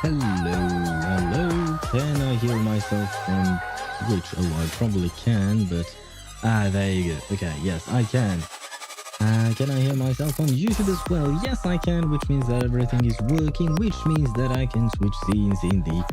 Hello. Can I hear myself from which? Oh, I probably can, but... there you go. Okay, yes, I can. Can I hear myself on YouTube as well? Yes, I can, which means that everything is working, which means that I can switch scenes in the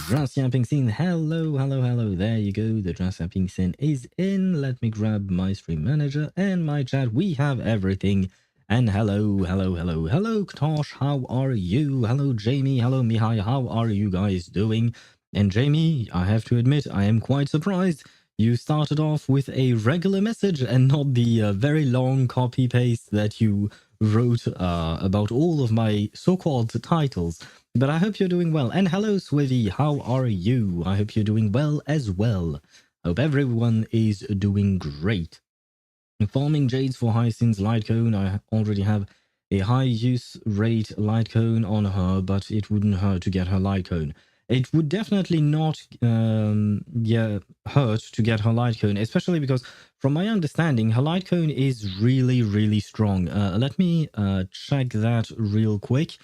dress yapping scene. Hello. There you go. The dress yapping scene is in. Let me grab my stream manager and my chat. We have everything. And hello, Ktosh, how are you? Hello, Jamie, hello, Mihai, how are you guys doing? And Jamie, I have to admit, I am quite surprised. You started off with a regular message and not the very long copy-paste that you wrote about all of my so-called titles. But I hope you're doing well. And hello, Swivy, how are you? I hope you're doing well as well. Hope everyone is doing great. Farming jades for Hyacine's light cone. I already have a high use rate light cone on her, but it wouldn't hurt to get her light cone. It would definitely not hurt to get her light cone, especially because from my understanding, her light cone is really strong. Let me check that real quick.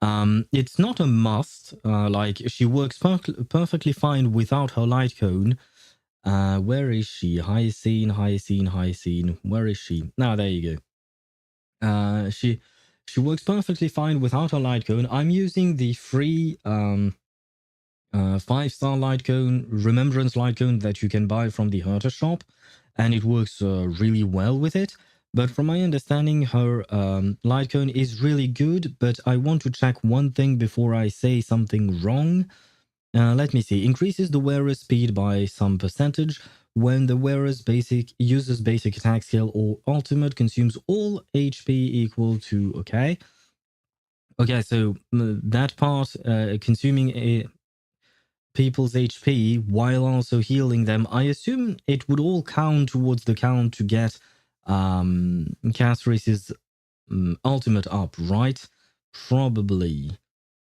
It's not a must. Like, she works perfectly fine without her light cone. Where is she? Hyacine. Where is she? Now, there you go. She works perfectly fine without her light cone. I'm using the free 5-star light cone, remembrance light cone that you can buy from the Herter shop, and it works really well with it. But from my understanding, her light cone is really good, but I want to check one thing before I say something wrong. Let me see. Increases the wearer's speed by some percentage when the wearer's uses basic attack skill or ultimate, consumes all HP equal to... Okay. Okay, so that part, consuming people's HP while also healing them, I assume it would all count towards the count to get Catherice's ultimate up, right? Probably.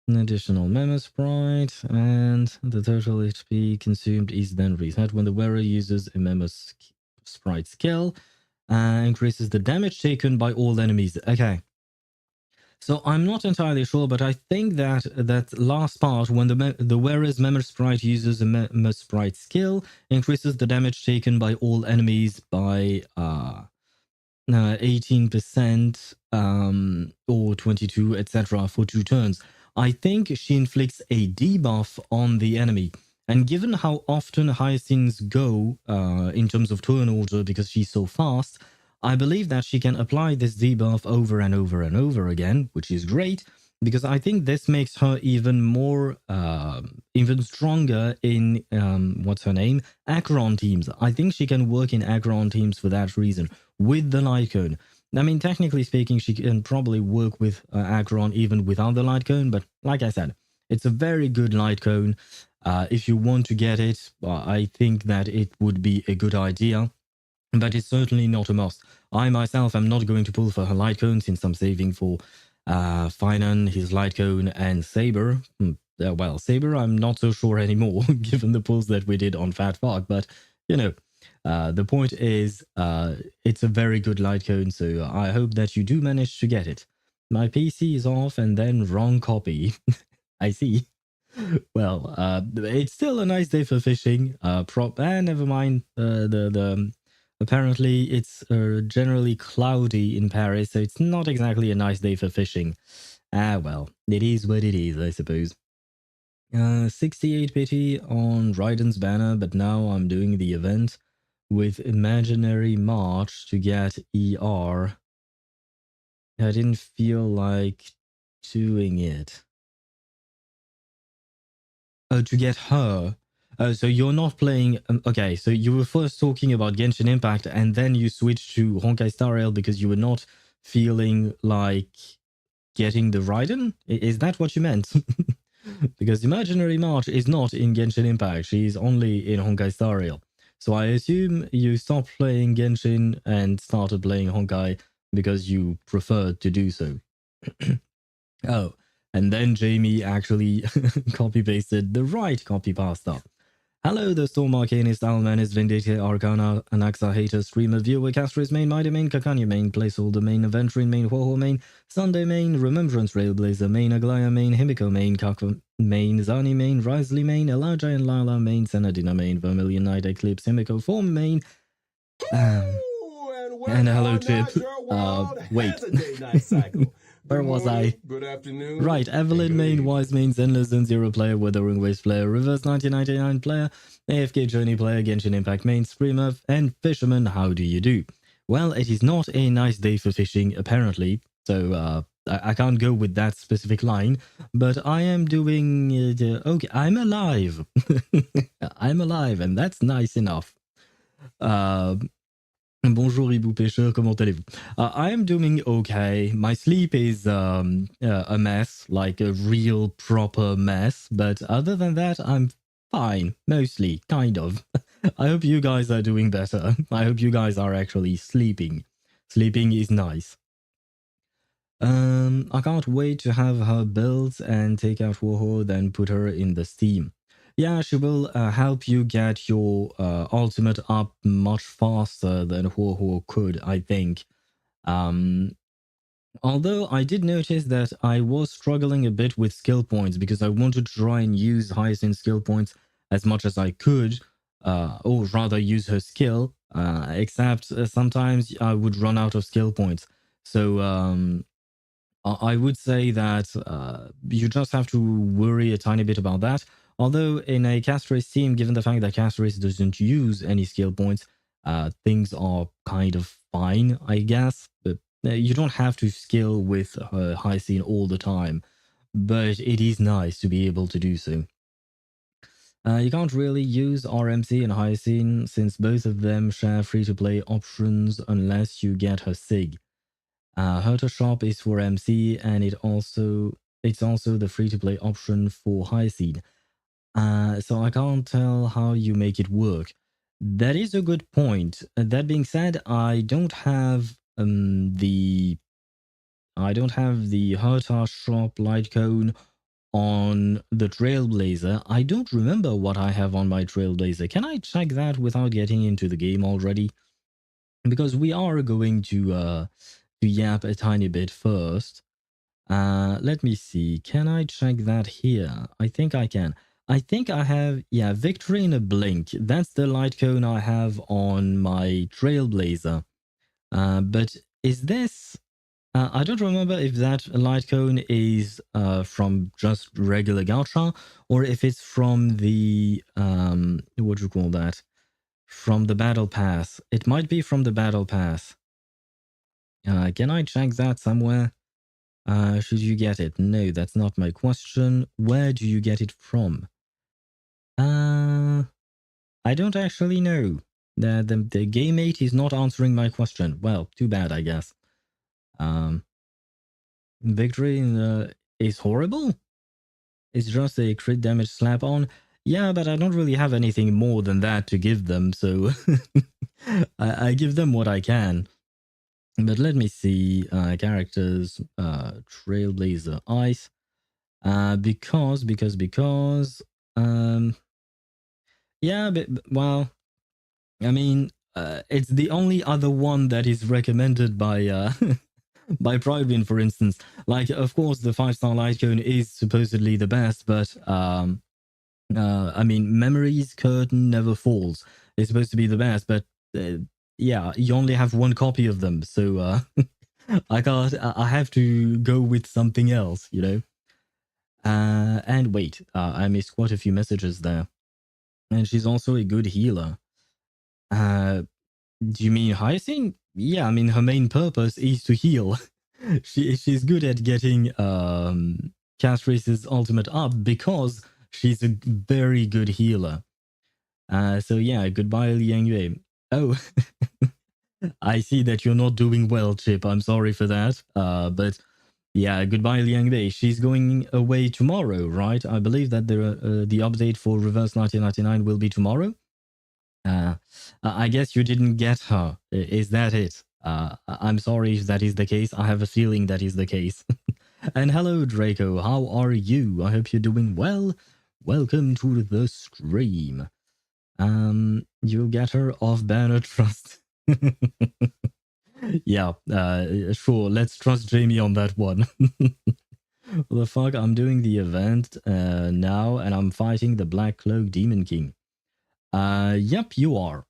An additional memo sprite, and the total HP consumed is then reset when the wearer uses a memo sprite skill. Increases the damage taken by all enemies. Okay. So I'm not entirely sure, but I think that that last part, when the wearer's memo sprite uses a memo sprite skill, increases the damage taken by all enemies by 18% or 22, etc. for 2 turns. I think she inflicts a debuff on the enemy. And given how often Hyacines go in terms of turn order because she's so fast, I believe that she can apply this debuff over and over and over again, which is great, because I think this makes her even more, even stronger in, what's her name? Acheron teams. I think she can work in Acheron teams for that reason, with the light cone. I mean, technically speaking, she can probably work with Acheron even without the light cone, but like I said, it's a very good light cone. If you want to get it, I think that it would be a good idea, but it's certainly not a must. I myself am not going to pull for her light cone since I'm saving for Finan, his light cone, and Saber. Well, Saber, I'm not so sure anymore, given the pulls that we did on Fat Fog, but you know, the point is, it's a very good light cone, so I hope that you do manage to get it. My PC is off and then wrong copy. I see. Well, it's still a nice day for fishing. Never mind. Apparently it's generally cloudy in Paris, so it's not exactly a nice day for fishing. Well, it is what it is, I suppose. 68 pity on Raiden's banner, but now I'm doing the event with Imaginary March to get ER. I didn't feel like doing it. Oh, to get her. So you're not playing... okay, so you were first talking about Genshin Impact and then you switched to Honkai Star Rail because you were not feeling like getting the Raiden? Is that what you meant? Because Imaginary March is not in Genshin Impact. She's only in Honkai Star Rail. So I assume you stopped playing Genshin and started playing Honkai because you preferred to do so. Oh, and then Jamie actually copy-pasted the right copy pasta. Hello, the Storm Arcanist, Almanist, Vindicate, Arcana, Anaxa, Hater, Streamer, Viewer, Castris main, Mighty main, Kakanya main, Placeholder main, Aventurine main, Hoho main, Sunday main, Remembrance Trailblazer main, Aglaya main, Himiko main, Kaka main, Zani main, Risley main, Elijah and Lala main, Senadina main, Vermilion Night Eclipse, Himiko Form main, and hello, Chip. Wait. Where was I? Good afternoon. Right, Evelyn main, Wise main, Zenless Zen Zero player, Wuthering Waves player, Reverse 1999 player, AFK Journey player, Genshin Impact main, Streamer, and Fisherman. How do you do? Well, it is not a nice day for fishing, apparently, so I can't go with that specific line, but I am doing... okay, I'm alive. I'm alive, and that's nice enough. Bonjour Hibou Pêcheur, comment allez-vous? I am doing okay. My sleep is a mess, like a real proper mess, but other than that, I'm fine, mostly, kind of. I hope you guys are doing better. I hope you guys are actually sleeping. Sleeping is nice. I can't wait to have her built and take out Woho, then put her in the Steam. Yeah, she will help you get your ultimate up much faster than Woho could, I think. Although I did notice that I was struggling a bit with skill points because I wanted to try and use Hyacine skill points as much as I could, or rather use her skill, except sometimes I would run out of skill points. So I would say that you just have to worry a tiny bit about that. Although in a Castrace team, given the fact that Castrace doesn't use any skill points, things are kind of fine, I guess. But you don't have to skill with Hyacine all the time. But it is nice to be able to do so. You can't really use RMC and Hyacine since both of them share free-to-play options unless you get her SIG. Herta Shop is for MC and it also it's also the free-to-play option for Hyacine. So I can't tell how you make it work. That is a good point. That being said, I don't have the Herta Shop light cone on the Trailblazer. I don't remember what I have on my Trailblazer. Can I check that without getting into the game already? Because we are going to yap a tiny bit first. Let me see. Can I check that here? I think I can. I think I have, yeah, Victory in a Blink. That's the light cone I have on my Trailblazer. But is this... I don't remember if that light cone is from just regular gacha or if it's from the... what do you call that? From the battle pass. It might be from the battle pass. Can I check that somewhere? Should you get it? No, that's not my question. Where do you get it from? I don't actually know. The game mate is not answering my question. Well, too bad, I guess. Victory is horrible? It's just a crit damage slap on. Yeah, but I don't really have anything more than that to give them, so I give them what I can. But let me see. Characters, Trailblazer Ice. Because yeah, but well, I mean, it's the only other one that is recommended by by Pridewin, for instance. Like, of course, the 5-star light cone is supposedly the best, but I mean, Memories Curtain Never Falls is supposed to be the best, but yeah, you only have one copy of them, so I can't. I have to go with something else, you know. And wait, I missed quite a few messages there. And she's also a good healer. Do you mean Hyacine? Yeah, I mean, her main purpose is to heal. She's good at getting Castrace's ultimate up because she's a very good healer. So yeah, goodbye Liang Yue. Oh, I see that you're not doing well, Chip. I'm sorry for that. But yeah, goodbye Liang Wei. She's going away tomorrow, right? I believe that the update for Reverse 1999 will be tomorrow. I guess you didn't get her. Is that it? I'm sorry if that is the case. I have a feeling that is the case. And hello, Draco. How are you? I hope you're doing well. Welcome to the stream. You'll get her off banner trust. Yeah, sure. Let's trust Jamie on that one. Well, the fuck, I'm doing the event now, and I'm fighting the Black Cloak Demon King. Yep, you are.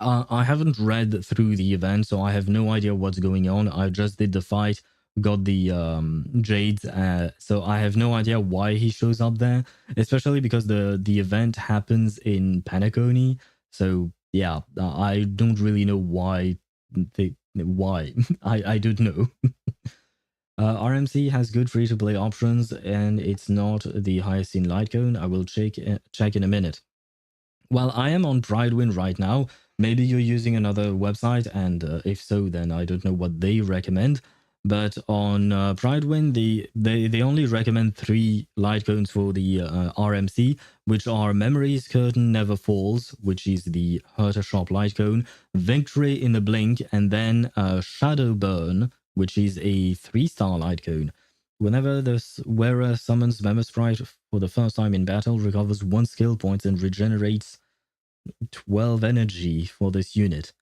I haven't read through the event, so I have no idea what's going on. I just did the fight, got the jades, so I have no idea why he shows up there, especially because the event happens in Penacony. So yeah, I don't really know why. I don't know. RMC has good free-to-play options, and it's not the Hyacine light cone. I will check in a minute. Well, I am on Pridewin right now. Maybe you're using another website, and if so, then I don't know what they recommend. But on Pridewin, they only recommend 3 light cones for the RMC, which are Memories Curtain Never Falls, which is the Herta Shop light cone, Victory in the Blink, and then Shadow Burn, which is a 3-star light cone. Whenever the wearer summons Memo Sprite for the first time in battle, recovers 1 skill point and regenerates 12 energy for this unit.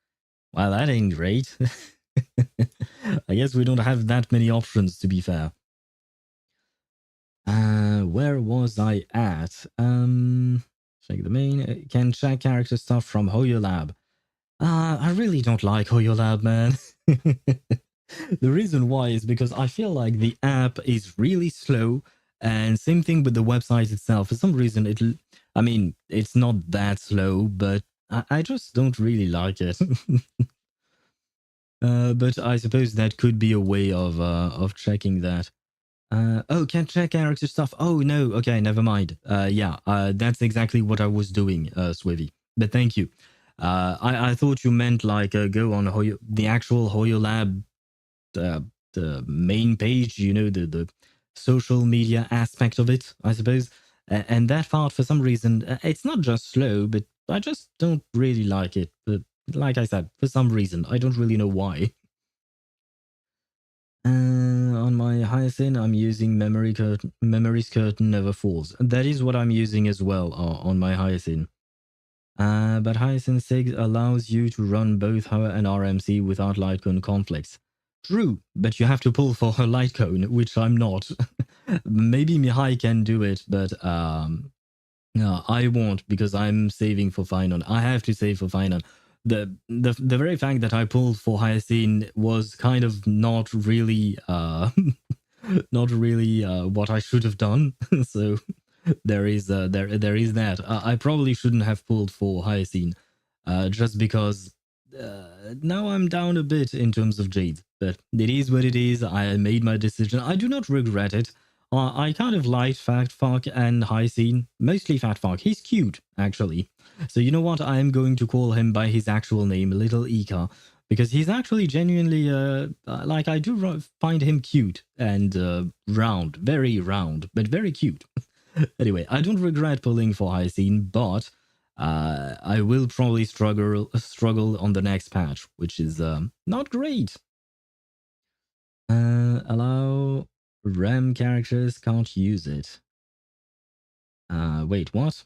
Well, that ain't great. I guess we don't have that many options, to be fair. Where was I at? Check the main. Can check character stuff from HoYoLab. I really don't like HoYoLab, man. The reason why is because I feel like the app is really slow, and same thing with the website itself. For some reason, I mean, it's not that slow, but I just don't really like it. But I suppose that could be a way of checking that. Oh, can't check character stuff. Oh no, okay, never mind. Yeah, that's exactly what I was doing, Swivy. But thank you. I thought you meant like go on the actual HoYoLab, the main page. You know, the social media aspect of it, I suppose. And that part, for some reason, it's not just slow, but I just don't really like it. But like I said, for some reason, I don't really know why. On my Hyacine, I'm using memories curtain never falls. That is what I'm using as well on my Hyacine. But Hyacine 6 allows you to run both her and RMC without light cone conflicts. True, but you have to pull for her light cone, which I'm not. Maybe Mihai can do it, but no, I won't because I'm saving for final. I have to save for final. The very fact that I pulled for Hyacine was kind of not really not really what I should have done. So there is there is that. I probably shouldn't have pulled for Hyacine, just because now I'm down a bit in terms of Jade. But it is what it is. I made my decision. I do not regret it. I kind of liked Fat Fuck and Hyacine, mostly Fat Fuck. He's cute, actually. So you know what? I am going to call him by his actual name, Little Ika, because he's actually genuinely like I do find him cute and round, very round, but very cute. Anyway, I don't regret pulling for Hyacine, but I will probably struggle on the next patch, which is not great. Allow RAM characters can't use it. Wait, what?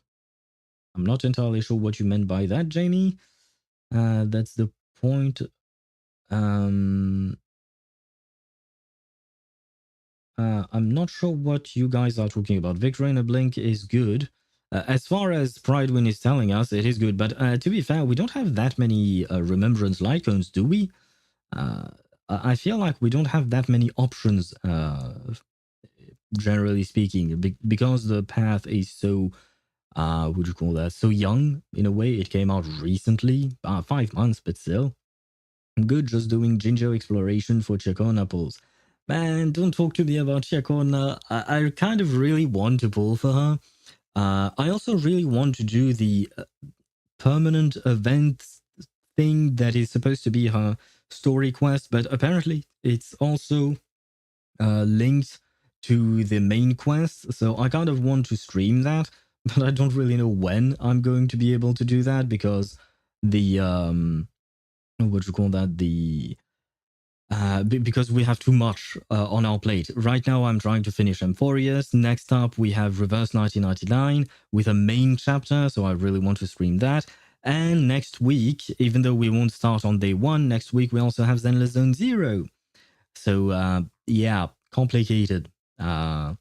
I'm not entirely sure what you meant by that, Jamie. That's the point. I'm not sure what you guys are talking about. Victory in a Blink is good. As far as Pridewin is telling us, it is good. But to be fair, we don't have that many Remembrance light cones, do we? I feel like we don't have that many options, generally speaking, because the path is so, what do you call that? So young, in a way. It came out recently, 5 months, but still. I'm good just doing Jinjo exploration for Chacona pulls. Man, don't talk to me about Chacona. I kind of really want to pull for her. I also really want to do the permanent events thing that is supposed to be her story quest, but apparently it's also linked to the main quest. So I kind of want to stream that, but I don't really know when I'm going to be able to do that because the what you call that, the because we have too much on our plate. Right now, I'm trying to finish Amphoreus. Next up, we have Reverse 1999 with a main chapter, so I really want to stream that. And next week, even though we won't start on day one, next week we also have Zenless Zone Zero. So, yeah, complicated. But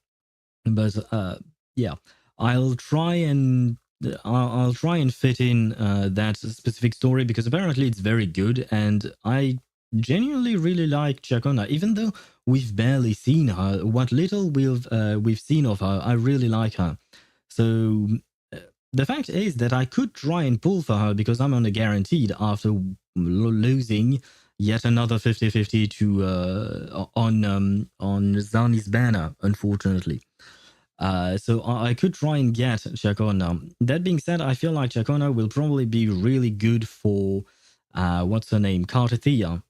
yeah, I'll try and I'll try and fit in that specific story because apparently it's very good, and I genuinely really like Chacona. Even though we've barely seen her, what little we've seen of her, I really like her. So the fact is that I could try and pull for her because I'm on a guaranteed after losing yet another 50-50 to on Zani's banner, unfortunately. So I could try and get Chacona. That being said, I feel like Chacona will probably be really good for what's her name, Cartethia.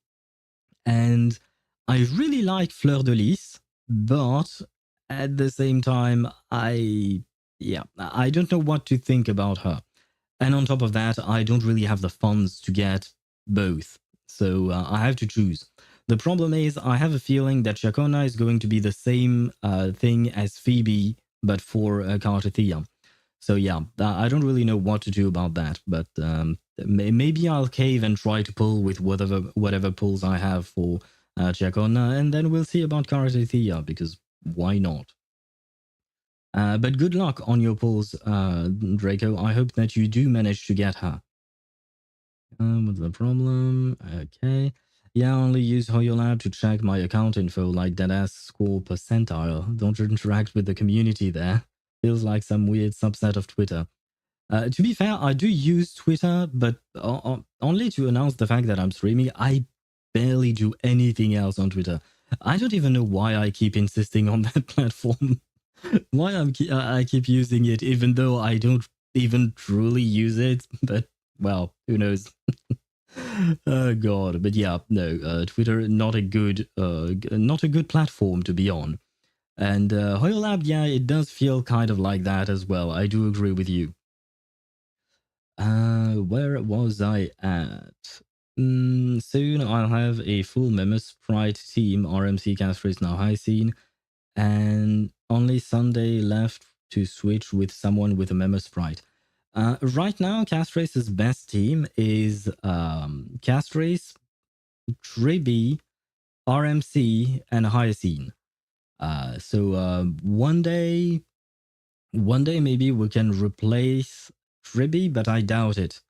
And I really like Fleur de Lis, but at the same time, I don't know what to think about her. And on top of that, I don't really have the funds to get both. So I have to choose. The problem is, I have a feeling that Chacona is going to be the same thing as Phoebe, but for Cartethia. So yeah, I don't really know what to do about that, but maybe I'll cave and try to pull with whatever pulls I have for Chacona, and then we'll see about Cartethia, because why not? But good luck on your pulls, Draco. I hope that you do manage to get her. What's the problem? Okay. Yeah, I only use HoYoLab to check my account info like deadass score percentile. Don't interact with the community there. Feels like some weird subset of Twitter. To be fair, I do use Twitter, but only to announce the fact that I'm streaming. I barely do anything else on Twitter. I don't even know why I keep insisting on that platform. Why I keep using it, even though I don't even truly use it. But well, who knows? Oh god, but yeah, no, Twitter not a good platform to be on. And HoYoLab, yeah, it does feel kind of like that as well. I do agree with you. Where was I at? Soon I'll have a full Sprite team. RMC Castrace now Hyacine, and only Sunday left to switch with someone with a Sprite. Right now, Castrace's best team is Castrace, Tribby, RMC, and Hyacine. So one day maybe we can replace Tribby, but I doubt it.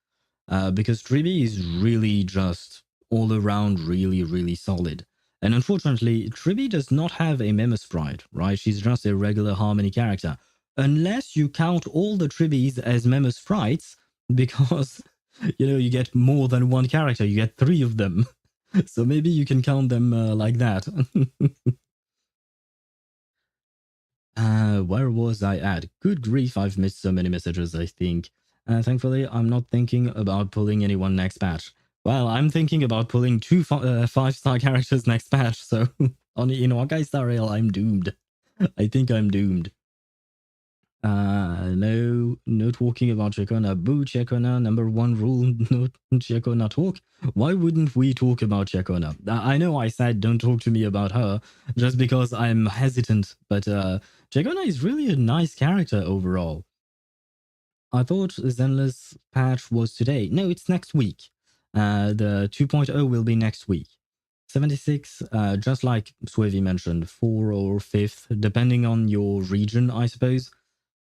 Because Tribby is really just all around really solid. And unfortunately, Tribby does not have a Sprite, right? She's just a regular Harmony character. Unless you count all the Tribbies as Sprites, because, you get more than one character, you get 3 of them. So maybe you can count them like that. Where was I at? Good grief, I've missed so many messages, I think. Thankfully, I'm not thinking about pulling anyone next patch. Well, I'm thinking about pulling 2 5-star characters next patch, so in Honkai Star Rail, I'm doomed. I think I'm doomed. No talking about Chekona. Boo Chekona, number 1 rule, no Chekona talk. Why wouldn't we talk about Chekona? I know I said don't talk to me about her, just because I'm hesitant, but Chekona is really a nice character overall. I thought Zenless patch was today. No, it's next week. The 2.0 will be next week. 76, just like Swavy mentioned, 4 or 5th, depending on your region, I suppose.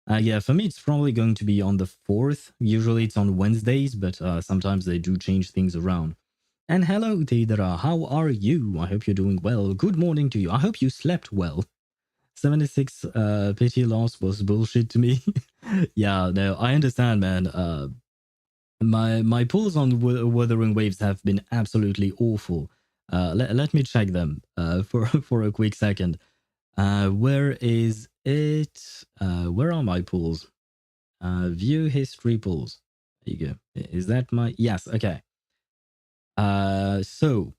Yeah, for me, it's probably going to be on the 4th. Usually it's on Wednesdays, but sometimes they do change things around. And hello, Deidara, how are you? I hope you're doing well. Good morning to you. I hope you slept well. 76 pity loss was bullshit to me. Yeah, no, I understand, man. My pulls on Wuthering Waves have been absolutely awful. Let me check them for a quick second. Where is it? Where are my pulls? View history pulls. There you go. Is that my... Yes, okay. So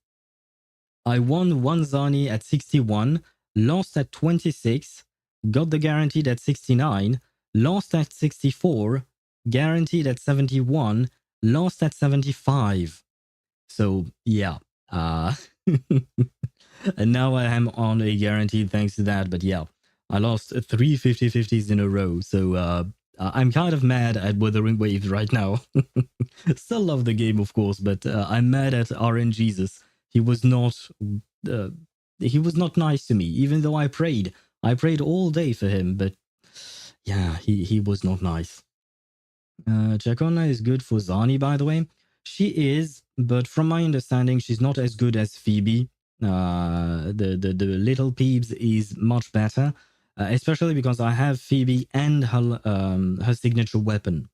I won 1 Zani at 61, lost at 26, got the guaranteed at 69, lost at 64, guaranteed at 71, lost at 75. So yeah. And now I am on a guaranteed thanks to that, but yeah. I lost 3 50-50s in a row, so I'm kind of mad at Wuthering Waves right now. Still love the game, of course, but I'm mad at RNGesus. He was not nice to me, even though I prayed. I prayed all day for him, but yeah, he was not nice. Chakona is good for Zani, by the way. She is, but from my understanding, she's not as good as Phoebe. The little peeps is much better, especially because I have Phoebe and her signature weapon,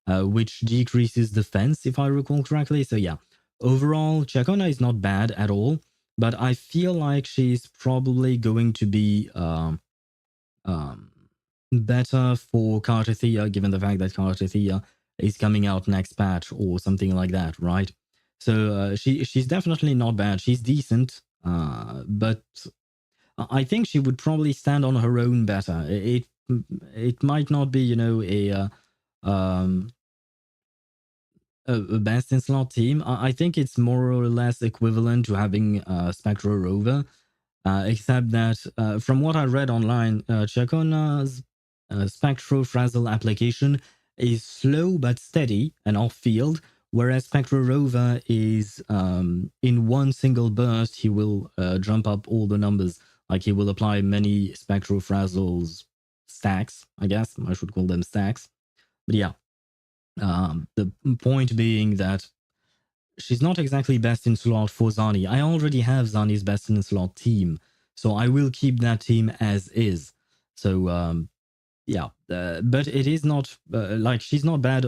which decreases defense, if I recall correctly. So yeah, overall, Chakona is not bad at all, but I feel like she's probably going to be better for Cartothea, given the fact that Cartothea is coming out next patch or something like that, right? So she's definitely not bad. She's decent, but I think she would probably stand on her own better. It might not be, a best in slot team. I think it's more or less equivalent to having Spectral Rover, except that from what I read online, Chacona's Spectral Frazzle application is slow but steady and off-field, whereas Spectral Rover is in one single burst, he will jump up all the numbers. Like he will apply many Spectral Frazzles stacks, I guess. I should call them stacks. But yeah, the point being that she's not exactly best in slot for Zani. I already have Zani's best in slot team, so I will keep that team as is. So yeah, but it is not like she's not bad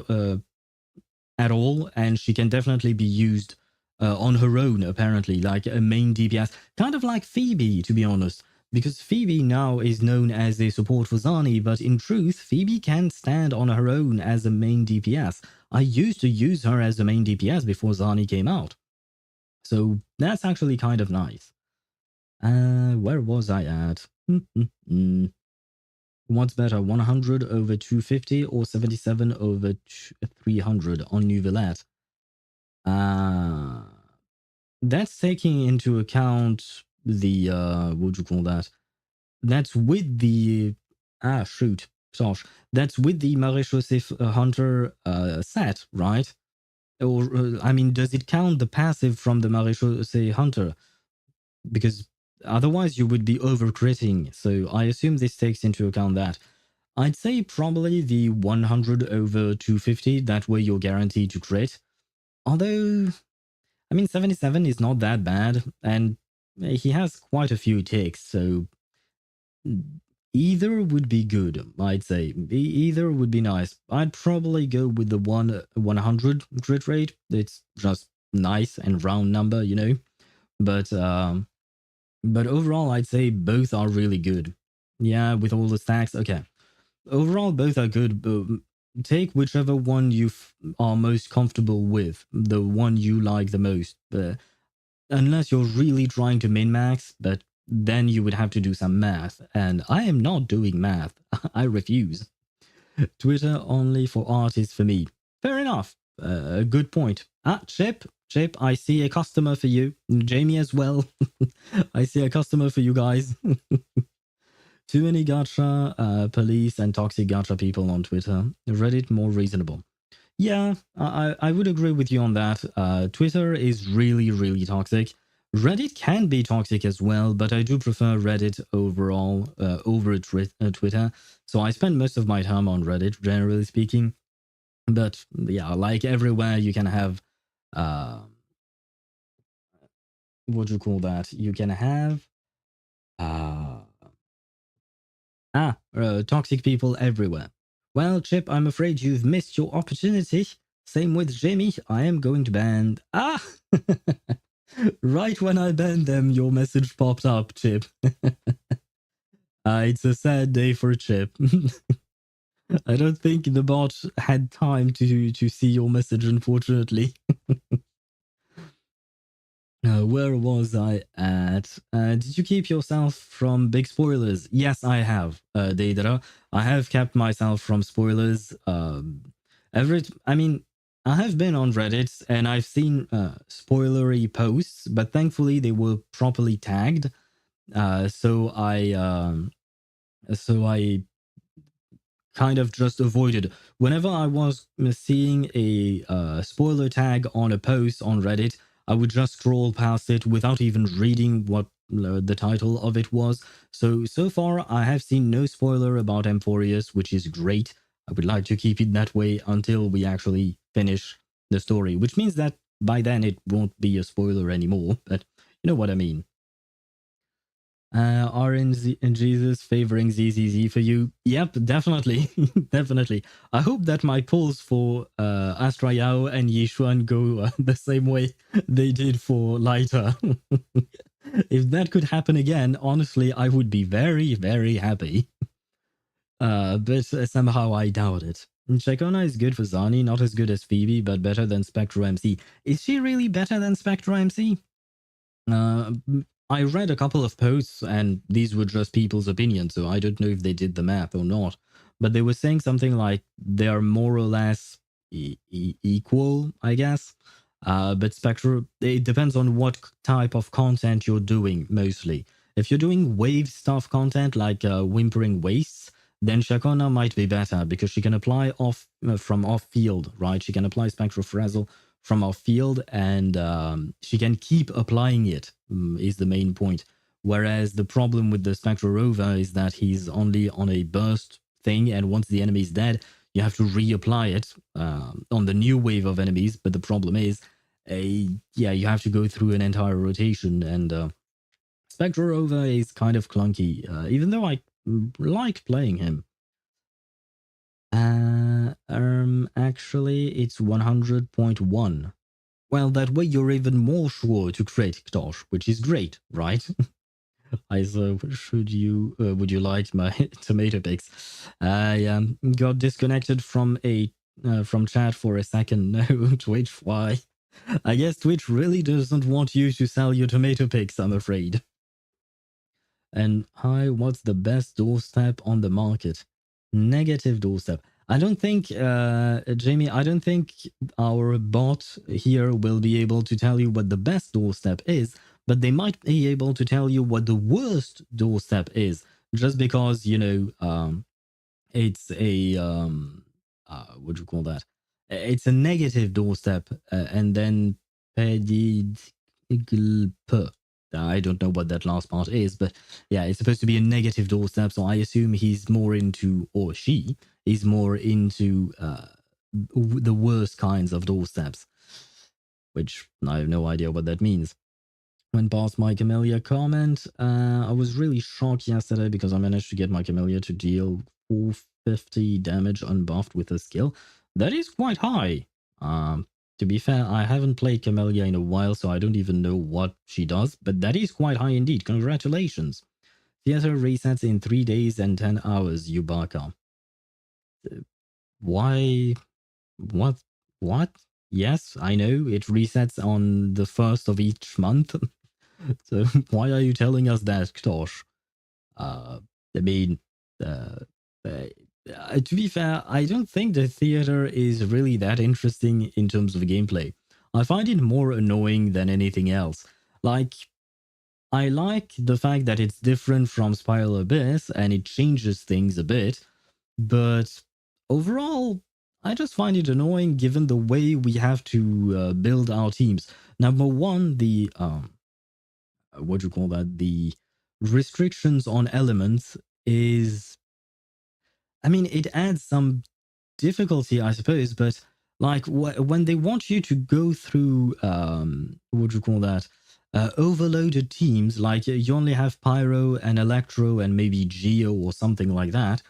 at all, and she can definitely be used on her own, apparently, like a main DPS, kind of like Phoebe, to be honest. Because Phoebe now is known as a support for Zani, but in truth, Phoebe can stand on her own as a main DPS. I used to use her as the main DPS before Zani came out. So that's actually kind of nice. Where was I at? What's better, 100 over 250 or 77 over 300 on Nouvellette? That's taking into account the, what do you call that? That's with the, shoot, gosh, that's with the Maréchaussée Hunter set, right? Or, I mean, does it count the passive from the Maréchaussée Hunter? Because otherwise you would be over-critting, so I assume this takes into account that. I'd say probably the 100 over 250, that way you're guaranteed to crit. Although, I mean, 77 is not that bad, and he has quite a few ticks, so either would be good, I'd say. Either would be nice. I'd probably go with the 100 crit rate. It's just nice and round number, you know? But overall, I'd say both are really good. Yeah, with all the stacks, okay. Overall, both are good, but take whichever one you are most comfortable with, the one you like the most. Unless you're really trying to min-max, but then you would have to do some math, and I am not doing math. I refuse. Twitter only for art is for me. Fair enough. Good point. Chip, I see a customer for you. Jamie as well. I see a customer for you guys. Too many gacha police and toxic gacha people on Twitter. Reddit more reasonable. Yeah, I would agree with you on that. Twitter is really, really toxic. Reddit can be toxic as well, but I do prefer Reddit overall over Twitter. So I spend most of my time on Reddit, generally speaking. But yeah, like everywhere, you can have what do you call that? You can have uh, toxic people everywhere. Well, Chip, I'm afraid you've missed your opportunity. Same with Jamie. I am going to ban. Right when I banned them, your message popped up, Chip. It's a sad day for Chip. I don't think the bot had time to see your message, unfortunately. Where was I at? Did you keep yourself from big spoilers? Yes, I have, Deidara. I have kept myself from spoilers. I mean, I have been on Reddit and I've seen spoilery posts, but thankfully they were properly tagged. So I kind of just avoided. Whenever I was seeing a spoiler tag on a post on Reddit, I would just scroll past it without even reading what the title of it was. So far, I have seen no spoiler about Amphoreus, which is great. I would like to keep it that way until we actually finish the story, which means that by then it won't be a spoiler anymore, but you know what I mean. RNZ and Jesus favoring ZZZ for you. Yep, definitely. Definitely. I hope that my polls for Astrayao and Yishuan go the same way they did for Lighter. If that could happen again, honestly, I would be very, very happy. But somehow I doubt it. Shakona is good for Zani, not as good as Phoebe, but better than Spectro MC. Is she really better than Spectro MC? I read a couple of posts and these were just people's opinions, so I don't know if they did the math or not. But they were saying something like they're more or less equal, I guess. But Spectre, it depends on what type of content you're doing mostly. If you're doing wave stuff content like Whimpering Wastes, then Shakona might be better because she can apply from off field, right? She can apply Spectral Frazzle from our field and she can keep applying it, is the main point. Whereas the problem with the Spectral Rover is that he's only on a burst thing, and once the enemy is dead, you have to reapply it on the new wave of enemies. But the problem is, yeah, you have to go through an entire rotation, and Spectral Rover is kind of clunky, even though I like playing him. Actually, it's 100.1. Well, that way you're even more sure to crit, Ktosh, which is great, right? So would you like my tomato picks? I got disconnected from from chat for a second. No, Twitch, why? I guess Twitch really doesn't want you to sell your tomato picks, I'm afraid. And hi, what's the best doorstep on the market? Negative doorstep. I don't think, Jamie, I don't think our bot here will be able to tell you what the best doorstep is, but they might be able to tell you what the worst doorstep is, just because, it's a, what do you call that? It's a negative doorstep, and then I don't know what that last part is, but yeah, it's supposed to be a negative doorstep. So I assume he's more into, or she is more into the worst kinds of doorsteps, which I have no idea what that means. Went past my Camellia comment. I was really shocked yesterday because I managed to get my Camellia to deal 450 damage unbuffed with a skill. That is quite high. To be fair, I haven't played Camellia in a while, so I don't even know what she does, but that is quite high indeed. Congratulations. Theater resets in 3 days and 10 hours, Yubaka. Why? What? What? Yes, I know, it resets on the first of each month. So why are you telling us that, Ktosh? I mean, uh, to be fair, I don't think the theater is really that interesting in terms of gameplay. I find it more annoying than anything else. Like, I like the fact that it's different from Spiral Abyss and it changes things a bit, but overall, I just find it annoying given the way we have to build our teams. Number one, the what do you call that? The restrictions on elements is, I mean, it adds some difficulty, I suppose, but like when they want you to go through, what do you call that? Overloaded teams, like you only have Pyro and Electro and maybe Geo or something like that.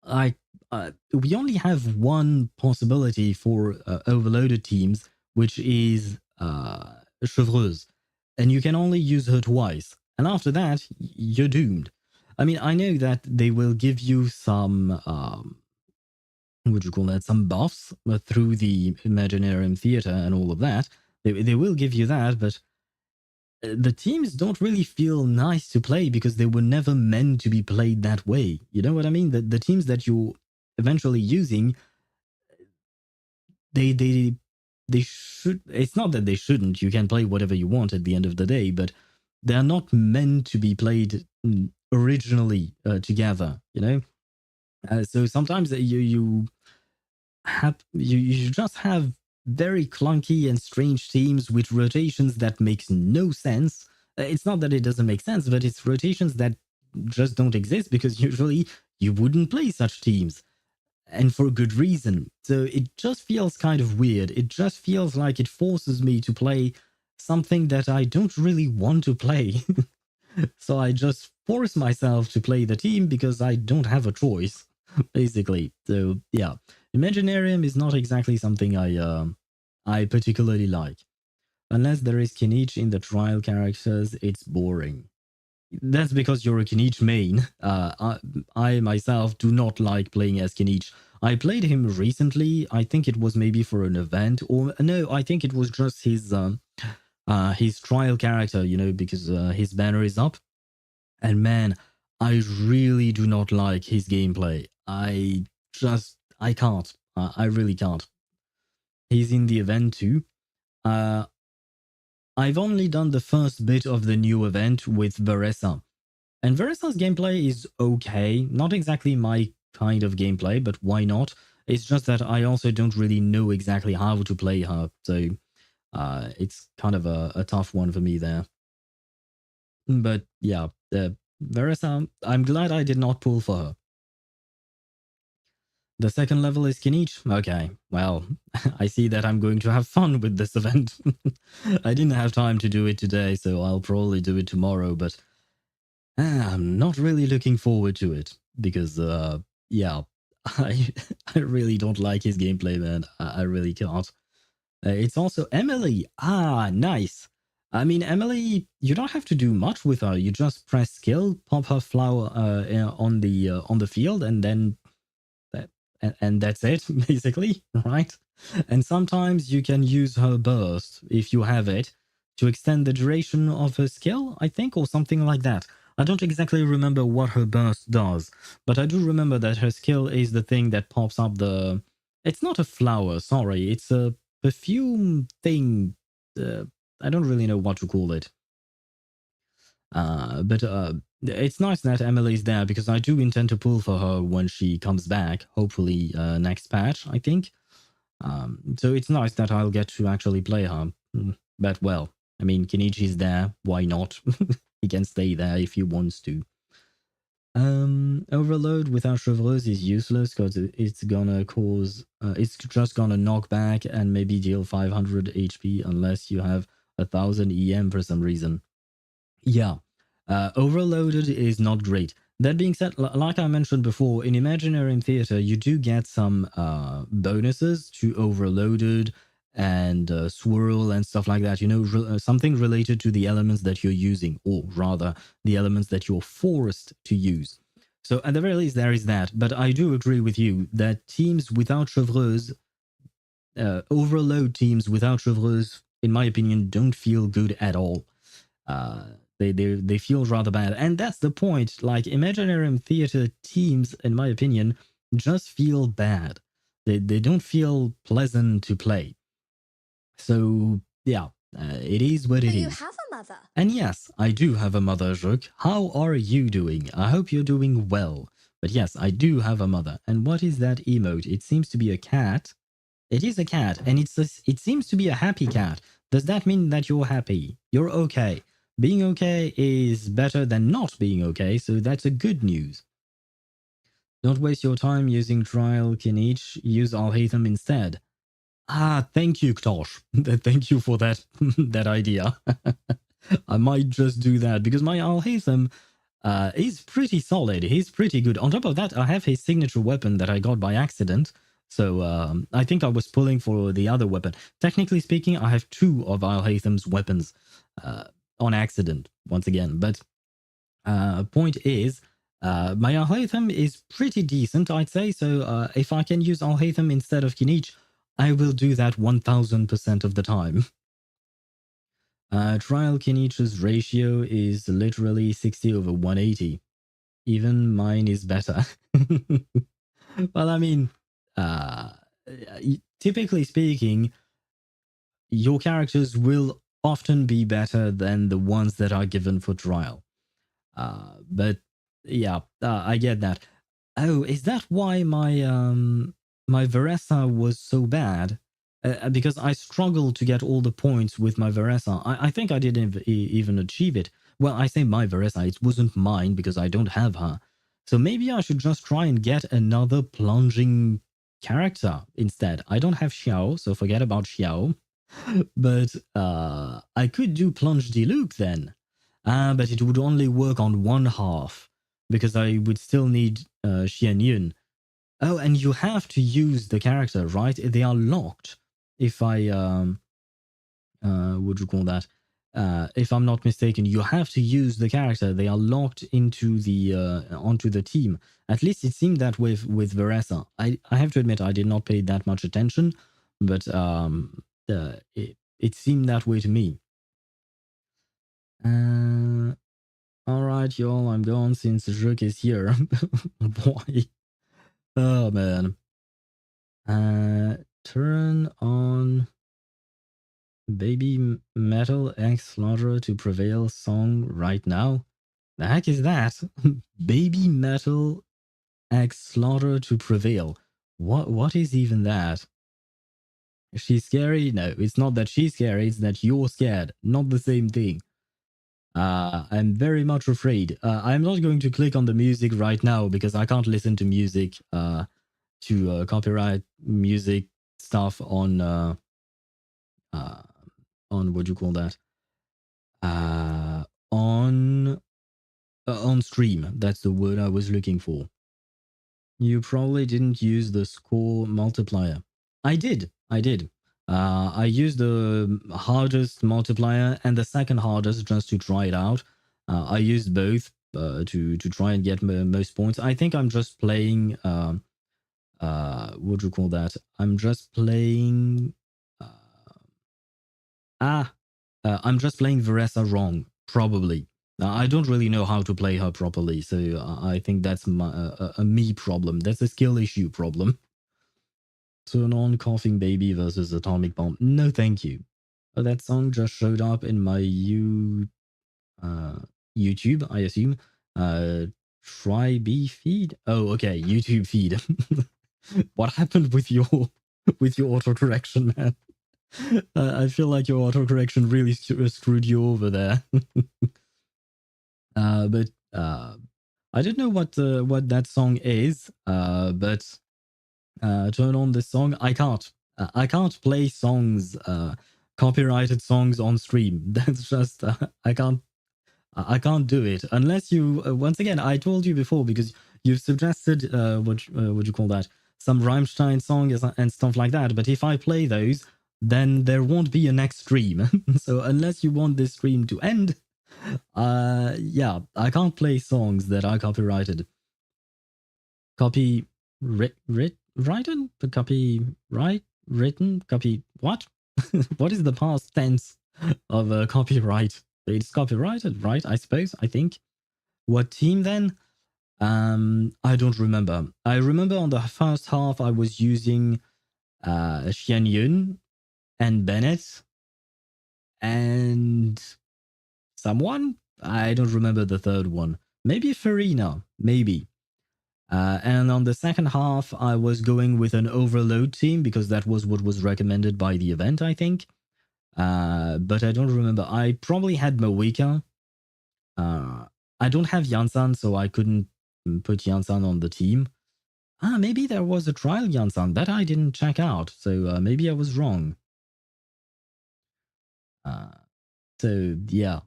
Like, we only have one possibility for overloaded teams, which is Chevreuse, and you can only use her twice. And after that, you're doomed. I mean, I know that they will give you some, what do you call that, some buffs through the Imaginarium Theater and all of that. They will give you that, but the teams don't really feel nice to play because they were never meant to be played that way. You know what I mean? The teams that you're eventually using, they should. It's not that they shouldn't. You can play whatever you want at the end of the day, but they're not meant to be played originally together. You know, so sometimes you just have very clunky and strange teams with rotations that makes no sense. It's not that it doesn't make sense, but it's rotations that just don't exist because usually you wouldn't play such teams, and for good reason. So it just feels kind of weird. It just feels like it forces me to play something that I don't really want to play. So I just force myself to play the team because I don't have a choice, basically. So yeah, Imaginarium is not exactly something I particularly like. Unless there is Kinich in the trial characters, it's boring. That's because you're a Kinich main. I myself do not like playing as Kinich. I played him recently. I think it was maybe for an event, or no, I think it was just his trial character, you know, because his banner is up. And man, I really do not like his gameplay. I can't. I really can't. He's in the event too. I've only done the first bit of the new event with Veressa. And Veresa's gameplay is okay. Not exactly my kind of gameplay, but why not? It's just that I also don't really know exactly how to play her. So it's kind of a tough one for me there. But yeah, Veresa, I'm glad I did not pull for her. The second level is Kinich? Okay, well, I see that I'm going to have fun with this event. I didn't have time to do it today, so I'll probably do it tomorrow, but I'm not really looking forward to it because, yeah, I really don't like his gameplay, man. I really can't. It's also Emily. Ah, nice. I mean, Emily, you don't have to do much with her. You just press skill, pop her flower on the field, and then and that's it, basically, right? And sometimes you can use her burst if you have it to extend the duration of her skill, I think, or something like that. I don't exactly remember what her burst does, but I do remember that her skill is the thing that pops up the... It's not a flower, sorry. It's a perfume thing. Uh, I don't really know what to call it. But it's nice that Emily's there because I do intend to pull for her when she comes back, hopefully next patch, I think. So it's nice that I'll get to actually play her. But well, I mean, Kenichi's there, why not? He can stay there if he wants to. Overload without Chevreuse is useless because it's gonna cause... it's just gonna knock back and maybe deal 500 HP unless you have 1000 EM for some reason. Yeah, overloaded is not great. That being said, like I mentioned before, in Imaginarium Theatre, you do get some bonuses to overloaded and swirl and stuff like that. You know, something related to the elements that you're using, or rather, the elements that you're forced to use. So at the very least, there is that. But I do agree with you that teams without Chevreuse, overload teams without Chevreuse, in my opinion, don't feel good at all. They feel rather bad, and that's the point. Like, Imaginarium Theatre teams, in my opinion, just feel bad. They don't feel pleasant to play. So yeah, it is what it is. You have a mother. And yes, I do have a mother, Jook. How are you doing? I hope you're doing well. But yes, I do have a mother. And what is that emote? It seems to be a cat. It is a cat, and it seems to be a happy cat. Does that mean that you're happy? You're okay. Being okay is better than not being okay, so that's a good news. Don't waste your time using Trial Kinich. Use Alhaitham instead. Ah, thank you, Ktosh. Thank you for that that idea. I might just do that because my Alhaitham is pretty solid. He's pretty good. On top of that, I have his signature weapon that I got by accident. So I think I was pulling for the other weapon. Technically speaking, I have two of Alhaitham's weapons on accident, once again. But point is, my Alhaitham is pretty decent, I'd say. So if I can use Alhaitham instead of Kinich, I will do that 1000% of the time. Trial Kinich's ratio is literally 60 over 180. Even mine is better. Well, I mean, typically speaking, your characters will often be better than the ones that are given for trial. But yeah, I get that. Oh, is that why my my Veresa was so bad? Because I struggled to get all the points with my Veresa. I think I didn't even achieve it. Well, I say my Veresa, it wasn't mine because I don't have her. So maybe I should just try and get another plunging character instead. I don't have Xiao, so forget about Xiao. But I could do Plunge Diluc then. But it would only work on one half because I would still need Xian Yun. Oh, and you have to use the character, right? They are locked. If I what do you call that? If I'm not mistaken, you have to use the character. They are locked into the onto the team. At least it seemed that with Veresa. I have to admit I did not pay that much attention, but it seemed that way to me. All right, y'all, I'm gone since Zhuk is here. Boy. Oh, man. Turn on Baby Metal X Slaughter to Prevail song right now. The heck is that? Baby Metal X Slaughter to Prevail. What is even that? She's scary? No, it's not that she's scary, it's that you're scared. Not the same thing. I'm very much afraid. I'm not going to click on the music right now because I can't listen to music to copyright music stuff on what do you call that? On stream. That's the word I was looking for. You probably didn't use the score multiplier. I did. I used the hardest multiplier and the second hardest just to try it out. I used both to try and get most points. I think I'm just playing. What do you call that? I'm just playing. I'm just playing Veresa wrong, probably. I don't really know how to play her properly, so I think that's a me problem. That's a skill issue problem. Turn on Coughing Baby versus Atomic Bomb. No, thank you. That song just showed up in my YouTube, I assume. Try B feed. Oh, okay, YouTube feed. What happened with your autocorrection, man? I feel like your autocorrection really screwed you over there. But I don't know what that song is. But turn on this song. I can't. I can't play songs, copyrighted songs on stream. That's just I can't. I can't do it unless you. Once again, I told you before because you've suggested what would you call that? Some Rammstein song and stuff like that. But if I play those, then there won't be a next stream. So unless you want this stream to end, yeah, I can't play songs that are copyrighted. Copy written? Written? Copy what? What is the past tense of copyright? It's copyrighted, right? I suppose, I think. What team then? I don't remember. I remember on the first half I was using Xian Yun and Bennett and someone. I don't remember the third one. Maybe Farina, maybe. And on the second half, I was going with an overload team because that was what was recommended by the event, I think. But I don't remember. I probably had Mawika. I don't have Yansan, so I couldn't put Yansan on the team. Maybe there was a trial Yansan that I didn't check out, so maybe I was wrong. So yeah.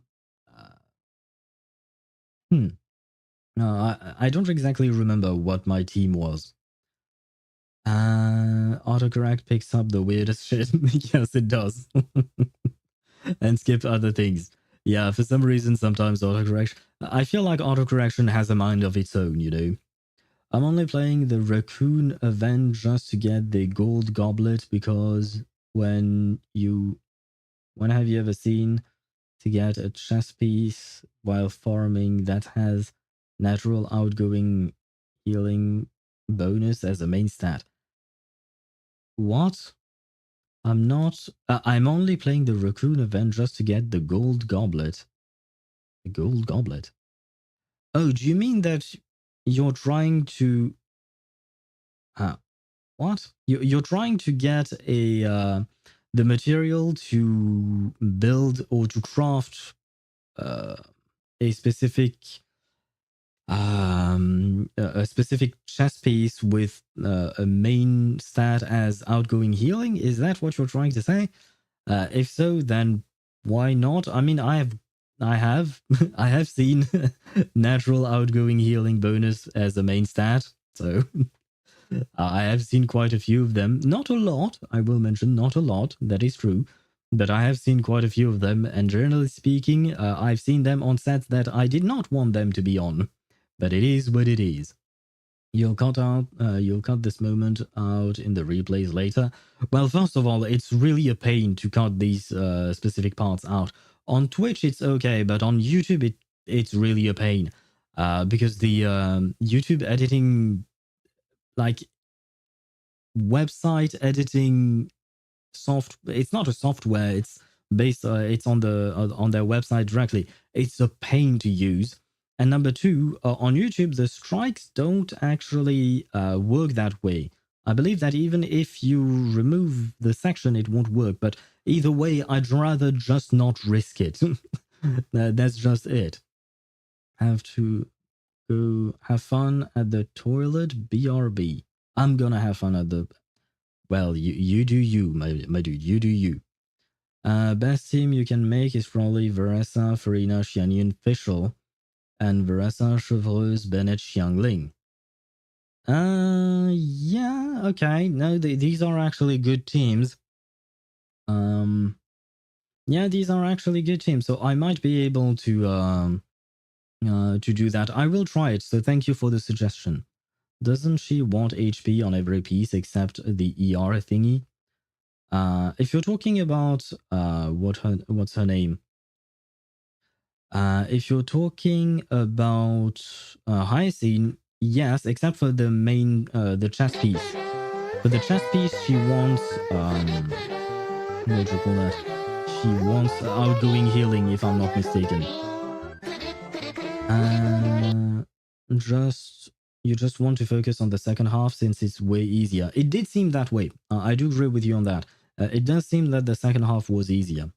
I don't exactly remember what my team was. Autocorrect picks up the weirdest shit. Yes, it does. And skip other things. Yeah, for some reason, sometimes autocorrection. I feel like autocorrection has a mind of its own, you know. I'm only playing the Raccoon event just to get the gold goblet because when have you ever seen to get a chess piece while farming that has natural outgoing healing bonus as a main stat? What? I'm not. I'm only playing the Raccoon event just to get the gold goblet. The gold goblet. Oh, do you mean that you're trying to? What? You're trying to get the material to build or to craft uh, a specific a specific chess piece with a main stat as outgoing healing. Is that what you're trying to say? If so, then why not? I mean, I have I have seen natural outgoing healing bonus as a main stat, so I have seen quite a few of them. Not a lot, I will mention, not a lot. That is true. But I have seen quite a few of them, and generally speaking, I've seen them on sets that I did not want them to be on. But it is what it is. You'll cut this moment out in the replays later. Well, first of all, it's really a pain to cut these specific parts out. On Twitch, it's okay, but on YouTube, it's really a pain because the YouTube editing, like website editing it's not a software. It's based. It's on their website directly. It's a pain to use. And number two, on YouTube, the strikes don't actually work that way. I believe that even if you remove the section, it won't work. But either way, I'd rather just not risk it. That's just it. Have to go have fun at the toilet. BRB. I'm gonna have fun at the. Well, you do you, my dude. You do you. Best team you can make is probably Veressa, Farina, Xianyun, Fischl, and Veressa, Chevreuse, Bennett, Xiangling. Yeah, okay. No, these are actually good teams. Yeah, these are actually good teams. So I might be able to do that. I will try it. So thank you for the suggestion. Doesn't she want HP on every piece except the ER thingy? If you're talking about what's her name? If you're talking about Hyacine, yes, except for the main, the chest piece. For the chest piece, she wants, what do you call that? She wants outgoing healing, if I'm not mistaken. You just want to focus on the second half since it's way easier. It did seem that way. I do agree with you on that. It does seem that the second half was easier.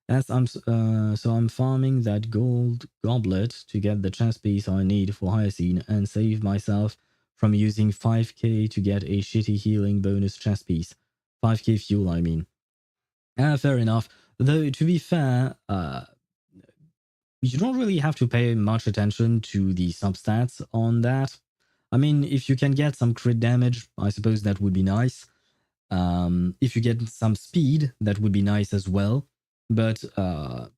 So I'm farming that gold goblet to get the chest piece I need for Hyacine and save myself from using 5k to get a shitty healing bonus chest piece. 5k fuel, I mean. Fair enough. Though, to be fair, you don't really have to pay much attention to the substats on that. I mean, if you can get some crit damage, I suppose that would be nice. If you get some speed, that would be nice as well. But I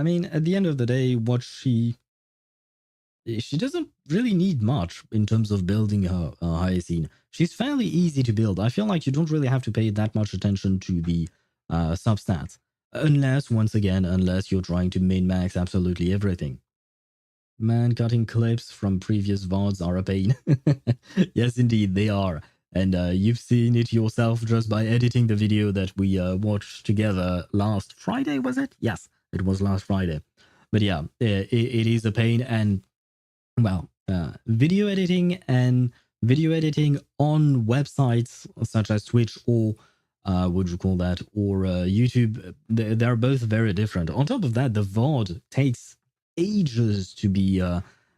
mean, at the end of the day, what she doesn't really need much in terms of building her Hyacine. She's fairly easy to build. I feel like you don't really have to pay that much attention to the substats. Unless, once again, unless you're trying to min-max absolutely everything. Man, cutting clips from previous VODs are a pain. Yes, indeed, they are. And you've seen it yourself just by editing the video that we watched together last Friday, was it? Yes, it was last Friday. But yeah, it is a pain. And, well, video editing on websites such as Twitch or what you call that, or YouTube, they're both very different. On top of that, the VOD takes ages to be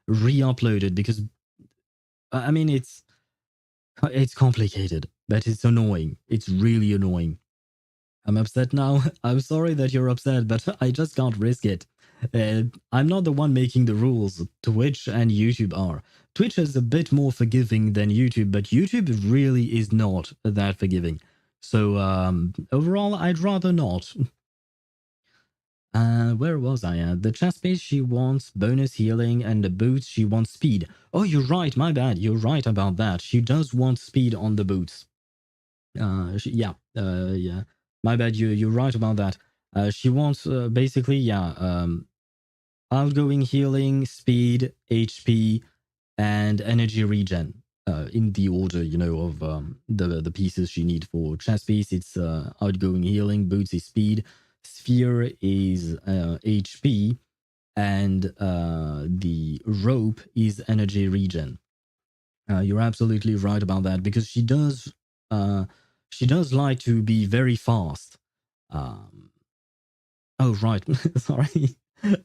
re-uploaded because, I mean, it's complicated, but it's annoying. It's really annoying. I'm upset now. I'm sorry that you're upset, but I just can't risk it. I'm not the one making the rules. Twitch and YouTube are. Twitch is a bit more forgiving than YouTube, but YouTube really is not that forgiving. So overall, I'd rather not. Where was I at? The chest piece, she wants bonus healing, and the boots, she wants speed. Oh, you're right, my bad. You're right about that. She does want speed on the boots. Yeah. My bad, you're right about that. She wants, basically, yeah, outgoing healing, speed, HP, and energy regen. In the order, you know, of the pieces she needs for chest piece. It's outgoing healing, boots is speed, sphere is HP, and the rope is energy regen. You're absolutely right about that because she does like to be very fast. Oh right, sorry,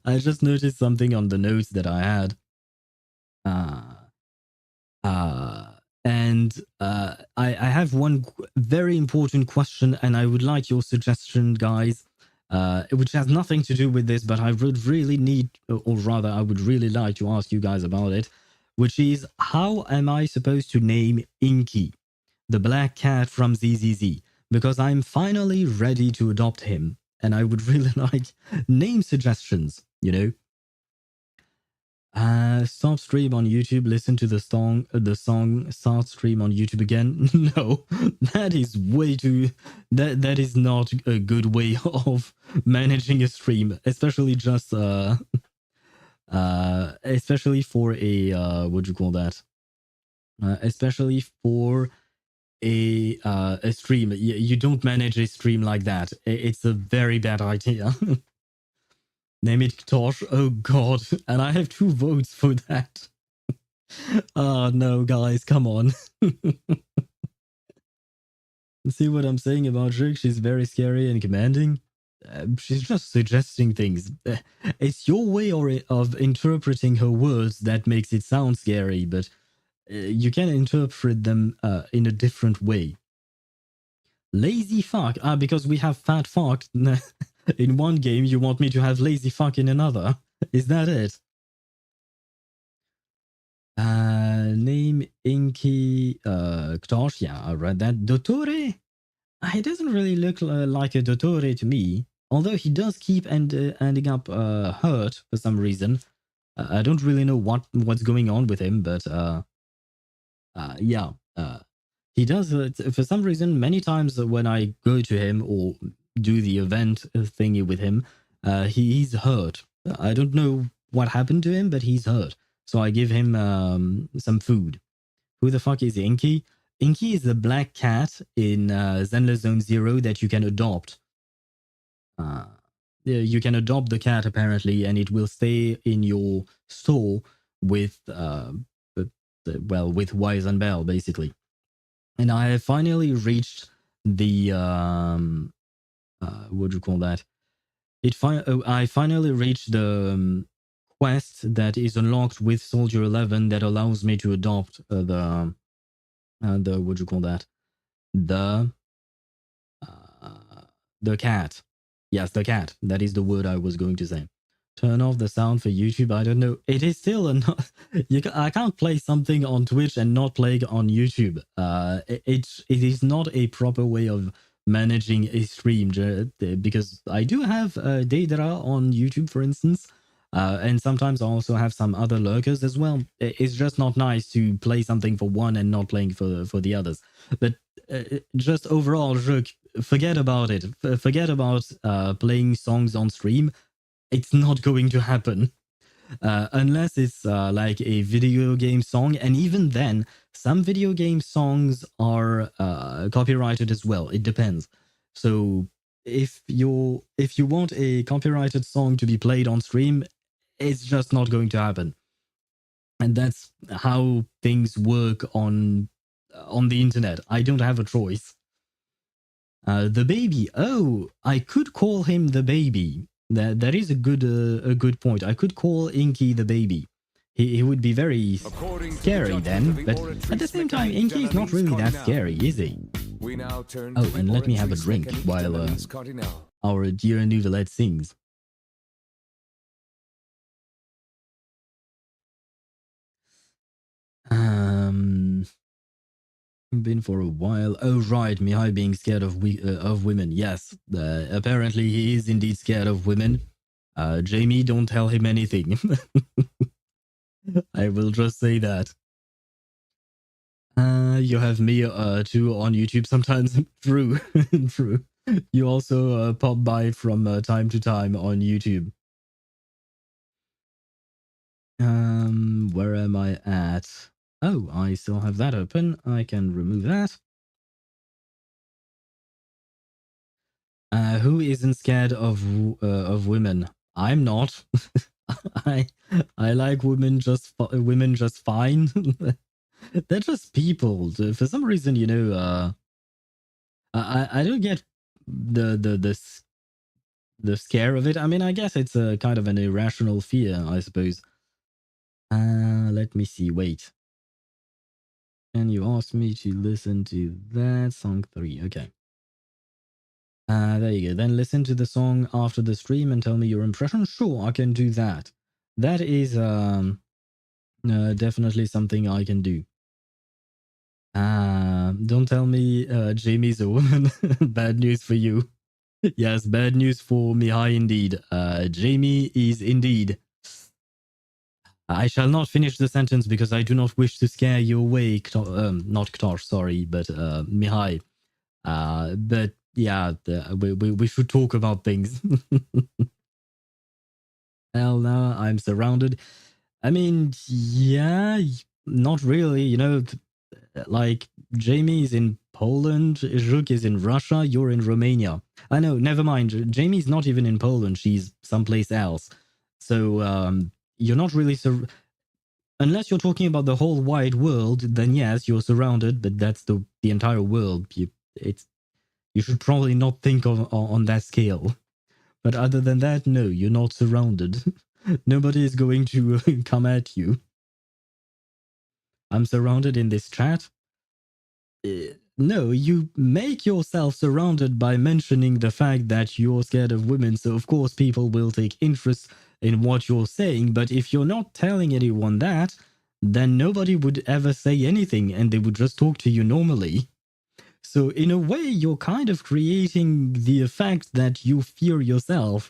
I just noticed something on the notes that I had. And I have one very important question, and I would like your suggestion, guys, which has nothing to do with this, but I would really need, or rather, I would really like to ask you guys about it, which is, how am I supposed to name Inky, the black cat from ZZZ? Because I'm finally ready to adopt him, and I would really like name suggestions, you know? Stop stream on YouTube, listen to the song, start stream on YouTube again. No, that is way too, that is not a good way of managing a stream, especially just, especially for a, what do you call that? Especially for a stream. You don't manage a stream like that. It's a very bad idea. Name it Tosh. Oh god. And I have 2 votes for that. Oh no, guys, come on. See what I'm saying about Rick? She's very scary and commanding. She's just suggesting things. It's your way of interpreting her words that makes it sound scary, but you can interpret them in a different way. Lazy fuck. Because we have fat fuck in one game, you want me to have lazy fuck in another? Is that it? Name Inky Ktosh. Yeah, I read that. Dottore? He doesn't really look like a Dottore to me. Although he does keep ending up hurt for some reason. I don't really know what's going on with him, but yeah. He does, for some reason, many times when I go to him or do the event thingy with him, he's hurt. I don't know what happened to him, but he's hurt. So I give him some food. Who the fuck is Inky? Inky is the black cat in Zenless Zone Zero that you can adopt. You can adopt the cat apparently, and it will stay in your store with with Wise and Bell basically. And I have finally reached the what do you call that? I finally reached the quest that is unlocked with Soldier 11 that allows me to adopt the what do you call that? The cat. Yes, the cat. That is the word I was going to say. Turn off the sound for YouTube. I don't know. It is still I can't play something on Twitch and not play it on YouTube. It is not a proper way of managing a stream because I do have data on YouTube, for instance, and sometimes I also have some other lurkers as well. It's just not nice to play something for one and not playing for the others. But just overall, forget about it. Forget about playing songs on stream. It's not going to happen unless it's like a video game song, and even then some video game songs are copyrighted as well. It depends. So if you want a copyrighted song to be played on stream, it's just not going to happen. And that's how things work on the internet. I don't have a choice. The baby. Oh, I could call him the baby. That is a good point. I could call Inky the baby. He would be very scary then, but at the same time, Inky is not really that scary, is he? Oh, and let me have a drink while our dear Noodleette sings. Been for a while. Oh right, Mihai being scared of women. Yes, apparently he is indeed scared of women. Jamie, don't tell him anything. I will just say that. You have me too on YouTube sometimes. True, true. You also pop by from time to time on YouTube. Where am I at? Oh, I still have that open. I can remove that. Who isn't scared of women? I'm not. I like women just fine. They're just people. For some reason, you know, I don't get the scare of it. I mean, I guess it's a kind of an irrational fear, I suppose. Let me see. Wait. And you asked me to listen to that song 3. Okay. There you go. Then listen to the song after the stream and tell me your impression. Sure, I can do that. That is definitely something I can do. Don't tell me Jamie's a woman. Bad news for you. Yes, bad news for Mihai indeed. Jamie is indeed. I shall not finish the sentence because I do not wish to scare you away. Not Ktor, sorry, but Mihai. But yeah, we should talk about things. Hell no, I'm surrounded. I mean, yeah, not really. You know, like Jamie is in Poland, Zhuk is in Russia, you're in Romania. I know, never mind. Jamie's not even in Poland, she's someplace else. So you're not really unless you're talking about the whole wide world, then yes, you're surrounded, but that's the entire world. You should probably not think of on that scale. But other than that, no, you're not surrounded. Nobody is going to come at you. I'm surrounded in this chat. No, you make yourself surrounded by mentioning the fact that you're scared of women, so of course people will take interest in what you're saying, but if you're not telling anyone that, then nobody would ever say anything and they would just talk to you normally. So in a way, you're kind of creating the effect that you fear yourself.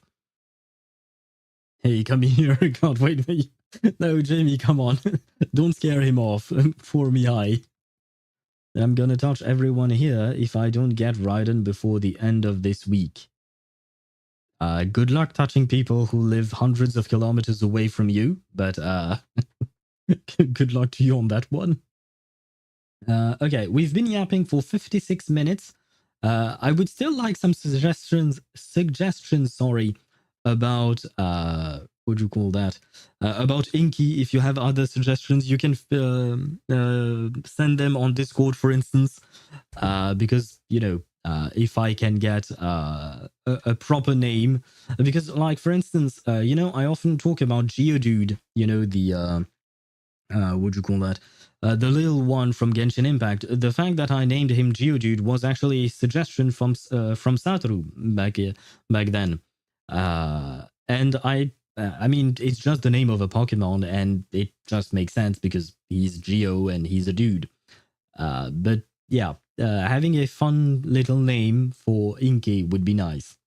Hey, come here, can't wait for you. No, Jamie, come on. Don't scare him off for me, I'm gonna touch everyone here if I don't get Raiden before the end of this week. Good luck touching people who live hundreds of kilometers away from you, but good luck to you on that one. Okay, we've been yapping for 56 minutes. I would still like some suggestions, sorry, about, what do you call that? About Inky. If you have other suggestions, you can send them on Discord, for instance, because, you know, if I can get a proper name, because, like, for instance, you know, I often talk about Geodude, you know, the, what do you call that? The little one from Genshin Impact. The fact that I named him Geodude was actually a suggestion from Satoru back then. And I mean, it's just the name of a Pokemon, and it just makes sense because he's Geo and he's a dude. But yeah, having a fun little name for Inky would be nice.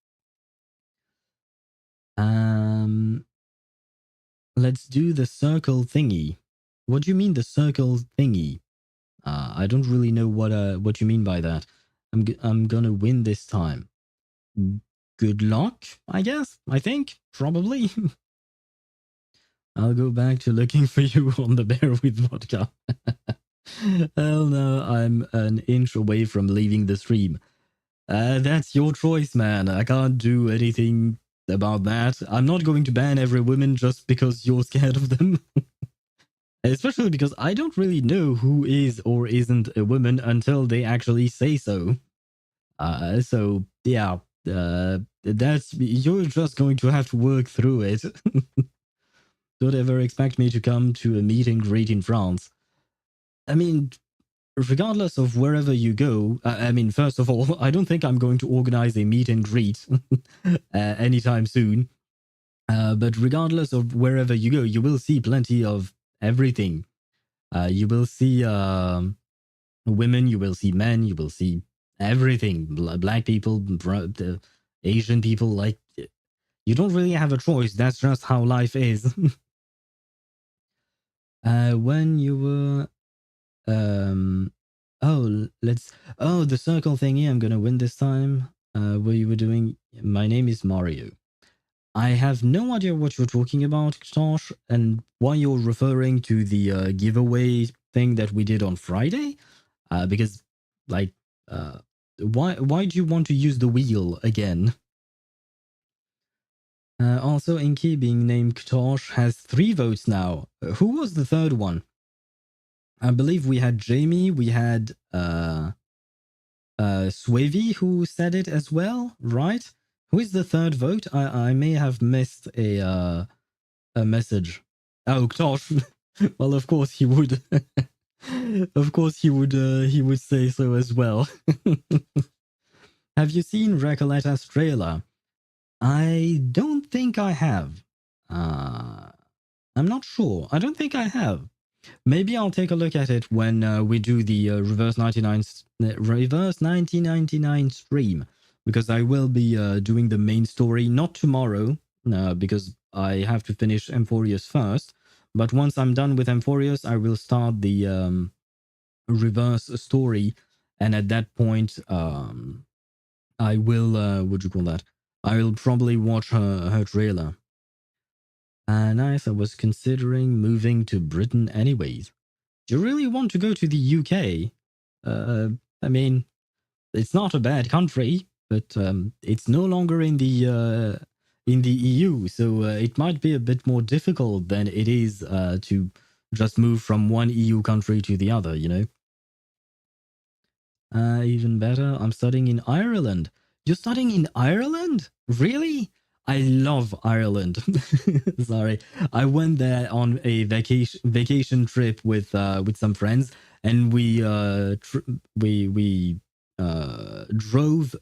Let's do the circle thingy. What do you mean the circle thingy? I don't really know what you mean by that. I'm gonna win this time. Good luck, I guess. I think probably. I'll go back to looking for you on the bear with vodka. Hell no, I'm an inch away from leaving the stream. That's your choice, man. I can't do anything about that. I'm not going to ban every woman just because you're scared of them. Especially because I don't really know who is or isn't a woman until they actually say so. So yeah, that's, you're just going to have to work through it. Don't ever expect me to come to a meet and greet in France. I mean, regardless of wherever you go, I mean, first of all, I don't think I'm going to organize a meet and greet anytime soon. But regardless of wherever you go, you will see plenty of everything. You will see women, you will see men, you will see everything. Black people, Asian people, like, you don't really have a choice. That's just how life is. When you were... the circle thingy, I'm gonna win this time. Where you were doing... My name is Mario. I have no idea what you're talking about, Tosh, and why you're referring to the giveaway thing that we did on Friday. Because, like, why do you want to use the wheel again? Also, Inky being named Ktosh has 3 votes now. Who was the third one? I believe we had Jamie, we had Swavy who said it as well, right? Who is the third vote? I may have missed a message. Oh, Ktosh. Well, of course he would. Of course he would say so as well. Have you seen Recoletta's trailer? I don't think I have. I'm not sure. I don't think I have. Maybe I'll take a look at it when we do the reverse 1999 stream, because I will be doing the main story, not tomorrow, because I have to finish Amphoreus first. But once I'm done with Amphoreus, I will start the reverse story, and at that point, I will, what do you call that? I will probably watch her trailer. Nice, I was considering moving to Britain anyways. Do you really want to go to the UK? I mean, it's not a bad country, but it's no longer in the EU, so it might be a bit more difficult than it is to just move from one EU country to the other, you know? Even better, I'm studying in Ireland. You're studying in Ireland? Really? I love Ireland. Sorry, I went there on a vacation trip with some friends, and we drove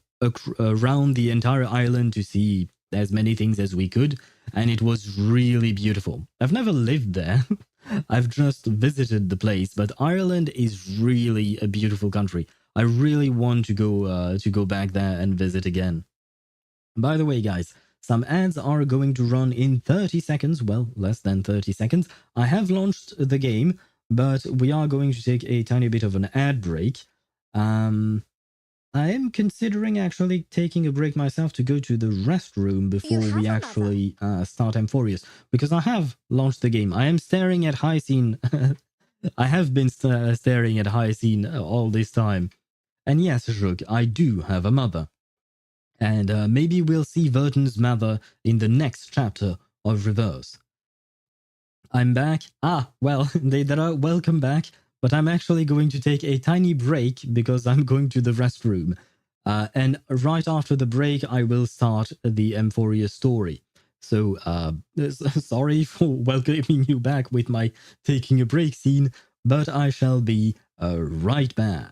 around the entire island to see as many things as we could, and it was really beautiful. I've never lived there. I've just visited the place, but Ireland is really a beautiful country. I really want to go back there and visit again. By the way, guys, some ads are going to run in 30 seconds, well, less than 30 seconds. I have launched the game, but we are going to take a tiny bit of an ad break. I am considering actually taking a break myself to go to the restroom before we actually start Amphoreus, because I have launched the game. I am staring at Hyacine. I have been staring at Hyacine all this time. And yes, Zhug, I do have a mother. And maybe we'll see Verton's mother in the next chapter of Reverse. I'm back. Well, Deidara, welcome back. But I'm actually going to take a tiny break because I'm going to the restroom. And right after the break, I will start the Amphoreus story. So, sorry for welcoming you back with my taking a break scene, but I shall be right back.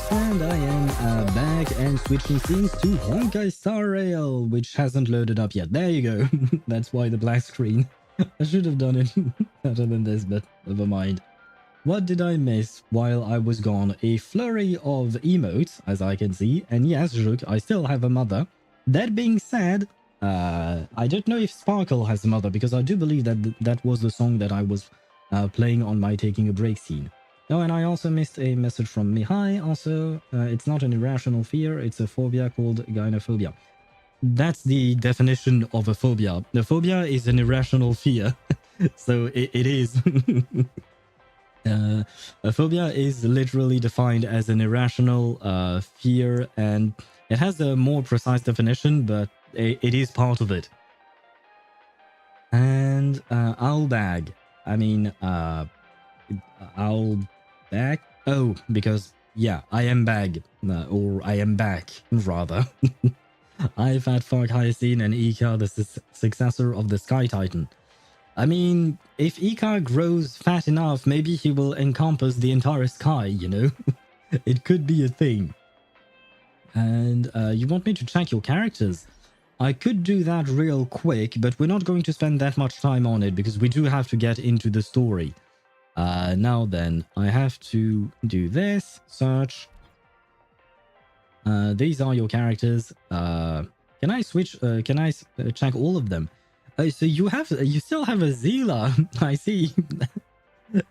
And I am back and switching scenes to Honkai Star Rail, which hasn't loaded up yet. There you go. That's why the black screen. I should have done it better than this, but never mind. What did I miss while I was gone? A flurry of emotes, as I can see. And yes, Zhuk, I still have a mother. That being said, I don't know if Sparkle has a mother, because I do believe that that was the song that I was playing on my taking a break scene. Oh, and I also missed a message from Mihai. Also, it's not an irrational fear, it's a phobia called gynophobia. That's the definition of a phobia. The phobia is an irrational fear. So it is. A phobia is literally defined as an irrational fear, and it has a more precise definition, but it is part of it. Owlbag. I mean, Owlbag? Oh, because, yeah, I am bag. Or I am back, rather. I've had fuck Hyacine and Ika, the successor of the Sky Titan. I mean, if Ika grows fat enough, maybe he will encompass the entire sky, you know? It could be a thing. And you want me to check your characters? I could do that real quick, but we're not going to spend that much time on it because we do have to get into the story. Now then, I have to do this, search. These are your characters. Can I switch? Can I check all of them? So you still have a Zila. I see.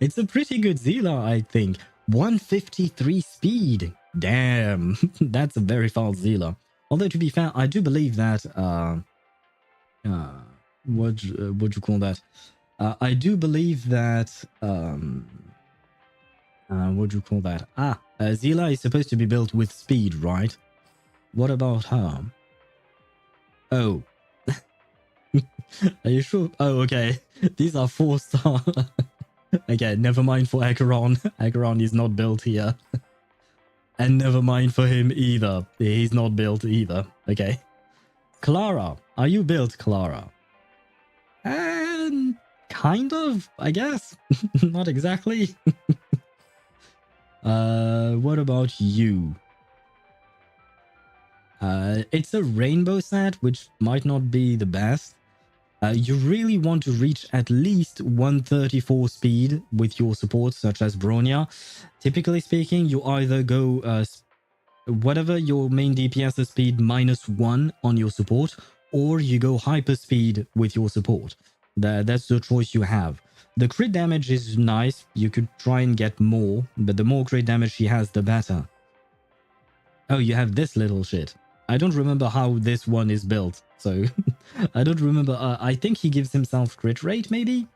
It's a pretty good Zila, I think. 153 speed. Damn, that's a very fast Zila. Although to be fair, I do believe that what you call that? I do believe that what do you call that? Zila is supposed to be built with speed, right? What about her? Oh. Are you sure? Oh, okay. These are 4-star. Okay, never mind for Acheron. Acheron is not built here. And never mind for him either. He's not built either. Okay. Clara. Are you built, Clara? And kind of, I guess. Not exactly. What about you? It's a rainbow set, which might not be the best. You really want to reach at least 134 speed with your support, such as Bronya. Typically speaking, you either go whatever your main DPS is speed -1 on your support, or you go hyper speed with your support. That's the choice you have. The crit damage is nice. You could try and get more, but the more crit damage she has, the better. Oh, you have this little shit. I don't remember how this one is built, so I don't remember. I think he gives himself crit rate, maybe?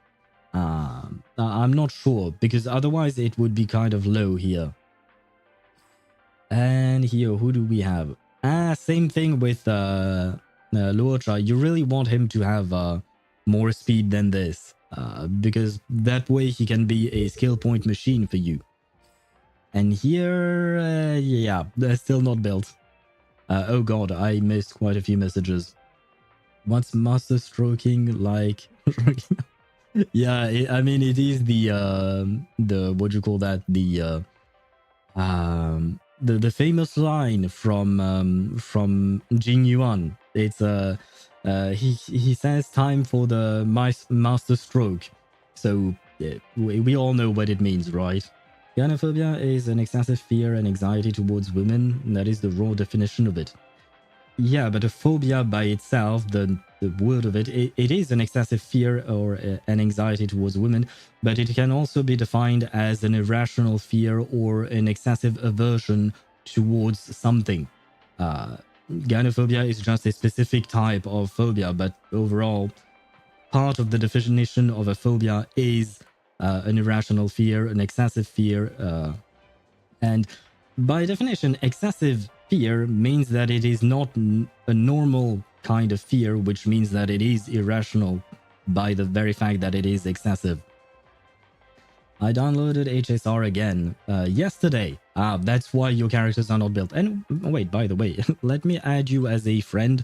I'm not sure, because otherwise it would be kind of low here. And here, who do we have? Same thing with Luocha. You really want him to have more speed than this, because that way he can be a skill point machine for you. And here, yeah, they're still not built. Oh god, I missed quite a few messages. What's master stroking like? Yeah, I mean, it is the what do you call that? The famous line from Jing Yuan. It's he says time for the master stroke. So we all know what it means, right? Gynophobia is an excessive fear and anxiety towards women. That is the raw definition of it. Yeah, but a phobia by itself, the word of it, it is an excessive fear or an anxiety towards women, but it can also be defined as an irrational fear or an excessive aversion towards something. Gynophobia is just a specific type of phobia, but overall, part of the definition of a phobia is an irrational fear, an excessive fear, and by definition, excessive fear means that it is not a normal kind of fear, which means that it is irrational by the very fact that it is excessive. I downloaded HSR again yesterday. That's why your characters are not built. And wait, by the way, let me add you as a friend.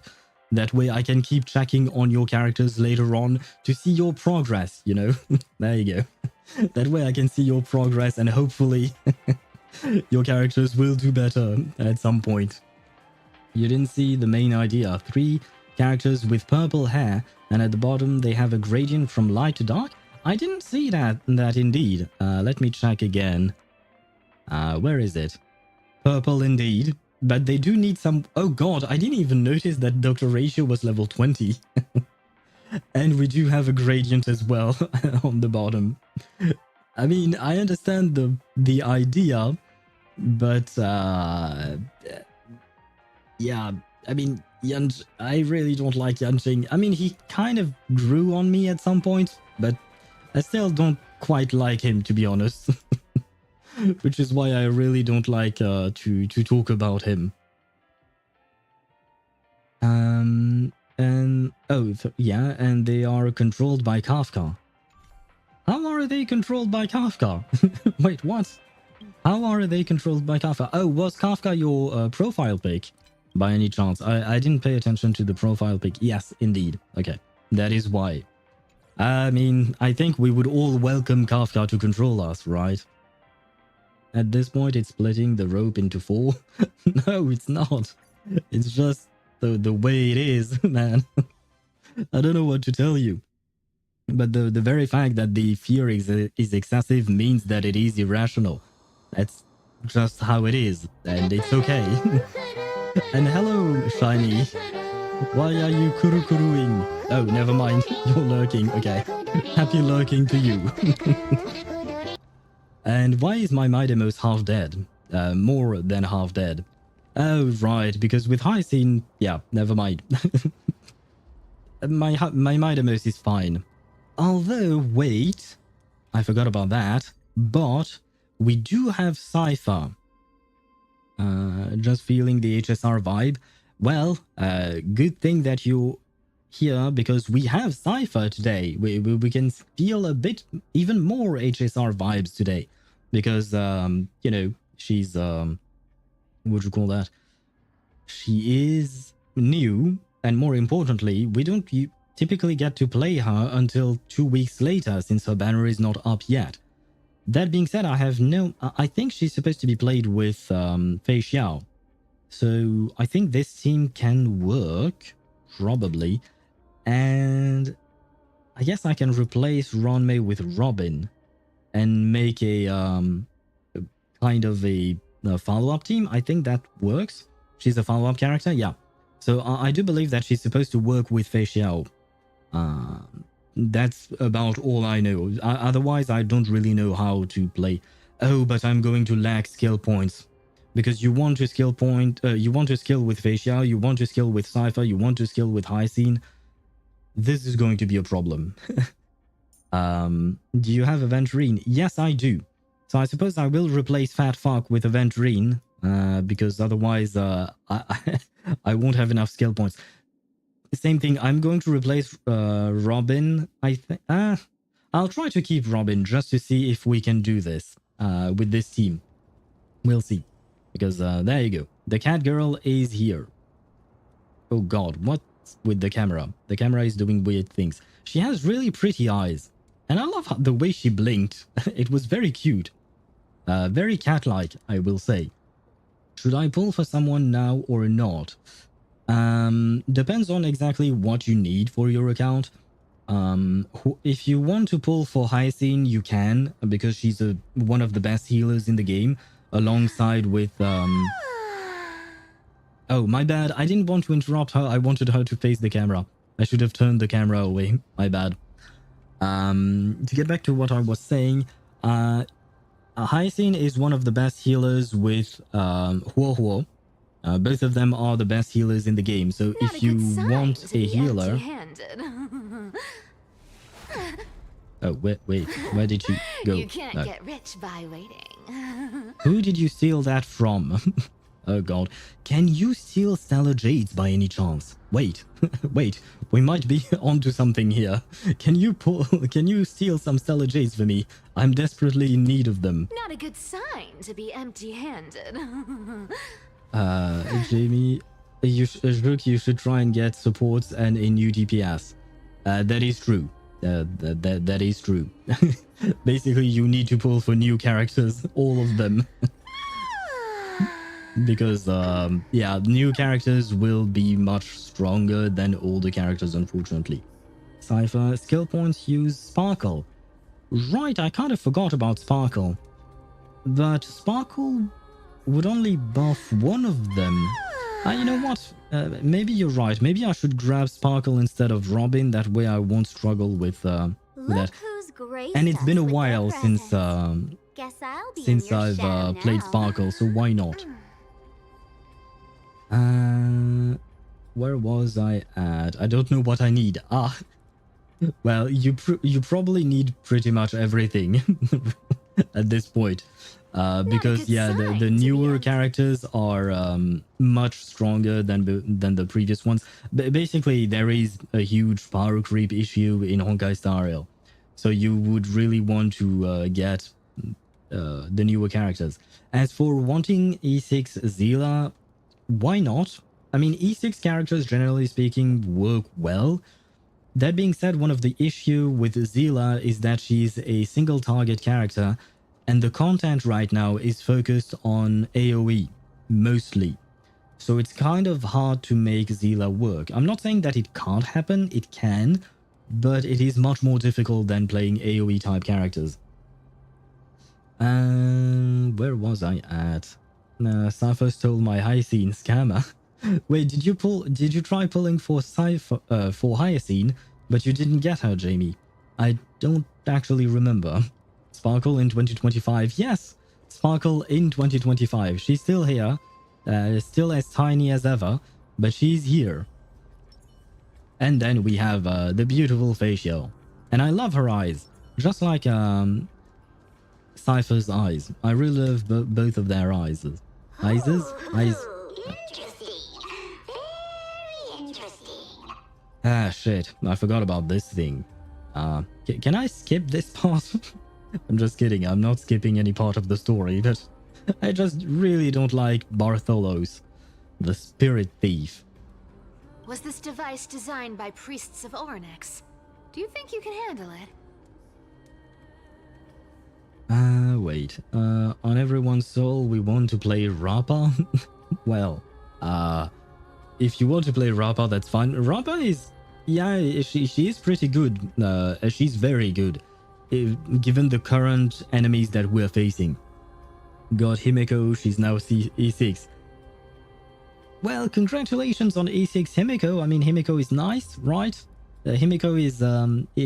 That way I can keep checking on your characters later on to see your progress, you know? There you go. That way I can see your progress and hopefully your characters will do better at some point. You didn't see the main idea. 3 characters with purple hair, and at the bottom they have a gradient from light to dark. I didn't see that indeed. Let me check again. Where is it? Purple indeed. But they do need some... Oh god, I didn't even notice that Dr. Ratio was level 20. And we do have a gradient as well on the bottom. I mean, I understand the idea, but yeah, I mean, I really don't like Yanqing. I mean, he kind of grew on me at some point, but I still don't quite like him, to be honest. Which is why I really don't like to talk about him. And Oh, yeah, and they are controlled by Kafka. How are they controlled by Kafka? Wait, what? How are they controlled by Kafka? Oh, was Kafka your profile pic by any chance? I didn't pay attention to the profile pic. Yes, indeed. Okay, that is why. I mean, I think we would all welcome Kafka to control us, right? At this point, it's splitting the rope into 4. No, it's not. It's just the way it is, man. I don't know what to tell you. But the very fact that the fear is excessive means that it is irrational. That's just how it is, and it's okay. And hello, Shiny. Why are you kuru-kuruing? Oh, never mind. You're lurking. Okay. Happy lurking to you. And why is my Midemos half dead? More than half dead. Oh, right, because with Hyacine... Yeah, never mind. my Midemos is fine. Although, wait, I forgot about that, but we do have Cipher. Just feeling the HSR vibe. Well, good thing that you're here because we have Cipher today. We can feel a bit, even more HSR vibes today. Because, you know, she's, what would you call that? She is new, and more importantly, we don't typically get to play her until 2 weeks later since her banner is not up yet. That being said, I think she's supposed to be played with Fei Xiao. So I think this team can work, probably. And I guess I can replace Ronmei with Robin and make a kind of a follow-up team. I think that works. She's a follow-up character, yeah. So I do believe that she's supposed to work with Fei Xiao. That's about all I know. Otherwise, I don't really know how to play. Oh, but I'm going to lack skill points. Because you want to skill point, you want to skill with Fei Xiao, you want to skill with Cipher, you want to skill with Hyacine. This is going to be a problem. Do you have Aventurine? Yes, I do. So I suppose I will replace Fat Fuck with Aventurine, because otherwise I won't have enough skill points. Same thing, I'm going to replace Robin, I think. I'll try to keep Robin just to see if we can do this with this team. We'll see. Because there you go. The cat girl is here. Oh god, what's with the camera? The camera is doing weird things. She has really pretty eyes. And I love the way she blinked. It was very cute. Very cat-like, I will say. Should I pull for someone now or not? Depends on exactly what you need for your account. If you want to pull for Hyacine, you can, because she's one of the best healers in the game, alongside with... Oh, my bad. I didn't want to interrupt her. I wanted her to face the camera. I should have turned the camera away. My bad. To get back to what I was saying, Hyacine is one of the best healers with Huo. Both of them are the best healers in the game. So if you want a healer... Oh, wait, where did you go? You can't get rich by waiting. Who did you steal that from? Oh god. Can you steal Stellar Jades by any chance? Wait, wait, we might be onto something here. Can you steal some Stellar Jades for me? I'm desperately in need of them. Not a good sign to be empty-handed. Jamie, you should try and get supports and a new DPS. That is true. That is true. Basically, you need to pull for new characters, all of them. Because, yeah, new characters will be much stronger than older characters, unfortunately. Cipher, skill points use Sparkle. Right, I kind of forgot about Sparkle. But Sparkle would only buff one of them. You know what? Maybe you're right. Maybe I should grab Sparkle instead of Robin. That way I won't struggle with that. And it's been a while since I've played Sparkle, so why not? Where was I at? I don't know what I need. Well, you probably need pretty much everything. at this point. Because good yeah, sign, the to be newer honest. characters are much stronger than the previous ones. Basically, there is a huge power creep issue in Honkai Star Rail, so you would really want to get the newer characters. As for wanting E6 Zila, why not? I mean, E6 characters, generally speaking, work well. That being said, one of the issue with Zila is that she's a single target character, and the content right now is focused on AoE, mostly. So it's kind of hard to make Zila work. I'm not saying that it can't happen, it can, but it is much more difficult than playing AoE type characters. Where was I at? Cipher stole my Hyacine scammer. Wait, did you try pulling for Cipher, for Hyacine, but you didn't get her, Jamie? I don't actually remember. Sparkle in 2025. Yes, Sparkle in 2025. She's still here, still as tiny as ever, but she's here. And then we have the beautiful facial. And I love her eyes. Just like Cypher's eyes. I really love both of their eyes. Eyes? Eyes. Interesting. Very interesting. Ah, shit. I forgot about this thing. Can I skip this part? I'm just kidding. I'm not skipping any part of the story, but I just really don't like Bartholos, the spirit thief. Was this device designed by priests of Ornyx? Do you think you can handle it? Wait. On everyone's soul, we want to play Rappa? Well, if you want to play Rappa, that's fine. Rappa is, yeah, she is pretty good. She's very good, given the current enemies that we're facing. Got Himeko, she's now E6. Well, congratulations on E6 Himeko. I mean, Himeko is nice, right? Himeko is,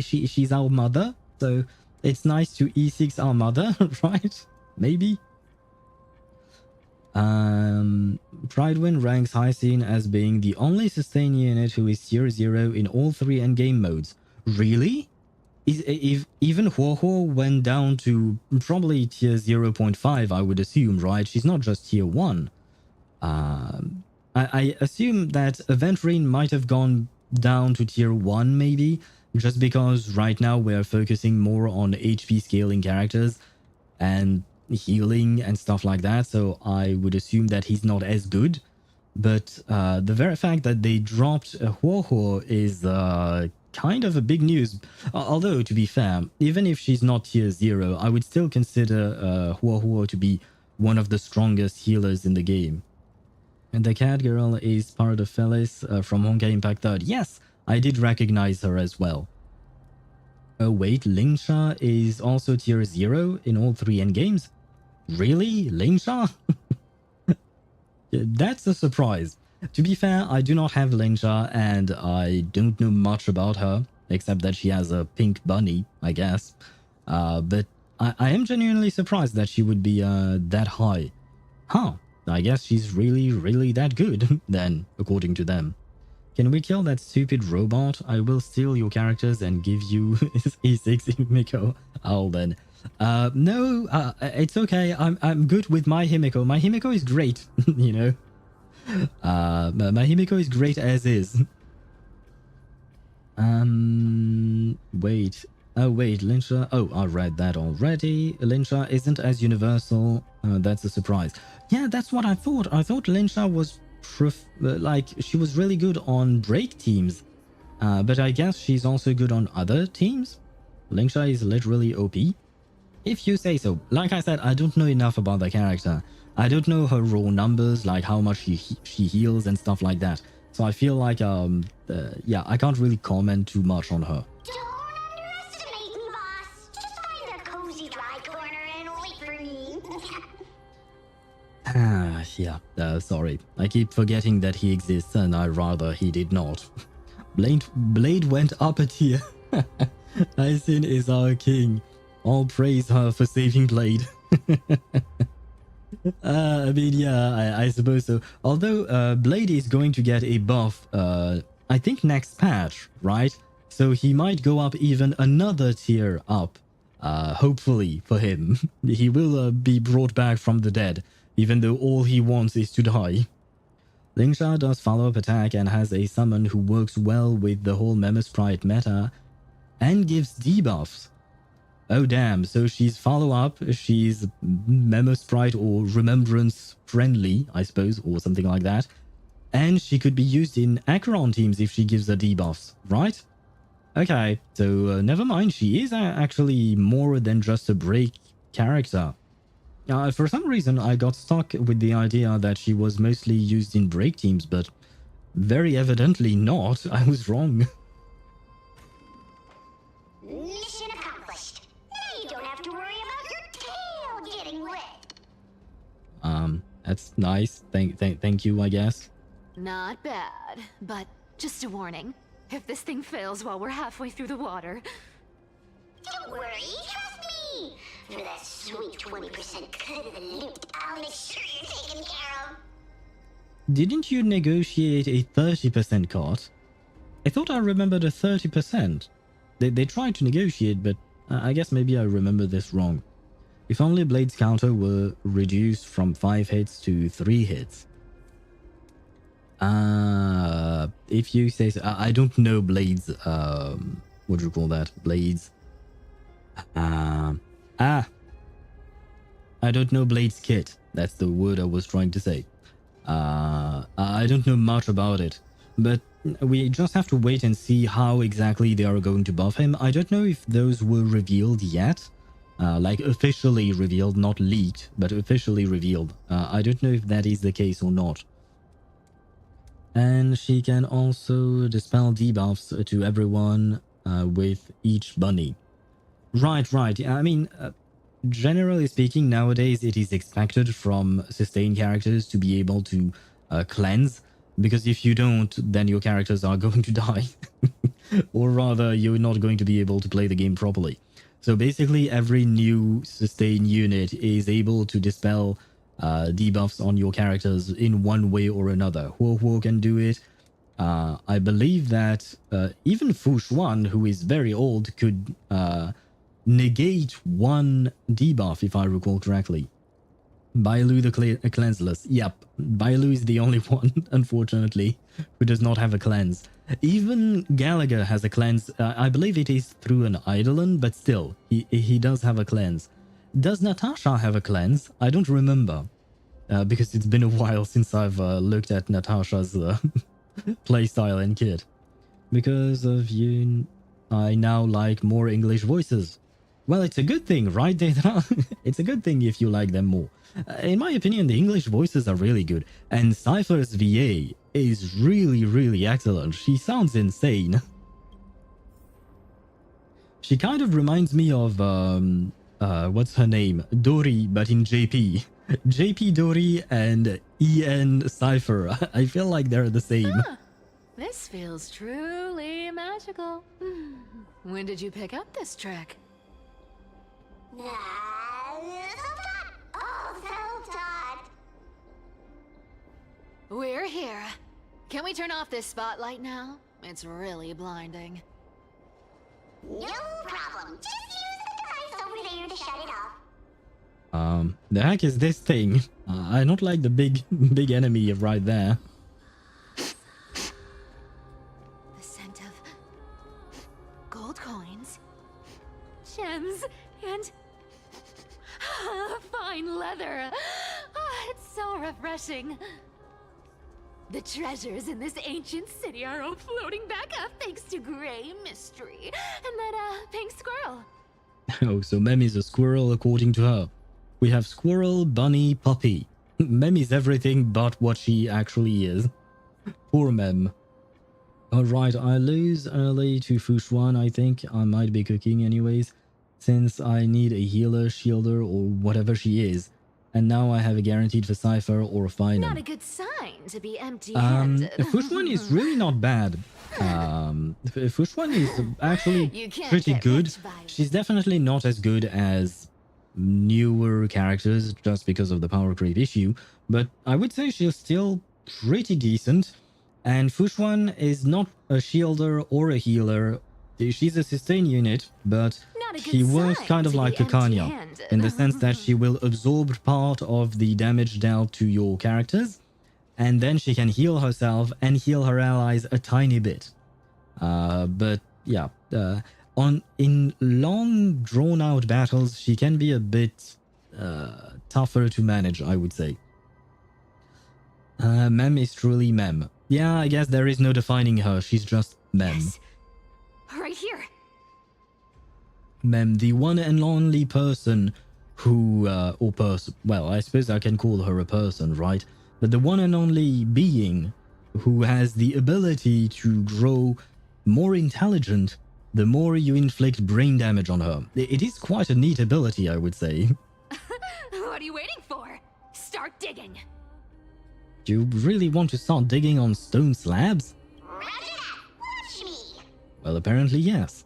she's our mother, so it's nice to E6 our mother, right? Maybe. Pridewin ranks Hyacine as being the only sustain unit who is tier 0 in all 3 endgame modes. Really? If even HoYoverse went down to probably tier 0.5, I would assume, right? She's not just tier 1. I assume that Aventurine might have gone down to tier 1 maybe, just because right now we're focusing more on HP scaling characters and healing and stuff like that, so I would assume that he's not as good. But the very fact that they dropped HoYoverse is kind of a big news. Although, to be fair, even if she's not tier 0, I would still consider HoYoverse to be one of the strongest healers in the game. And the cat girl is part of Phyllis from Honkai Impact 3rd. Yes, I did recognize her as well. Oh wait, Lingsha is also tier 0 in all 3 endgames? Really? Lingsha? That's a surprise. To be fair, I do not have Lingsha and I don't know much about her, except that she has a pink bunny, I guess. But I am genuinely surprised that she would be that high. Huh. I guess she's really that good, then, according to them. Can we kill that stupid robot? I will steal your characters and give you E6 Himeko. Oh, then. No, it's okay. I'm good with my Himeko. My Himeko is great, you know. My Himeko is great as is. Wait. Oh, wait, Linsha. Oh, I read that already. Linsha isn't as universal. That's a surprise. Yeah, that's what I thought. I thought Linsha was like she was really good on break teams. But I guess she's also good on other teams. Linsha is literally OP. If you say so. Like I said, I don't know enough about the character. I don't know her raw numbers, like how much she heals and stuff like that. So I feel like, yeah, I can't really comment too much on her. Don't underestimate me, boss. Just find a cozy dry corner and wait for me. Yeah, sorry. I keep forgetting that he exists and I'd rather he did not. Blade went up a tier. Hyacine is our king. All praise her for saving Blade. I mean, yeah, I suppose so. Although Blade is going to get a buff, I think next patch, right? So he might go up even another tier up Hopefully for him, he will be brought back from the dead, even though all he wants is to die. Lingsha does follow-up attack and has a summon who works well with the whole Memo Sprite meta and gives debuffs. Oh damn, so she's follow-up, she's Memo Sprite or Remembrance friendly, I suppose, or something like that. And she could be used in Acheron teams if she gives her debuffs, right? Okay, so never mind, she is actually more than just a break character. For some reason, I got stuck with the idea that she was mostly used in break teams, but very evidently not. I was wrong. Mission accomplished. Now you don't have to worry about your tail getting wet. That's nice. Thank you, I guess. Not bad, but just a warning. If this thing fails while we're halfway through the water... Don't worry, trust me. For that sweet 20% cut of the loot, I'll make sure you're taken care of. Didn't you negotiate a 30% cut? I thought I remembered a 30%. They tried to negotiate, but I guess maybe I remember this wrong. If only Blade's counter were reduced from 5 hits to 3 hits. If you say so. I don't know Blade's, what do you call that? Blade's... I don't know Blade's kit. That's the word I was trying to say. I don't know much about it, but we just have to wait and see how exactly they are going to buff him. I don't know if those were revealed yet, like officially revealed, not leaked, but officially revealed. I don't know if that is the case or not. And she can also dispel debuffs to everyone with each bunny. Right. I mean, generally speaking, nowadays it is expected from sustained characters to be able to cleanse, because if you don't, then your characters are going to die. Or rather, you're not going to be able to play the game properly. So basically, every new sustain unit is able to dispel debuffs on your characters in one way or another. Huo can do it. I believe that even Fushuan, who is very old, could negate one debuff, if I recall correctly. Bailu the Cleanseless. Yep, Bailu is the only one, unfortunately, who does not have a cleanse. Even Gallagher has a cleanse. I believe it is through an Eidolon, but still, he does have a cleanse. Does Natasha have a cleanse? I don't remember, because it's been a while since I've looked at Natasha's playstyle and kit. Because of you, I now like more English voices. Well, it's a good thing, right, Deidra? It's a good thing if you like them more. In my opinion, the English voices are really good, and Cipher's VA is really excellent. She sounds insane. She kind of reminds me of, what's her name? Dory, but in JP. JP Dory and EN Cipher. I feel like they're the same. Huh. This feels truly magical. When did you pick up this trick? We're here. Can we turn off this spotlight now? It's really blinding. No problem. Just use the device over there to shut it off. The heck is this thing? I don't like the big enemy right there. The scent of gold coins, gems, and fine leather. It's so refreshing. The treasures in this ancient city are all floating back up thanks to Grey Mystery and that pink squirrel. Oh, so Memi's a squirrel according to her. We have squirrel, bunny, puppy. Memi's everything but what she actually is. Poor Mem. Alright, I lose early to Fushuan, I think. I might be cooking anyways, since I need a healer, shielder, or whatever she is. And now I have a guaranteed for Cipher or a final. Not a good sign to be empty-handed. Fushuan is really not bad. Fushuan is actually pretty good. She's definitely not as good as newer characters just because of the power creep issue, but I would say she's still pretty decent. And Fushuan is not a shielder or a healer. She's a sustain unit, but not a good she works sign kind of to be like a Kanya, empty-handed. in the sense that she will absorb part of the damage dealt to your characters, and then she can heal herself and heal her allies a tiny bit. But yeah, in long drawn out battles, she can be a bit tougher to manage, I would say. Mem is truly Mem. Yeah, I guess there is no defining her. She's just Mem. Yes. Right here. Mem, the one and only person who, well, I suppose I can call her a person, right? But the one and only being who has the ability to grow more intelligent the more you inflict brain damage on her. It is quite a neat ability, I would say. What are you waiting for? Start digging. Do you really want to start digging on stone slabs? Roger that. Watch me. Well, apparently yes.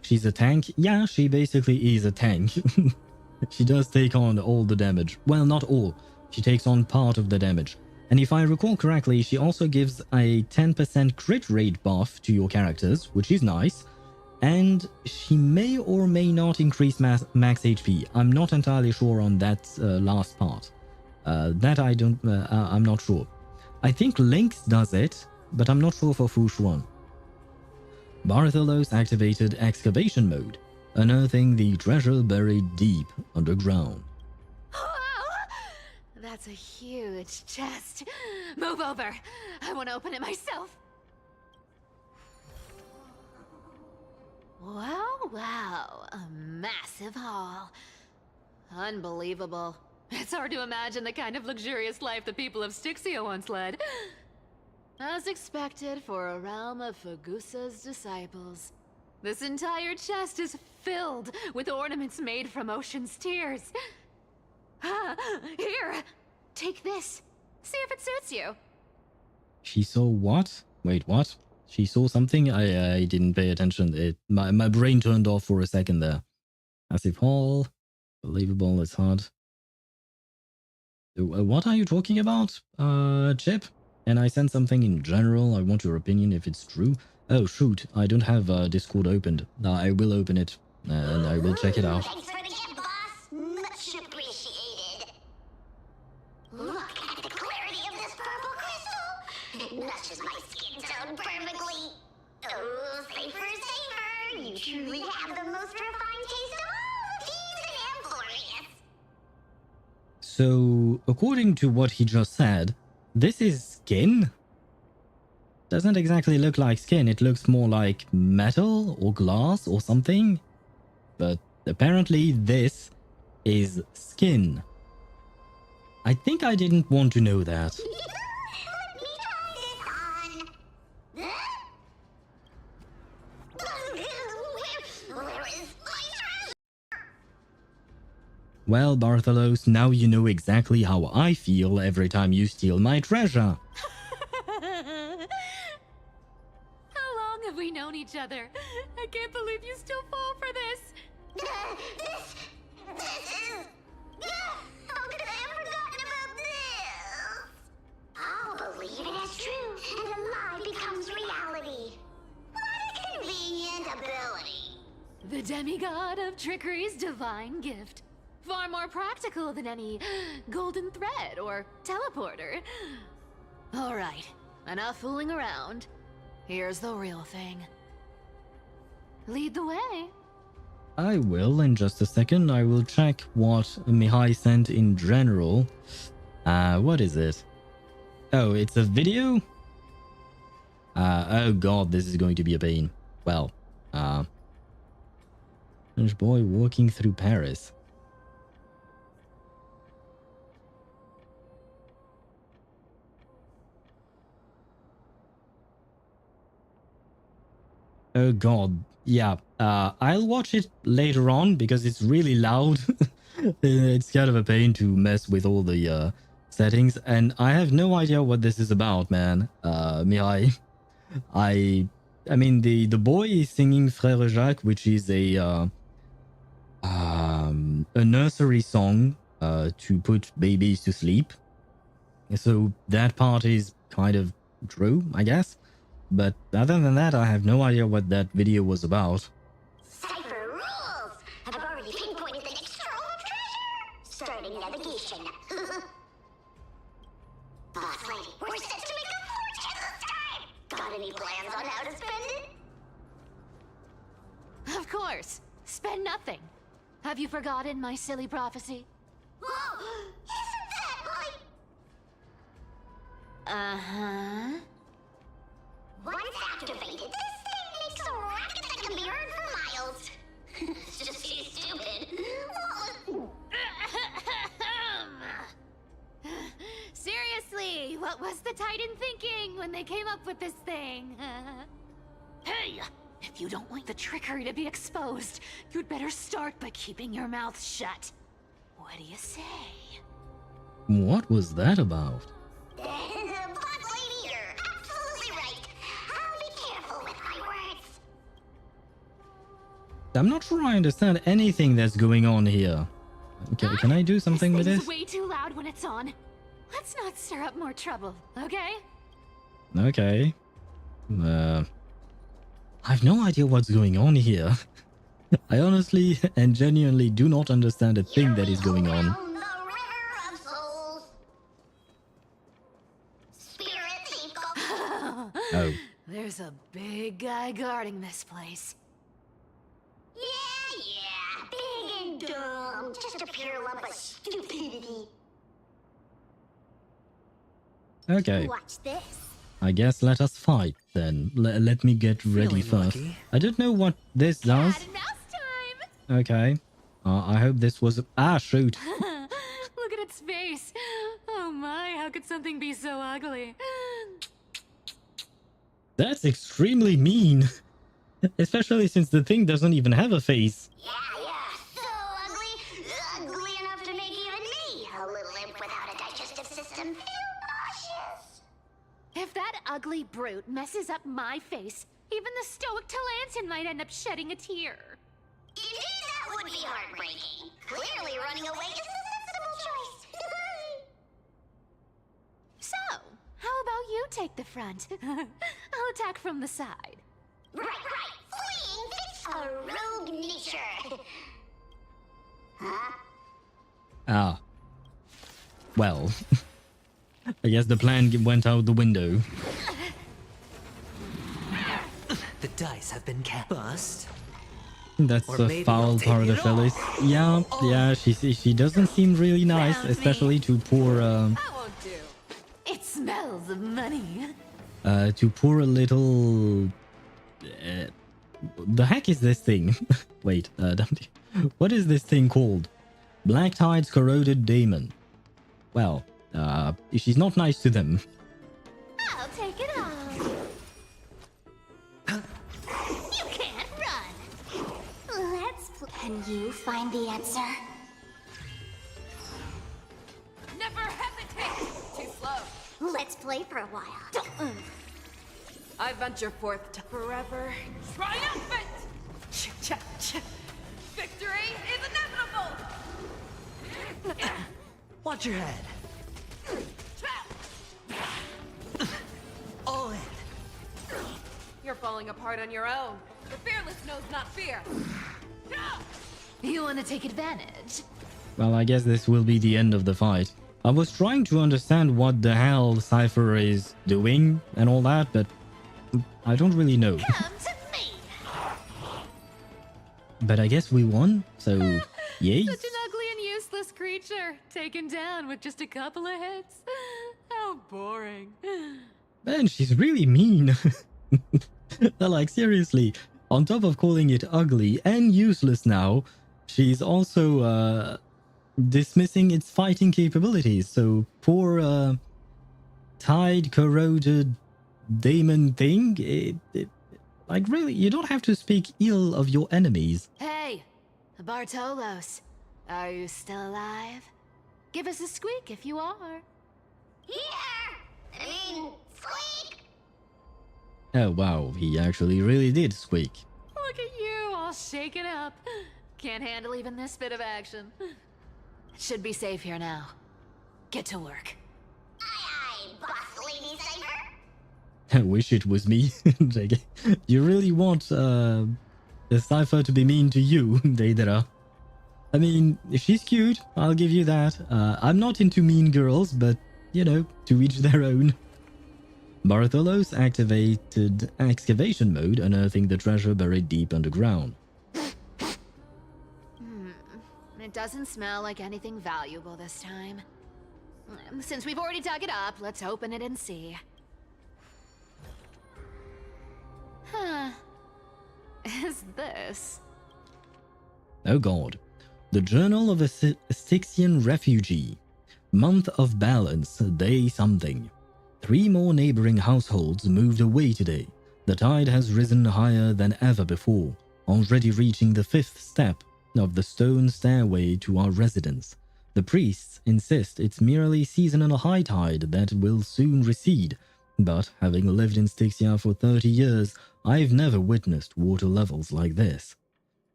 She's a tank? Yeah, she basically is a tank. She does take on all the damage. Well, not all. She takes on part of the damage. And if I recall correctly, she also gives a 10% crit rate buff to your characters, which is nice. And she may or may not increase max HP. I'm not entirely sure on that last part. That I don't... I'm not sure. I think Lynx does it, but I'm not sure for Fu Xuan. Bartholos activated excavation mode, unearthing the treasure buried deep underground. Wow! That's a huge chest. Move over. I want to open it myself. Wow. A massive haul. Unbelievable. It's hard to imagine the kind of luxurious life the people of STYXIA once led. As expected for a realm of Fagusa's disciples. This entire chest is filled with ornaments made from ocean's tears. Here, take this. See if it suits you. She saw what? Wait, what? She saw something? I didn't pay attention. My brain turned off for a second there. Massive haul. Believable, it's hard. What are you talking about, Chip? And I sent something in general. I want your opinion if it's true. Oh, shoot. I don't have Discord opened. I will open it, and I will check it out. Thanks for the gift, boss. Much appreciated. Look at the clarity of this purple crystal. It matches my skin tone perfectly. Oh, Cipher. You truly have the most refined taste of all thieves in Amphoreus. So, according to what he just said, this is skin? Doesn't exactly look like skin, it looks more like metal or glass or something. But apparently this is skin. I think I didn't want to know that. Let me try this on. Where is my treasure? Well, Bartholos, now you know exactly how I feel every time you steal my treasure. How long have we known each other? I can't believe you still fall for this. This is... How could I have forgotten about this? I'll believe it as true, and a lie becomes reality. What a convenient ability. The demigod of trickery's divine gift. Far more practical than any golden thread or teleporter. All right, enough fooling around. Here's the real thing. Lead the way. I will in just a second. I will check what Mihai sent in general. What is it? Oh, it's a video? Oh god, this is going to be a pain. Well, French boy walking through Paris. Oh god, yeah. I'll watch it later on because it's really loud. It's kind of a pain to mess with all the settings, and I have no idea what this is about, man. Mihai. I mean, the boy is singing Frère Jacques, which is a nursery song to put babies to sleep. So that part is kind of true, I guess. But other than that, I have no idea what that video was about. Cipher Got any plans on how to spend it? Of course. Spend nothing. Have you forgotten my silly prophecy? Whoa! Isn't that like... Uh-huh. Once activated, this thing makes a racket that can be heard for miles. It's just too stupid. Seriously, what was the Titan thinking when they came up with this thing? Hey! If you don't want the trickery to be exposed, you'd better start by keeping your mouth shut. What do you say? What was that about? But lady, you're absolutely right. I'll be careful with my words. I'm not sure I understand anything that's going on here. Okay, can I do something with This this? thing's way too loud when it's on. Let's not stir up more trouble, okay? Okay. I've no idea what's going on here. I honestly and genuinely do not understand a thing that is going on. Around the river of souls. Spirits equal. Oh. There's a big guy guarding this place. Yeah, big and dumb. Just a pure lump of stupidity. Okay. Watch this. I guess let us fight then. Let me get ready Feeling first. lucky. I don't know what this does. Cat and mouse time! Okay. I hope this was... Ah, shoot. Look at its face. Oh my, how could something be so ugly? That's extremely mean. Especially since the thing doesn't even have a face. Yeah, so ugly. Ugly enough to make even me, a little imp without a digestive system, feel nauseous. If that ugly brute messes up my face, even the stoic Talantin might end up shedding a tear. Indeed, that would be heartbreaking. Clearly running away is a sensible choice. So, how about you take the front? I'll attack from the side. Right. Fleeing fits a rogue nature. Huh? Ah. Well. I guess the plan went out the window. The dice have been cast. Bust. That's Or the maybe foul I'll part of take the it fellas. all. Yeah, she doesn't seem really nice, Round me. especially to poor That won't do. It smells of money. a little the heck is this thing? Wait, what is this thing called? Black Tide's Corroded Daemon. Well, she's not nice to them. I'll take it off. You can't run. Can you find the answer? Never hesitate. Too slow. Let's play for a while. I venture forth to forever triumphant! Victory is inevitable! Watch your head. All in. You're falling apart on your own. The fearless knows not fear. You want to take advantage? Well, I guess this will be the end of the fight. I was trying to understand what the hell Cipher is doing and all that, but I don't really know. Come to me. But I guess we won, so yay. Such an ugly and useless creature, taken down with just a couple of hits. How boring. Man, she's really mean. Like, seriously, on top of calling it ugly and useless now, she's also dismissing its fighting capabilities. So poor tide corroded daemon thing, like, really, you don't have to speak ill of your enemies. Hey, Bartolos, are you still alive? Give us a squeak if you are. Here! Squeak! Oh wow, he actually really did squeak. Look at you, all shaken up. Can't handle even this bit of action. It should be safe here now. Get to work. Aye, boss lady Cipher. I wish it was me. JK. You really want the Cipher to be mean to you, Deidara? I mean, she's cute, I'll give you that. I'm not into mean girls, but, you know, to each their own. Bartholos activated excavation mode, unearthing the treasure buried deep underground. It doesn't smell like anything valuable this time. Since we've already dug it up, let's open it and see. Huh. Is this? Oh god. The Journal of a Styxian Refugee. Month of Balance, day something. 3 more neighboring households moved away today. The tide has risen higher than ever before, already reaching the 5th step of the stone stairway to our residence. The priests insist it's merely seasonal high tide that will soon recede, but having lived in Styxia for 30 years, I've never witnessed water levels like this.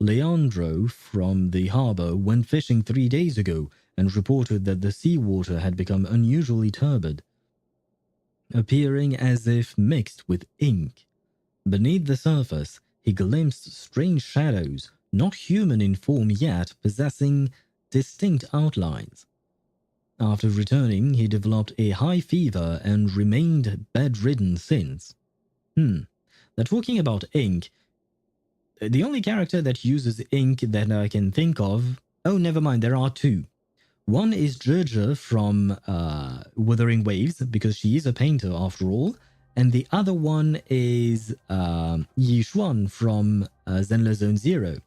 Leandro from the harbour went fishing 3 days ago and reported that the seawater had become unusually turbid, appearing as if mixed with ink. Beneath the surface, he glimpsed strange shadows, not human in form yet, possessing distinct outlines. After returning, he developed a high fever and remained bedridden since. They're talking about ink. The only character that uses ink that I can think of... Oh, never mind, there are 2. One is Jirja from Wuthering Waves, because she is a painter after all, and the other one is Yishuan from Zenless Zone Zero.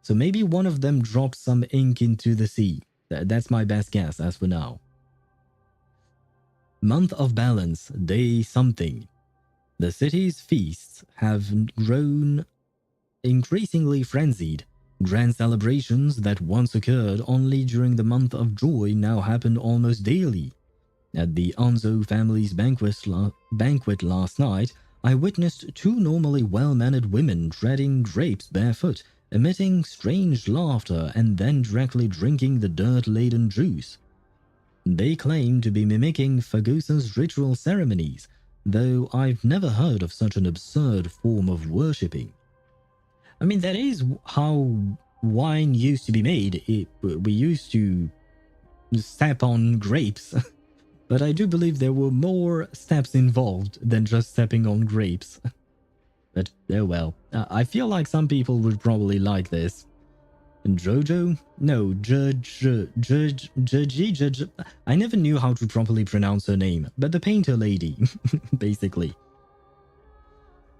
So maybe one of them dropped some ink into the sea. That's my best guess as for now. Month of Balance, day something. The city's feasts have grown increasingly frenzied. Grand celebrations that once occurred only during the month of joy now happen almost daily. At the Anzo family's banquet last night, I witnessed 2 normally well-mannered women treading grapes barefoot, emitting strange laughter and then directly drinking the dirt-laden juice. They claim to be mimicking Fagusa's ritual ceremonies, though I've never heard of such an absurd form of worshipping. I mean, that is how wine used to be made. We used to step on grapes. But I do believe there were more steps involved than just stepping on grapes. But oh well. I feel like some people would probably like this. And Jojo? No, Judge. I never knew how to properly pronounce her name, but the painter lady, basically.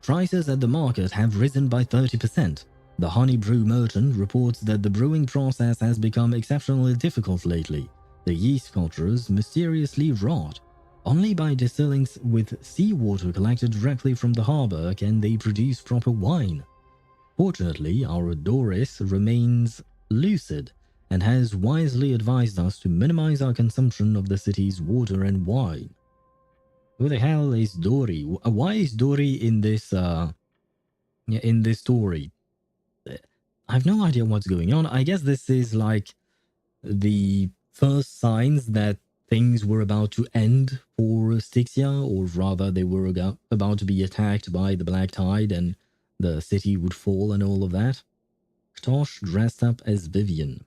Prices at the market have risen by 30%. The honey brew merchant reports that the brewing process has become exceptionally difficult lately. The yeast cultures mysteriously rot. Only by distilling with seawater collected directly from the harbour can they produce proper wine. Fortunately, our Doris remains lucid and has wisely advised us to minimize our consumption of the city's water and wine. Who the hell is Dory? Why is Dory in this story? I have no idea what's going on. I guess this is like the first signs that things were about to end for Styxia, or rather they were about to be attacked by the Black Tide and the city would fall and all of that. Ktosh dressed up as Vivian.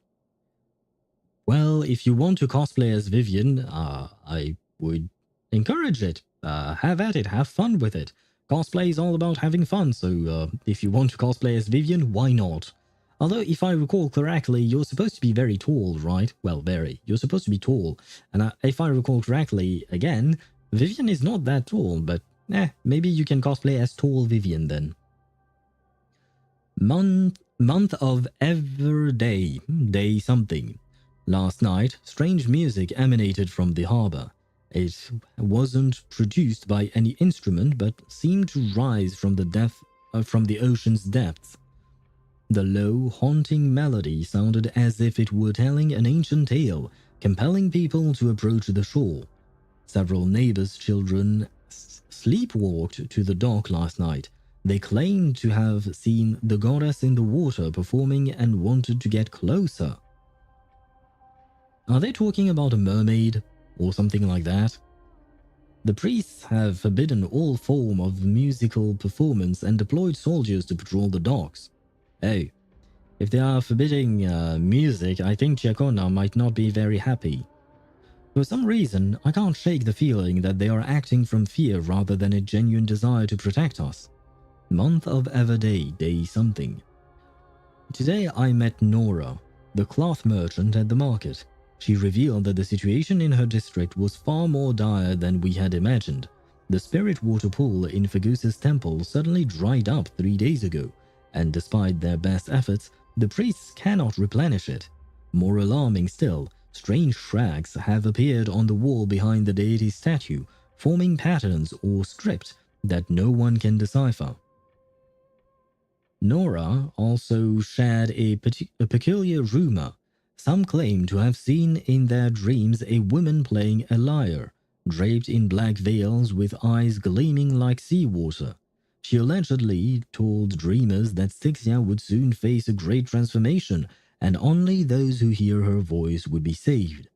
Well, if you want to cosplay as Vivian, I would encourage it. Have at it, have fun with it. Cosplay is all about having fun, so if you want to cosplay as Vivian, why not? Although, if I recall correctly, you're supposed to be very tall, right? Well, very. You're supposed to be tall. And if I recall correctly, again, Vivian is not that tall, but maybe you can cosplay as tall Vivian then. Month of Everday, day something. Last night, strange music emanated from the harbour. It wasn't produced by any instrument, but seemed to rise from the ocean's depths. The low, haunting melody sounded as if it were telling an ancient tale, compelling people to approach the shore. Several neighbors' children sleepwalked to the dock last night. They claimed to have seen the goddess in the water performing and wanted to get closer. Are they talking about a mermaid or something like that? The priests have forbidden all form of musical performance and deployed soldiers to patrol the docks. Oh, if they are forbidding music, I think Giacona might not be very happy. For some reason, I can't shake the feeling that they are acting from fear rather than a genuine desire to protect us. Month of Everday, day something. Today I met Nora, the cloth merchant at the market. She revealed that the situation in her district was far more dire than we had imagined. The spirit water pool in Fagusa's temple suddenly dried up 3 days ago, and despite their best efforts, the priests cannot replenish it. More alarming still, strange cracks have appeared on the wall behind the deity's statue, forming patterns or script that no one can decipher. Nora also shared a peculiar rumor. Some claim to have seen in their dreams a woman playing a lyre, draped in black veils with eyes gleaming like seawater. She allegedly told dreamers that STYXIA would soon face a great transformation, and only those who hear her voice would be saved.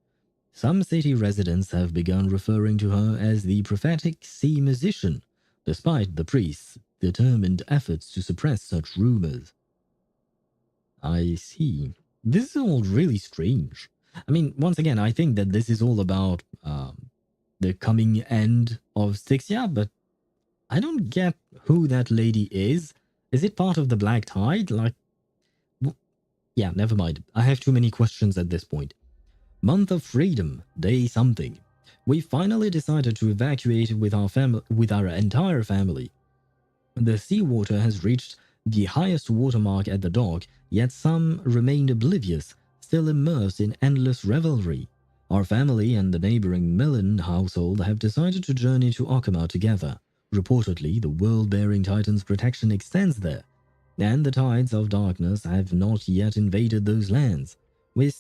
Some city residents have begun referring to her as the prophetic sea musician, despite the priest's determined efforts to suppress such rumors. I see. This is all really strange. I mean, once again, I think that this is all about the coming end of STYXIA, but I don't get who that lady is. Is it part of the Black Tide? Like, yeah, never mind. I have too many questions at this point. Month of Freedom, day something. We finally decided to evacuate with our entire family. The seawater has reached the highest watermark at the dock, yet some remained oblivious, still immersed in endless revelry. Our family and the neighboring Millen household have decided to journey to Okama together. Reportedly, the world-bearing Titan's protection extends there, and the tides of darkness have not yet invaded those lands. We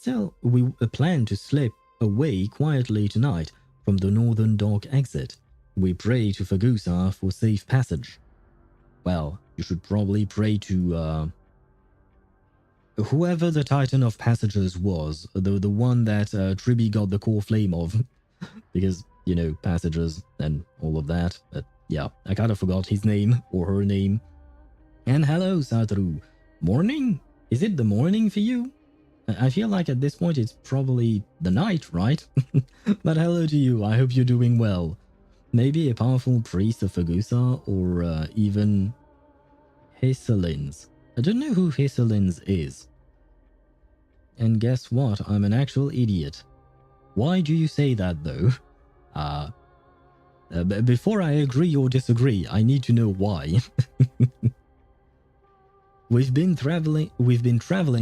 plan to slip away quietly tonight from the northern dock exit. We pray to Fagusa for safe passage. Well, you should probably pray to whoever the Titan of Passengers was, the one that Tribi got the core flame of, because, you know, passengers and all of that. But yeah, I kind of forgot his name or her name. And hello, Satoru. Morning? Is it the morning for you? I feel like at this point it's probably the night, right? But hello to you, I hope you're doing well. Maybe a powerful priest of Fagusa, or even Hyacine. I don't know who Hyacine is. And guess what? I'm an actual idiot. Why do you say that though? Before I agree or disagree, I need to know why. We've been traveling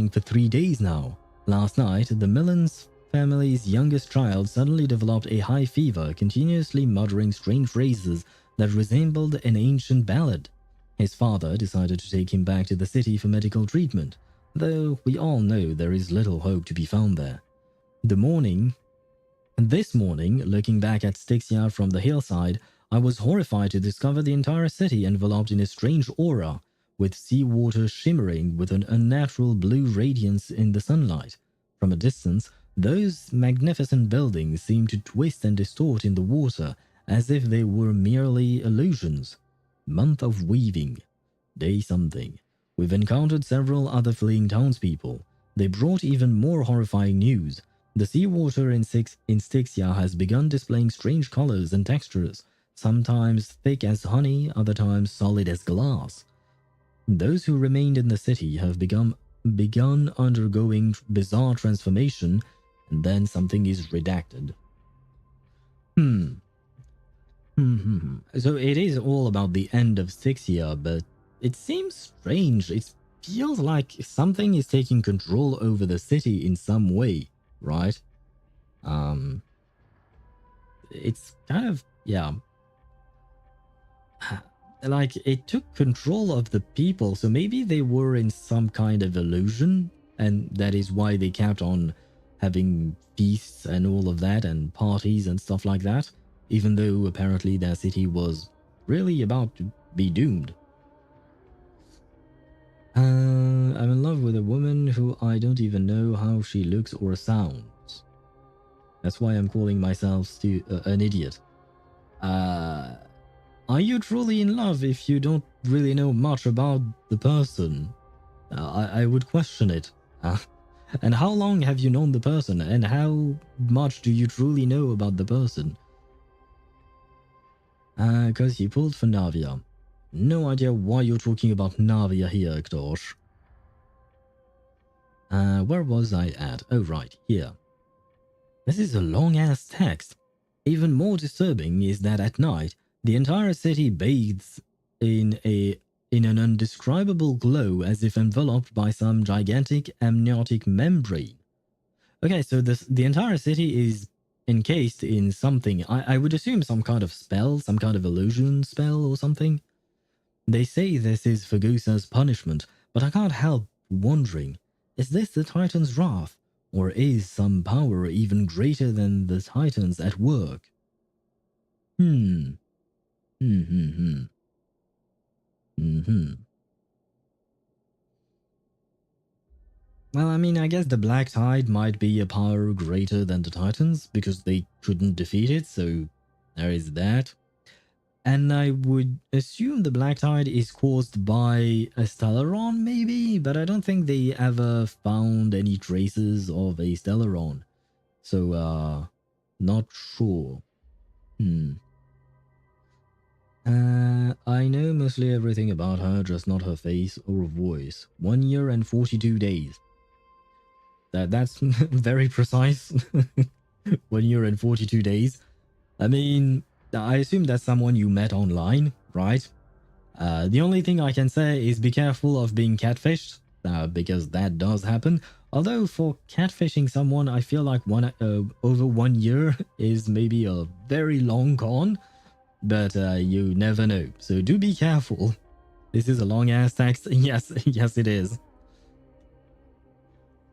for 3 days now. Last night, the Millen's family's youngest child suddenly developed a high fever, continuously muttering strange phrases that resembled an ancient ballad. His father decided to take him back to the city for medical treatment, though we all know there is little hope to be found there. This morning, looking back at STYXIA from the hillside, I was horrified to discover the entire city enveloped in a strange aura, with seawater shimmering with an unnatural blue radiance in the sunlight. From a distance, those magnificent buildings seemed to twist and distort in the water as if they were merely illusions. Month of Weaving, day something. We've encountered several other fleeing townspeople. They brought even more horrifying news. The seawater in STYXIA has begun displaying strange colors and textures, sometimes thick as honey, other times solid as glass. Those who remained in the city have begun undergoing bizarre transformation, and then something is redacted. So it is all about the end of STYXIA, but it seems strange. It feels like something is taking control over the city in some way, right? It's kind of, yeah. Like, it took control of the people, so maybe they were in some kind of illusion, and that is why they kept on having feasts and all of that, and parties and stuff like that, even though apparently their city was really about to be doomed. I'm in love with a woman who I don't even know how she looks or sounds. That's why I'm calling myself an idiot. Are you truly in love if you don't really know much about the person? I would question it. And how long have you known the person? And how much do you truly know about the person? Because he pulled for Navia. No idea why you're talking about Navia here, Ktosh. Where was I at? Oh, right, here. This is a long-ass text. Even more disturbing is that at night, the entire city bathes in an indescribable glow as if enveloped by some gigantic amniotic membrane. Okay, so the entire city is encased in something. I would assume some kind of spell, some kind of illusion spell or something. They say this is Fagusa's punishment, but I can't help wondering, is this the Titan's wrath? Or is some power even greater than the Titans at work? Well, I mean, I guess the Black Tide might be a power greater than the Titans because they couldn't defeat it, so there is that. And I would assume the Black Tide is caused by a Stellaron, maybe? But I don't think they ever found any traces of a Stellaron. So, not sure. I know mostly everything about her, just not her face or voice. 1 year and 42 days. That's very precise. 1 year and 42 days. I mean, I assume that's someone you met online, right? The only thing I can say is be careful of being catfished, because that does happen. Although for catfishing someone, I feel like over 1 year is maybe a very long con, but you never know. So do be careful. This is a long-ass text. Yes, yes it is.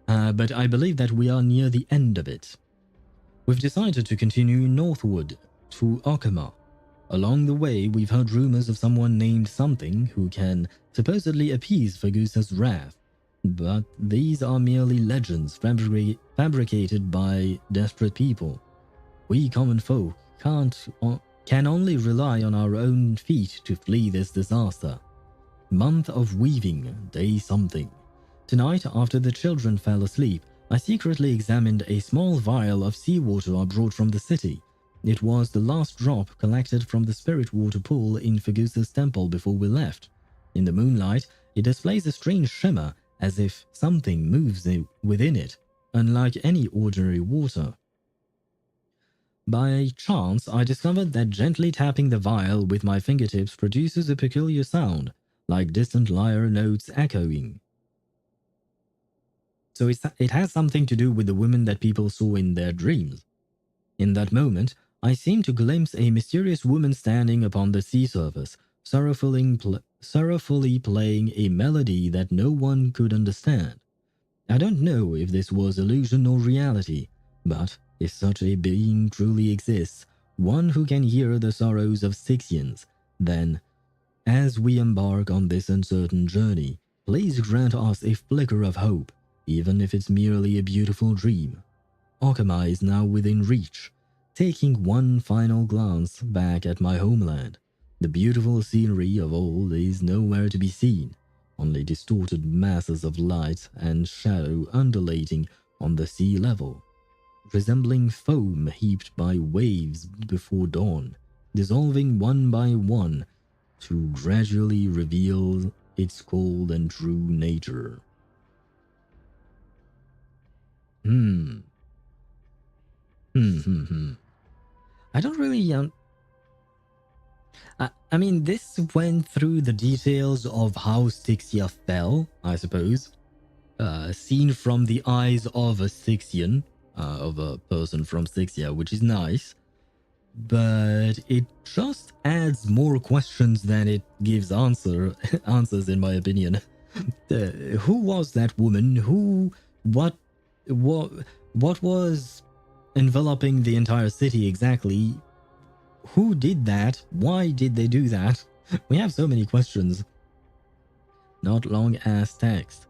But I believe that we are near the end of it. We've decided to continue northward to Okama. Along the way, we've heard rumors of someone named something who can supposedly appease Fagusa's wrath. But these are merely legends fabricated by desperate people. We common folk can only rely on our own feet to flee this disaster. Month of weaving, day something. Tonight, after the children fell asleep, I secretly examined a small vial of seawater I brought from the city. It was the last drop collected from the spirit water pool in Fagusa's temple before we left. In the moonlight, it displays a strange shimmer, as if something moves within it, unlike any ordinary water. By chance, I discovered that gently tapping the vial with my fingertips produces a peculiar sound, like distant lyre notes echoing. So it has something to do with the women that people saw in their dreams. In that moment, I seemed to glimpse a mysterious woman standing upon the sea surface, sorrowfully playing a melody that no one could understand. I don't know if this was illusion or reality, but if such a being truly exists, one who can hear the sorrows of STYXIANs, then, as we embark on this uncertain journey, please grant us a flicker of hope, even if it's merely a beautiful dream. Okama is now within reach. Taking one final glance back at my homeland, the beautiful scenery of old is nowhere to be seen, only distorted masses of light and shadow undulating on the sea level, resembling foam heaped by waves before dawn, dissolving one by one to gradually reveal its cold and true nature. I don't really I mean, this went through the details of how STYXIA fell, I suppose. Seen from the eyes of a STYXIAN, of a person from STYXIA, which is nice. But it just adds more questions than it gives answers, in my opinion. Who was that woman? What was enveloping the entire city exactly? Who did that? Why did they do that? We have so many questions. Not long-ass text.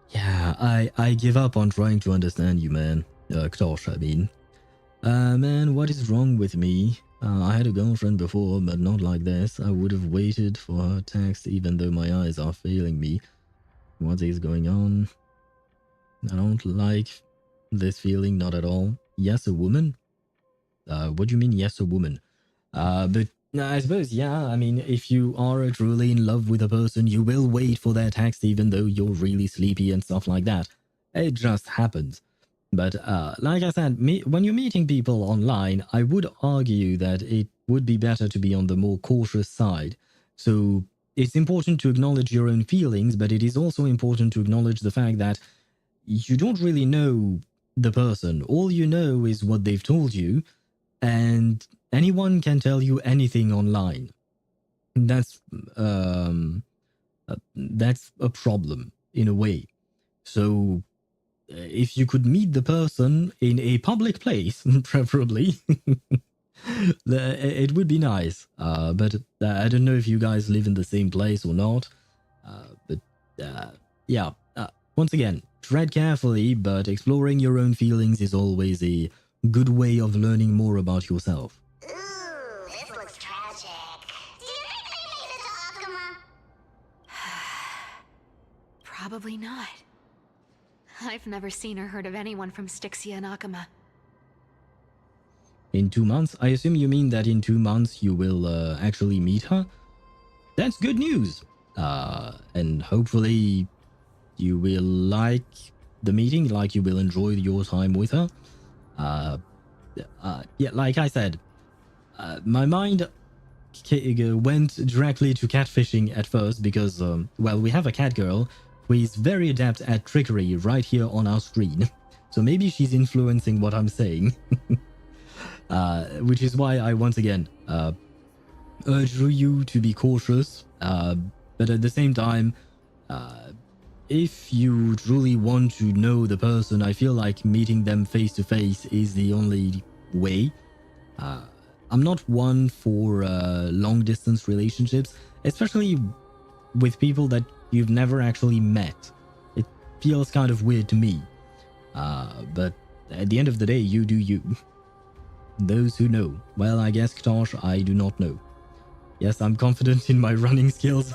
Yeah, I give up on trying to understand you, man. Ktosh, I mean. Man, what is wrong with me? I had a girlfriend before, but not like this. I would have waited for her text even though my eyes are failing me. What is going on? I don't like this feeling, not at all. Yes, a woman? What do you mean, yes, a woman? But I suppose, yeah, I mean, if you are truly in love with a person, you will wait for their text even though you're really sleepy and stuff like that. It just happens. But like I said, when you're meeting people online, I would argue that it would be better to be on the more cautious side. So it's important to acknowledge your own feelings, but it is also important to acknowledge the fact that you don't really know the person. All you know is what they've told you, and anyone can tell you anything online. That's a problem in a way. So if you could meet the person in a public place, preferably, it would be nice. But I don't know if you guys live in the same place or not. But yeah, once again, tread carefully, but exploring your own feelings is always a good way of learning more about yourself. Ooh, this looks tragic. Do you think they made it to Akuma? Probably not. I've never seen or heard of anyone from STYXIA and Akuma. In 2 months? I assume you mean that in 2 months you will actually meet her? That's good news. And hopefully you will like the meeting, like you will enjoy your time with her. Yeah, like I said, my mind went directly to catfishing at first because, well, we have a cat girl who is very adept at trickery right here on our screen. So maybe she's influencing what I'm saying. Which is why I once again urge you to be cautious. But at the same time, if you truly want to know the person, I feel like meeting them face to face is the only way. I'm not one for long distance relationships, especially with people that you've never actually met. It feels kind of weird to me. But at the end of the day, you do you. Those who know. Well, I guess, Ktosh, I do not know. Yes, I'm confident in my running skills.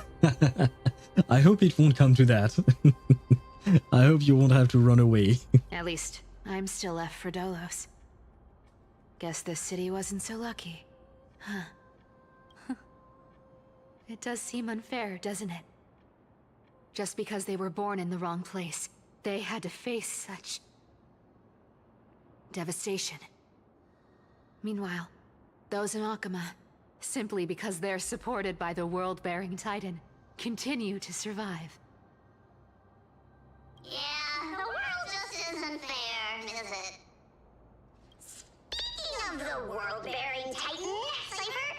I hope it won't come to that. I hope you won't have to run away. At least, I'm still left for Dolos. Guess this city wasn't so lucky. Huh. It does seem unfair, doesn't it? Just because they were born in the wrong place, they had to face such devastation. Meanwhile, those in Akuma, simply because they're supported by the world-bearing Titan, continue to survive. Yeah, the world just isn't fair, is it? Speaking of the world-bearing Titan, Cipher,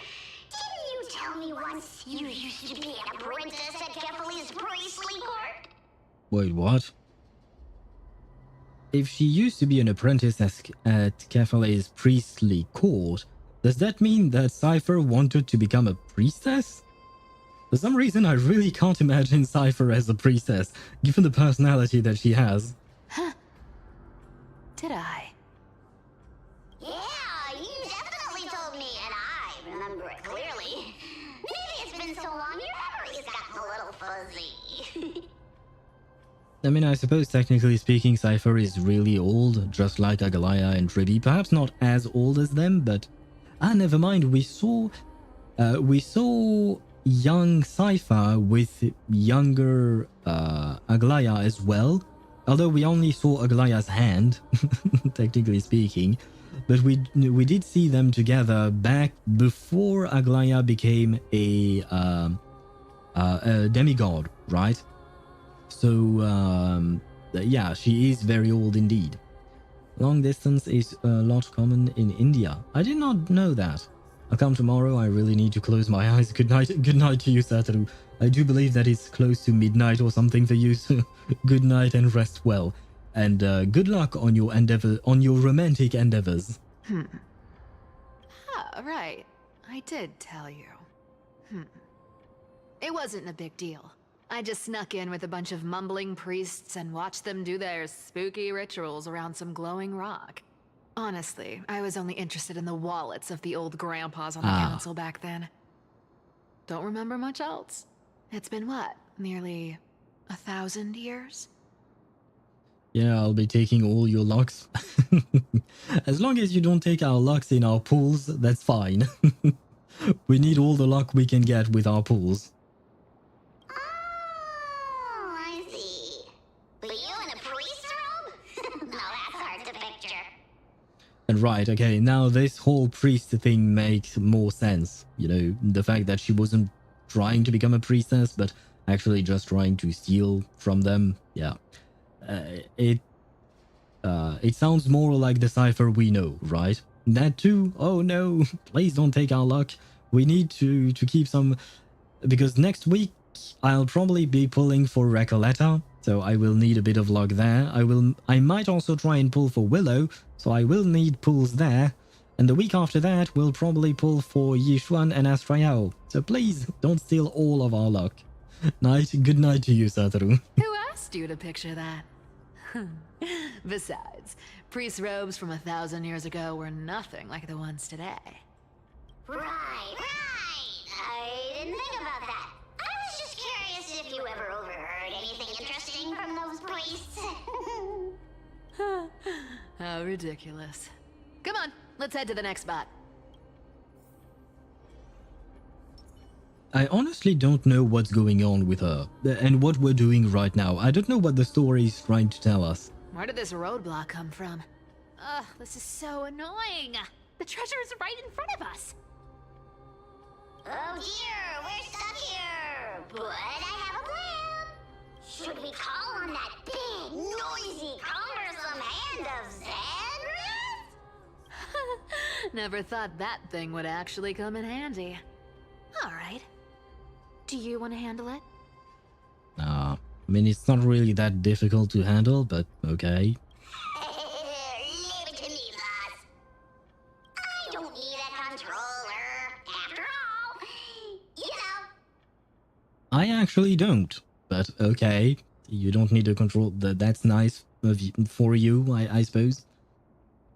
didn't you tell me once you used to be an apprentice at Kefali's priestly court? Wait, what? If she used to be an apprentice at Kefale's priestly court, does that mean that Cipher wanted to become a priestess? For some reason, I really can't imagine Cipher as a priestess, given the personality that she has. Huh. Did I? Yeah, you definitely told me, and I remember it clearly. Maybe it's been so long your memory's gotten a little fuzzy. I mean, I suppose technically speaking, Cipher is really old, just like Agalaya and Tribi. Perhaps not as old as them, but never mind. We saw young Cipher with younger Agalaya as well. Although we only saw Agalaya's hand, technically speaking, but we did see them together back before Agalaya became a demigod, right? So, yeah, she is very old indeed. Long distance is a lot common in India. I did not know that. I'll come tomorrow. I really need to close my eyes. Good night to you, Satoru. I do believe that it's close to midnight or something for you, so good night and rest well. And good luck on your romantic endeavors. Ah, right. I did tell you. It wasn't a big deal. I just snuck in with a bunch of mumbling priests and watched them do their spooky rituals around some glowing rock. Honestly, I was only interested in the wallets of the old grandpas on the council back then. Don't remember much else. It's been what, nearly 1,000 years? Yeah, I'll be taking all your locks. As long as you don't take our locks in our pools, that's fine. We need all the luck we can get with our pools. Oh, I see. But you in a priest robe? No, that's hard to picture. And right, okay, now this whole priest thing makes more sense. You know, the fact that she wasn't trying to become a priestess, but actually just trying to steal from them. Yeah. It sounds more like the Cipher we know, right? That too. Oh no, please don't take our luck. We need to keep some, because next week I'll probably be pulling for Recoleta, so I will need a bit of luck there. I might also try and pull for Willow, so I will need pulls there. And the week after that, we'll probably pull for Yishuan and Astral. So please don't steal all of our luck. Good night to you, Satoru. Who asked you to picture that? Besides, priest robes from 1,000 years ago were nothing like the ones today. Right. I didn't think about that. I was just curious if you ever overheard anything interesting from those priests. How ridiculous. Come on, let's head to the next spot. I honestly don't know what's going on with her and what we're doing right now. I don't know what the story is trying to tell us. Where did this roadblock come from? Ugh, this is so annoying. The treasure is right in front of us. Oh dear, we're stuck here. But I have a plan. Should we call on that big, noisy, cumbersome hand of Xandrath? Never thought that thing would actually come in handy. All right. Do you want to handle it? I mean, it's not really that difficult to handle, but okay. Leave it to me, boss. I don't need a controller. After all, you know. I actually don't, but okay. You don't need a control. That's nice for you, I suppose.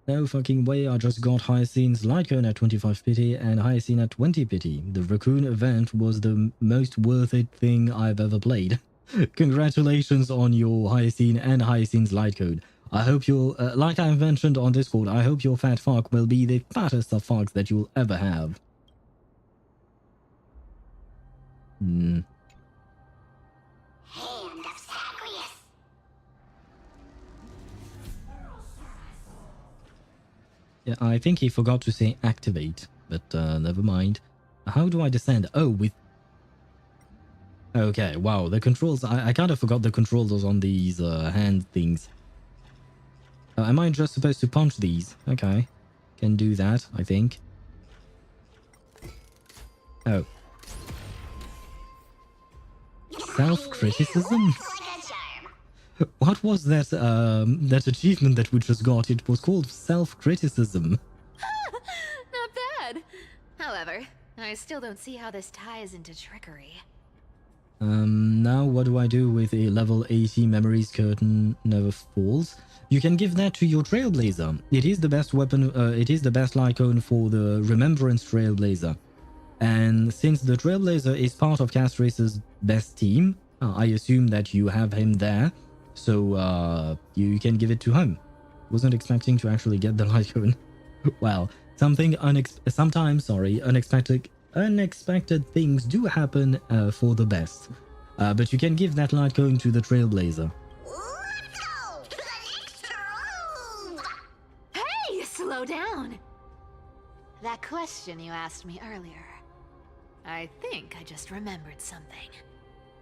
No fucking way, I just got Hyacine's Lycone at 25 pity and Hyacine at 20 pity. The Raccoon event was the most worth it thing I've ever played. Congratulations on your Hyacine and Hyacine's light code. I hope you'll, like I've mentioned on Discord, I hope your fat fuck will be the fattest of fucks that you'll ever have. Hand of Zagreus. Yeah, I think he forgot to say activate, but never mind. How do I descend? Oh, with... Okay, wow, the controls... I kind of forgot the controls on these hand things. Am I just supposed to punch these? Okay. Can do that, I think. Oh. Self-criticism? Like a charm. What was that, that achievement that we just got? It was called self-criticism. Not bad. However, I still don't see how this ties into trickery. Now what do I do with a level 80 memories curtain never falls? You can give that to your Trailblazer. It is the best weapon, it is the best icon for the Remembrance Trailblazer. And since the Trailblazer is part of Castrace's best team, I assume that you have him there, so you can give it to him. Wasn't expecting to actually get the icon. Well, sometimes unexpected things do happen for the best. But you can give that light going to the Trailblazer. Let's go to the next room. Hey, slow down! That question you asked me earlier. I think I just remembered something.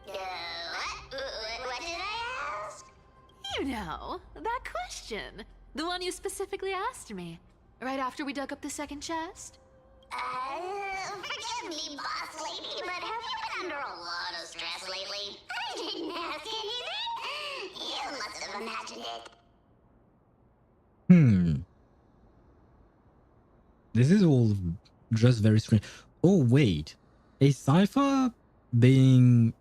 What did I ask? You know, that question. The one you specifically asked me. Right after we dug up the second chest. Forgive me, boss lady, but have you been under a lot of stress lately? I didn't ask anything. You must have imagined it. This is all just very strange. Oh, wait. A Cipher being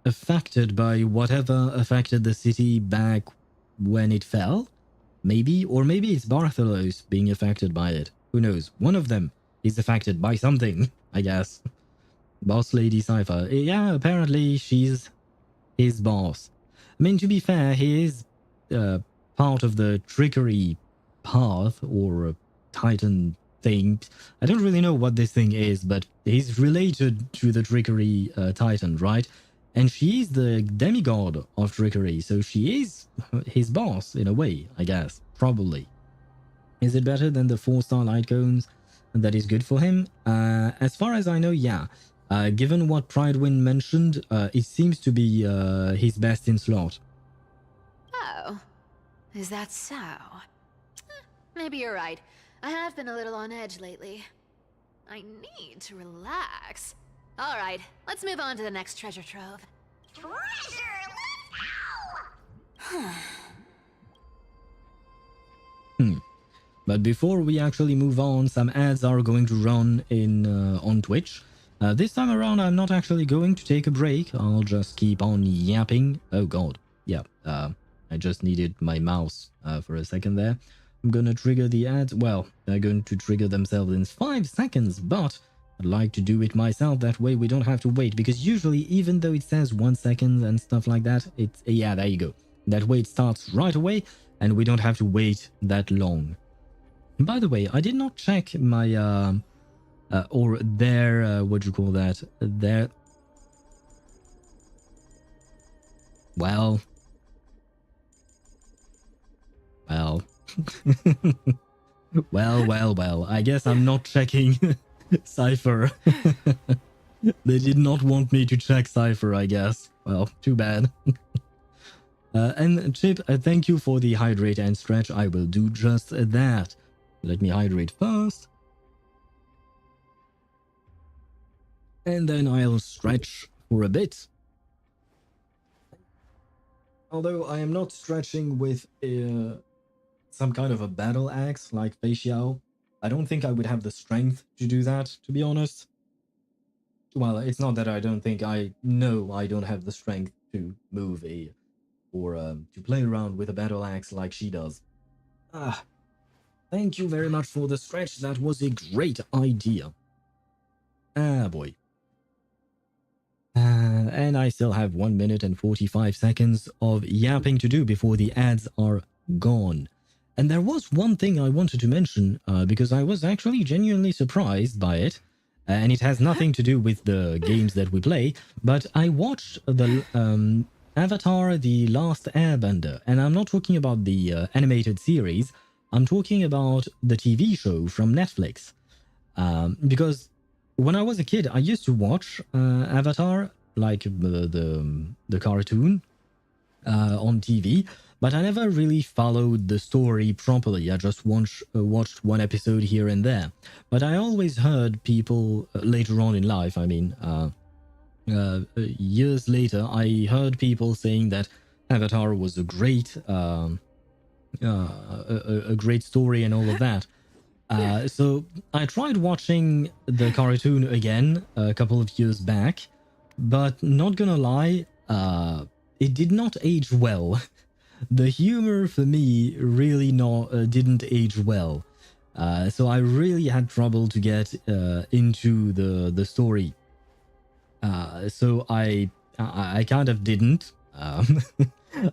affected by whatever affected the city back when it fell? Maybe? Or maybe it's Barthelos being affected by it. Who knows? One of them is affected by something, I guess. Boss Lady Cipher. Yeah, apparently she's his boss. I mean, to be fair, he is part of the trickery path or Titan thing. I don't really know what this thing is, but he's related to the trickery Titan, right? And she's the demigod of trickery, so she is his boss in a way, I guess. Probably. Is it better than the 4-star light cones? That is good for him? As far as I know, yeah. Given what Pridewind mentioned, it seems to be his best in slot. Oh, is that so? Maybe you're right. I have been a little on edge lately. I need to relax. All right, let's move on to the next treasure trove. Treasure, let's go! But before we actually move on, some ads are going to run in on Twitch. This time around, I'm not actually going to take a break. I'll just keep on yapping. Oh god, yeah. I just needed my mouse for a second there. I'm gonna trigger the ads. Well, they're going to trigger themselves in 5 seconds, but I'd like to do it myself. That way we don't have to wait, because usually, even though it says 1 second and stuff like that, it's yeah, there you go. That way it starts right away, and we don't have to wait that long. By the way, I did not check my or their what do you call that? Their well. Well, I guess I'm not checking Cipher. They did not want me to check Cipher, I guess. Well, too bad. And Chip, thank you for the hydrate and stretch. I will do just that. Let me hydrate first. And then I'll stretch for a bit. Although I am not stretching with some kind of a battle axe like Fei Xiao. I don't think I would have the strength to do that, to be honest. Well, it's not that I don't think, I know I don't have the strength to move or to play around with a battle axe like she does. Thank you very much for the stretch. That was a great idea. Boy. And I still have 1 minute and 45 seconds of yapping to do before the ads are gone. And there was one thing I wanted to mention, because I was actually genuinely surprised by it. And it has nothing to do with the games that we play, but I watched the Avatar The Last Airbender, and I'm not talking about the animated series, I'm talking about the TV show from Netflix. Because when I was a kid, I used to watch Avatar, like the cartoon on TV, but I never really followed the story properly. I just watched one episode here and there. But I always heard people later on in life, I mean, years later, I heard people saying that Avatar was a great story and all of that. So I tried watching the cartoon again a couple of years back, but not gonna lie, it did not age well. The humor for me really didn't age well. So I really had trouble to get into the story. So I kind of didn't.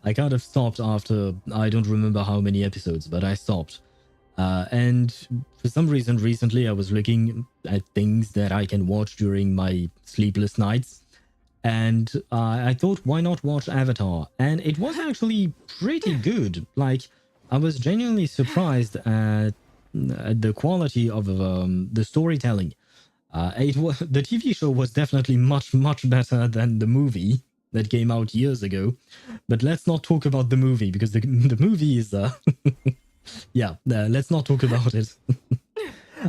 I kind of stopped after, I don't remember how many episodes, but I stopped. And for some reason recently I was looking at things that I can watch during my sleepless nights. And I thought, why not watch Avatar? And it was actually pretty good. Like, I was genuinely surprised at the quality of the storytelling. The TV show was definitely much better than the movie that came out years ago. But let's not talk about the movie, because the movie is... yeah, let's not talk about it.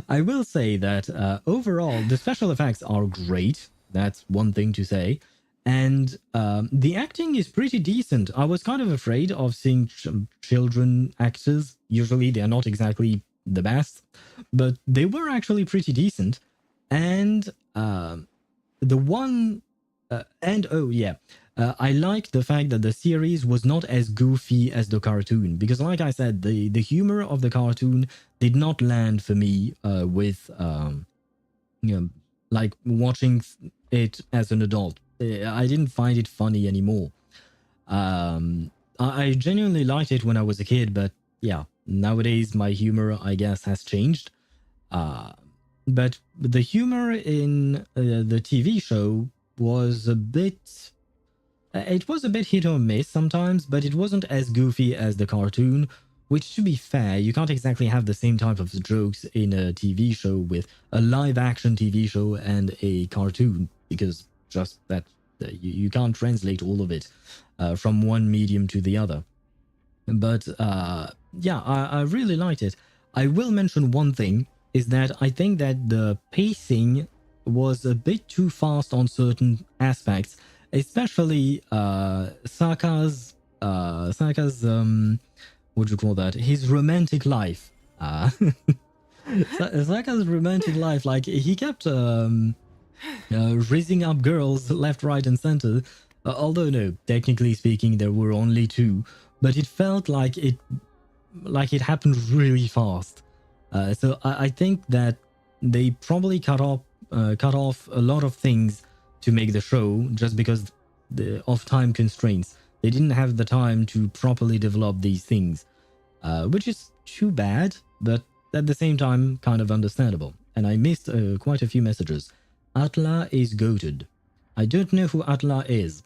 I will say that overall, the special effects are great. That's one thing to say. And the acting is pretty decent. I was kind of afraid of seeing children actors. Usually they're not exactly the best, but they were actually pretty decent. And the one... I liked the fact that the series was not as goofy as the cartoon, because like I said, the humor of the cartoon did not land for me with like watching it as an adult. I didn't find it funny anymore. I genuinely liked it when I was a kid, but yeah, nowadays my humor, I guess, has changed. But the humor in the TV show was a bit. It was a bit hit or miss sometimes, but it wasn't as goofy as the cartoon. Which, to be fair, you can't exactly have the same type of jokes in a TV show with a live-action TV show and a cartoon, because just that you can't translate all of it from one medium to the other. But yeah, I really liked it. I will mention one thing, is that I think that the pacing was a bit too fast on certain aspects, especially Saka's what do you call that? His romantic life. Saka's romantic life, like he kept raising up girls left, right, and center. Although no, technically speaking, there were only two, but it felt like it happened really fast. So I think that they probably cut off a lot of things to make the show just because of time constraints. They didn't have the time to properly develop these things, which is too bad, but at the same time, kind of understandable. And I missed quite a few messages. Atla is goated. I don't know who Atla is.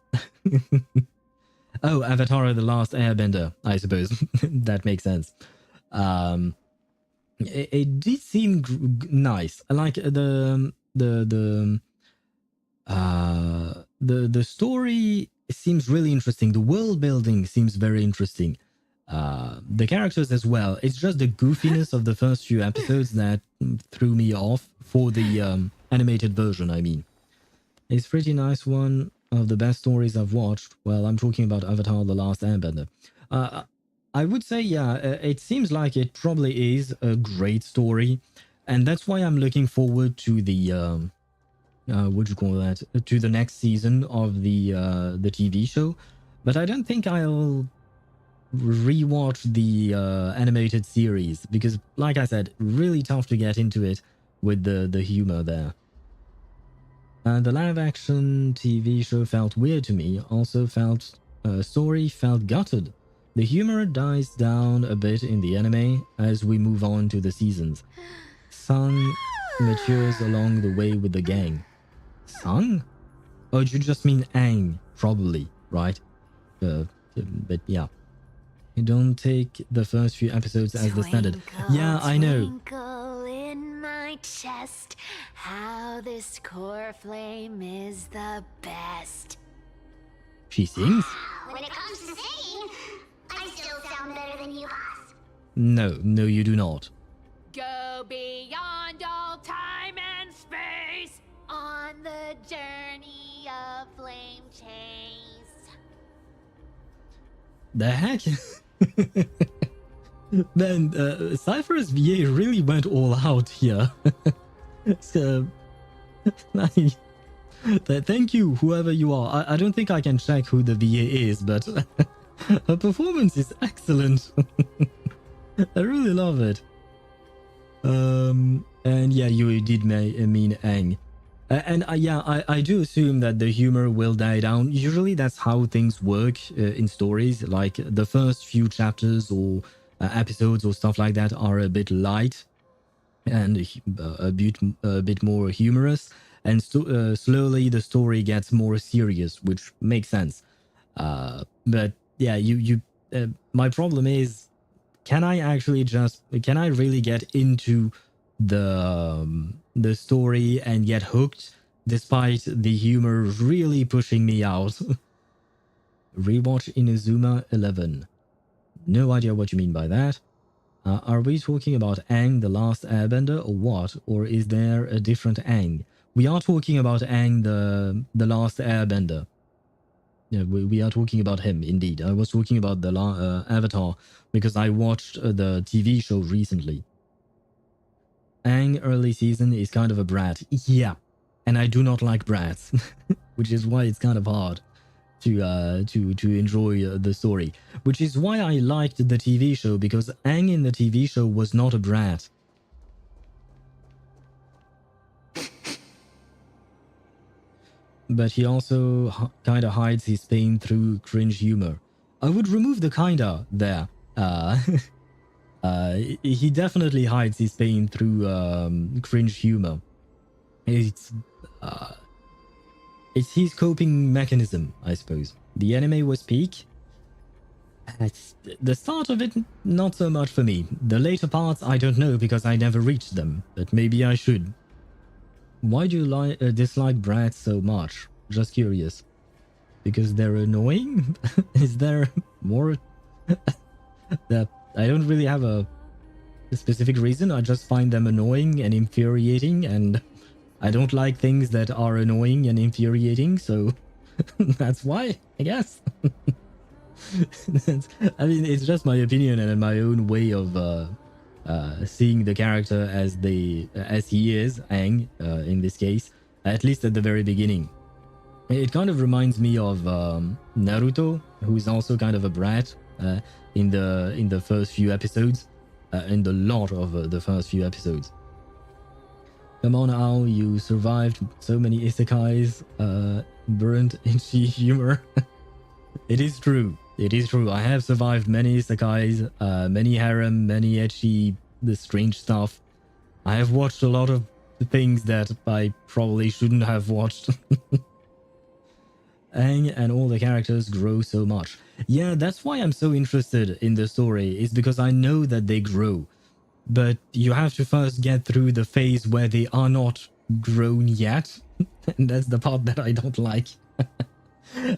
Oh, Avatar: The Last Airbender, I suppose. That makes sense. It did seem nice. Like the story seems really interesting. The world building seems very interesting. The characters as well. It's just the goofiness of the first few episodes that threw me off for the animated version, I mean. It's a pretty nice one of the best stories I've watched. Well, I'm talking about Avatar: The Last Airbender. I would say, yeah, it seems like it probably is a great story. And that's why I'm looking forward to the, what do you call that? To the next season of the TV show. But I don't think I'll rewatch the animated series because, like I said, really tough to get into it with the humor there. The live-action TV show felt weird to me. Also felt story felt gutted. The humor dies down a bit in the anime as we move on to the seasons. Sung matures along the way with the gang. Sung? Oh, you just mean Aang, probably, right? But yeah. You don't take the first few episodes as the standard. Yeah, I know. Twinkle in my chest, how this core flame is the best. She sings? When it comes to singing, I still sound better than you, Haas. No, you do not. Go beyond all time and space on the journey of flame chase. The heck? Man, Cipher's VA really went all out here. So, thank you, whoever you are. I don't think I can check who the VA is, but her performance is excellent. I really love it. And yeah, you did mean Aang. And yeah, I do assume that the humor will die down. Usually that's how things work in stories. Like the first few chapters or episodes or stuff like that are a bit light and a bit more humorous. And slowly the story gets more serious, which makes sense. But yeah, my problem is, can I really get into the story and get hooked despite the humor really pushing me out? Rewatch Inazuma 11. No idea what you mean by that. Are we talking about Aang the Last Airbender or what? Or is there a different Aang? We are talking about Aang the Last Airbender. Yeah, we are talking about him, indeed. I was talking about the Avatar because I watched the TV show recently. Aang early season is kind of a brat. Yeah, and I do not like brats, which is why it's kind of hard to enjoy the story. Which is why I liked the TV show, because Aang in the TV show was not a brat. But he also kind of hides his pain through cringe humor. I would remove the kinda there. He definitely hides his pain through cringe humor. It's his coping mechanism, I suppose. The anime was peak. The start of it, not so much for me. The later parts, I don't know because I never reached them, but maybe I should. Why do you dislike brats so much? Just curious. Because they're annoying? Is there more? I don't really have a specific reason. I just find them annoying and infuriating, and I don't like things that are annoying and infuriating, so that's why, I guess. I mean, it's just my opinion and my own way of seeing the character as he is, Aang, in this case, at least at the very beginning. It kind of reminds me of Naruto, who is also kind of a brat in the first few episodes, in the lot of the first few episodes. Come on, Ao, you survived so many isekais, burnt itchy humor. It is true. It is true. I have survived many isekais, many harem, many ecchi, the strange stuff. I have watched a lot of things that I probably shouldn't have watched. Aang and all the characters grow so much. Yeah, that's why I'm so interested in the story, is because I know that they grow. But you have to first get through the phase where they are not grown yet. And that's the part that I don't like.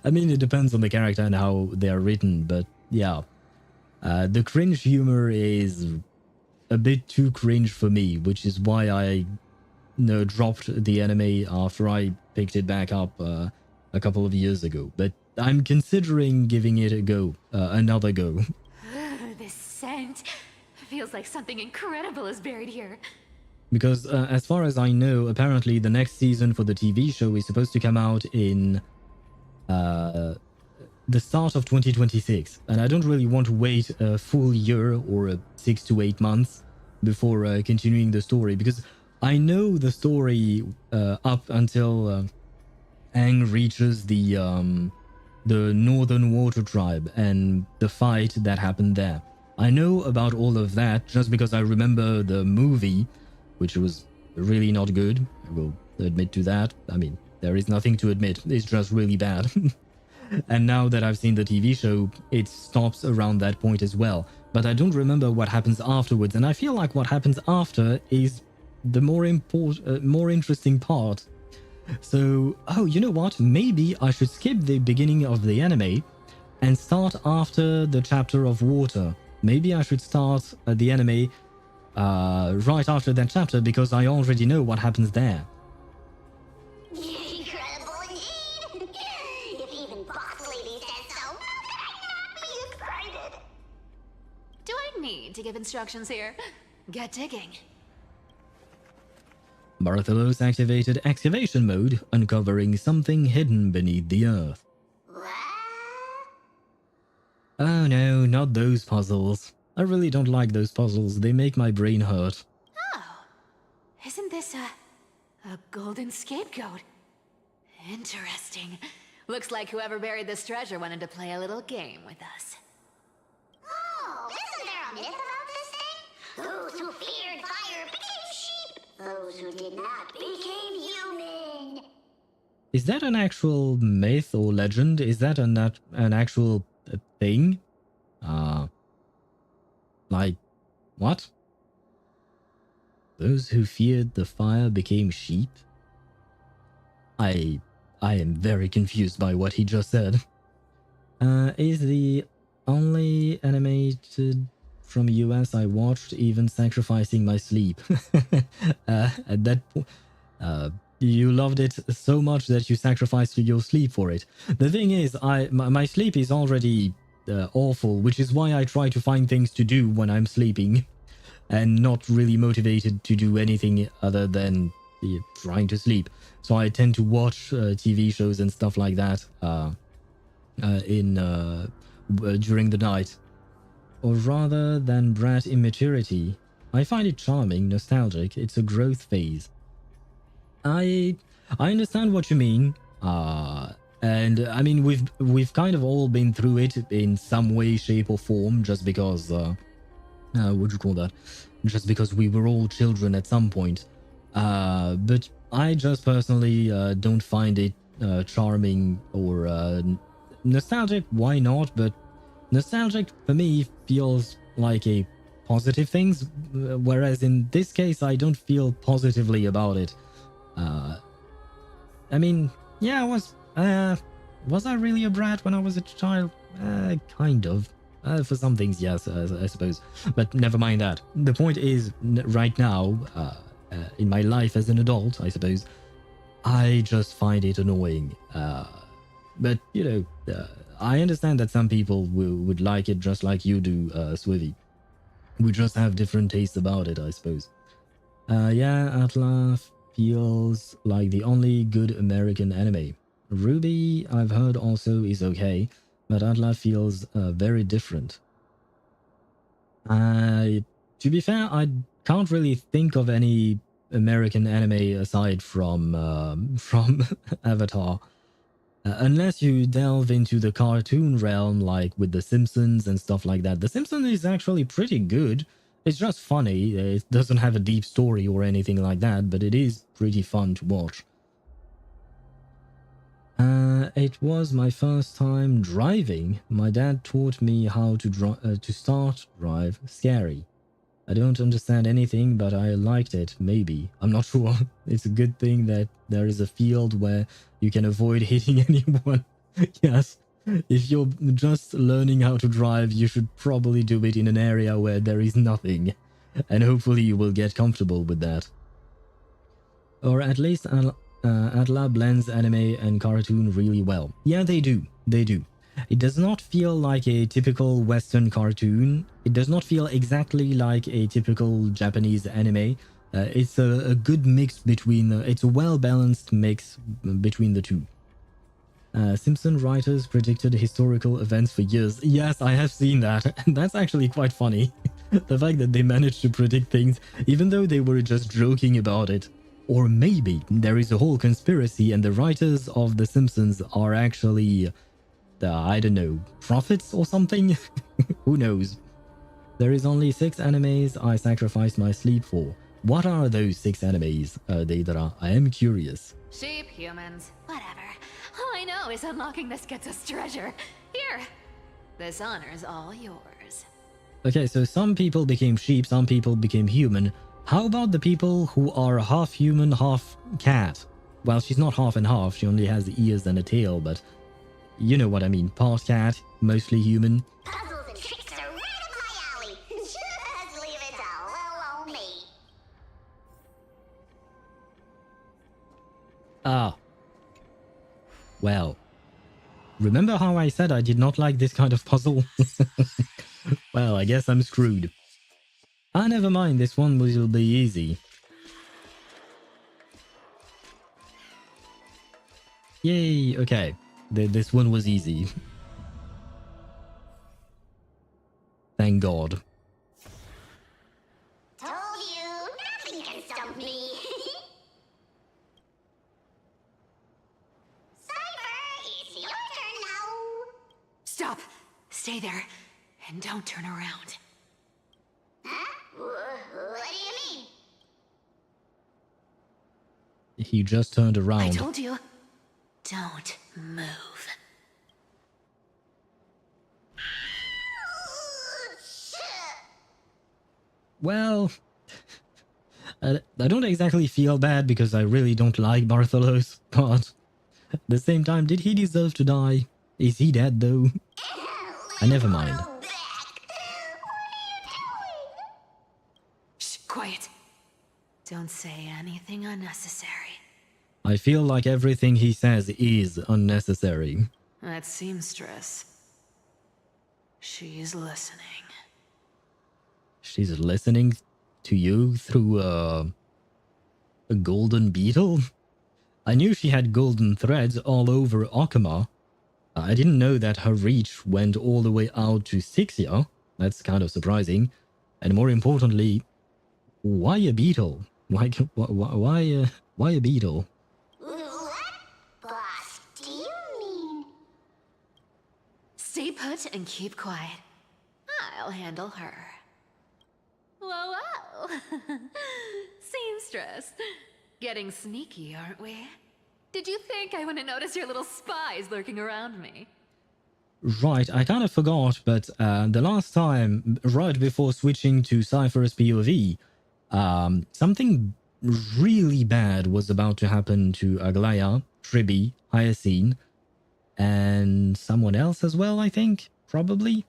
I mean, it depends on the character and how they are written, but yeah. The cringe humor is a bit too cringe for me, which is why I dropped the anime after I picked it back up a couple of years ago. But I'm considering giving it a go, another go. This scent feels like something incredible is buried here. Because as far as I know, apparently the next season for the TV show is supposed to come out in the start of 2026, and I don't really want to wait a full year or 6 to 8 months before continuing the story, because I know the story up until Aang reaches the Northern Water Tribe and the fight that happened there. I know about all of that just because I remember the movie, which was really not good. I will admit to that. I mean, there is nothing to admit. It's just really bad. And now that I've seen the TV show, it stops around that point as well. But I don't remember what happens afterwards, and I feel like what happens after is the more interesting part. So, oh, you know what? Maybe I should skip the beginning of the anime and start after the chapter of water. Maybe I should start the anime right after that chapter, because I already know what happens there. Incredible indeed! If even Boss Lady says so, how could I not be excited? Do I need to give instructions here? Get digging. Barthelos activated excavation mode, uncovering something hidden beneath the earth. What? Oh no, not those puzzles. I really don't like those puzzles. They make my brain hurt. Oh, isn't this a golden scapegoat? Interesting. Looks like whoever buried this treasure wanted to play a little game with us. Oh, isn't there a myth about this thing? Those who feared fire became sheep. Those who did not became human. Is that an actual myth or legend? Is that an actual thing? Like, what? Those who feared the fire became sheep? I am very confused by what he just said. Is the only animated from US I watched even sacrificing my sleep. At that point, you loved it so much that you sacrificed your sleep for it. The thing is, my sleep is already awful, which is why I try to find things to do when I'm sleeping, and not really motivated to do anything other than trying to sleep. So I tend to watch TV shows and stuff like that during the night. Or rather than brat immaturity, I find it charming, nostalgic. It's a growth phase. I understand what you mean. And I mean, we've kind of all been through it in some way, shape, or form, just because what do you call that? Just because we were all children at some point. But I just personally don't find it charming or nostalgic. Why not? But nostalgic for me feels like a positive thing, whereas in this case I don't feel positively about it. I mean, yeah, was I really a brat when I was a child? Kind of. For some things, yes, I suppose. But never mind that. The point is, right now, in my life as an adult, I suppose, I just find it annoying. But, you know, I understand that some people would like it just like you do, Swivy. We just have different tastes about it, I suppose. Yeah, Atla feels like the only good American anime. Ruby, I've heard also is okay, but Atla feels very different. To be fair, I can't really think of any American anime aside from Avatar. Unless you delve into the cartoon realm, like with The Simpsons and stuff like that. The Simpsons is actually pretty good. It's just funny. It doesn't have a deep story or anything like that, but it is pretty fun to watch. It was my first time driving. My dad taught me how to start drive. Scary. I don't understand anything, but I liked it, maybe. I'm not sure. It's a good thing that there is a field where you can avoid hitting anyone. Yes. If you're just learning how to drive, you should probably do it in an area where there is nothing. And hopefully you will get comfortable with that. Or at least Atla blends anime and cartoon really well. Yeah, they do. They do. It does not feel like a typical Western cartoon. It does not feel exactly like a typical Japanese anime. It's a good mix between... it's a well-balanced mix between the two. Simpson writers predicted historical events for years. Yes, I have seen that. That's actually quite funny. The fact that they managed to predict things, even though they were just joking about it. Or maybe there is a whole conspiracy and the writers of The Simpsons are actually... I don't know, prophets or something? Who knows? There is only 6 animes I sacrificed my sleep for. What are those 6 animes, Deidara? I am curious. Sheep, humans, whatever. All I know is unlocking this gets us treasure. Here, this honor's all yours. Okay, so some people became sheep, some people became human. How about the people who are half human, half cat? Well, she's not half and half, she only has ears and a tail, but... you know what I mean, part cat, mostly human. Puzzles and tricks are right up my alley. Just leave it all alone me. Ah. Well. Remember how I said I did not like this kind of puzzle? Well, I guess I'm screwed. Ah, never mind, this one will be easy. Yay, okay. This one was easy. Thank God. Told you, nothing can stump me. Cipher, it's your turn now. Stop! Stay there, and don't turn around. Huh? What do you mean? He just turned I around. told you, don't move. Well, I don't exactly feel bad because I really don't like Bartholos, but at the same time, did he deserve to die? Is he dead though? Never mind. Shh, quiet. Don't say anything unnecessary. I feel like everything he says is unnecessary. That seamstress. She's listening. She's listening to you through a golden beetle? I knew she had golden threads all over Okama. I didn't know that her reach went all the way out to STYXIA. That's kind of surprising. And more importantly, why a beetle? Why a beetle? What? Boss, do you stay put and keep quiet. I'll handle her. Whoa, whoa. Seamstress. Getting sneaky, aren't we? Did you think I wouldn't notice your little spies lurking around me? Right, I kind of forgot, but the last time, right before switching to Cipher's POV, something really bad was about to happen to Aglaya, Tribby, Hyacine, and someone else as well, I think, probably.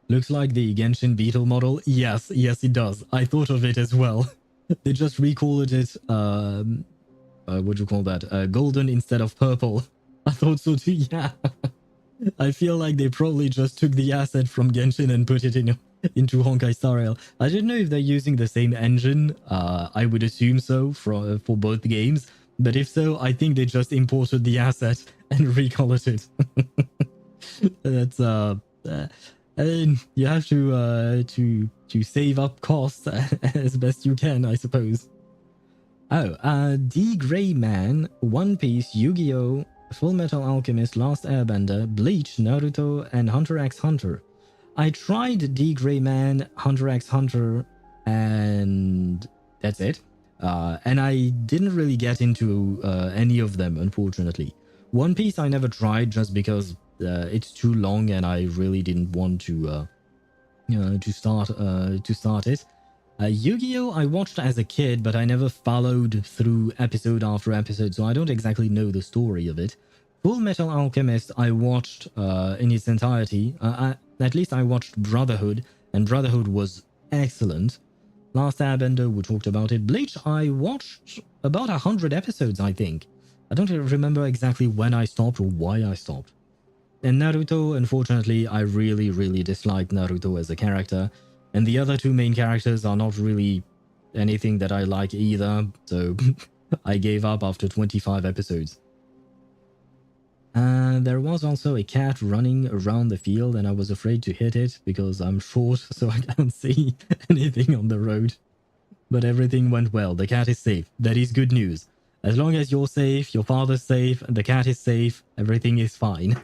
Looks like the Genshin Beetle model. Yes, it does. I thought of it as well. They just recalled it, what do you call that? Golden instead of purple. I thought so too, yeah. I feel like they probably just took the asset from Genshin and put it into Honkai Star Rail. I don't know if they're using the same engine. I would assume so for both games. But if so, I think they just imported the asset and recolored it. That's I mean, you have to save up costs as best you can, I suppose. Oh, D. Gray Man, One Piece, Yu-Gi-Oh!, Full Metal Alchemist, Last Airbender, Bleach, Naruto, and Hunter x Hunter. I tried D. Gray Man, Hunter x Hunter, and that's it. And I didn't really get into any of them, unfortunately. One Piece I never tried just because it's too long and I really didn't want to start it. Yu-Gi-Oh! I watched as a kid, but I never followed through episode after episode, so I don't exactly know the story of it. Full Metal Alchemist I watched in its entirety. At least I watched Brotherhood, and Brotherhood was excellent. Last Airbender, we talked about it. Bleach, I watched about 100 episodes, I think. I don't remember exactly when I stopped or why I stopped. And Naruto, unfortunately, I really disliked Naruto as a character. And the other two main characters are not really anything that I like either, so I gave up after 25 episodes. There was also a cat running around the field and I was afraid to hit it because I'm short, so I can't see anything on the road. But everything went well. The cat is safe. That is good news. As long as you're safe, your father's safe, the cat is safe, everything is fine.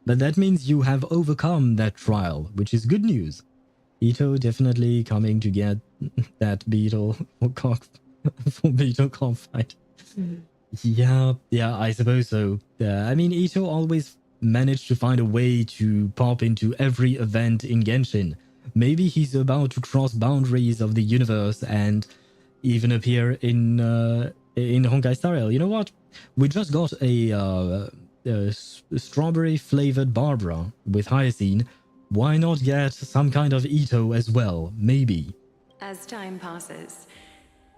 But that means you have overcome that trial, which is good news. Ito definitely coming to get that beetle for beetle cockfight. Yeah, I suppose so. I mean, Ito always managed to find a way to pop into every event in Genshin. Maybe he's about to cross boundaries of the universe and even appear in Honkai Star Rail. You know what? We just got a strawberry-flavored Barbara with Hyacine. Why not get some kind of Ito as well? Maybe. As time passes,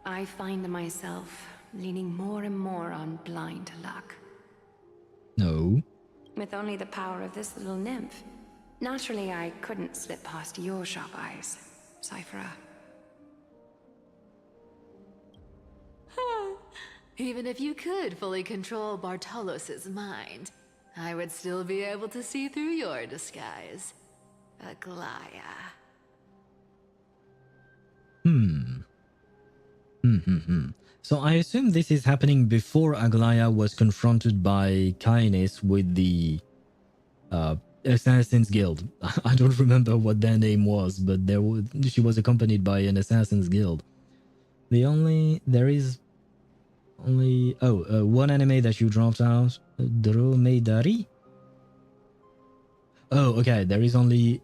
I find myself leaning more and more on blind luck. No. With only the power of this little nymph, naturally I couldn't slip past your sharp eyes, Cipher. Even if you could fully control Bartolos's mind, I would still be able to see through your disguise. Aglaya. So I assume this is happening before Aglaya was confronted by Kainis with the Assassin's Guild. I don't remember what their name was, but she was accompanied by an Assassin's Guild. There is only one anime that you dropped out, Dromedari. Oh, okay. There is only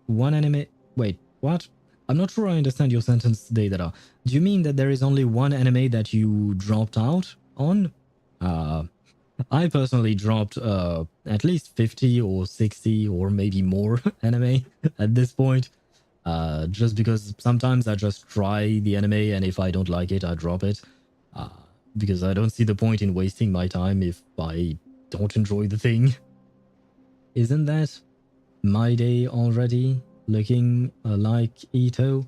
one anime. Wait, what? I'm not sure I understand your sentence, Deidara. Do you mean that there is only one anime that you dropped out on? I personally dropped at least 50 or 60 or maybe more anime at this point. Just because sometimes I just try the anime and if I don't like it, I drop it. Because I don't see the point in wasting my time if I don't enjoy the thing. Isn't that My Day already? Looking like Ito?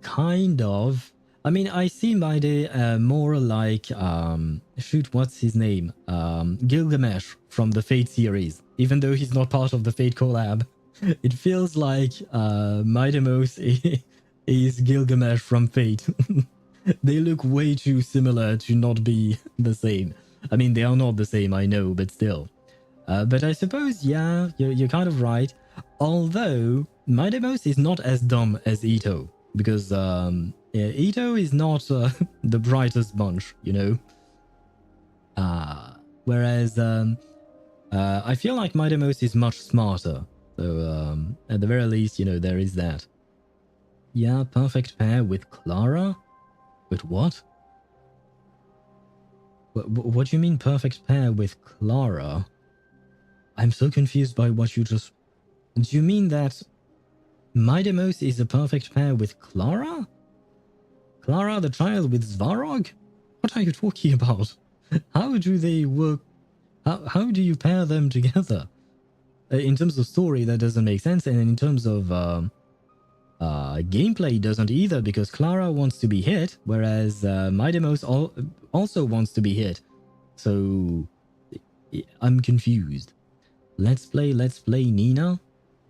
Kind of. I mean, I see My Day more like, shoot, what's his name? Gilgamesh from the Fate series. Even though he's not part of the Fate collab. It feels like Maidemos is Gilgamesh from Fate. They look way too similar to not be the same. I mean, they are not the same, I know, but still. But I suppose, yeah, you're kind of right. Although, Midemos is not as dumb as Ito. Because yeah, Ito is not the brightest bunch, you know. Whereas I feel like Midemos is much smarter. So at the very least, you know, there is that. Yeah, perfect pair with Clara? With what? What do you mean perfect pair with Clara? I'm so confused by what you just... Do you mean that Midemos is a perfect pair with Clara? Clara the child with Svarog? What are you talking about? How do they work? How do you pair them together? In terms of story, that doesn't make sense, and in terms of gameplay, doesn't either, because Clara wants to be hit, whereas Midemos also wants to be hit. So I'm confused. Let's play Nina.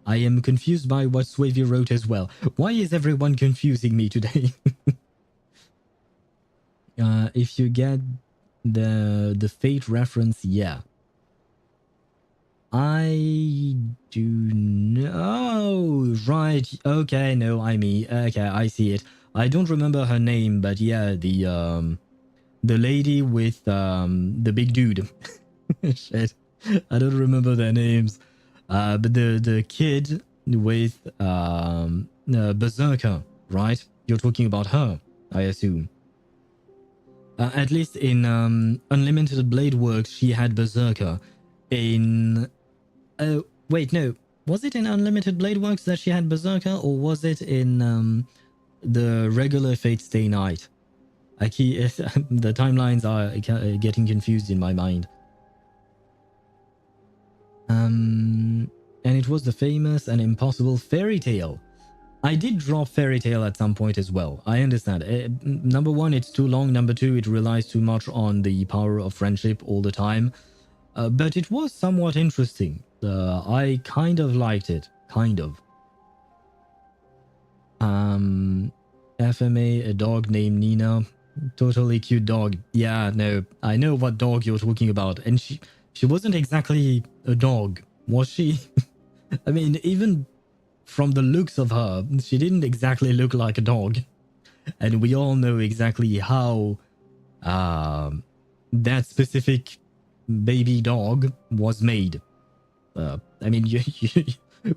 I am confused by what Swavy wrote as well. Why is everyone confusing me today? If you get the Fate reference, yeah. I do know. Right. Okay, no, I mean, okay, I see it. I don't remember her name, but yeah, the lady with the big dude. Shit. I don't remember their names. But the kid with Berserker, right? You're talking about her, I assume. At least in Unlimited Blade Works, she had Berserker. In... wait, no. Was it in Unlimited Blade Works that she had Berserker, or was it in the regular Fate Stay Night? The timelines are getting confused in my mind. And it was the famous and impossible Fairy Tail. I did drop Fairy Tail at some point as well. I understand. Number one, it's too long. Number two, it relies too much on the power of friendship all the time. But it was somewhat interesting. I kind of liked it. Kind of. FMA, a dog named Nina. Totally cute dog. Yeah, no, I know what dog you're talking about. And she wasn't exactly a dog, was she? I mean, even from the looks of her, she didn't exactly look like a dog. And we all know exactly how that specific baby dog was made. I mean,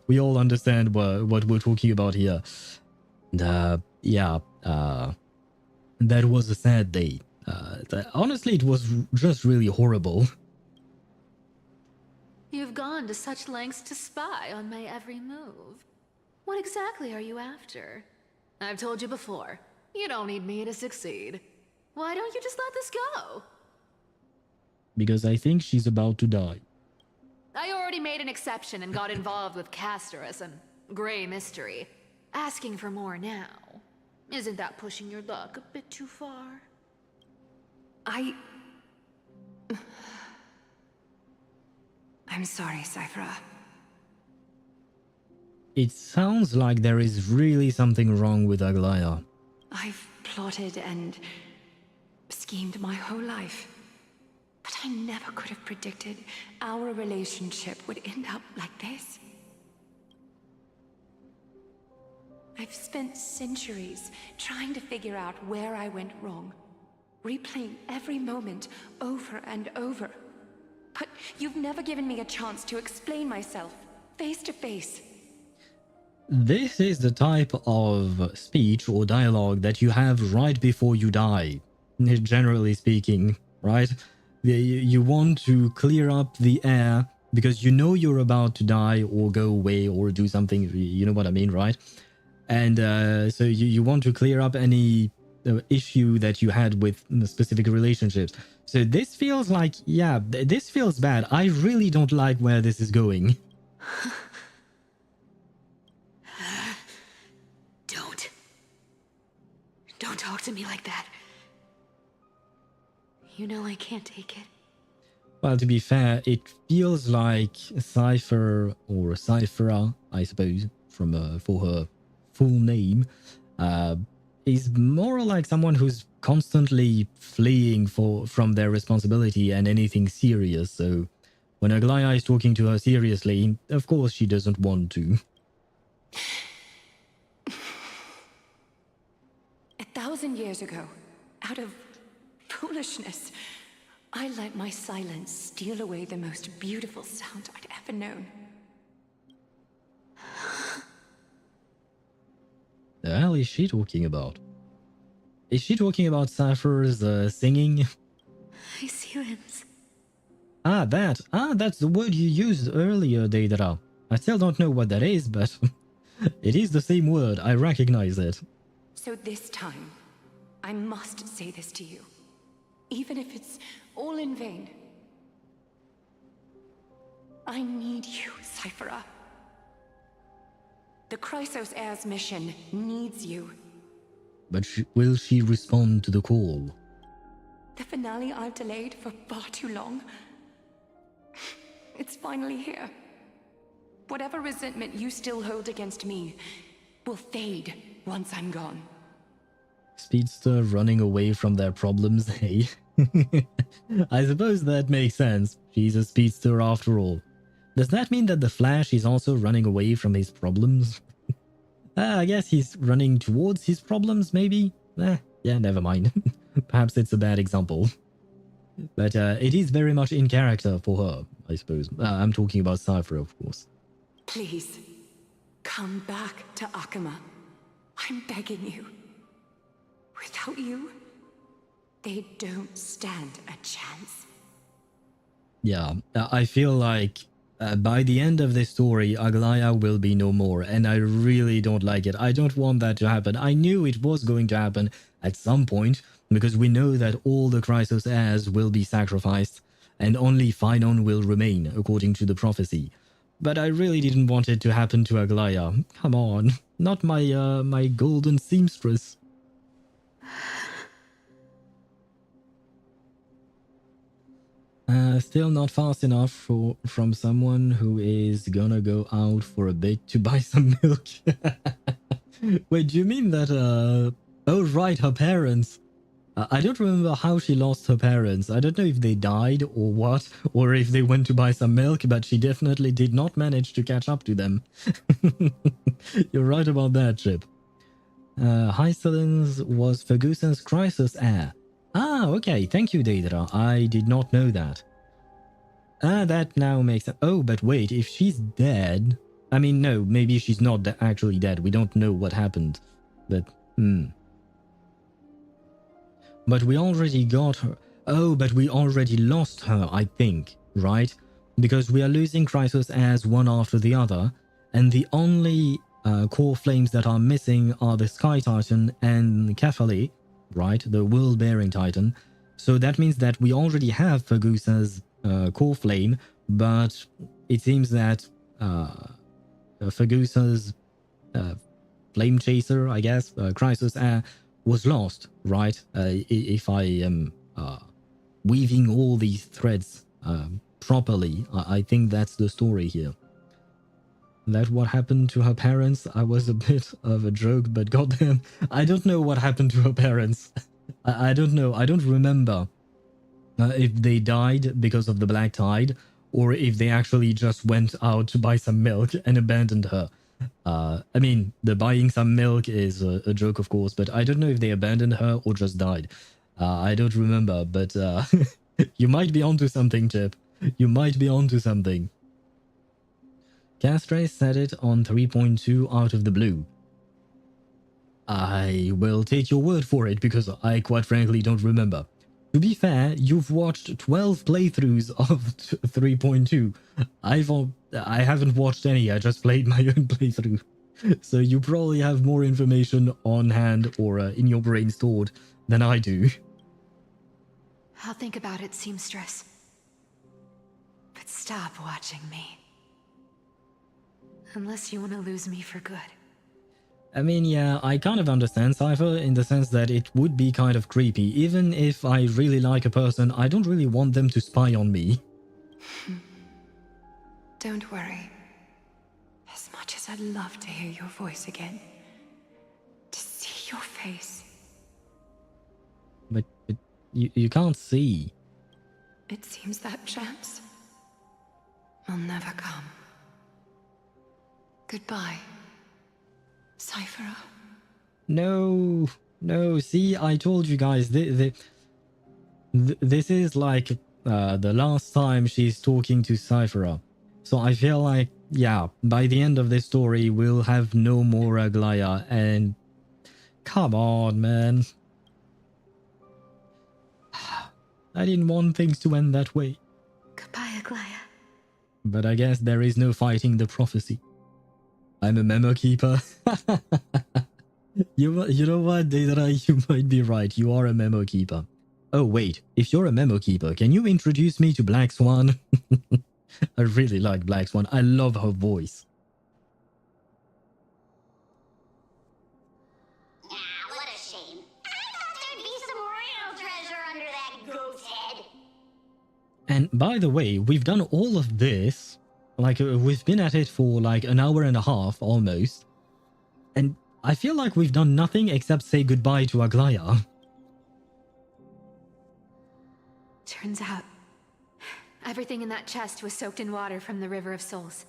we all understand what we're talking about here. Yeah, that was a sad day. Honestly, it was just really horrible. You've gone to such lengths to spy on my every move. What exactly are you after? I've told you before, you don't need me to succeed. Why don't you just let this go? Because I think she's about to die. I already made an exception and got involved with Castorus and Grey Mystery. Asking for more now. Isn't that pushing your luck a bit too far? I'm sorry, Cipher. It sounds like there is really something wrong with Aglaya. I've plotted and schemed my whole life. But I never could have predicted our relationship would end up like this. I've spent centuries trying to figure out where I went wrong, replaying every moment over and over. But you've never given me a chance to explain myself, face to face. This is the type of speech or dialogue that you have right before you die, generally speaking, right? You want to clear up the air because you know you're about to die or go away or do something, you know what I mean, right? And so you want to clear up any issue that you had with specific relationships. So this feels like, yeah, this feels bad. I really don't like where this is going. Don't talk to me like that. You know I can't take it. Well, to be fair, it feels like Cipher or Cyphera, I suppose, for her full name. is more like someone who's constantly fleeing from their responsibility and anything serious. So when Aglaya is talking to her seriously, of course she doesn't want to. 1,000 years ago, out of foolishness, I let my silence steal away the most beautiful sound I'd ever known. The hell is she talking about? Is she talking about Cypher's singing? Hyacines. That's the word you used earlier, Deidara. I still don't know what that is, but it is the same word. I recognize it. So this time, I must say this to you, even if it's all in vain. I need you, Cipher. The Chrysos Heir's mission needs you. But will she respond to the call? The finale I've delayed for far too long. It's finally here. Whatever resentment you still hold against me will fade once I'm gone. Speedster running away from their problems, hey? I suppose that makes sense. She's a speedster after all. Does that mean that the Flash is also running away from his problems? I guess he's running towards his problems, maybe? Yeah, never mind. Perhaps it's a bad example. But it is very much in character for her, I suppose. I'm talking about Cipher, of course. Please, come back to Akama. I'm begging you. Without you, they don't stand a chance. Yeah, I feel like by the end of this story, Aglaya will be no more, and I really don't like it. I don't want that to happen. I knew it was going to happen at some point, because we know that all the Chrysos heirs will be sacrificed, and only Phynon will remain, according to the prophecy. But I really didn't want it to happen to Aglaya. Come on, not my my golden seamstress. Still not fast enough from someone who is gonna go out for a bit to buy some milk. Wait, do you mean that, oh right, her parents. I don't remember how she lost her parents. I don't know if they died or what, or if they went to buy some milk, but she definitely did not manage to catch up to them. You're right about that, Chip. Hyacine was Ferguson's Chrysos heir. Ah, okay, thank you, Deidara. I did not know that. That now makes sense. Oh, but wait, if she's dead... I mean, no, maybe she's not actually dead. We don't know what happened. But, But we already got her. Oh, but we already lost her, I think, right? Because we are losing Chrysos heirs one after the other, and the only core flames that are missing are the Sky Titan and Kephale, right? The world-bearing Titan. So that means that we already have Ferguson's core flame, but it seems that Ferguson's flame chaser, I guess, Chrysos heir, was lost, right? If I am weaving all these threads properly, I think that's the story here. That what happened to her parents, I was a bit of a joke, but goddamn, I don't know what happened to her parents. I don't know. I don't remember if they died because of the Black Tide, or if they actually just went out to buy some milk and abandoned her. I mean, the buying some milk is a joke, of course, but I don't know if they abandoned her or just died. I don't remember, but you might be onto something, Chip. You might be onto something. Castre said it on 3.2 out of the blue. I will take your word for it because I quite frankly don't remember. To be fair, you've watched 12 playthroughs of 3.2. I haven't watched any, I just played my own playthrough. So you probably have more information on hand or in your brain stored than I do. I'll think about it, seamstress. But stop watching me. Unless you want to lose me for good. I mean, yeah, I kind of understand Cipher in the sense that it would be kind of creepy. Even if I really like a person, I don't really want them to spy on me. Don't worry. As much as I'd love to hear your voice again, to see Your face. But you can't see. It seems that chance will never come. Goodbye, Cipher. No, no. See, I told you guys. This is like the last time she's talking to Cipher. So I feel like, yeah, by the end of this story, we'll have no more Aglaya. And come on, man. I didn't want things to end that way. Goodbye, Aglaya. But I guess there is no fighting the prophecy. I'm a memo keeper. You know what, Deidara, you might be right. You are a memo keeper. Oh wait, if you're a memo keeper, can you introduce me to Black Swan? I really like Black Swan. I love her voice. Ah, what a shame. I thought there'd be some real treasure under that goat's head. And by the way, we've done all of this. Like, we've been at it for like an hour and a half almost. And I feel like we've done nothing except say goodbye to Aglaya. Turns out, everything in that chest was soaked in water from the River of Souls.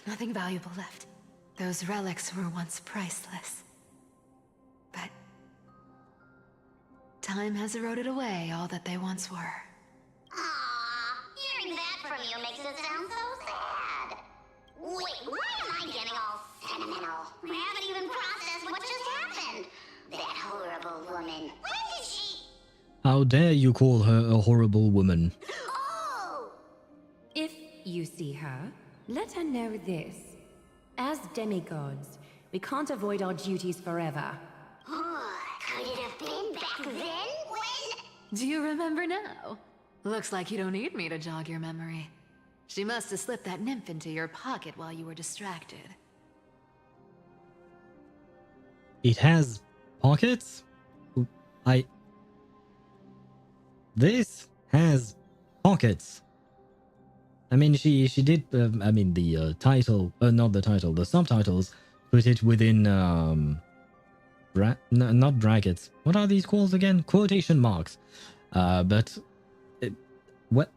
Nothing valuable left. Those relics were once priceless. But time has eroded away all that they once were. Aw, hearing that from you makes it sound so sad. Wait, why am I getting all sentimental? I haven't even processed what just happened. That horrible woman. When did she... How dare you call her a horrible woman? Oh! If you see her, let her know this. As demigods, we can't avoid our duties forever. Could it have been back then when... Do you remember now? Looks like you don't need me to jog your memory. She must have slipped that nymph into your pocket while you were distracted. It has pockets? This has pockets. I mean, she did, I mean, the title, not the title, the subtitles put it within, not brackets. What are these called again? Quotation marks. But, what?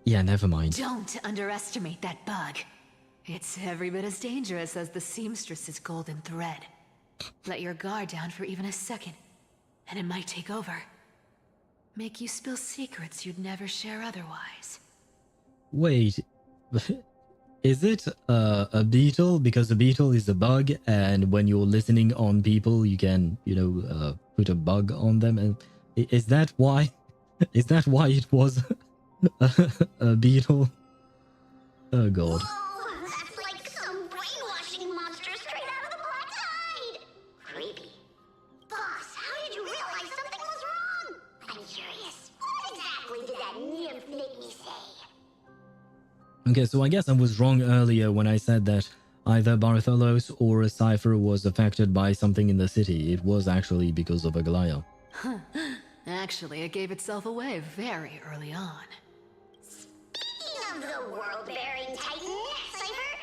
Yeah, never mind. Don't underestimate that bug. It's every bit as dangerous as the seamstress's golden thread. Let your guard down for even a second, and it might take over. Make you spill secrets you'd never share otherwise. Wait, is it a beetle? Because a beetle is a bug, and when you're listening on people, you can, you know, put a bug on them. And is that why? Is that why it was a beetle? Oh god. Oh, that's like some brainwashing monster straight out of the Black Tide! Creepy. Boss, how did you realize something was wrong? I'm curious. What exactly did that nymph make me say? Okay, so I guess I was wrong earlier when I said that either Bartholos or a Cipher was affected by something in the city. It was actually because of Aglaya. Actually, it gave itself away very early on. Speaking of the world-bearing titan, Cipher,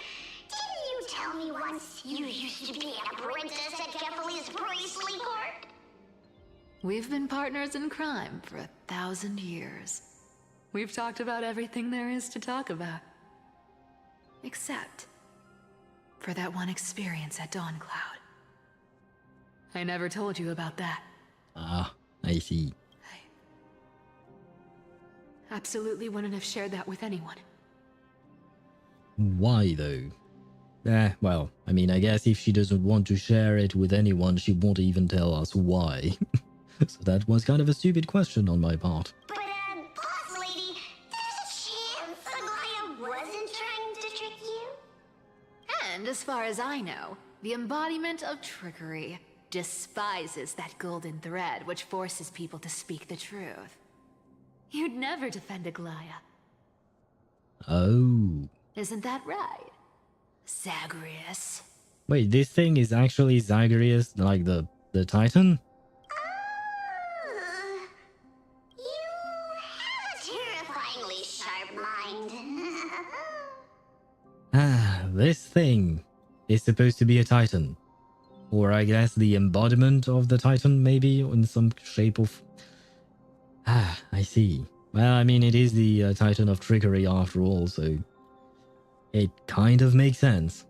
didn't you tell me once you used to be an apprentice at Kephal's priestly court? We've been partners in crime for 1,000 years. We've talked about everything there is to talk about. Except for that one experience at Dawncloud. I never told you about that. Ah, I see. I absolutely wouldn't have shared that with anyone. Why though? Well, I mean, I guess if she doesn't want to share it with anyone, she won't even tell us why. So that was kind of a stupid question on my part. But, boss lady, there's a chance Aglaya wasn't trying to trick you? And as far as I know, the embodiment of trickery despises that golden thread which forces people to speak the truth. You'd never defend Aglaya. Oh. Isn't that right, Zagreus? Wait, this thing is actually Zagreus, like the Titan? You have a terrifyingly sharp mind. Ah, this thing is supposed to be a Titan. Or I guess the embodiment of the Titan, maybe, in some shape of... Ah, I see. Well, I mean, it is the Titan of Trickery after all, so... It kind of makes sense.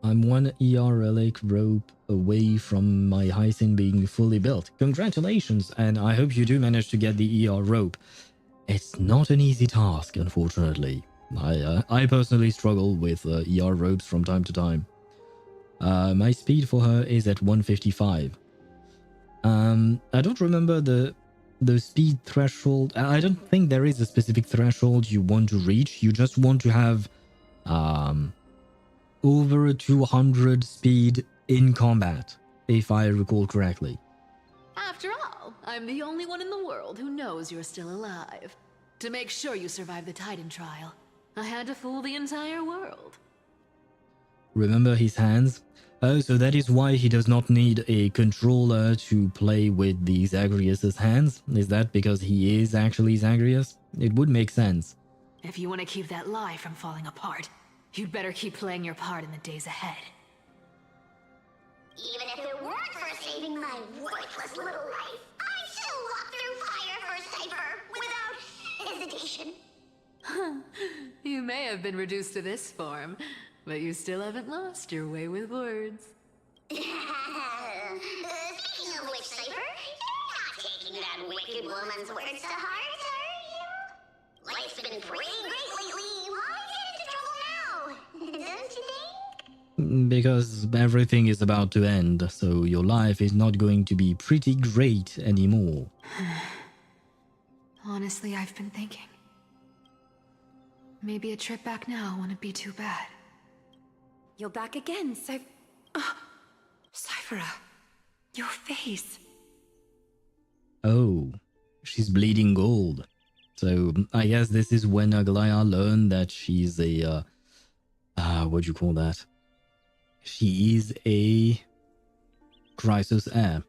I'm 1 ER relic rope away from my Hyacine being fully built. Congratulations, and I hope you do manage to get the ER rope. It's not an easy task, unfortunately. I personally struggle with ER ropes from time to time. My speed for her is at 155. I don't remember the speed threshold. I don't think there is a specific threshold you want to reach. You just want to have over a 200 speed in combat, if I recall correctly. After all, I'm the only one in the world who knows you're still alive. To make sure you survive the Titan trial, I had to fool the entire world. Remember his hands? Oh, so that is why he does not need a controller to play with the Zagreus' hands? Is that because he is actually Zagreus? It would make sense. If you want to keep that lie from falling apart, you'd better keep playing your part in the days ahead. Even if it weren't for saving my worthless little life, I'd still walk through fire for Cipher without hesitation. You may have been reduced to this form, but you still haven't lost your way with words. Speaking of which, Cipher, you're not taking that wicked woman's words to heart, are you? Life's been pretty great lately. Why get into trouble now? Don't you think? Because everything is about to end, so your life is not going to be pretty great anymore. Honestly, I've been thinking. Maybe a trip back now wouldn't be too bad. You're back again, so... Cyphera, your face. Oh, she's bleeding gold. So I guess this is when Aglaya learned that she's a... what do you call that? She is a... Chrysos heir.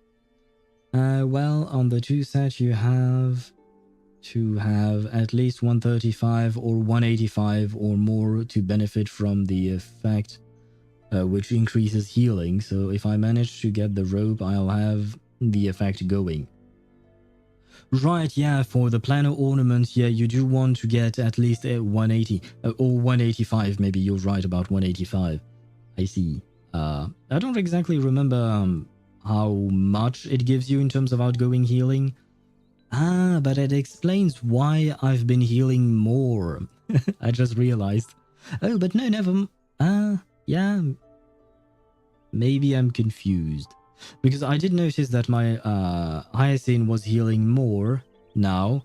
Well, on the 2 set you have... to have at least 135 or 185 or more to benefit from the effect, which increases healing. So if I manage to get the rope, I'll have the effect going. Right, yeah, for the planner ornament, yeah, you do want to get at least a 180 or 185. Maybe you're right about 185. I see. I don't exactly remember how much it gives you in terms of outgoing healing. Ah, but it explains why I've been healing more. I just realized. Oh, but no, never... yeah. Maybe I'm confused. Because I did notice that my Hyacine was healing more now.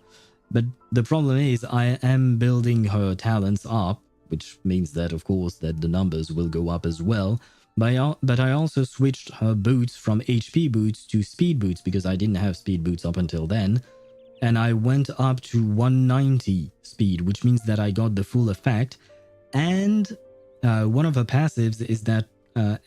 But the problem is I am building her talents up, which means that, of course, that the numbers will go up as well. But I also switched her boots from HP boots to speed boots because I didn't have speed boots up until then. And I went up to 190 speed, which means that I got the full effect. And one of her passives is that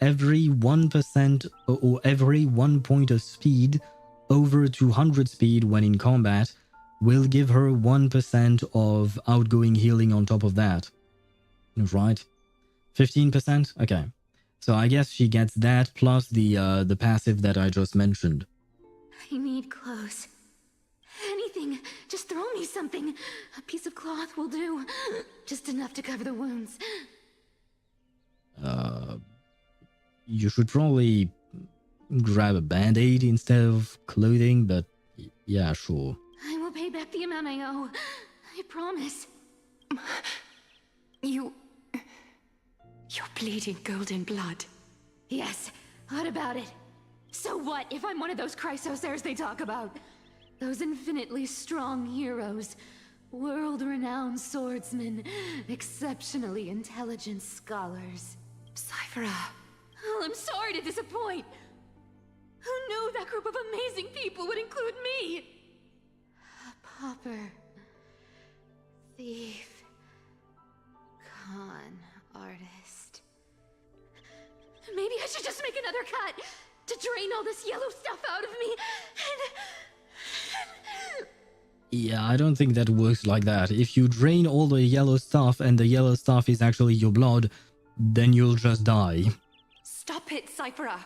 every 1% or every 1 point of speed over 200 speed when in combat will give her 1% of outgoing healing on top of that. Right? 15%? Okay. So I guess she gets that plus the passive that I just mentioned. I need clothes. Anything. Just throw me something. A piece of cloth will do. Just enough to cover the wounds. You should probably grab a band-aid instead of clothing, but yeah, sure. I will pay back the amount I owe. I promise. You're bleeding golden blood. Yes, what about it? So what if I'm one of those Chrysos heirs they talk about? Those infinitely strong heroes, world-renowned swordsmen, exceptionally intelligent scholars. Cyphera. Oh, I'm sorry to disappoint. Who knew that group of amazing people would include me? A pauper, thief, con artist. Maybe I should just make another cut to drain all this yellow stuff out of me and... Yeah, I don't think that works like that. If you drain all the yellow stuff and the yellow stuff is actually your blood, then you'll just die. Stop it, Cyphera.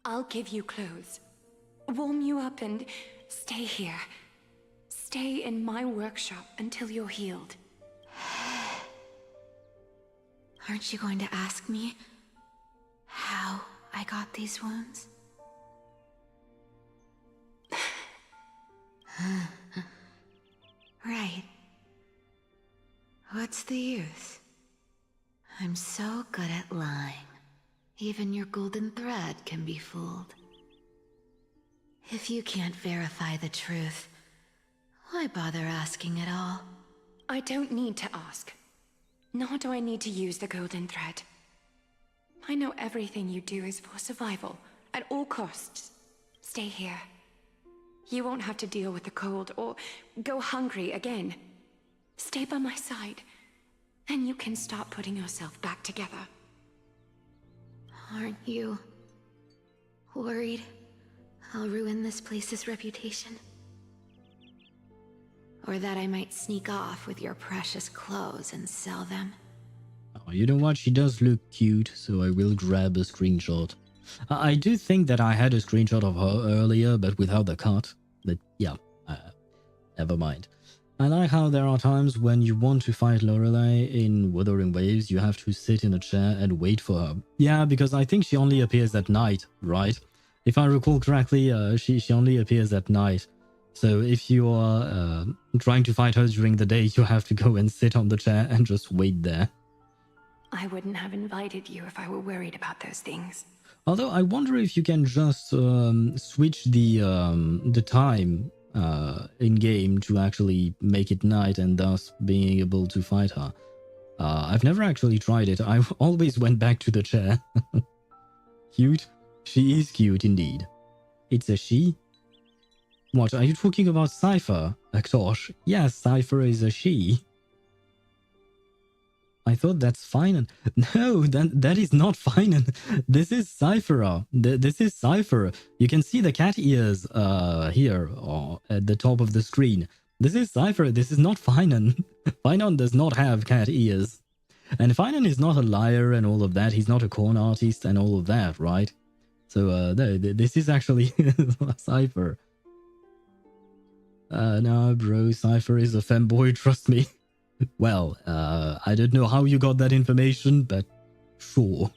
I'll give you clothes, warm you up, and stay here. Stay in my workshop until you're healed. Aren't you going to ask me how I got these wounds? Right. What's the use? I'm so good at lying. Even your golden thread can be fooled. If you can't verify the truth, why bother asking at all? I don't need to ask. Nor do I need to use the golden thread. I know everything you do is for survival, at all costs. Stay here. You won't have to deal with the cold or go hungry again. Stay by my side, and you can start putting yourself back together. Aren't you worried I'll ruin this place's reputation? Or that I might sneak off with your precious clothes and sell them? Oh, you know what? She does look cute, so I will grab a screenshot. I do think that I had a screenshot of her earlier, but without the cut. But yeah, never mind. I like how there are times when you want to fight Lorelei in Wuthering Waves, you have to sit in a chair and wait for her. Yeah, because I think she only appears at night, right? If I recall correctly, she only appears at night. So if you are trying to fight her during the day, you have to go and sit on the chair and just wait there. I wouldn't have invited you if I were worried about those things. Although I wonder if you can just switch the time in game to actually make it night and thus being able to fight her. I've never actually tried it. I always went back to the chair. Cute. She is cute indeed. It's a she. What, are you talking about Cipher, Aktosh? Yes, Cipher is a she. I thought that's fine. No, that is not fine. This is Cipher. This is Cipher. You can see the cat ears here or at the top of the screen. This is Cipher. This is not Finan. Finan does not have cat ears. And Finan is not a liar and all of that. He's not a corn artist and all of that, right? So no, this is actually Cipher. No, bro, Cipher is a femboy, trust me. Well, I don't know how you got that information, but sure.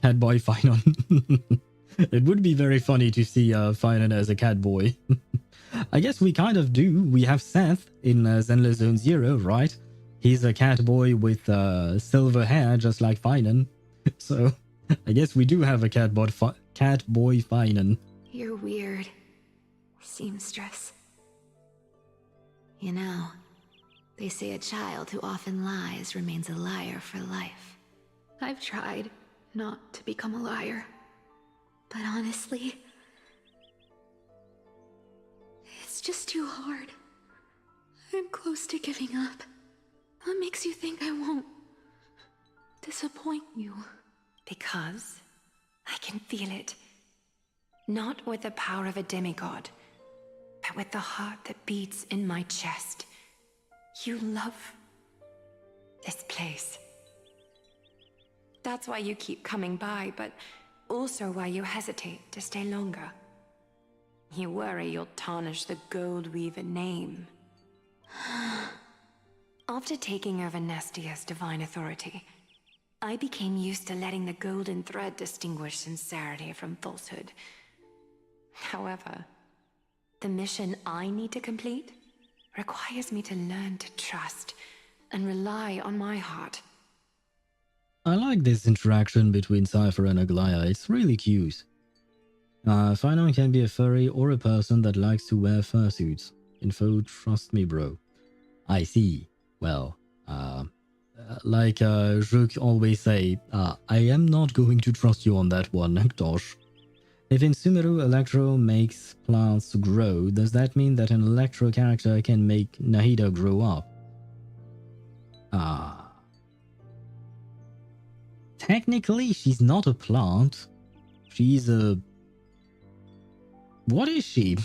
Catboy Finan. It would be very funny to see Finan as a catboy. I guess we kind of do. We have Seth in Zenless Zone Zero, right? He's a catboy with silver hair, just like Finan. So, I guess we do have a catboy Finan. You're weird, seamstress. You know, they say a child who often lies remains a liar for life. I've tried not to become a liar, but honestly, it's just too hard. I'm close to giving up. What makes you think I won't disappoint you? Because I can feel it. Not with the power of a demigod, but with the heart that beats in my chest. You love this place. That's why you keep coming by, but also why you hesitate to stay longer. You worry you'll tarnish the Gold Weaver name. After taking over Nestia's divine authority, I became used to letting the golden thread distinguish sincerity from falsehood. However, the mission I need to complete requires me to learn to trust and rely on my heart. I like this interaction between Cipher and Aglaya. It's really cute. Finan can be a furry or a person that likes to wear fursuits. Info, trust me, bro. I see. Well, like Juk always say, I am not going to trust you on that one, Aktosh. If in Sumeru Electro makes plants grow, does that mean that an Electro character can make Nahida grow up? Technically, she's not a plant. She's a... What is she?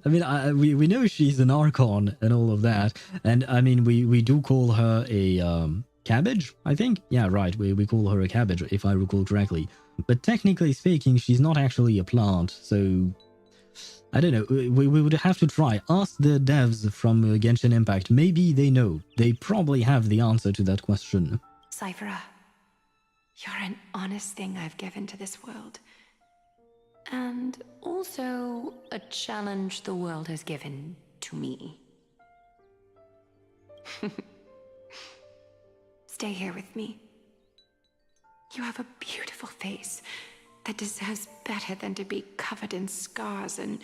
I mean, we know she's an Archon and all of that. And I mean, we do call her a cabbage, I think? Yeah, right, we call her a cabbage, if I recall correctly. But technically speaking, she's not actually a plant, so... I don't know, we would have to try. Ask the devs from Genshin Impact. Maybe they know. They probably have the answer to that question. Cipher, you're an honest thing I've given to this world. And also a challenge the world has given to me. Stay here with me. You have a beautiful face that deserves better than to be covered in scars and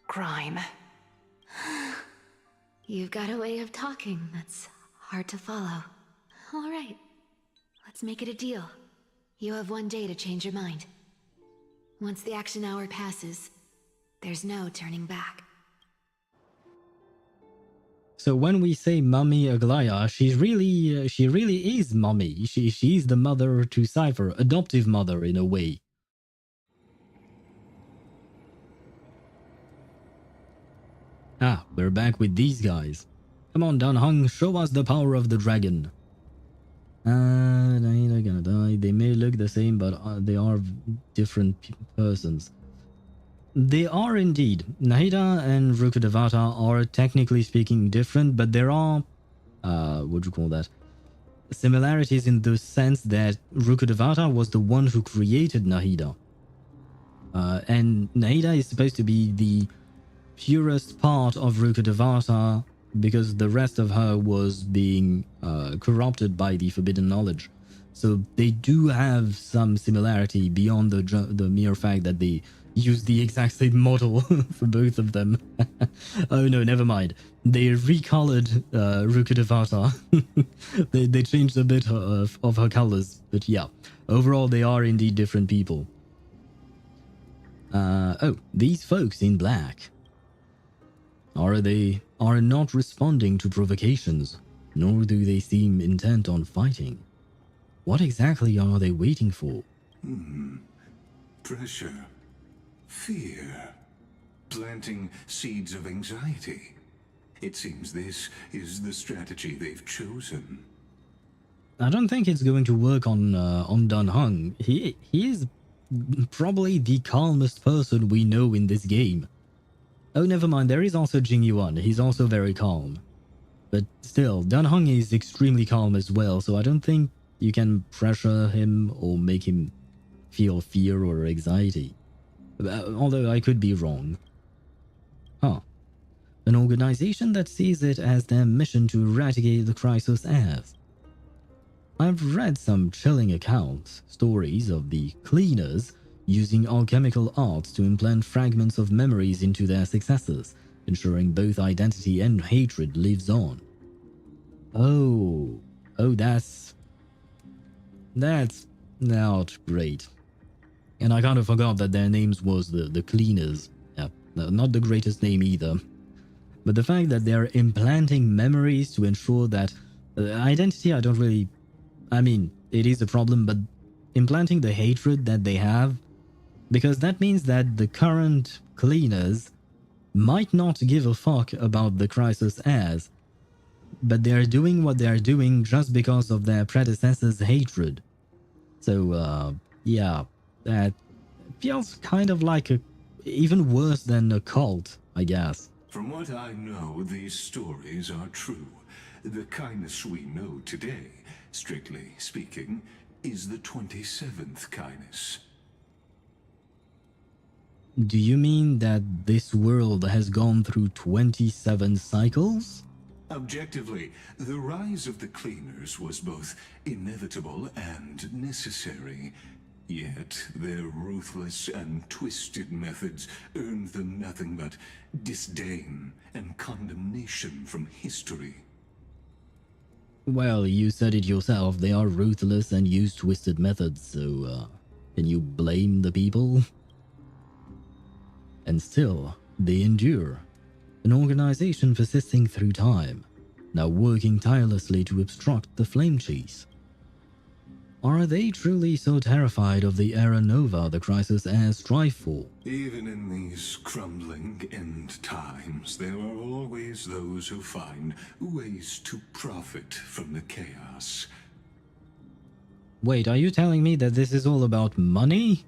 grime. You've got a way of talking that's hard to follow. All right, let's make it a deal. You have 1 day to change your mind. Once the action hour passes, there's no turning back. So when we say Mummy Aglaya, she really is Mummy. She's the mother to Cipher, adoptive mother in a way. Ah, we're back with these guys. Come on, Danhong, show us the power of the dragon. They're gonna die. They may look the same, but they are different persons. They are indeed. Nahida and Rukkhadevata are technically speaking different, but there are, what do you call that? Similarities in the sense that Rukkhadevata was the one who created Nahida. And Nahida is supposed to be the purest part of Rukkhadevata because the rest of her was being corrupted by the forbidden knowledge. So they do have some similarity beyond the mere fact that they use the exact same model for both of them. Oh no, never mind. They recolored Rukkhadevata. they changed a bit of her colors, but yeah, overall they are indeed different people. Oh, these folks in black. Are not responding to provocations, nor do they seem intent on fighting. What exactly are they waiting for? Pressure. Fear. Planting seeds of anxiety. It seems this is the strategy they've chosen. I don't think it's going to work on Danhong. He is probably the calmest person we know in this game. Oh, never mind, there is also Jing Yuan. He's also very calm. But still, Danhong is extremely calm as well, so I don't think you can pressure him or make him feel fear or anxiety. Although I could be wrong. Huh. An organization that sees it as their mission to eradicate the Chrysos heirs. I've read some chilling accounts, stories of the cleaners using alchemical arts to implant fragments of memories into their successors, ensuring both identity and hatred lives on. Oh, that's not great. And I kind of forgot that their names was the cleaners. Yeah, not the greatest name either. But the fact that they're implanting memories to ensure that identity, I mean, it is a problem, but implanting the hatred that they have, because that means that the current cleaners might not give a fuck about the Chrysos heirs, but they're doing what they're doing just because of their predecessors' hatred. So, yeah, that feels kind of like even worse than a cult, I guess. From what I know, these stories are true. The kindness we know today, strictly speaking, is the 27th kindness. Do you mean that this world has gone through 27 cycles? Objectively, the rise of the cleaners was both inevitable and necessary. Yet their ruthless and twisted methods earned them nothing but disdain and condemnation from history. Well, you said it yourself, they are ruthless and use twisted methods, so can you blame the people? And still, they endure. An organization persisting through time, now working tirelessly to obstruct the flame chase. Are they truly so terrified of the era nova the Chrysos heirs strive for? Even in these crumbling end times, there are always those who find ways to profit from the chaos. Wait, are you telling me that this is all about money?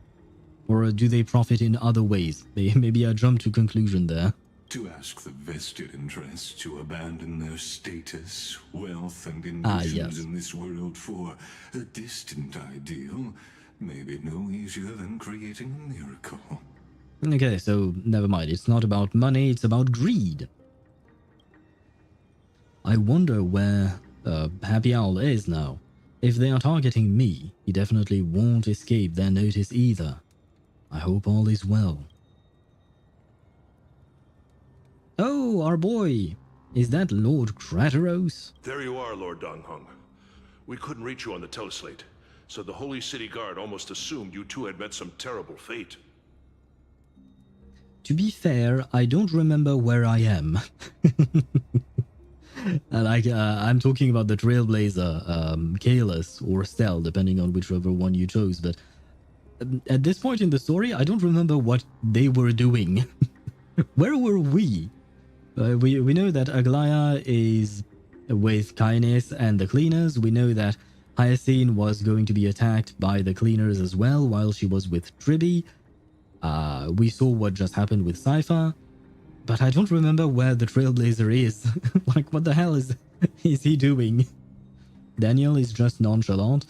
Or do they profit in other ways? Maybe I jumped to conclusion there. To ask the vested interests to abandon their status, wealth, and yes. ambitions in this world for a distant ideal may be no easier than creating a miracle. Okay, so never mind. It's not about money, it's about greed. I wonder where Happy Owl is now. If they are targeting me, he definitely won't escape their notice either. I hope all is well. Oh, our boy! Is that Lord Krateros? There you are, Lord Donghung. We couldn't reach you on the teleslate, so the Holy City Guard almost assumed you two had met some terrible fate. To be fair, I don't remember where I am. I'm talking about the Trailblazer, Kalis, or Stell, depending on whichever one you chose, but at this point in the story, I don't remember what they were doing. Where were we? We know that Aglaya is with Kainis and the Cleaners. We know that Hyacine was going to be attacked by the Cleaners as well while she was with Tribby. We saw what just happened with Cipher, but I don't remember where the Trailblazer is. Like, what the hell is he doing? Daniel is just nonchalant.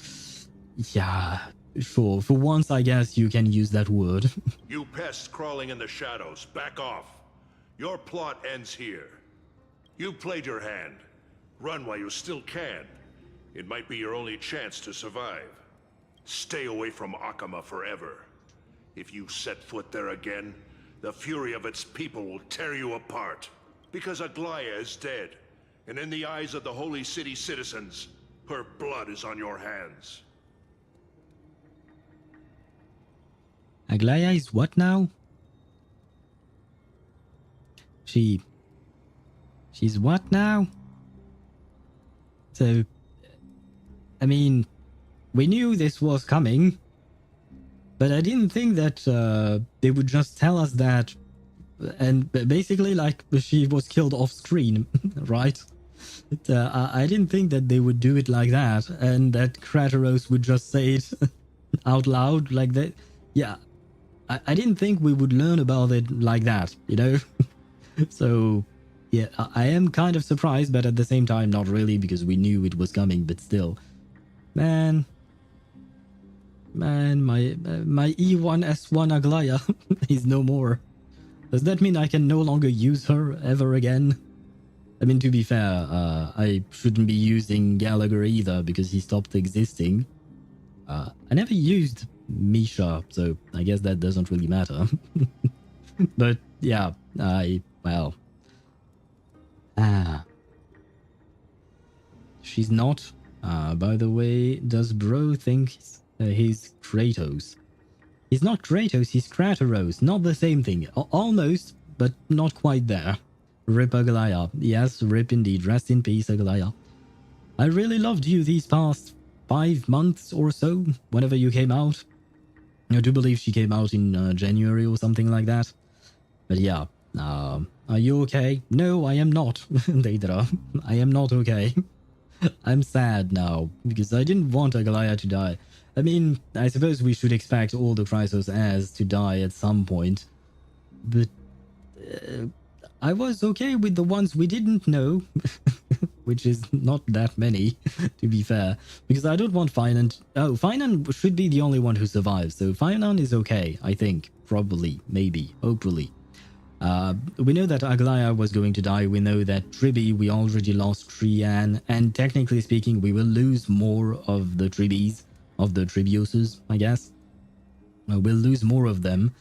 Yeah, sure. For once, I guess you can use that word. You pests crawling in the shadows, back off. Your plot ends here. You played your hand. Run while you still can. It might be your only chance to survive. Stay away from Akama forever. If you set foot there again, the fury of its people will tear you apart. Because Aglaya is dead, and in the eyes of the Holy City citizens, her blood is on your hands. Aglaya is what now? She's what now? So, I mean, we knew this was coming, but I didn't think that they would just tell us that, and basically like she was killed off screen, right? I didn't think that they would do it like that, and that Krateros would just say it out loud like that. Yeah, I didn't think we would learn about it like that, you know? So, yeah, I am kind of surprised, but at the same time, not really, because we knew it was coming, but still. Man, my E1S1 Aglaya is no more. Does that mean I can no longer use her ever again? I mean, to be fair, I shouldn't be using Gallagher either, because he stopped existing. I never used Misha, so I guess that doesn't really matter. But, yeah, well... She's not. By the way, does bro think he's Kratos? He's not Kratos, he's Krateros. Not the same thing. Almost, but not quite there. Rip Aglaya. Yes, rip indeed. Rest in peace, Aglaya. I really loved you these past 5 months or so, whenever you came out. I do believe she came out in January or something like that. But yeah, are you okay? No, I am not, Deidra. I am not okay. I'm sad now, because I didn't want Aglaya to die. I mean, I suppose we should expect all the Chrysos heirs to die at some point. But I was okay with the ones we didn't know, which is not that many, to be fair. Because I don't want Finan... Oh, Finan should be the only one who survives, so Finan is okay, I think. Probably, maybe, hopefully. We know that Aglaya was going to die. We know that Tribby, we already lost Trian, and technically speaking, we will lose more of the Tribbies, of the Tribuses, I guess. We'll lose more of them.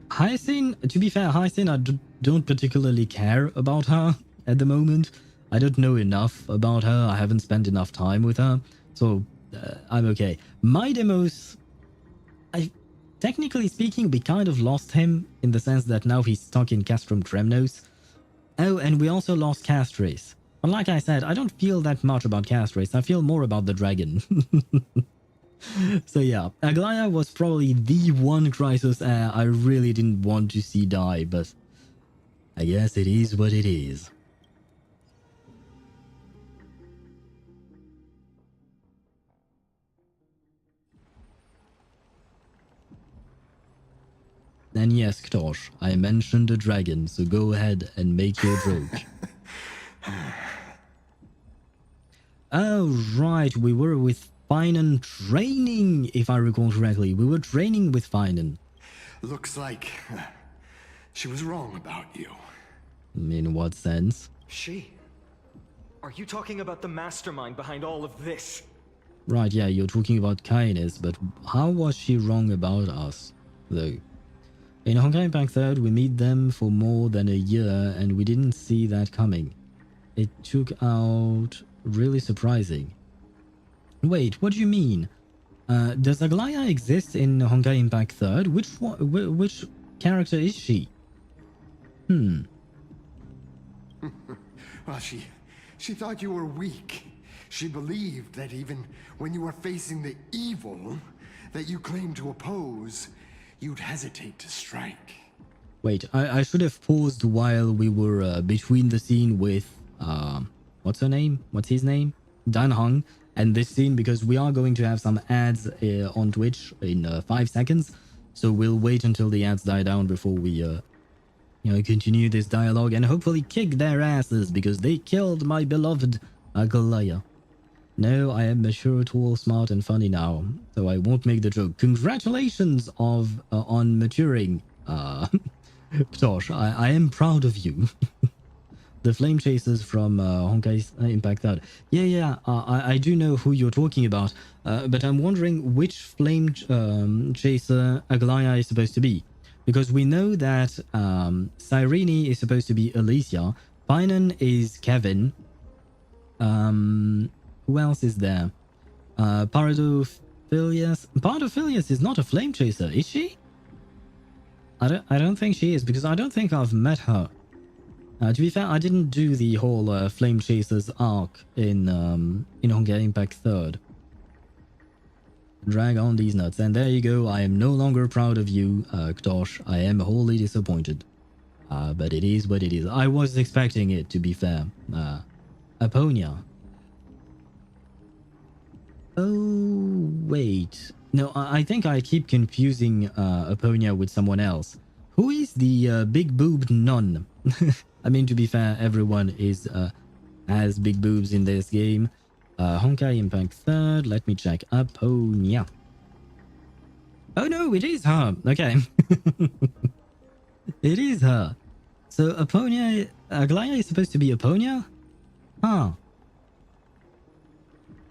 Hyacine, to be fair, Hyacine, I don't particularly care about her at the moment. I don't know enough about her. I haven't spent enough time with her, so I'm okay. My demos, technically speaking, we kind of lost him in the sense that now he's stuck in Castrum Tremnos. Oh, and we also lost Castris. But like I said, I don't feel that much about Castris. I feel more about the dragon. So yeah, Aglaya was probably the one Chrysos heir I really didn't want to see die, but I guess it is what it is. And yes, Ktosh, I mentioned a dragon, so go ahead and make your joke. Oh, right, we were with Finan training, if I recall correctly. We were training with Finan. Looks like she was wrong about you. In what sense? She? Are you talking about the mastermind behind all of this? Right, yeah, you're talking about kindness, but how was she wrong about us, though? In Honkai Impact 3rd, we meet them for more than a year, and we didn't see that coming. It took out really surprising. Wait, what do you mean? Does Aglaya exist in Honkai Impact 3rd? Which character is she? Well, she thought you were weak. She believed that even when you were facing the evil that you claimed to oppose, you'd hesitate to strike. Wait, I should have paused while we were between the scene with, what's her name? What's his name? Dan Hong, and this scene, because we are going to have some ads on Twitch in 5 seconds. So we'll wait until the ads die down before we, continue this dialogue and hopefully kick their asses because they killed my beloved Agalaya. No, I am mature, tall, smart, and funny now, so I won't make the joke. Congratulations on maturing, Ktosh. I am proud of you. The flame chasers from Honkai Impact 3rd. Yeah, I do know who you're talking about, but I'm wondering which flame chaser Aglaya is supposed to be. Because we know that Cyrene is supposed to be Alicia, Finan is Kevin, who else is there? Paradophilius. Paradophilius is not a flame chaser, is she? I don't think she is, because I don't think I've met her. To be fair, I didn't do the whole flame chasers arc in Honkai Impact 3rd. Drag on these nuts, and there you go. I am no longer proud of you, Ktosh. I am wholly disappointed. But it is what it is. I was expecting it, to be fair. Aponia. Oh, wait. No, I think I keep confusing Aponia with someone else. Who is the big-boobed nun? I mean, to be fair, everyone has big boobs in this game. Honkai Impact 3rd. Let me check. Aponia. Oh no, it is her. Okay. It is her. So Aponia... Aglaya is supposed to be Aponia? Huh.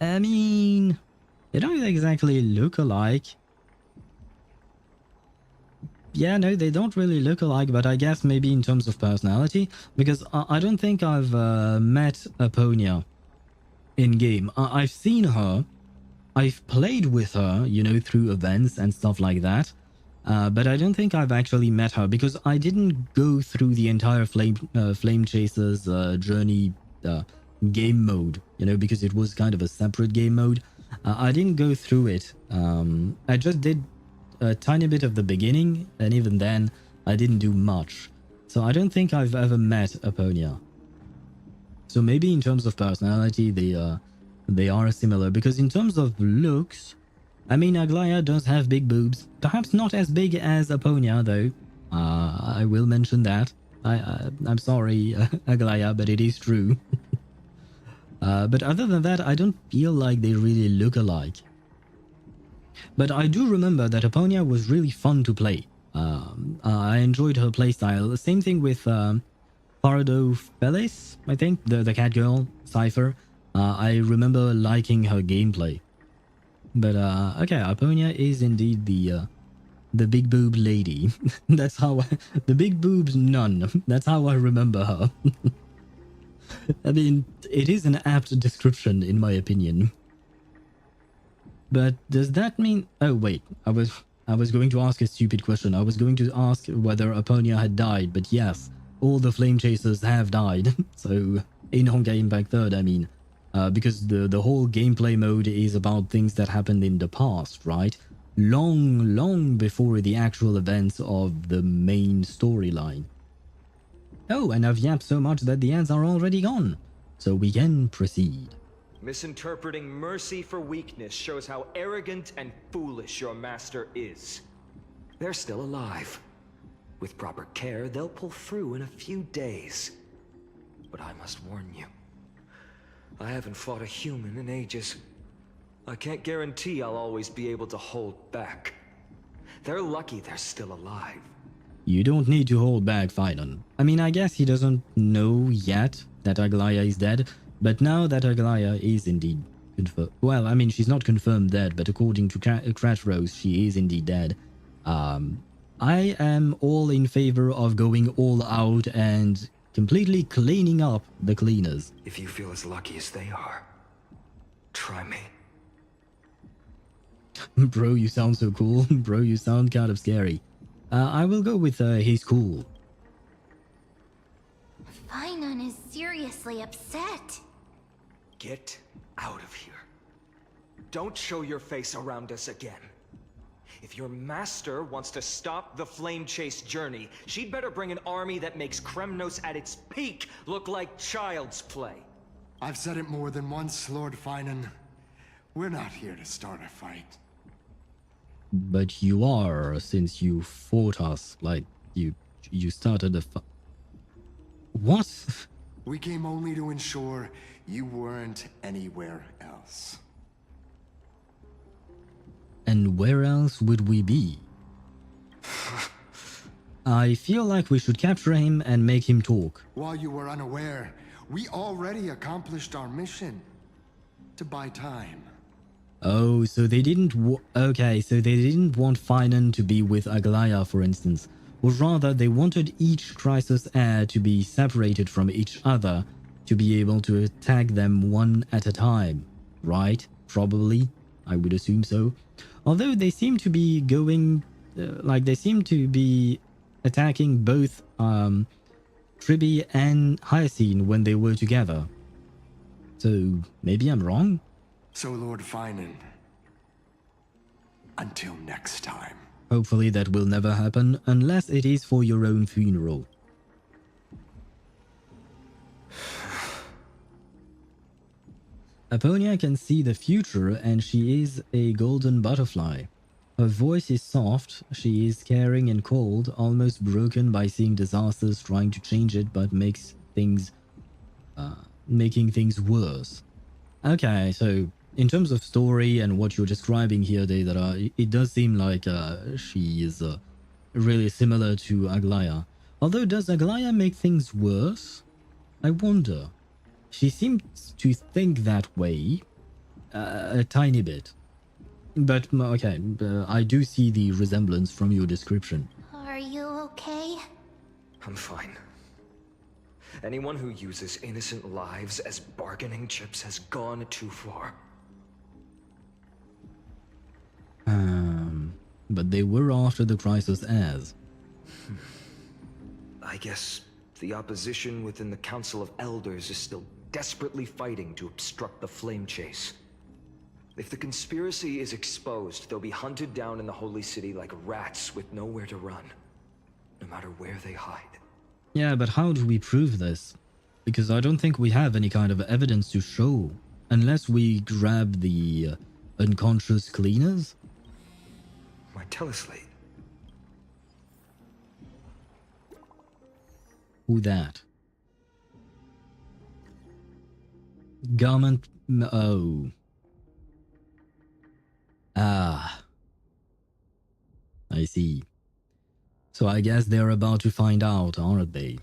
I mean, they don't exactly look alike. Yeah, no, they don't really look alike, but I guess maybe in terms of personality, because I don't think I've met Aponia in-game. I've seen her, I've played with her, through events and stuff like that, but I don't think I've actually met her, because I didn't go through the entire Flame Chasers journey game mode, because it was kind of a separate game mode. I didn't go through it. I just did a tiny bit of the beginning, and even then, I didn't do much. So I don't think I've ever met Aponia. So maybe in terms of personality, they are similar, because in terms of looks, I mean, Aglaya does have big boobs. Perhaps not as big as Aponia, though. I will mention that. I'm sorry, Aglaya, but it is true. But other than that, I don't feel like they really look alike. But I do remember that Aponia was really fun to play. I enjoyed her playstyle. Same thing with Paradophilius, I think, the cat girl, Cipher. I remember liking her gameplay. But okay, Aponia is indeed the big boob lady. That's how the big boobs nun. That's how I remember her. I mean, it is an apt description in my opinion. But does that mean... Oh wait, I was going to ask a stupid question. I was going to ask whether Aponia had died, but yes, all the flame chasers have died. So in Honkai Impact 3rd, I mean, because the whole gameplay mode is about things that happened in the past, right? Long before the actual events of the main storyline. Oh, and I've yapped so much that the ads are already gone. So we can proceed. Misinterpreting mercy for weakness shows how arrogant and foolish your master is. They're still alive. With proper care, they'll pull through in a few days. But I must warn you, I haven't fought a human in ages. I can't guarantee I'll always be able to hold back. They're lucky they're still alive. You don't need to hold back, Phynon. I mean, I guess he doesn't know yet that Aglaya is dead, but now that Aglaya is indeed confirmed... Well, I mean, she's not confirmed dead, but according to Crash Rose, she is indeed dead. I am all in favor of going all out and completely cleaning up the cleaners. If you feel as lucky as they are, try me. Bro, you sound so cool. Bro, you sound kind of scary. I will go with he's cool. Phynon is seriously upset. Get out of here. Don't show your face around us again. If your master wants to stop the flame chase journey, she'd better bring an army that makes Kremnos at its peak look like child's play. I've said it more than once, Lord Phynon. We're not here to start a fight. But you are, since you fought us, like, you started a What? We came only to ensure you weren't anywhere else. And where else would we be? I feel like we should capture him and make him talk. While you were unaware, we already accomplished our mission. To buy time. Oh, so they didn't okay, so they didn't want Phynon to be with Aglaya, for instance. Or rather, they wanted each Crisis heir to be separated from each other to be able to attack them one at a time. Right? Probably. I would assume so. Although they seem to be going... they seem to be attacking both Tribby and Hyacine when they were together. So, maybe I'm wrong? So, Lord Phynon, until next time. Hopefully that will never happen, unless it is for your own funeral. Aponia can see the future, and she is a golden butterfly. Her voice is soft, she is caring and cold, almost broken by seeing disasters, trying to change it, but making things worse. Okay, so in terms of story and what you're describing here, Deidara, it does seem like she is really similar to Aglaya. Although, does Aglaya make things worse? I wonder. She seems to think that way a tiny bit. But, okay, I do see the resemblance from your description. Are you okay? I'm fine. Anyone who uses innocent lives as bargaining chips has gone too far. But they were after the Crisis heirs. I guess the opposition within the Council of Elders is still desperately fighting to obstruct the flame chase. If the conspiracy is exposed, they'll be hunted down in the Holy City like rats with nowhere to run, no matter where they hide. Yeah, but how do we prove this? Because I don't think we have any kind of evidence to show, unless we grab the unconscious cleaners. My teleslate. Who that? Garment... Oh. Ah. I see. So I guess they're about to find out, aren't they?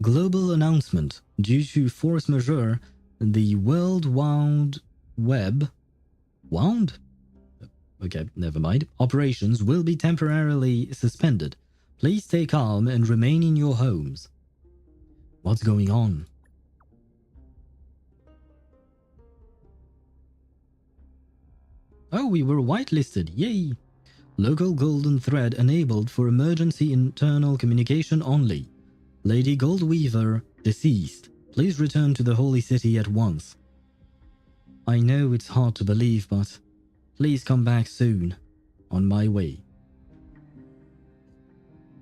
Global announcement. Due to force majeure, the World Wide Web... Wound? Okay, never mind. Operations will be temporarily suspended. Please stay calm and remain in your homes. What's going on? Oh, we were whitelisted. Yay! Local golden thread enabled for emergency internal communication only. Lady Goldweaver deceased. Please return to the Holy City at once. I know it's hard to believe, but please come back soon. On my way.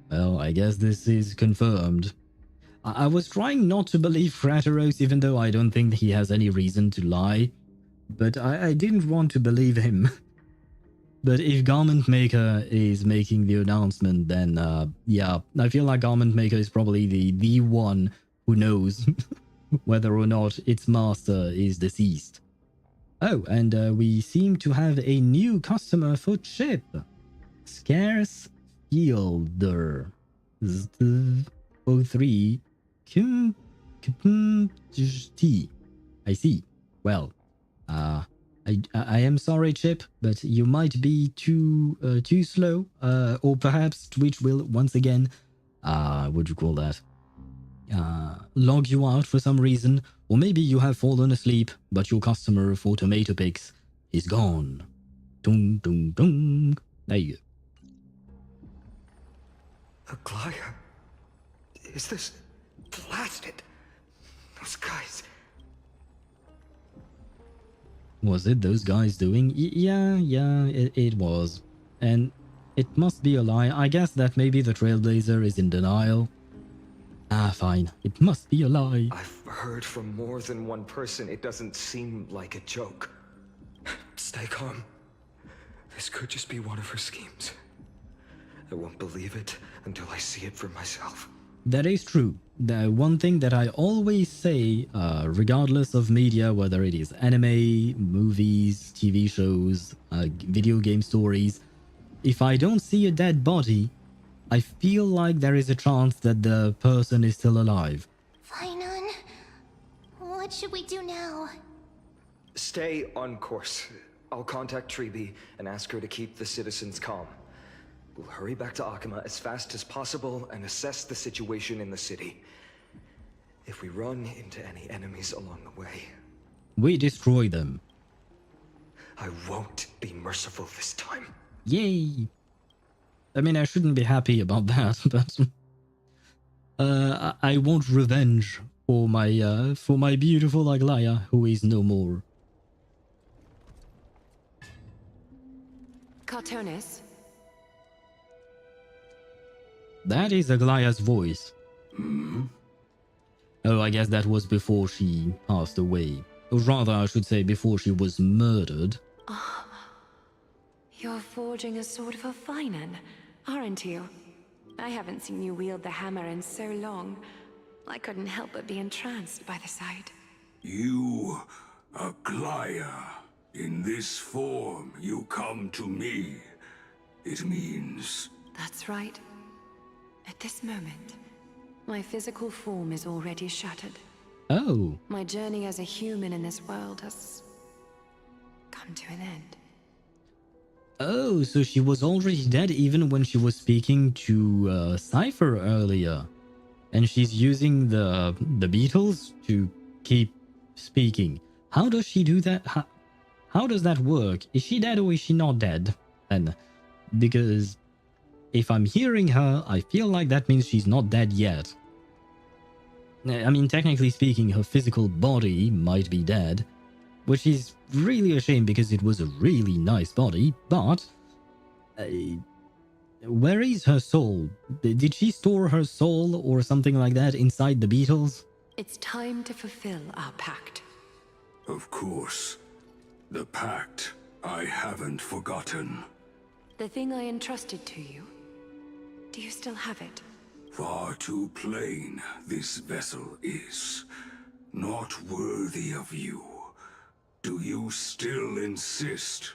Well, I guess this is confirmed. I was trying not to believe Frateros, even though I don't think he has any reason to lie. But I didn't want to believe him. But if Garment Maker is making the announcement, then yeah, I feel like Garment Maker is probably the one who knows whether or not its master is deceased. Oh, and we seem to have a new customer for Chip. Scarce Fielder. 03 T. I see. Well, I am sorry, Chip, but you might be too slow, or perhaps Twitch will once again, what do you call that? Log you out for some reason, or maybe you have fallen asleep, but your customer for tomato picks is gone. Dung dung dung. There you go. Aglaia? Is this blasted? Those guys. Was it those guys doing? Yeah, it was. And it must be a lie. I guess that maybe the Trailblazer is in denial. Ah, fine. It must be a lie. I've heard from more than one person. It doesn't seem like a joke. Stay calm. This could just be one of her schemes. I won't believe it until I see it for myself. That is true. The one thing that I always say, regardless of media, whether it is anime, movies, TV shows, video game stories, if I don't see a dead body, I feel like there is a chance that the person is still alive. Finon, what should we do now? Stay on course. I'll contact Treeby and ask her to keep the citizens calm. We'll hurry back to Akima as fast as possible and assess the situation in the city. If we run into any enemies along the way, We destroy them. I won't be merciful this time. Yay! I mean, I shouldn't be happy about that, but I want revenge for my beautiful Aglaia, who is no more. Cartonis? That is Aglaia's voice. Oh, I guess that was before she passed away. Or rather, I should say before she was murdered. You're forging a sword for Finon, aren't you? I haven't seen you wield the hammer in so long. I couldn't help but be entranced by the sight. You, Aglaia, in this form you come to me. It means... That's right. At this moment, my physical form is already shattered. Oh. My journey as a human in this world has come to an end. Oh, so she was already dead even when she was speaking to Cipher earlier. And she's using the beetles to keep speaking. How does she do that? How does that work? Is she dead or is she not dead? Then, because if I'm hearing her, I feel like that means she's not dead yet. I mean, technically speaking, her physical body might be dead, which is really a shame because it was a really nice body, but where is her soul? Did she store her soul or something like that inside the beetles? It's time to fulfill our pact. Of course. The pact I haven't forgotten. The thing I entrusted to you. Do you still have it? Far too plain this vessel is. Not worthy of you. Do you still insist?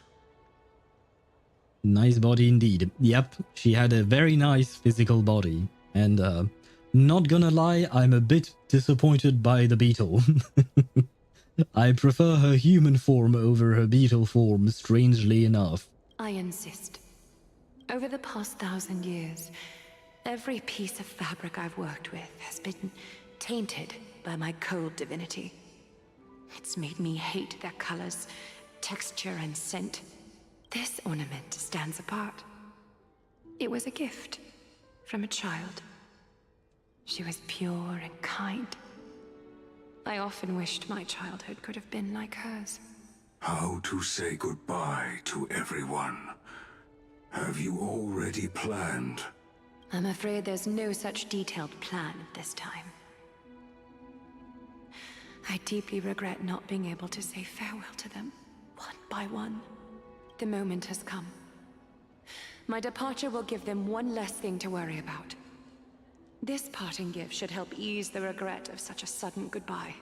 Nice body indeed. Yep, she had a very nice physical body. And not gonna lie, I'm a bit disappointed by the beetle. I prefer her human form over her beetle form, strangely enough. I insist. Over the past 1,000 years, every piece of fabric I've worked with has been tainted by my cold divinity. It's made me hate their colors, texture, and scent. This ornament stands apart. It was a gift from a child. She was pure and kind. I often wished my childhood could have been like hers. How to say goodbye to everyone? Have you already planned? I'm afraid there's no such detailed plan this time. I deeply regret not being able to say farewell to them, one by one. The moment has come. My departure will give them one less thing to worry about. This parting gift should help ease the regret of such a sudden goodbye.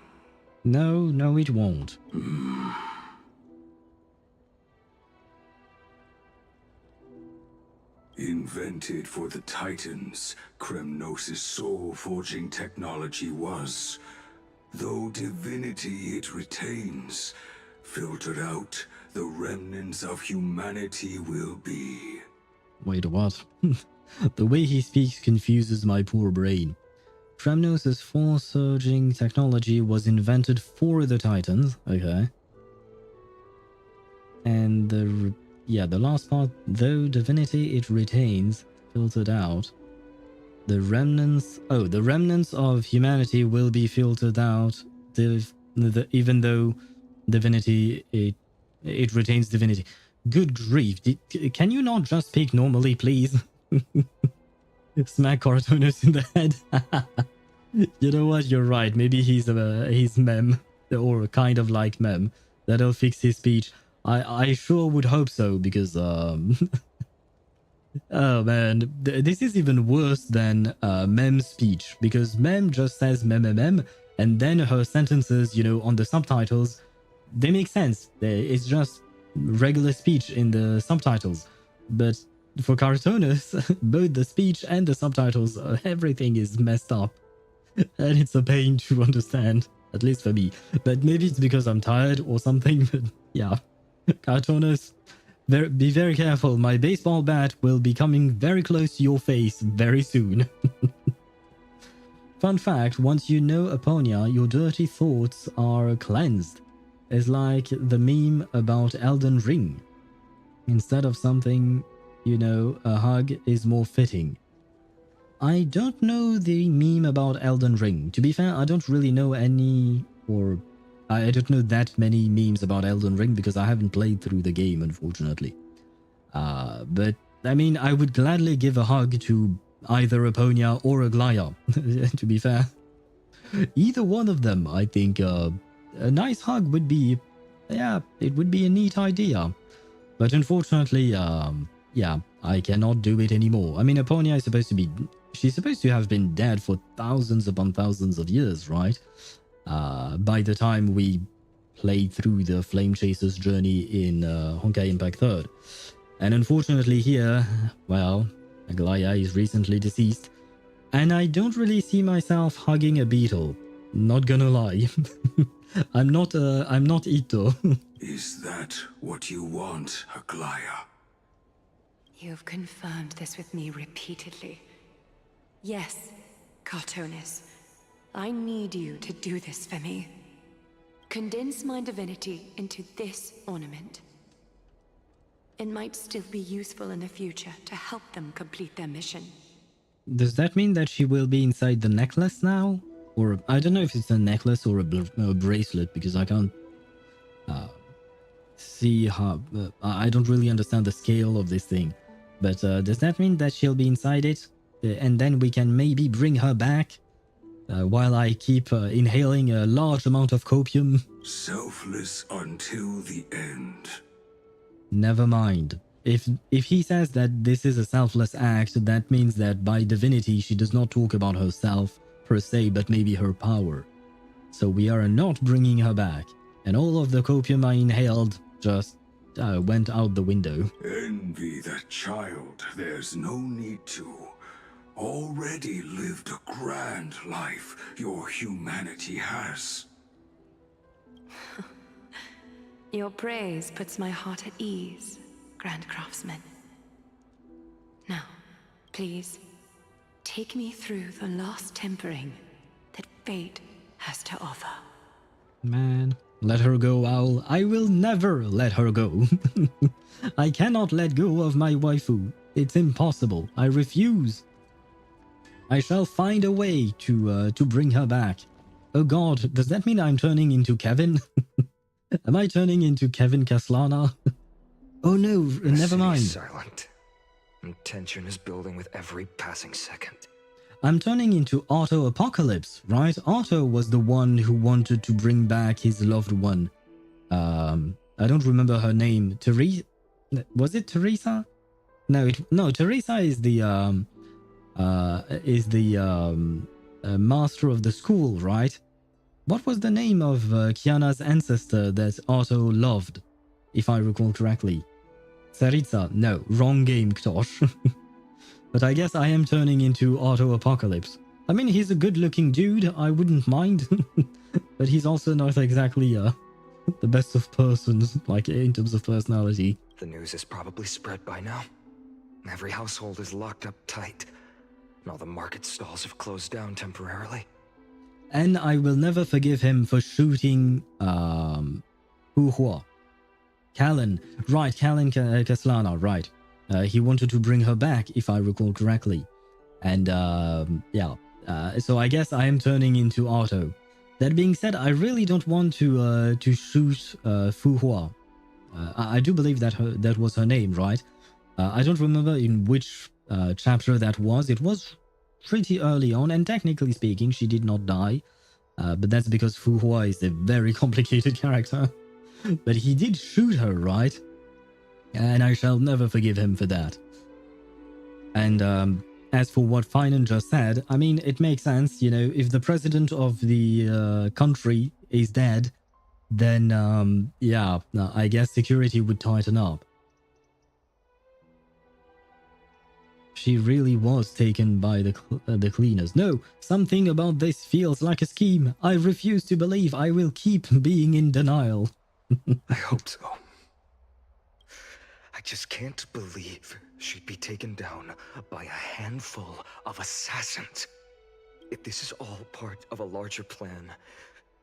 No, no, it won't. Invented for the Titans, Kremnos' soul-forging technology was, though divinity it retains, filtered out, the remnants of humanity will be. Wait, what? The way he speaks confuses my poor brain. Kremnos' force-surging technology was invented for the Titans, okay. And the last part, though divinity it retains, filtered out. The remnants of humanity will be filtered out, even though divinity it retains divinity. Good grief! Can you not just speak normally, please? Smack Cartoonist in the head. You know what? You're right. Maybe he's mem, or kind of like mem. That'll fix his speech. I sure would hope so, because oh man, this is even worse than mem's speech, because mem just says mem, and then her sentences, you know, on the subtitles, they make sense. It's just regular speech in the subtitles. But for cartoonists, both the speech and the subtitles, everything is messed up. And it's a pain to understand, at least for me. But maybe it's because I'm tired or something, but yeah. Cartoonists, be very careful. My baseball bat will be coming very close to your face very soon. Fun fact, once you know Aponia, your dirty thoughts are cleansed. It's like the meme about Elden Ring. Instead of something, you know, a hug is more fitting. I don't know the meme about Elden Ring. To be fair, I don't really know any, or I don't know that many memes about Elden Ring because I haven't played through the game, unfortunately. But, I mean, I would gladly give a hug to either Aponia or Aglaya, to be fair. Either one of them, I think, a nice hug would be, yeah, it would be a neat idea. But unfortunately, yeah, I cannot do it anymore. I mean, Aponia is supposed to be, she's supposed to have been dead for thousands upon thousands of years, right? By the time we played through the Flame Chaser's journey in Honkai Impact 3rd. And unfortunately here, well, Aglaya is recently deceased, and I don't really see myself hugging a beetle. Not gonna lie. I'm not Ito. Is that what you want, Aglaya? You've confirmed this with me repeatedly. Yes, Cartoonist. I need you to do this for me. Condense my divinity into this ornament. It might still be useful in the future to help them complete their mission. Does that mean that she will be inside the necklace now? Or, I don't know if it's a necklace or a bracelet, because I can't see how... I don't really understand the scale of this thing. But does that mean that she'll be inside it? And then we can maybe bring her back? While I keep inhaling a large amount of copium? Selfless until the end. Never mind. If he says that this is a selfless act, that means that by divinity she does not talk about herself per se, but maybe her power. So we are not bringing her back. And all of the copium I inhaled just went out the window. Envy that child. There's no need to. Already lived a grand life your humanity has. Your praise puts my heart at ease, Grand Craftsman. Now, please, take me through the last tempering that fate has to offer. Man, let her go, Owl. I will never let her go. I cannot let go of my waifu. It's impossible. I refuse. I shall find a way to bring her back. Oh god, does that mean I'm turning into Kevin? Am I turning into Kevin Caslana? Oh no, never mind. Silent. and tension is building with every passing second. I'm turning into Auto Apocalypse, right? Auto was the one who wanted to bring back his loved one. I don't remember her name. Was it Teresa? No, Teresa is the master of the school, right? What was the name of Kiana's ancestor that Otto loved, if I recall correctly? Saritsa. No, wrong game, Ktosh. But I guess I am turning into Auto Apocalypse. I mean, he's a good-looking dude, I wouldn't mind. But he's also not exactly the best of persons, like in terms of personality. The news is probably spread by now. Every household is locked up tight, and all the market stalls have closed down temporarily. And I will never forgive him for shooting Huhua. Callan. Right, Callan Kaslana, right. He wanted to bring her back, if I recall correctly. And so I guess I am turning into Otto. That being said, I really don't want to shoot Fuhua. I do believe that was her name, right? I don't remember in which chapter that was. It was pretty early on, and technically speaking, she did not die. But that's because Fuhua is a very complicated character. But he did shoot her, right? And I shall never forgive him for that. And as for what Finan just said, I mean, it makes sense, you know, if the president of the country is dead, then, I guess security would tighten up. She really was taken by the cleaners. No, something about this feels like a scheme. I refuse to believe. I will keep being in denial. I hope so. I just can't believe she'd be taken down by a handful of assassins. If this is all part of a larger plan,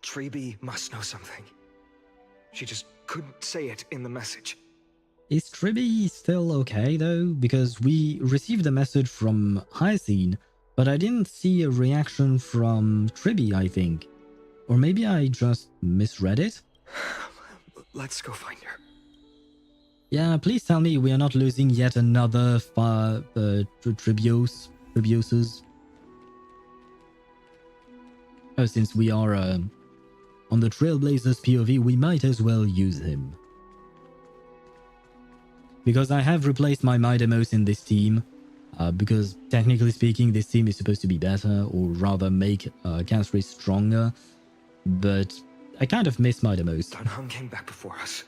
Treby must know something. She just couldn't say it in the message. Is Treby still okay, though? Because we received a message from Hyacine, but I didn't see a reaction from Treby, I think. Or maybe I just misread it? Let's go find her. Yeah, please tell me we are not losing yet another Tribuses. Oh, since we are on the Trailblazer's POV, we might as well use him. Because I have replaced my Midemos in this team, because technically speaking, this team is supposed to be better, or rather make Casri stronger, but I kind of miss Midemos. Don Hung came back before us.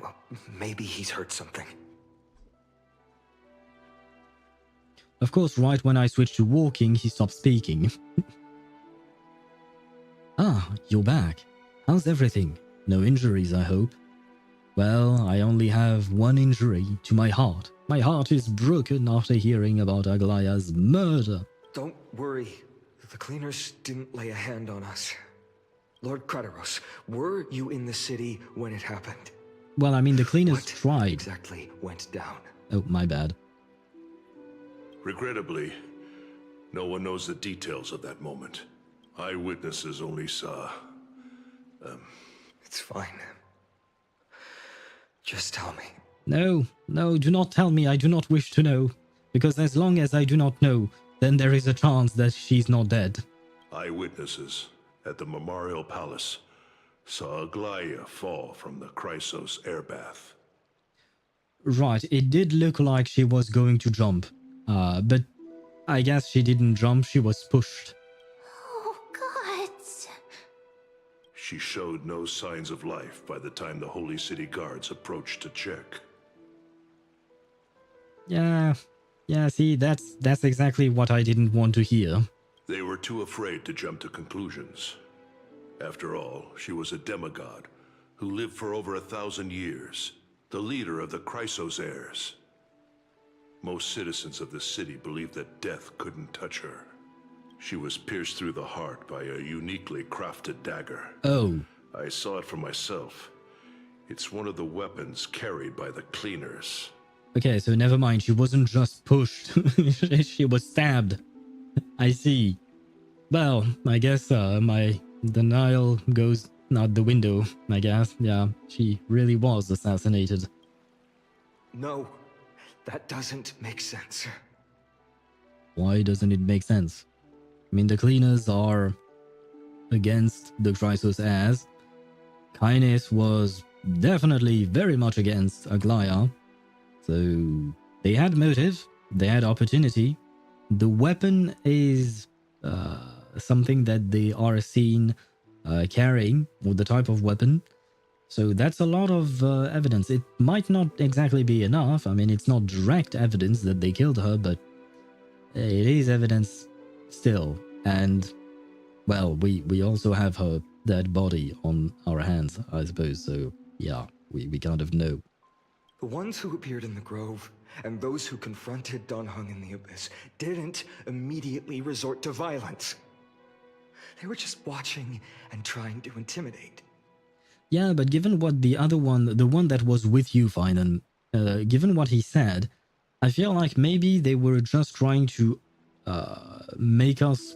Well, maybe he's heard something. Of course, right when I switched to walking, he stopped speaking. Ah, you're back. How's everything? No injuries, I hope. Well, I only have one injury to my heart. My heart is broken after hearing about Aglaya's murder. Don't worry. The cleaners didn't lay a hand on us. Lord Krateros, were you in the city when it happened? Well, I mean, the cleaners What tried. exactly went down? Oh, my bad. Regrettably, no one knows the details of that moment. Eyewitnesses only saw... It's fine. Just tell me. No, do not tell me. I do not wish to know. Because as long as I do not know, then there is a chance that she's not dead. Eyewitnesses at the Memorial Palace saw Aglaya fall from the Chrysos airbath. Right, it did look like she was going to jump. But I guess she didn't jump, she was pushed. Oh, gods. She showed no signs of life by the time the Holy City guards approached to check. Yeah, see, that's exactly what I didn't want to hear. They were too afraid to jump to conclusions. After all, she was a demigod who lived for over 1,000 years, the leader of the Chrysos heirs. Most citizens of the city believed that death couldn't touch her. She was pierced through the heart by a uniquely crafted dagger. Oh. I saw it for myself. It's one of the weapons carried by the cleaners. Okay, so never mind, she wasn't just pushed. She was stabbed. I see. Well, I guess my denial goes out the window, I guess. Yeah, she really was assassinated. No. That doesn't make sense. Why doesn't it make sense? I mean, the cleaners are against the Chrysos as Kainis was definitely very much against Aglaya. So they had motive, they had opportunity. The weapon is something that they are seen carrying, or the type of weapon. So that's a lot of evidence. It might not exactly be enough. I mean, it's not direct evidence that they killed her, but it is evidence still. And, well, we also have her dead body on our hands, I suppose. So, yeah, we kind of know. The ones who appeared in the grove and those who confronted Dan Heng in the Abyss didn't immediately resort to violence. They were just watching and trying to intimidate. Yeah, but given what the other one, the one that was with you, Finan, given what he said, I feel like maybe they were just trying to make us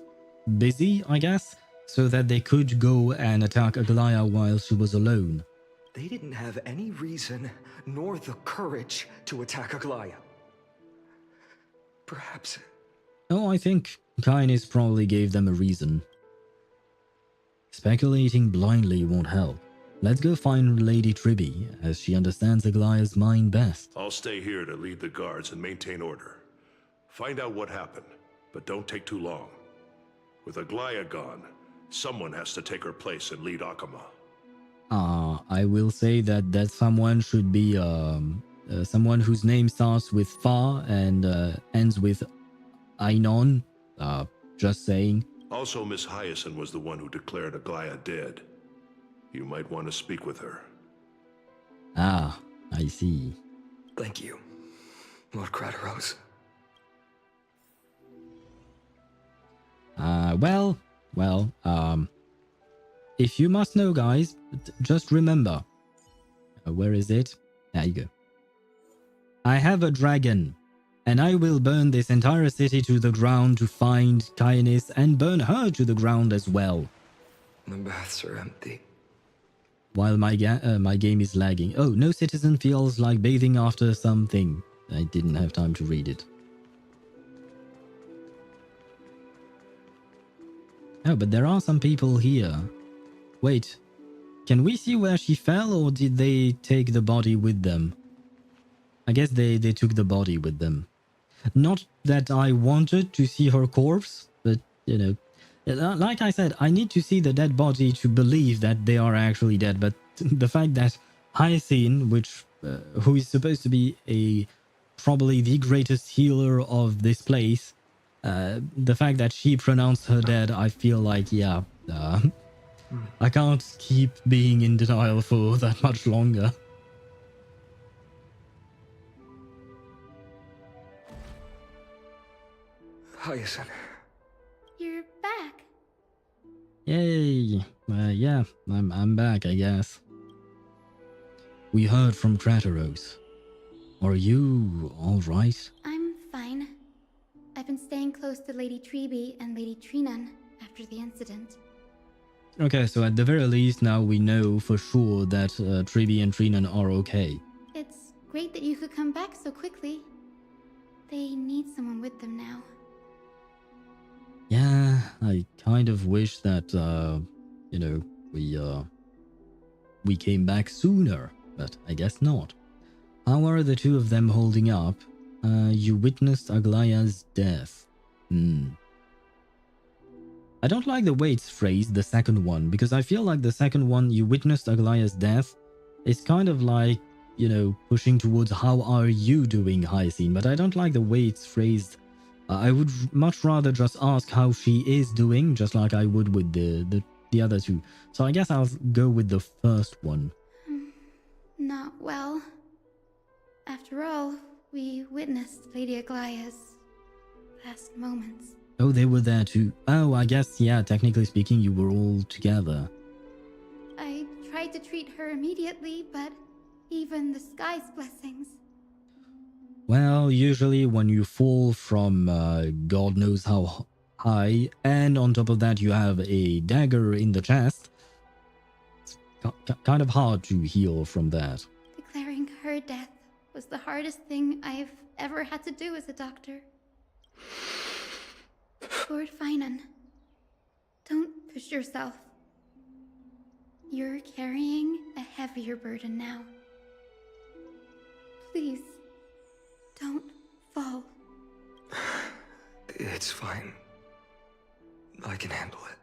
busy, I guess, so that they could go and attack Aglaya while she was alone. They didn't have any reason nor the courage to attack Aglaya. Perhaps... Oh, I think Kainis probably gave them a reason. Speculating blindly won't help. Let's go find Lady Tribby, as she understands Aglaya's mind best. I'll stay here to lead the guards and maintain order. Find out what happened, but don't take too long. With Aglaya gone, someone has to take her place and lead Akama. I will say that that someone should be someone whose name starts with Fa and ends with Ainon. Just saying. Also, Miss Hyacine was the one who declared Aglaya dead. You might want to speak with her. Ah, I see. Thank you, Lord Crateros. Well, if you must know, guys, just remember. Where is it? There you go. I have a dragon, and I will burn this entire city to the ground to find Kainis and burn her to the ground as well. The baths are empty. While my game is lagging. Oh, no citizen feels like bathing after something. I didn't have time to read it. Oh, but there are some people here. Wait, can we see where she fell, or did they take the body with them? I guess they took the body with them. Not that I wanted to see her corpse, but, you know, like I said, I need to see the dead body to believe that they are actually dead, but the fact that Hyacine, who is supposed to be probably the greatest healer of this place, the fact that she pronounced her dead, I feel like, yeah, I can't keep being in denial for that much longer. Hyacine. You're back. Yay! Yeah, I'm back, I guess. We heard from Crateros. Are you all right? I'm fine. I've been staying close to Lady Treby and Lady Trinan after the incident. Okay, so at the very least now we know for sure that Treby and Trinan are okay. It's great that you could come back so quickly. They need someone with them now. Yeah, I kind of wish that, you know, we came back sooner, but I guess not. How are the two of them holding up? You witnessed Aglaya's death. I don't like the way it's phrased, the second one, because I feel like the second one, you witnessed Aglaya's death, is kind of like, you know, pushing towards how are you doing, Hyacine, but I don't like the way it's phrased. I would much rather just ask how she is doing, just like I would with the other two. So I guess I'll go with the first one. Not well. After all, we witnessed Lady Aglaya's last moments. Oh, they were there too. Oh, I guess, yeah, technically speaking, you were all together. I tried to treat her immediately, but even the sky's blessings. Well, usually when you fall from God knows how high, and on top of that you have a dagger in the chest, it's kind of hard to heal from that. Declaring her death was the hardest thing I've ever had to do as a doctor. Lord Finan, don't push yourself. You're carrying a heavier burden now. Please, don't fall. It's fine. I can handle it.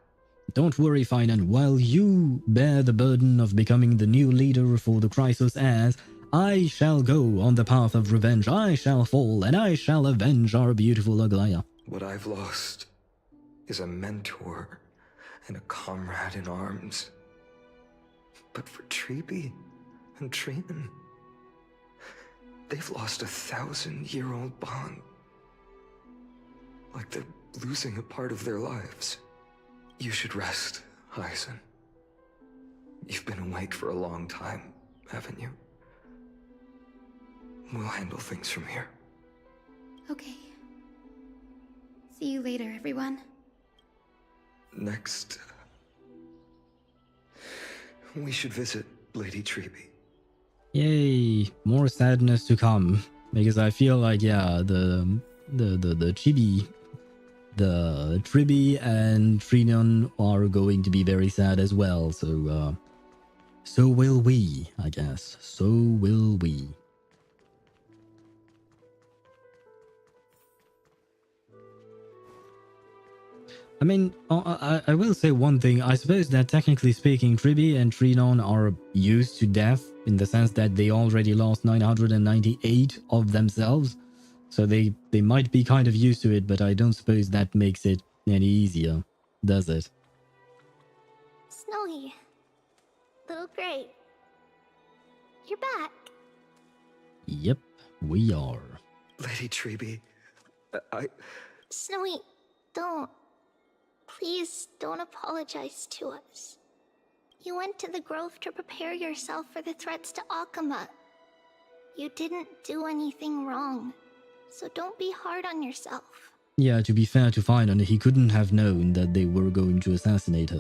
Don't worry, Finan. While you bear the burden of becoming the new leader for the Chrysos heirs, I shall go on the path of revenge. I shall fall, and I shall avenge our beautiful Aglaya. What I've lost is a mentor and a comrade in arms. But for Treeby and Trinan, they've lost a 1,000-year-old bond. Like they're losing a part of their lives. You should rest, Hyacine. You've been awake for a long time, haven't you? We'll handle things from here. Okay. See you later, everyone. Next, we should visit Lady Treeby. Yay, more sadness to come. Because I feel like, yeah, the Treeby and Trinon are going to be very sad as well. So, so will we, I guess. So will we. I mean, I will say one thing. I suppose that technically speaking, Treeby and Trinon are used to death in the sense that they already lost 998 of themselves. So they might be kind of used to it, but I don't suppose that makes it any easier, does it? Snowy. Little Gray. You're back. Yep, we are. Lady Treeby, Snowy, don't. Please don't apologize to us. You went to the Grove to prepare yourself for the threats to Akama. You didn't do anything wrong, so don't be hard on yourself. Yeah, to be fair to Finan, he couldn't have known that they were going to assassinate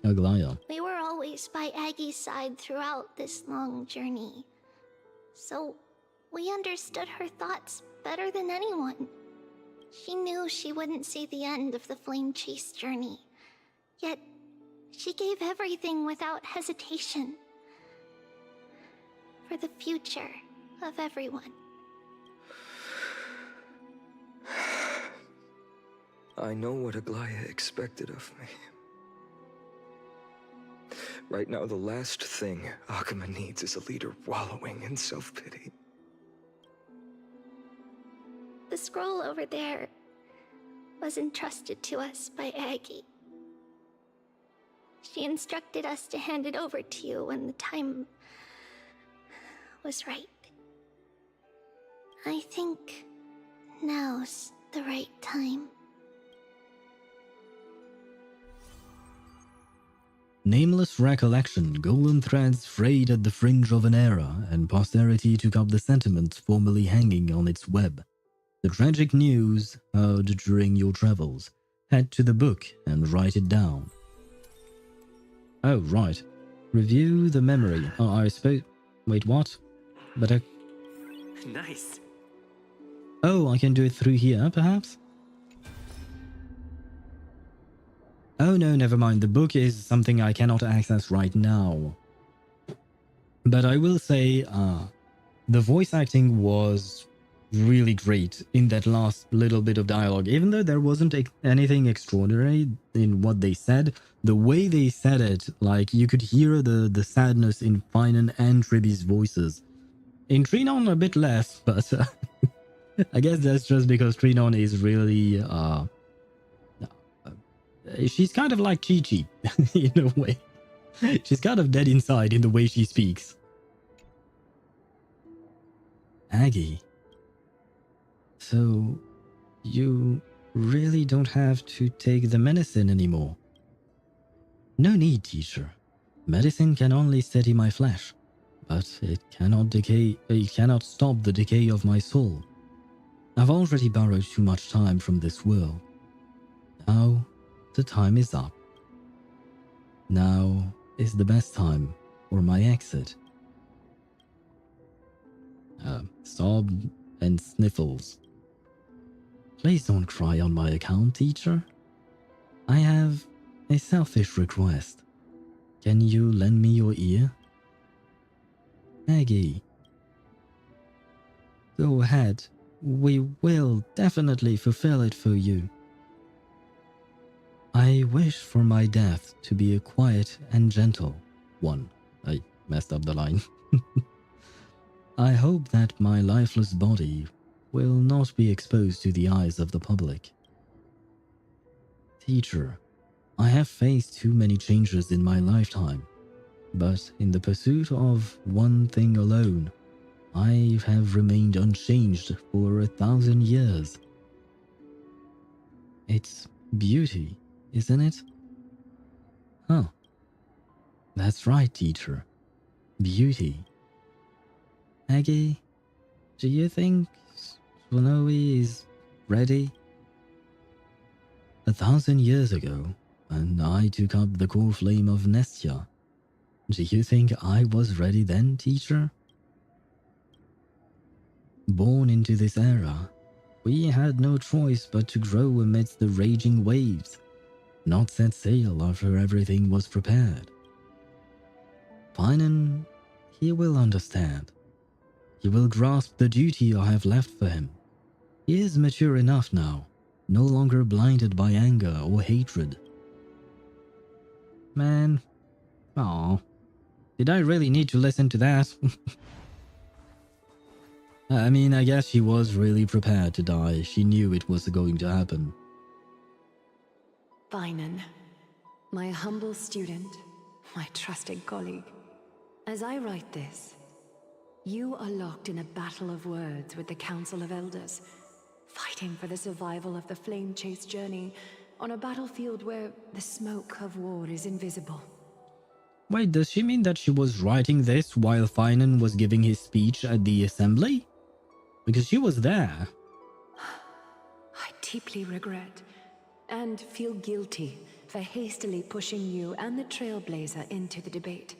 Aglaya. We were always by Aggie's side throughout this long journey, so we understood her thoughts better than anyone. She knew she wouldn't see the end of the Flame Chase journey, yet she gave everything without hesitation. For the future of everyone. I know what Aglaya expected of me. Right now, the last thing Akama needs is a leader wallowing in self-pity. The scroll over there was entrusted to us by Aggie. She instructed us to hand it over to you when the time was right. I think now's the right time. Nameless recollection, golden threads frayed at the fringe of an era, and posterity took up the sentiments formerly hanging on its web. The tragic news heard during your travels. Head to the book and write it down. Oh, right. Review the memory. Oh, I suppose... Wait, what? But Nice. Oh, I can do it through here, perhaps? Oh no, never mind. The book is something I cannot access right now. But I will say, the voice acting was really great in that last little bit of dialogue. Even though there wasn't anything extraordinary in what they said, the way they said it, like, you could hear the sadness in Finan and Treeby's voices. In Trinon, a bit less, but I guess that's just because Trinon is really, she's kind of like Chi-Chi, in a way. She's kind of dead inside in the way she speaks. Aggie. So, you really don't have to take the medicine anymore. No need, teacher. Medicine can only steady my flesh, but it cannot stop the decay of my soul. I've already borrowed too much time from this world. Now, the time is up. Now is the best time for my exit. Sob and sniffles. Please don't cry on my account, teacher. I have a selfish request. Can you lend me your ear? Maggie. Go ahead. We will definitely fulfill it for you. I wish for my death to be a quiet and gentle one. I messed up the line. I hope that my lifeless body will not be exposed to the eyes of the public. Teacher, I have faced too many changes in my lifetime, but in the pursuit of one thing alone, I have remained unchanged for 1,000 years. It's beauty, isn't it? Huh. That's right, teacher. Beauty. Aggie, do you think Snowy is ready? 1,000 years ago, when I took up the core flame of Nestia, do you think I was ready then, teacher? Born into this era, we had no choice but to grow amidst the raging waves, not set sail after everything was prepared. Finan, he will understand. He will grasp the duty I have left for him. He is mature enough now, no longer blinded by anger or hatred. Man, aw, did I really need to listen to that? I mean, I guess she was really prepared to die. She knew it was going to happen. Bygone, my humble student, my trusted colleague. As I write this, you are locked in a battle of words with the Council of Elders, fighting for the survival of the flame-chased journey on a battlefield where the smoke of war is invisible. Wait, does she mean that she was writing this while Finan was giving his speech at the assembly? Because she was there. I deeply regret and feel guilty for hastily pushing you and the Trailblazer into the debate.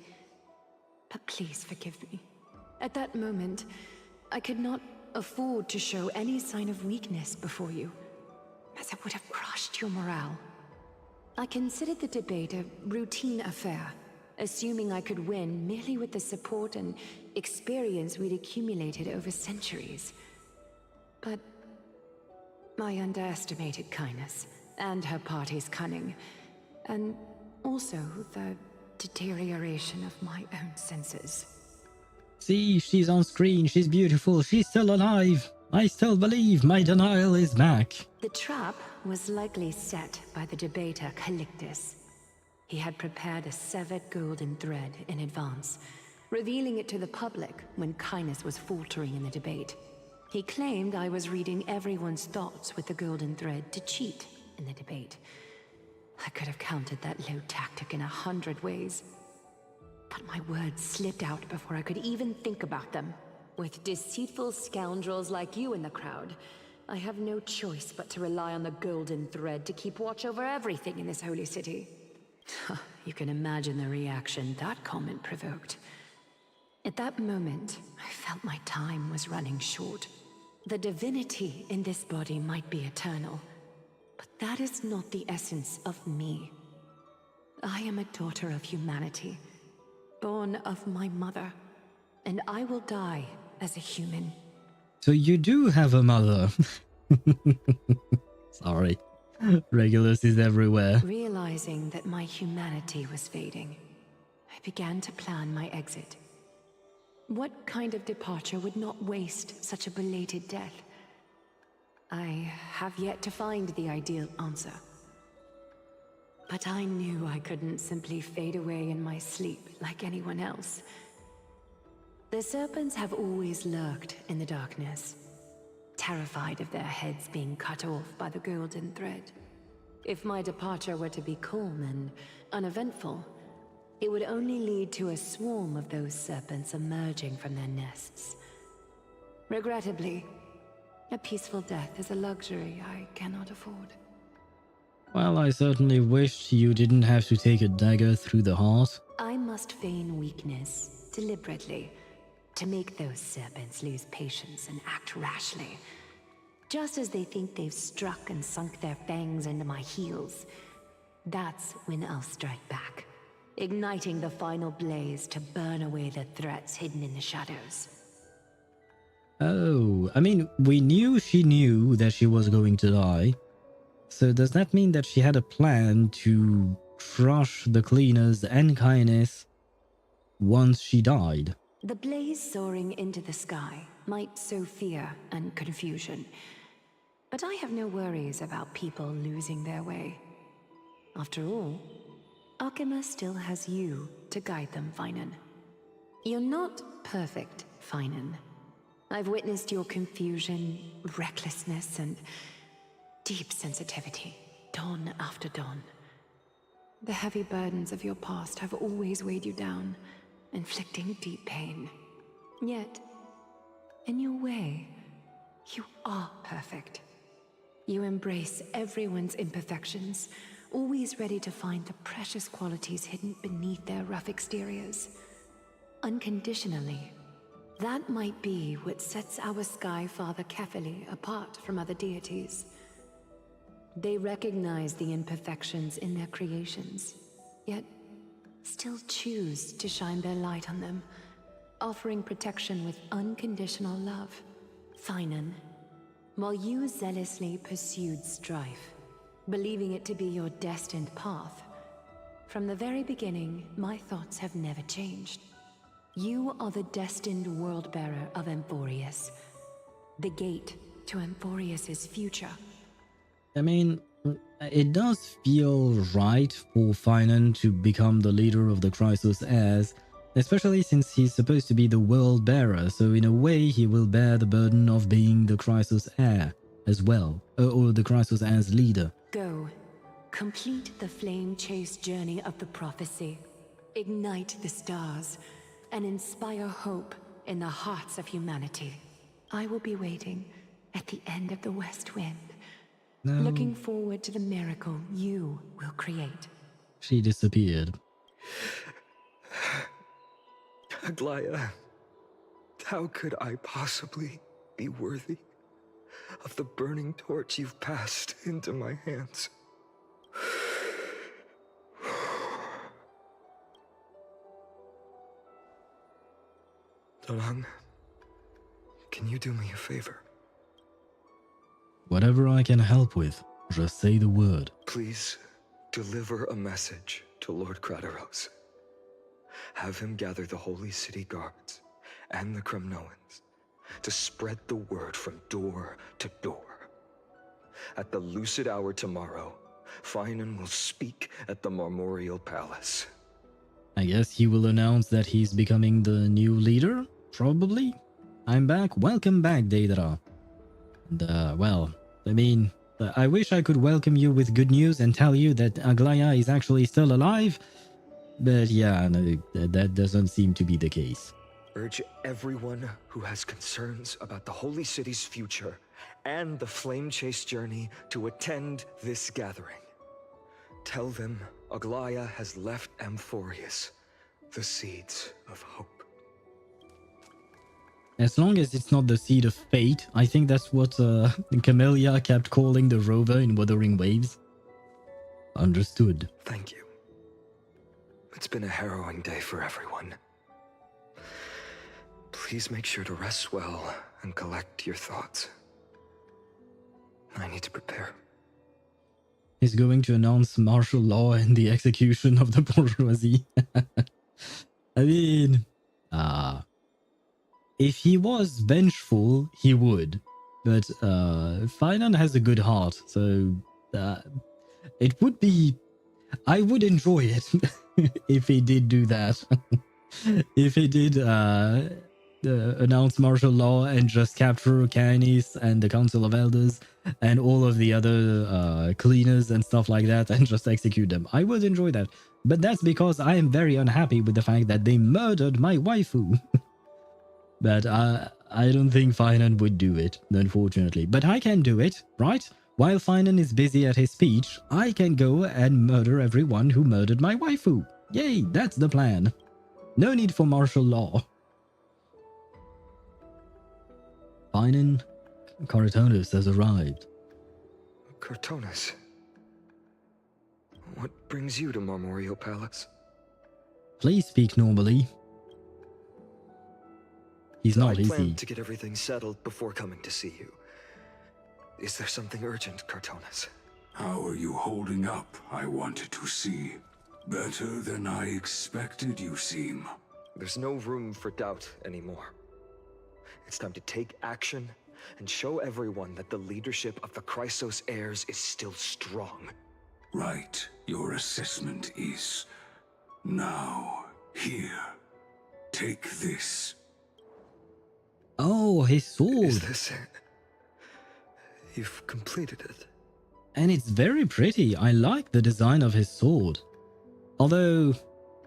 But please forgive me. At that moment, I could not afford to show any sign of weakness before you, as it would have crushed your morale. I considered the debate a routine affair, assuming I could win merely with the support and experience we'd accumulated over centuries. But I underestimated kindness and her party's cunning, and also the deterioration of my own senses. See, she's on screen, she's beautiful, she's still alive. I still believe my denial is back. The trap was likely set by the debater Calictus. He had prepared a severed golden thread in advance, revealing it to the public when kindness was faltering in the debate. He claimed I was reading everyone's thoughts with the golden thread to cheat in the debate. I could have countered that low tactic in 100 ways. But my words slipped out before I could even think about them. With deceitful scoundrels like you in the crowd, I have no choice but to rely on the golden thread to keep watch over everything in this holy city. You can imagine the reaction that comment provoked. At that moment, I felt my time was running short. The divinity in this body might be eternal, but that is not the essence of me. I am a daughter of humanity, born of my mother, and I will die as a human. So you do have a mother. Sorry. Regulus is everywhere. Realizing that my humanity was fading, I began to plan my exit. What kind of departure would not waste such a belated death? I have yet to find the ideal answer. But I knew I couldn't simply fade away in my sleep like anyone else. The serpents have always lurked in the darkness, terrified of their heads being cut off by the golden thread. If my departure were to be calm and uneventful, it would only lead to a swarm of those serpents emerging from their nests. Regrettably, a peaceful death is a luxury I cannot afford. Well, I certainly wished you didn't have to take a dagger through the heart. I must feign weakness, deliberately, To make those serpents lose patience and act rashly. Just as they think they've struck and sunk their fangs into my heels. That's when I'll strike back, igniting the final blaze to burn away the threats hidden in the shadows. Oh, I mean, we knew she knew that she was going to die. So does that mean that she had a plan to crush the cleaners and Kyneth once she died? The blaze soaring into the sky might sow fear and confusion. But I have no worries about people losing their way. After all, Arkema still has you to guide them, Finan. You're not perfect, Finan. I've witnessed your confusion, recklessness, and deep sensitivity, dawn after dawn. The heavy burdens of your past have always weighed you down, inflicting deep pain. Yet, in your way, you are perfect. You embrace everyone's imperfections, always ready to find the precious qualities hidden beneath their rough exteriors. Unconditionally. That might be what sets our Sky Father Kefili apart from other deities. They recognize the imperfections in their creations, yet still choose to shine their light on them, offering protection with unconditional love. Finan, while you zealously pursued strife, believing it to be your destined path, from the very beginning, my thoughts have never changed. You are the destined world-bearer of Amphoreus, the gate to Amphoreus's future. I mean, it does feel right for Finan to become the leader of the Chrysos heirs, especially since he's supposed to be the world bearer, so in a way he will bear the burden of being the Chrysos heir as well, or the Chrysos heirs leader. Go, complete the flame-chased journey of the prophecy, ignite the stars, and inspire hope in the hearts of humanity. I will be waiting at the end of the West Wind, looking forward to the miracle you will create. She disappeared. Aglaia, how could I possibly be worthy of the burning torch you've passed into my hands? Dolang, can you do me a favor? Whatever I can help with, just say the word. Please deliver a message to Lord Krateros. Have him gather the Holy City guards and the Kremnoans to spread the word from door to door. At the lucid hour tomorrow, Finan will speak at the Marmorial Palace. I guess he will announce that he's becoming the new leader? Probably. I'm back. Welcome back, Daedra. And, well, I mean, I wish I could welcome you with good news and tell you that Aglaia is actually still alive. But yeah, no, that doesn't seem to be the case. Urge everyone who has concerns about the Holy City's future and the Flame Chase journey to attend this gathering. Tell them Aglaia has left Amphoreus the seeds of hope. As long as it's not the seed of fate, I think that's what Camellia kept calling the rover in Wuthering Waves. Understood. Thank you. It's been a harrowing day for everyone. Please make sure to rest well and collect your thoughts. I need to prepare. He's going to announce martial law and the execution of the bourgeoisie. I mean, if he was vengeful, he would. But Finan has a good heart, so it would be... I would enjoy it if he did do that. If he did announce martial law and just capture Kyneth and the Council of Elders and all of the other cleaners and stuff like that and just execute them. I would enjoy that. But that's because I am very unhappy with the fact that they murdered my waifu. But I don't think Finan would do it, unfortunately. But I can do it, right? While Finan is busy at his speech, I can go and murder everyone who murdered my waifu. Yay, that's the plan. No need for martial law. Bygone Dust has arrived. Cartonis. What brings you to Marmoreal Palace? Please speak normally. He's not, I is he? planned to get everything settled before coming to see you. Is there something urgent, Cartonis? How are you holding up, I wanted to see. Better than I expected, you seem. There's no room for doubt anymore. It's time to take action and show everyone that the leadership of the Chrysos heirs is still strong. Right, your assessment is. Now, here. Take this. Oh, his sword. Is this it? You've completed it. And it's very pretty. I like the design of his sword. Although,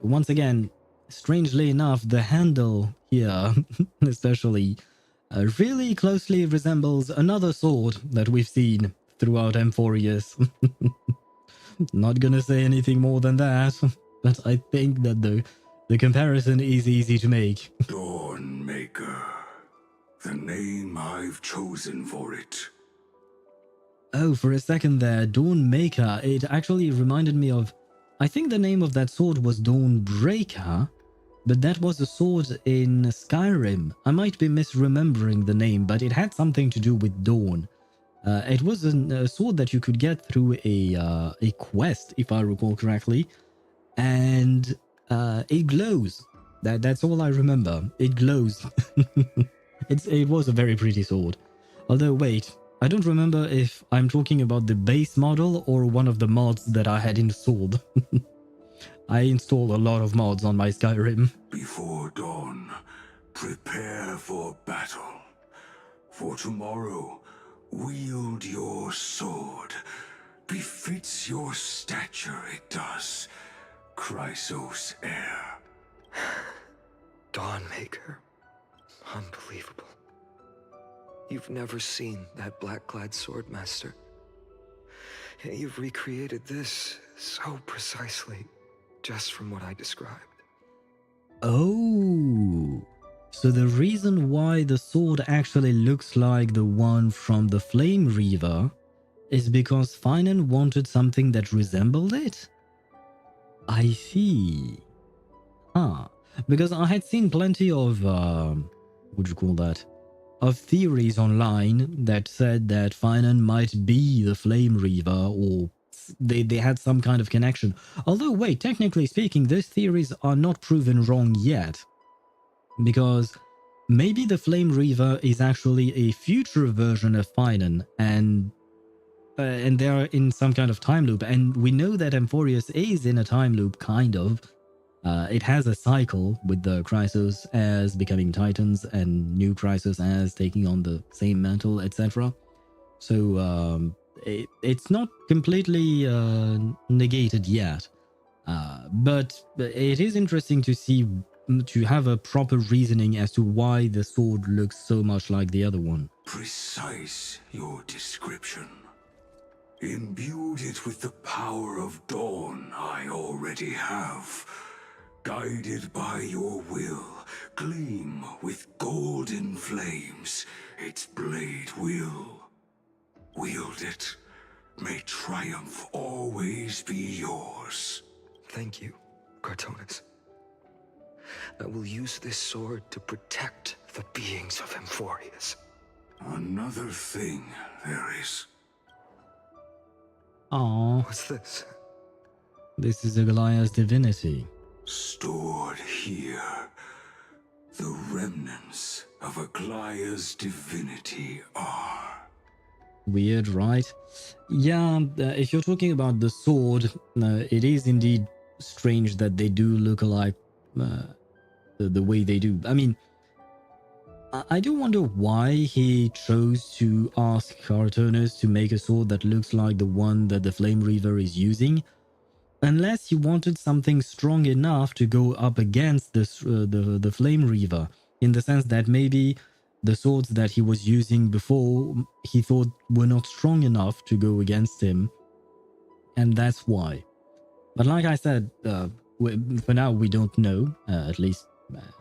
once again, strangely enough, the handle here, especially, really closely resembles another sword that we've seen throughout Amphoreus. Not gonna say anything more than that, but I think that the comparison is easy to make. Dawnmaker. The name I've chosen for it. Oh, for a second there, Dawnmaker, it actually reminded me of... I think the name of that sword was Dawnbreaker, but that was a sword in Skyrim. I might be misremembering the name, but it had something to do with Dawn. It was a sword that you could get through a quest, if I recall correctly, and it glows. That's all I remember. It glows. It was a very pretty sword. Although, wait, I don't remember if I'm talking about the base model or one of the mods that I had installed. I installed a lot of mods on my Skyrim. Before dawn, prepare for battle. For tomorrow, wield your sword. Befits your stature, it does. Chrysos heir. Dawnmaker. Unbelievable. You've never seen that black-clad sword master. You've recreated this so precisely, just from what I described. Oh, so the reason why the sword actually looks like the one from the Flame Reaver is because Finan wanted something that resembled it? I see. Huh. Because I had seen plenty of, what do you call that? Of theories online that said that Finan might be the Flame Reaver, or they had some kind of connection. Although, wait, technically speaking, those theories are not proven wrong yet. Because maybe the Flame Reaver is actually a future version of Finan, and they're in some kind of time loop. And we know that Amphoreus is in a time loop, kind of. It has a cycle with the Chrysos as becoming Titans and new Chrysos as taking on the same mantle, etc. So it's not completely negated yet. But it is interesting to see, to have a proper reasoning as to why the sword looks so much like the other one. Precise, your description. Imbued it with the power of dawn I already have. Guided by your will, gleam with golden flames, its blade will. Wield it. May triumph always be yours. Thank you, Cartonis. I will use this sword to protect the beings of Amphoreus. Another thing there is. Aww. What's this? This is Aglaya's divinity. Stored here, the remnants of Aglaya's divinity are. Weird, right? Yeah, if you're talking about the sword, it is indeed strange that they do look alike the way they do. I mean, I do wonder why he chose to ask Cartonis to make a sword that looks like the one that the Flame Reaver is using. Unless he wanted something strong enough to go up against this, the Flame Reaver, in the sense that maybe the swords that he was using before he thought were not strong enough to go against him, and that's why. But like I said, for now we don't know, at least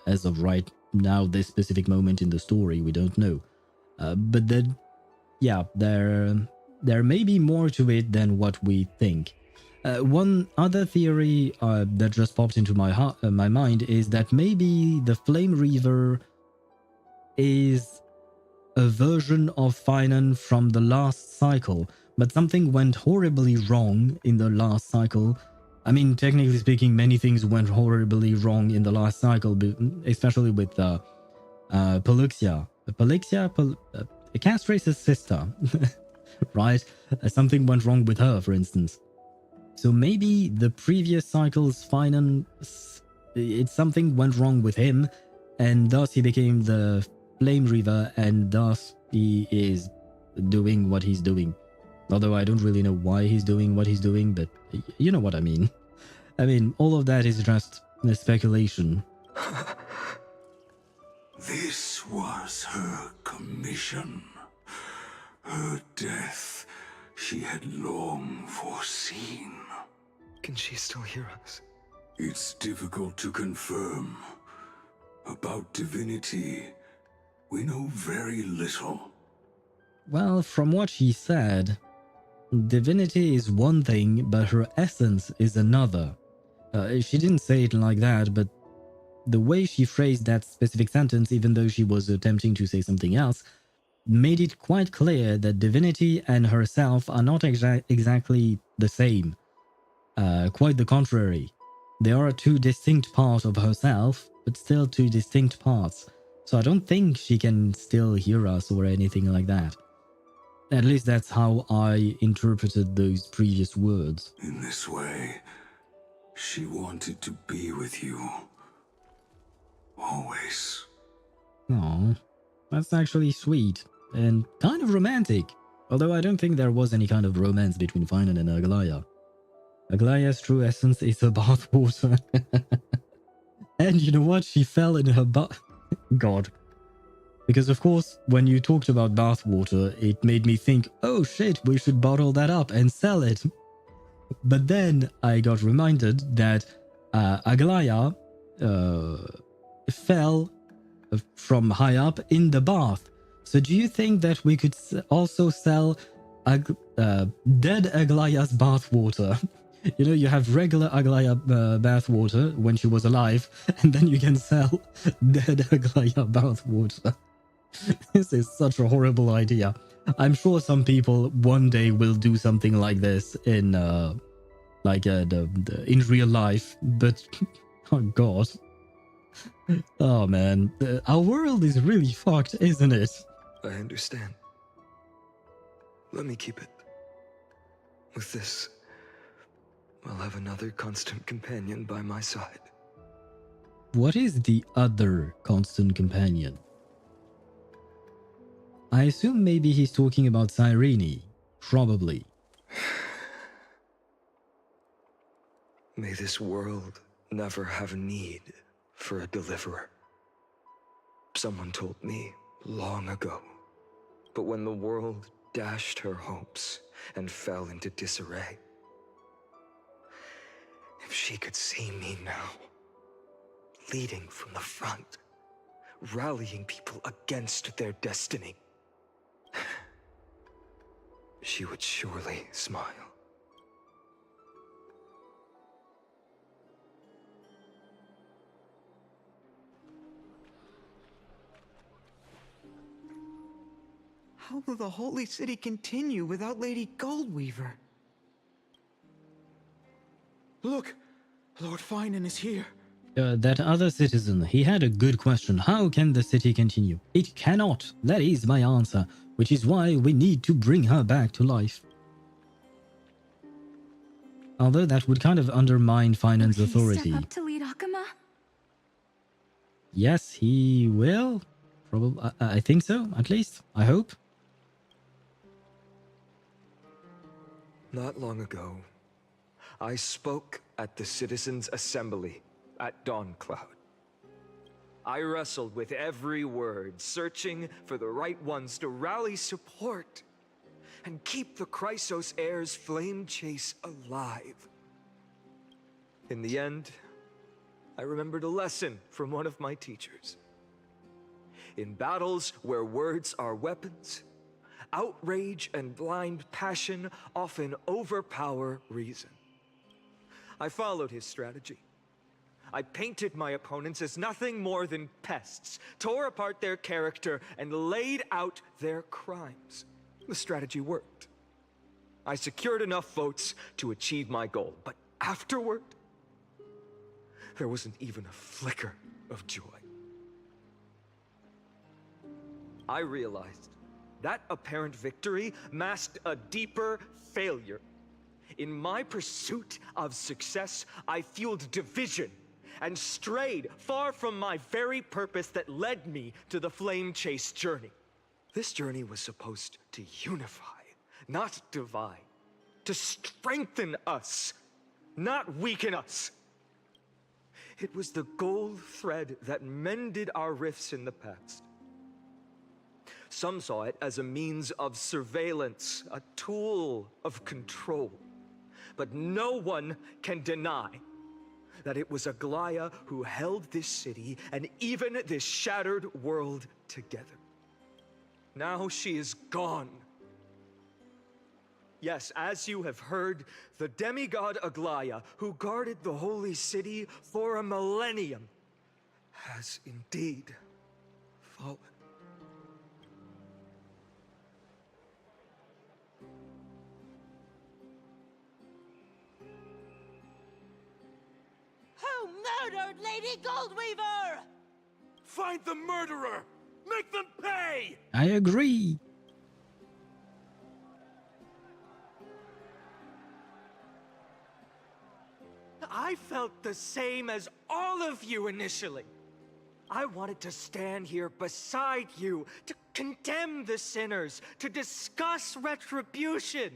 as of right now, this specific moment in the story, we don't know. But then, yeah, there may be more to it than what we think. One other theory that just popped into my mind is that maybe the Flame Reaver is a version of Finan from the last cycle, but something went horribly wrong in the last cycle. I mean, technically speaking, many things went horribly wrong in the last cycle, especially with Polyxia. Castrace's sister, right? Something went wrong with her, for instance. So maybe the previous cycle's Finan, something went wrong with him, and thus he became the Flame Reaver, and thus he is doing what he's doing. Although I don't really know why he's doing what he's doing, but you know what I mean. I mean, all of that is just speculation. This was her commission. Her death she had long foreseen. Can she still hear us? It's difficult to confirm. About divinity, we know very little. Well, from what she said, divinity is one thing, but her essence is another. She didn't say it like that, but the way she phrased that specific sentence, even though she was attempting to say something else, made it quite clear that divinity and herself are not exactly the same. Quite the contrary. They are two distinct parts of herself, but still two distinct parts. So I don't think she can still hear us or anything like that. At least that's how I interpreted those previous words. In this way, she wanted to be with you. Always. Oh, that's actually sweet. And kind of romantic. Although I don't think there was any kind of romance between Finan and Aglaya. Aglaya's true essence is her bathwater. And you know what? She fell in her God. Because of course, when you talked about bathwater, it made me think, oh shit, we should bottle that up and sell it. But then I got reminded that Aglaya fell from high up in the bath. So do you think that we could also sell dead Aglaya's bathwater? You know, you have regular Aglaya bathwater when she was alive, and then you can sell dead Aglaya bathwater. This is such a horrible idea. I'm sure some people one day will do something like this in in real life, but oh god. Oh man, our world is really fucked, isn't it? I understand. Let me keep it. With this, I'll have another constant companion by my side. What is the other constant companion? I assume maybe he's talking about Cyrene. Probably. May this world never have need for a deliverer. Someone told me long ago. But when the world dashed her hopes and fell into disarray, if she could see me now, leading from the front, rallying people against their destiny, she would surely smile. How will the Holy City continue without Lady Goldweaver? Look! Lord Finan is here. That other citizen, he had a good question. How can the city continue? It cannot. That is my answer, which is why we need to bring her back to life. Although that would kind of undermine Finan's authority. Step up to lead Akama? Yes, he will. Probably. I think so, at least. I hope. Not long ago, I spoke at the Citizens' Assembly at Dawncloud. I wrestled with every word, searching for the right ones to rally support and keep the Chrysos heir's flame chase alive. In the end, I remembered a lesson from one of my teachers. In battles where words are weapons, outrage and blind passion often overpower reason. I followed his strategy. I painted my opponents as nothing more than pests, tore apart their character, and laid out their crimes. The strategy worked. I secured enough votes to achieve my goal, but afterward, there wasn't even a flicker of joy. I realized that apparent victory masked a deeper failure. In my pursuit of success, I fueled division and strayed far from my very purpose that led me to the flame chase journey. This journey was supposed to unify, not divide, to strengthen us, not weaken us. It was the gold thread that mended our rifts in the past. Some saw it as a means of surveillance, a tool of control. But no one can deny that it was Aglaia who held this city and even this shattered world together. Now she is gone. Yes, as you have heard, the demigod Aglaia, who guarded the holy city for a millennium, has indeed fallen. Who murdered Lady Goldweaver? Find the murderer! Make them pay! I agree. I felt the same as all of you initially. I wanted to stand here beside you, to condemn the sinners, to discuss retribution,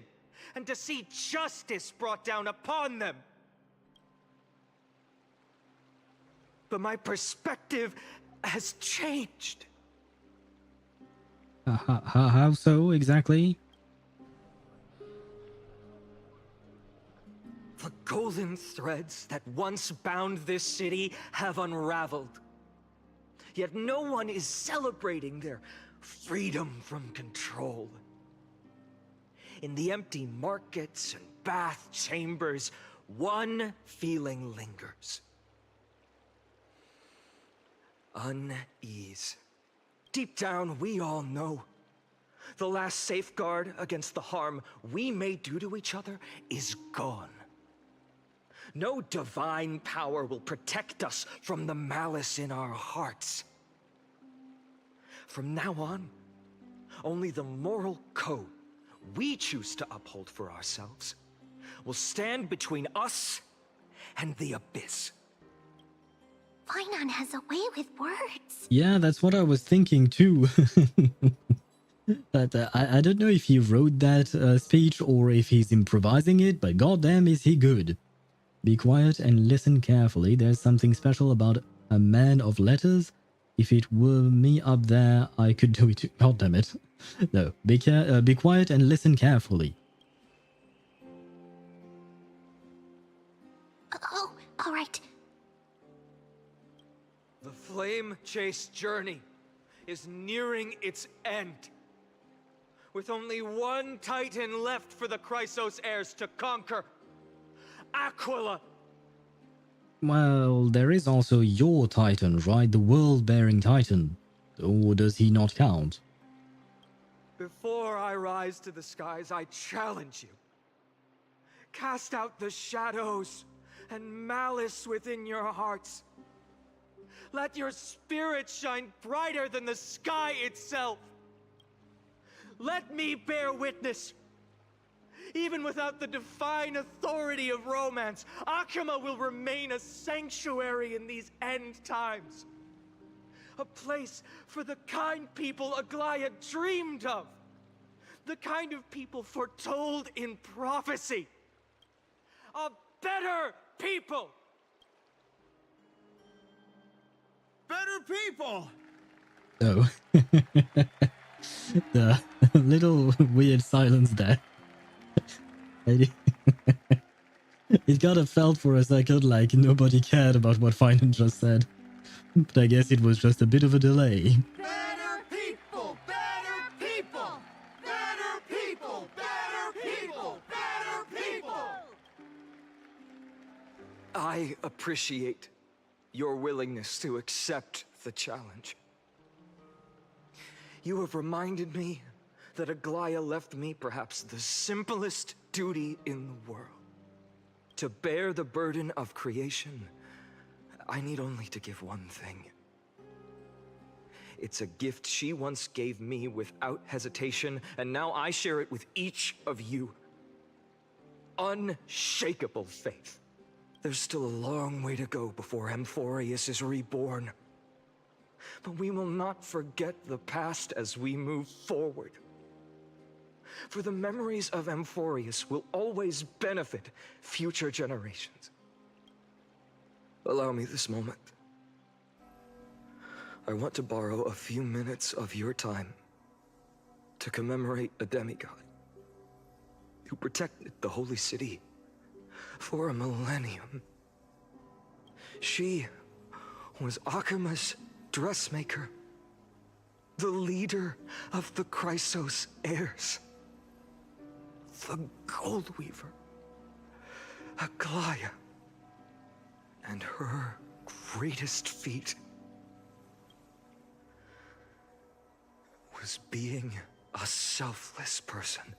and to see justice brought down upon them. But my perspective has changed. How so exactly? The golden threads that once bound this city have unraveled. Yet no one is celebrating their freedom from control. In the empty markets and bath chambers, one feeling lingers. Unease. Deep down, we all know the last safeguard against the harm we may do to each other is gone. No divine power will protect us from the malice in our hearts. From now on, only the moral code we choose to uphold for ourselves will stand between us and the abyss. Bygone has a way with words. Yeah, that's what I was thinking too. But I don't know if he wrote that speech or if he's improvising it, but goddamn is he good. Be quiet and listen carefully. There's something special about a man of letters. If it were me up there, I could do it too. God damn it. No, be quiet and listen carefully. Oh, all right. The flame chase journey is nearing its end. With only one Titan left for the Chrysos heirs to conquer. Aquila! Well, there is also your Titan, right? The world-bearing Titan. Or does he not count? Before I rise to the skies, I challenge you. Cast out the shadows and malice within your hearts. Let your spirit shine brighter than the sky itself. Let me bear witness. Even without the divine authority of romance, Akima will remain a sanctuary in these end times. A place for the kind people Aglaia dreamed of. The kind of people foretold in prophecy. A better people! Better people! Oh. The little weird silence there. It kind of felt for a second like nobody cared about what Finan just said. But I guess it was just a bit of a delay. Better I appreciate your willingness to accept the challenge. You have reminded me that Aglaya left me perhaps the simplest duty in the world. To bear the burden of creation, I need only to give one thing. It's a gift she once gave me without hesitation, and now I share it with each of you. Unshakable faith. There's still a long way to go before Amphoreus is reborn. But we will not forget the past as we move forward. For the memories of Amphoreus will always benefit future generations. Allow me this moment. I want to borrow a few minutes of your time to commemorate a demigod who protected the holy city for a millennium. She was Akima's dressmaker, the leader of the Chrysos heirs, the Gold Weaver, Aglaya, and her greatest feat was being a selfless person.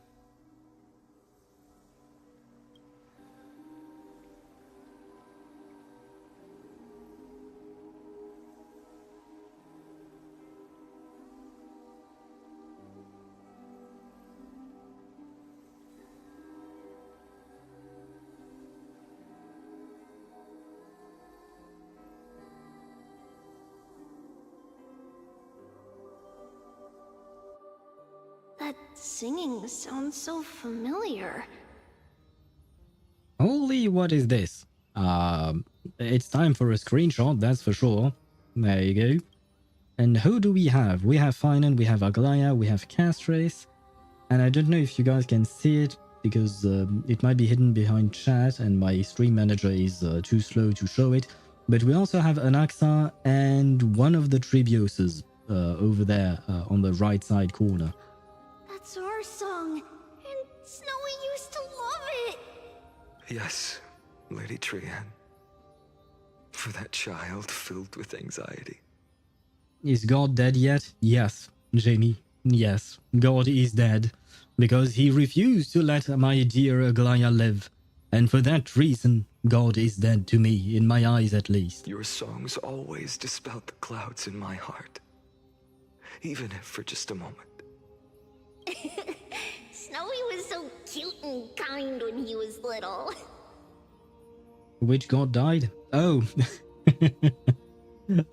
That singing sounds so familiar. Holy, what is this? It's time for a screenshot, that's for sure. There you go. And who do we have? We have Finan, we have Aglaya, we have Castrace. And I don't know if you guys can see it, because it might be hidden behind chat and my stream manager is too slow to show it. But we also have Anaxa and one of the Tribioses over there on the right side corner. That's our song, and Snowy used to love it. Yes, Lady Trian. For that child filled with anxiety. Is God dead yet? Yes, Jamie. Yes, God is dead. Because he refused to let my dear Aglaya live. And for that reason, God is dead to me, in my eyes at least. Your songs always dispelled the clouds in my heart. Even if for just a moment. Snowy was so cute and kind when he was little. Which God died? Oh.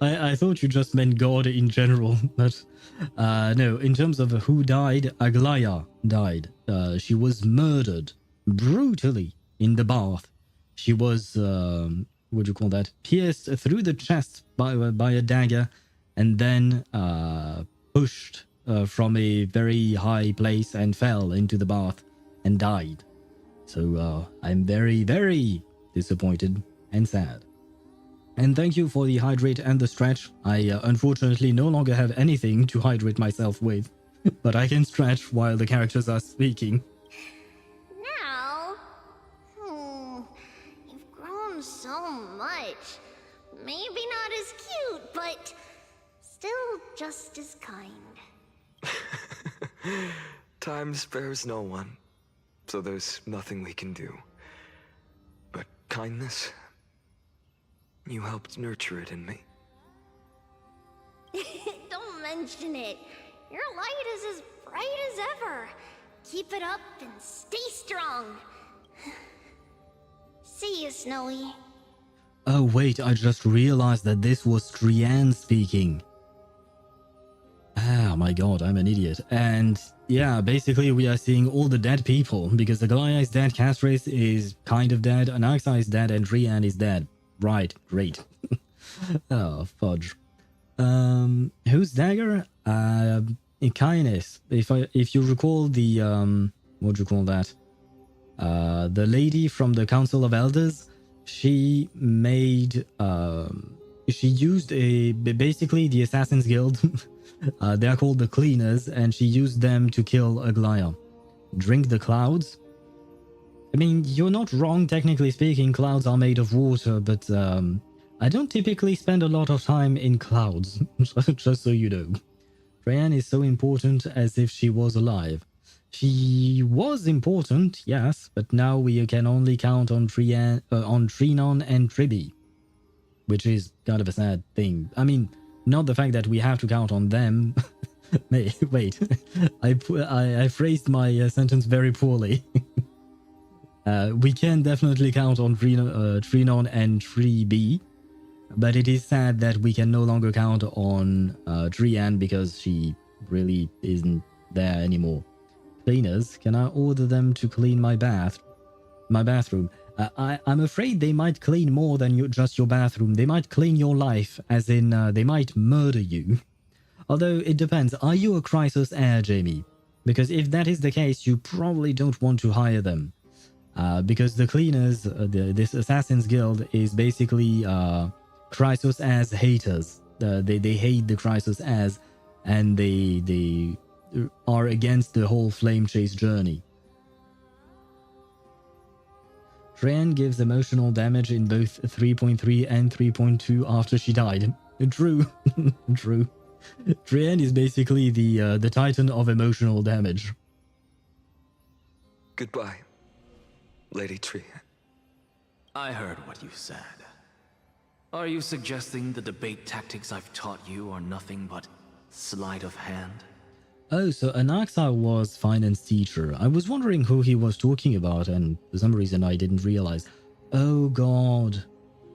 I thought you just meant God in general, but no, in terms of who died, Aglaya died. She was murdered brutally in the bath. She was, what do you call that, pierced through the chest by a dagger and then pushed from a very high place and fell into the bath and died. So I'm very, very disappointed and sad. And thank you for the hydrate and the stretch. I unfortunately no longer have anything to hydrate myself with, but I can stretch while the characters are speaking. Now, you've grown so much. Maybe not as cute, but still just as kind. Time spares no one, so there's nothing we can do. But kindness, you helped nurture it in me. Don't mention it. Your light is as bright as ever. Keep it up and stay strong. See you, Snowy. Oh wait, I just realized that this was Trian speaking. Ah, my god, I'm an idiot. And yeah, basically we are seeing all the dead people, because Aglaya is dead, Castrace is kind of dead, Anaxa is dead, and Trian is dead. Right, great. Oh, fudge. Whose dagger? Kindness. If you recall the, what do you call that? The lady from the Council of Elders, she made, she used basically the Assassin's Guild. They are called the Cleaners, and she used them to kill Aglaya. Drink the clouds. I mean, you're not wrong, technically speaking, clouds are made of water, but I don't typically spend a lot of time in clouds, just so you know. Trailblaze is so important as if she was alive. She was important, yes, but now we can only count on Trinon and Tribi, which is kind of a sad thing. I mean, not the fact that we have to count on them. Wait, I phrased my sentence very poorly. We can definitely count on Trinon and Tribi, but it is sad that we can no longer count on Trian because she really isn't there anymore. Cleaners, can I order them to clean my bathroom? I'm afraid they might clean more than just your bathroom. They might clean your life, as in they might murder you. Although it depends. Are you a Chrysos heir, Jamie? Because if that is the case, you probably don't want to hire them. Because the cleaners, this Assassin's Guild is basically Chrysos as haters. They hate the Chrysos as, and they are against the whole flame chase journey. Trailblaze gives emotional damage in both 3.3 and 3.2 after she died. True, true. Trailblaze is basically the titan of emotional damage. Goodbye, Lady Tree. I heard what you said. Are you suggesting the debate tactics I've taught you are nothing but sleight of hand? Oh, so Anaxa was finance teacher. I was wondering who he was talking about, and for some reason I didn't realize. Oh god.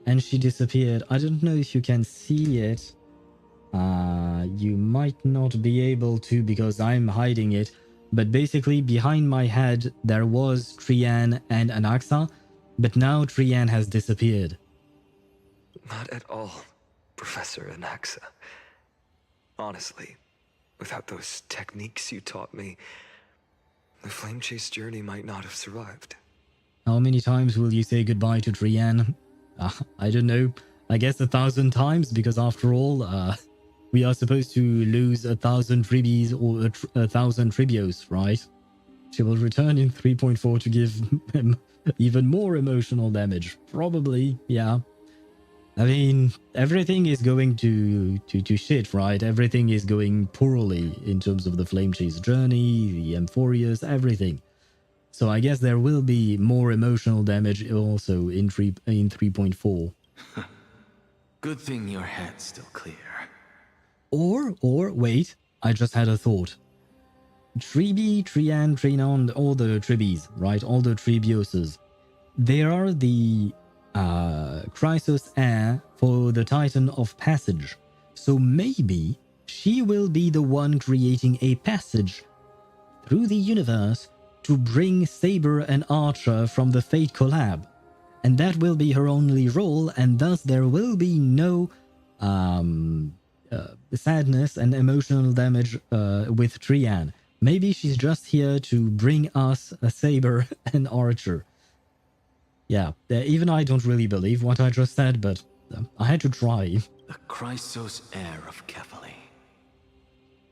And she disappeared. I don't know if you can see it. You might not be able to because I'm hiding it. But basically, behind my head, there was Trian and Anaxa, but now Trian has disappeared. Not at all, Professor Anaxa. Honestly, without those techniques you taught me, the flame chase journey might not have survived. How many times will you say goodbye to Trian? I don't know. I guess 1,000 times, because after all, we are supposed to lose 1,000 tribis or 1,000 tribios, right? She will return in 3.4 to give him even more emotional damage. Probably, yeah. I mean, everything is going to shit, right? Everything is going poorly in terms of the Flame Chase journey, the Amphoreus, everything. So I guess there will be more emotional damage also in 3.4. Good thing your head's still clear. Or wait, I just had a thought. Tribi, Trian, Trinon, all the Tribis, right? All the Tribioses. They are the Chrysos heir for the Titan of Passage. So maybe she will be the one creating a passage through the universe to bring Saber and Archer from the Fate collab. And that will be her only role, and thus there will be no sadness and emotional damage with Trian. Maybe she's just here to bring us a Saber and Archer. Yeah, even I don't really believe what I just said, but I had to try. The Chrysos heir of Kefali.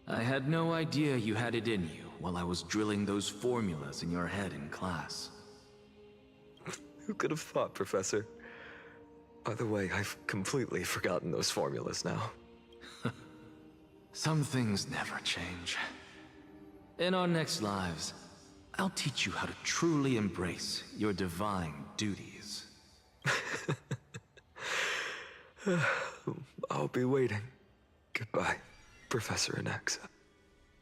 I had no idea you had it in you while I was drilling those formulas in your head in class. Who could have thought, Professor? By the way, I've completely forgotten those formulas now. Some things never change. In our next lives, I'll teach you how to truly embrace your divine duties. I'll be waiting. Goodbye, Professor Anaxa.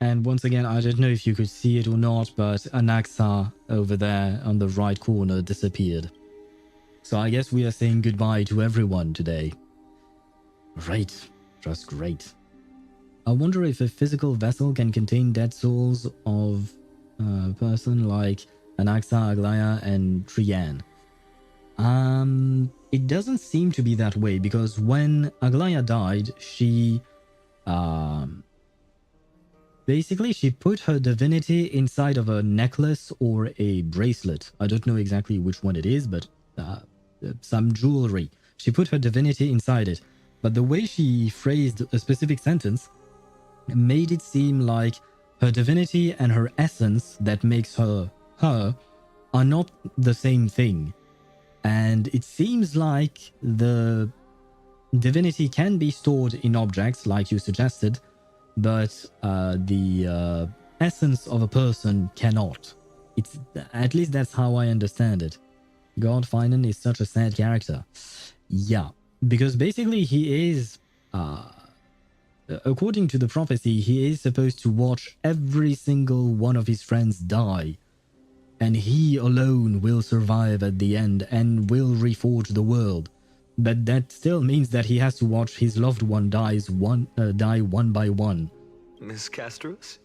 And once again, I don't know if you could see it or not, but Anaxa over there on the right corner disappeared. So I guess we are saying goodbye to everyone today. Great. Just great. I wonder if a physical vessel can contain dead souls of a person like Anaxa, Aglaya, and Trian. It doesn't seem to be that way, because when Aglaya died, she basically she put her divinity inside of a necklace or a bracelet. I don't know exactly which one it is, but some jewelry. She put her divinity inside it, but the way she phrased a specific sentence made it seem like her divinity and her essence that makes her her are not the same thing. And it seems like the divinity can be stored in objects, like you suggested, but the essence of a person cannot. It's at least that's how I understand it. God Finan is such a sad character. Yeah, because basically he is, according to the prophecy, he is supposed to watch every single one of his friends die. And he alone will survive at the end and will reforge the world. But that still means that he has to watch his loved one die one by one. Miss Castros?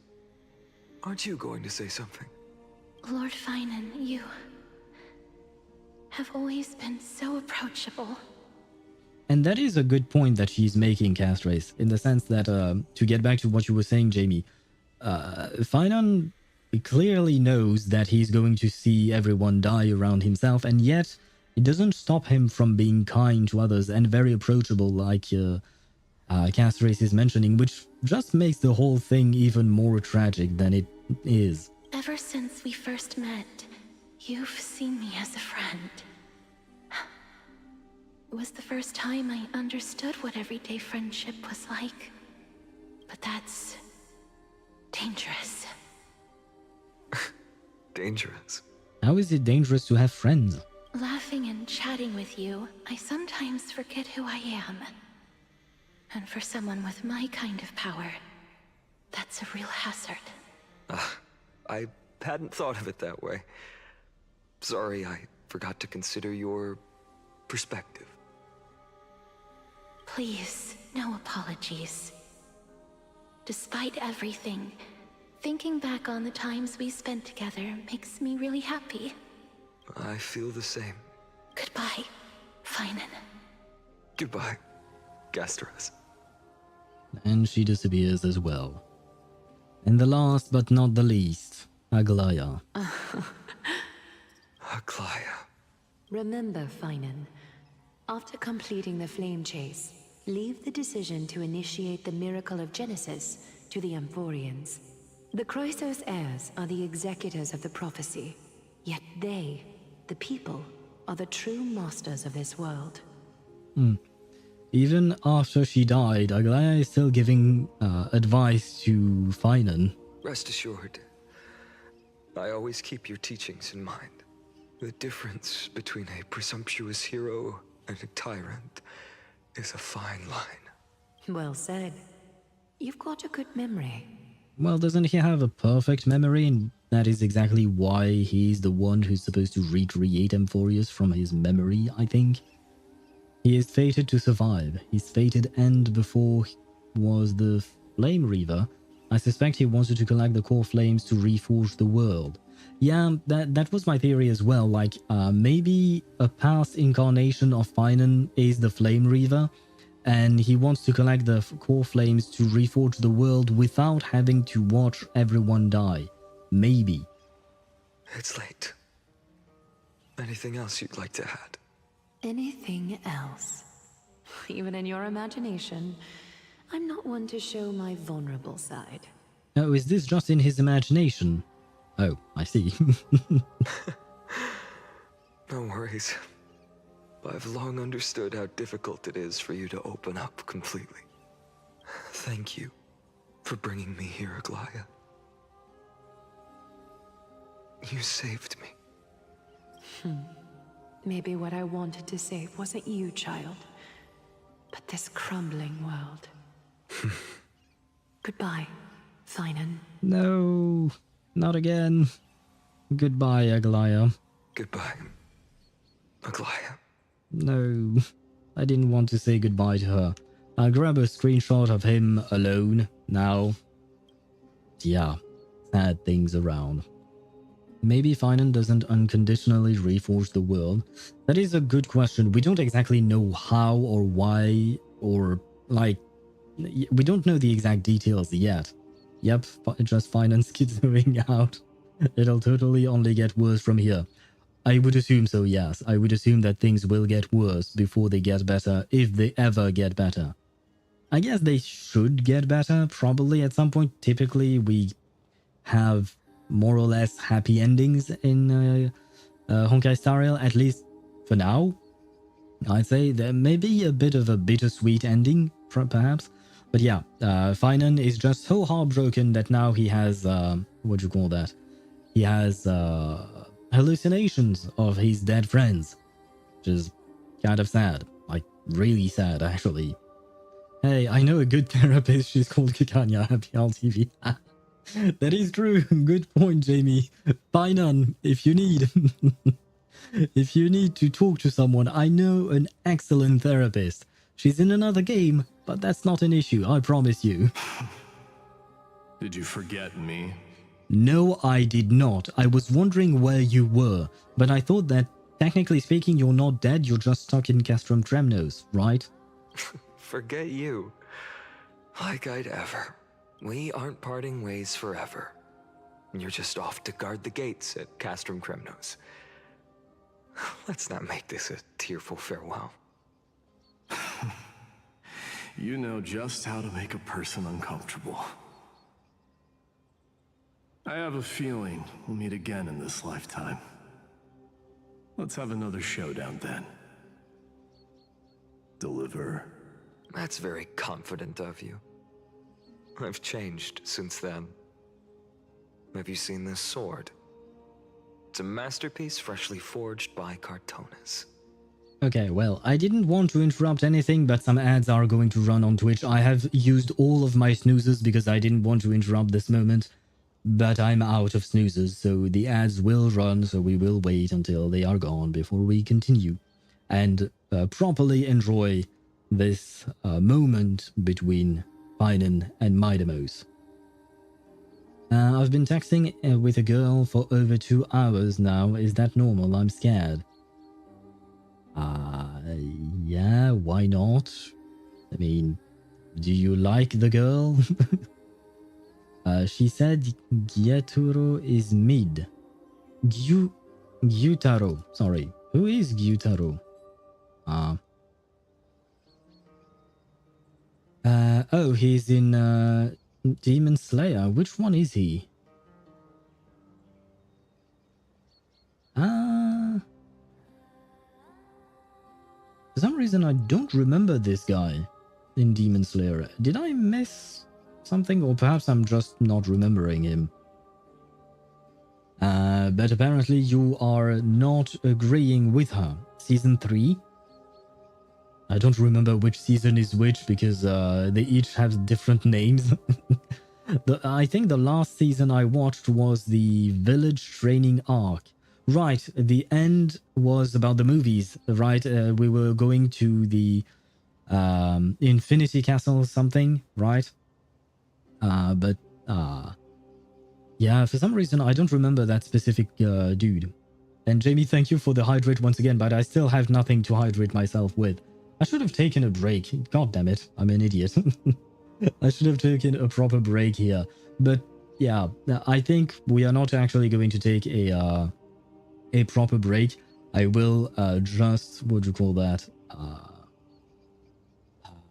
Aren't you going to say something? Lord Finan, you have always been so approachable. And that is a good point that she's making, Castras, in the sense that, to get back to what you were saying, Jamie, Finan clearly knows that he's going to see everyone die around himself, and yet it doesn't stop him from being kind to others and very approachable, like Castras is mentioning, which just makes the whole thing even more tragic than it is. Ever since we first met, you've seen me as a friend. It was the first time I understood what everyday friendship was like. But that's dangerous. Dangerous? How is it dangerous to have friends? Laughing and chatting with you, I sometimes forget who I am. And for someone with my kind of power, that's a real hazard. I hadn't thought of it that way. Sorry, I forgot to consider your perspective. Please, no apologies. Despite everything, thinking back on the times we spent together makes me really happy. I feel the same. Goodbye, Finan. Goodbye, Castras. And she disappears as well. And the last but not the least, Aglaya. Aglaya. Remember, Finan, after completing the flame chase, leave the decision to initiate the miracle of Genesis to the Amphoreans. The Chrysos heirs are the executors of the prophecy, yet they, the people, are the true masters of this world. Even after she died, Aglaya is still giving advice to Finan. Rest assured, I always keep your teachings in mind. The difference between a presumptuous hero and a tyrant is a fine line. Well said. You've got a good memory. Well, doesn't he have a perfect memory? And that is exactly why he's the one who's supposed to recreate Amphoreus from his memory, I think. He is fated to survive. His fated end before he was the Flame Reaver. I suspect he wanted to collect the core flames to reforge the world. Yeah, that was my theory as well. Like, maybe a past incarnation of Finan is the Flame Reaver, and he wants to collect the core flames to reforge the world without having to watch everyone die. Maybe. It's late. Anything else you'd like to add? Anything else? Even in your imagination, I'm not one to show my vulnerable side. Oh, is this just in his imagination? Oh, I see. No worries. I've long understood how difficult it is for you to open up completely. Thank you for bringing me here, Aglaya. You saved me. Maybe what I wanted to save wasn't you, child, but this crumbling world. Goodbye, Finan. No, not again. Goodbye, Aglaya. Goodbye, Aglaya. No, I didn't want to say goodbye to her. I'll grab a screenshot of him alone now. Yeah, sad things around. Maybe Finan doesn't unconditionally reforge the world. That is a good question. We don't exactly know how or why, or like, we don't know the exact details yet. Yep, just Finan skittering out. It'll totally only get worse from here. I would assume so, yes. I would assume that things will get worse before they get better, if they ever get better. I guess they should get better, probably at some point. Typically, we have more or less happy endings in Honkai Star Rail, at least for now. I'd say there may be a bit of a bittersweet ending, perhaps. But yeah, Finan is just so heartbroken that now he has, what do you call that? He has hallucinations of his dead friends, which is kind of sad. Like, really sad, actually. Hey, I know a good therapist. She's called Kikanya. Happy LTV. That is true. Good point, Jamie. Finan, if you need... if you need to talk to someone, I know an excellent therapist. She's in another game, but that's not an issue, I promise you. Did you forget me? No, I did not. I was wondering where you were, but I thought that, technically speaking, you're not dead, you're just stuck in Castrum Tremnos, right? Forget you. Like I'd ever. We aren't parting ways forever. You're just off to guard the gates at Castrum Kremnos. Let's not make this a tearful farewell. You know just how to make a person uncomfortable. I have a feeling we'll meet again in this lifetime. Let's have another showdown then. Deliver. That's very confident of you. I've changed since then. Have you seen this sword? It's a masterpiece freshly forged by Cartonis. Okay, well, I didn't want to interrupt anything, but some ads are going to run on Twitch. I have used all of my snoozes because I didn't want to interrupt this moment, but I'm out of snoozes, so the ads will run, so we will wait until they are gone before we continue and properly enjoy this moment between Finan and Midamos. I've been texting with a girl for over 2 hours now. Is that normal? I'm scared. Yeah, why not? I mean, do you like the girl? She said Gyutaro is mid. Gyutaro, sorry. Who is Gyutaro? Oh, he's in Demon Slayer. Which one is he? For some reason, I don't remember this guy in Demon Slayer. Did I miss something? Or perhaps I'm just not remembering him. But apparently you are not agreeing with her. Season 3? I don't remember which season is which because they each have different names. I think the last season I watched was the village training arc. Right, the end was about the movies, right? We were going to the Infinity Castle something, right? Yeah, for some reason I don't remember that specific dude. And Jamie, thank you for the hydrate once again, but I still have nothing to hydrate myself with. I should have taken a break. God damn it, I'm an idiot. I should have taken a proper break here. But yeah, I think we are not actually going to take a proper break. I will just, what do you call that?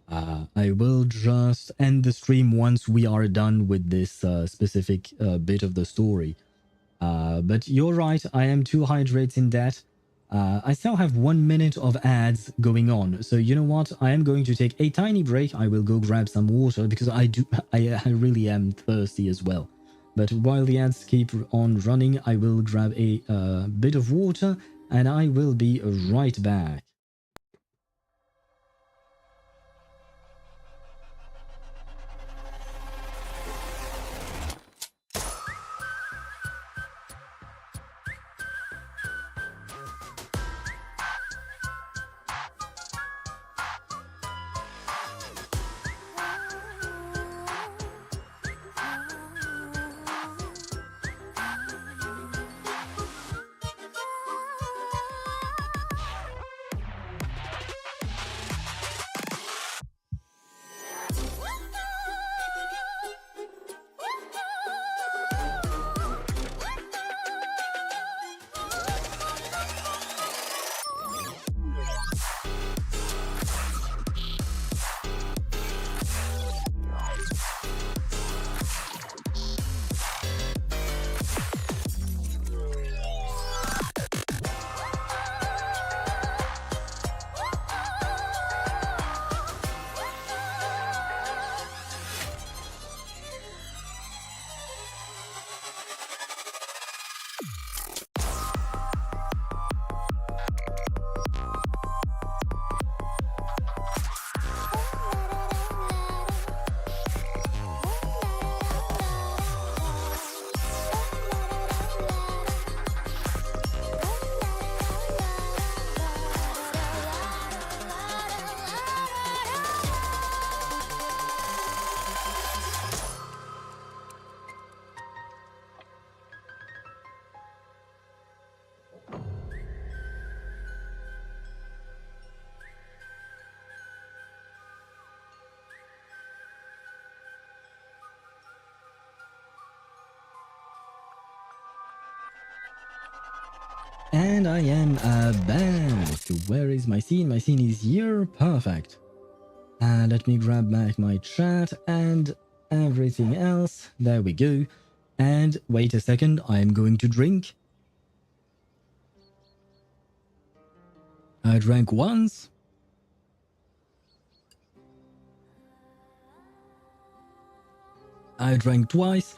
I will just end the stream once we are done with this specific bit of the story. But you're right, I am 2 hydrates in debt. I still have 1 minute of ads going on. So you know what? I am going to take a tiny break. I will go grab some water because I really am thirsty as well. But while the ads keep on running, I will grab a bit of water and I will be right back. And I am back. Where is my scene? My scene is here. Perfect. Let me grab back my chat and everything else. There we go. And wait a second, I am going to drink. I drank once. I drank twice.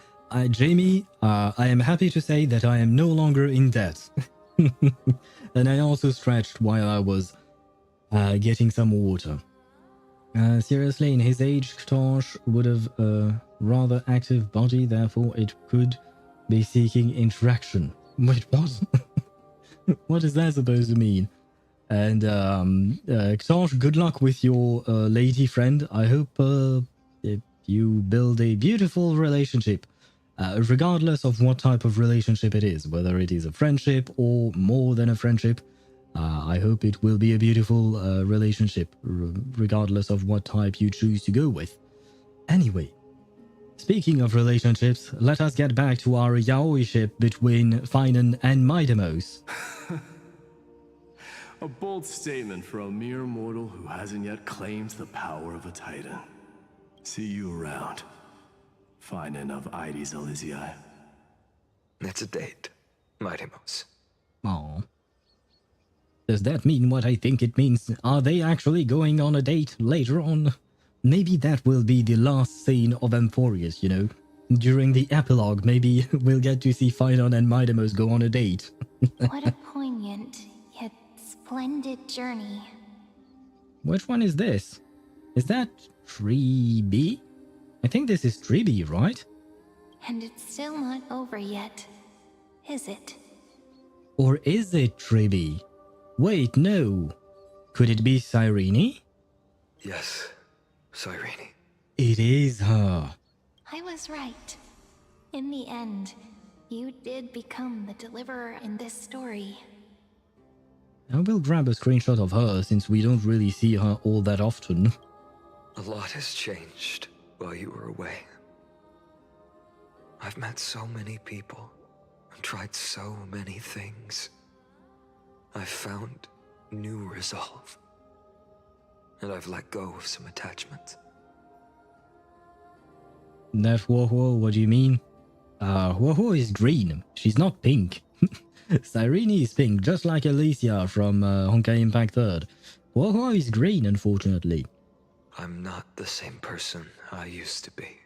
Jamie, I am happy to say that I am no longer in debt. And I also stretched while I was getting some water. Seriously, in his age, Ktosh would have a rather active body, therefore it could be seeking interaction. Wait, what? What is that supposed to mean? And Ktosh, good luck with your lady friend. I hope if you build a beautiful relationship, regardless of what type of relationship it is, whether it is a friendship or more than a friendship. I hope it will be a beautiful relationship, regardless of what type you choose to go with. Anyway, speaking of relationships, let us get back to our yaoi ship between Finan and Maidamos. A bold statement for a mere mortal who hasn't yet claimed the power of a titan. See you around. Finan of Ides Elysiae. It's a date, Maidamos. Aww. Does that mean what I think it means? Are they actually going on a date later on? Maybe that will be the last scene of Amphoreus, you know? During the epilogue, maybe we'll get to see Finan and Maidamos go on a date. What a poignant, yet splendid journey. Which one is this? Is that Tree B? I think this is Tree B, right? And it's still not over yet, is it? Or is it Tree B? Wait, no. Could it be Cyrene? Yes, Cyrene. It is her. I was right. In the end, you did become the deliverer in this story. I will grab a screenshot of her since we don't really see her all that often. A lot has changed while you were away. I've met so many people and tried so many things. I've found new resolve. And I've let go of some attachments. That Woho, what do you mean? Woho is green. She's not pink. Cyrene is pink, just like Alicia from Honkai Impact 3rd. Woho is green, unfortunately. I'm not the same person I used to be.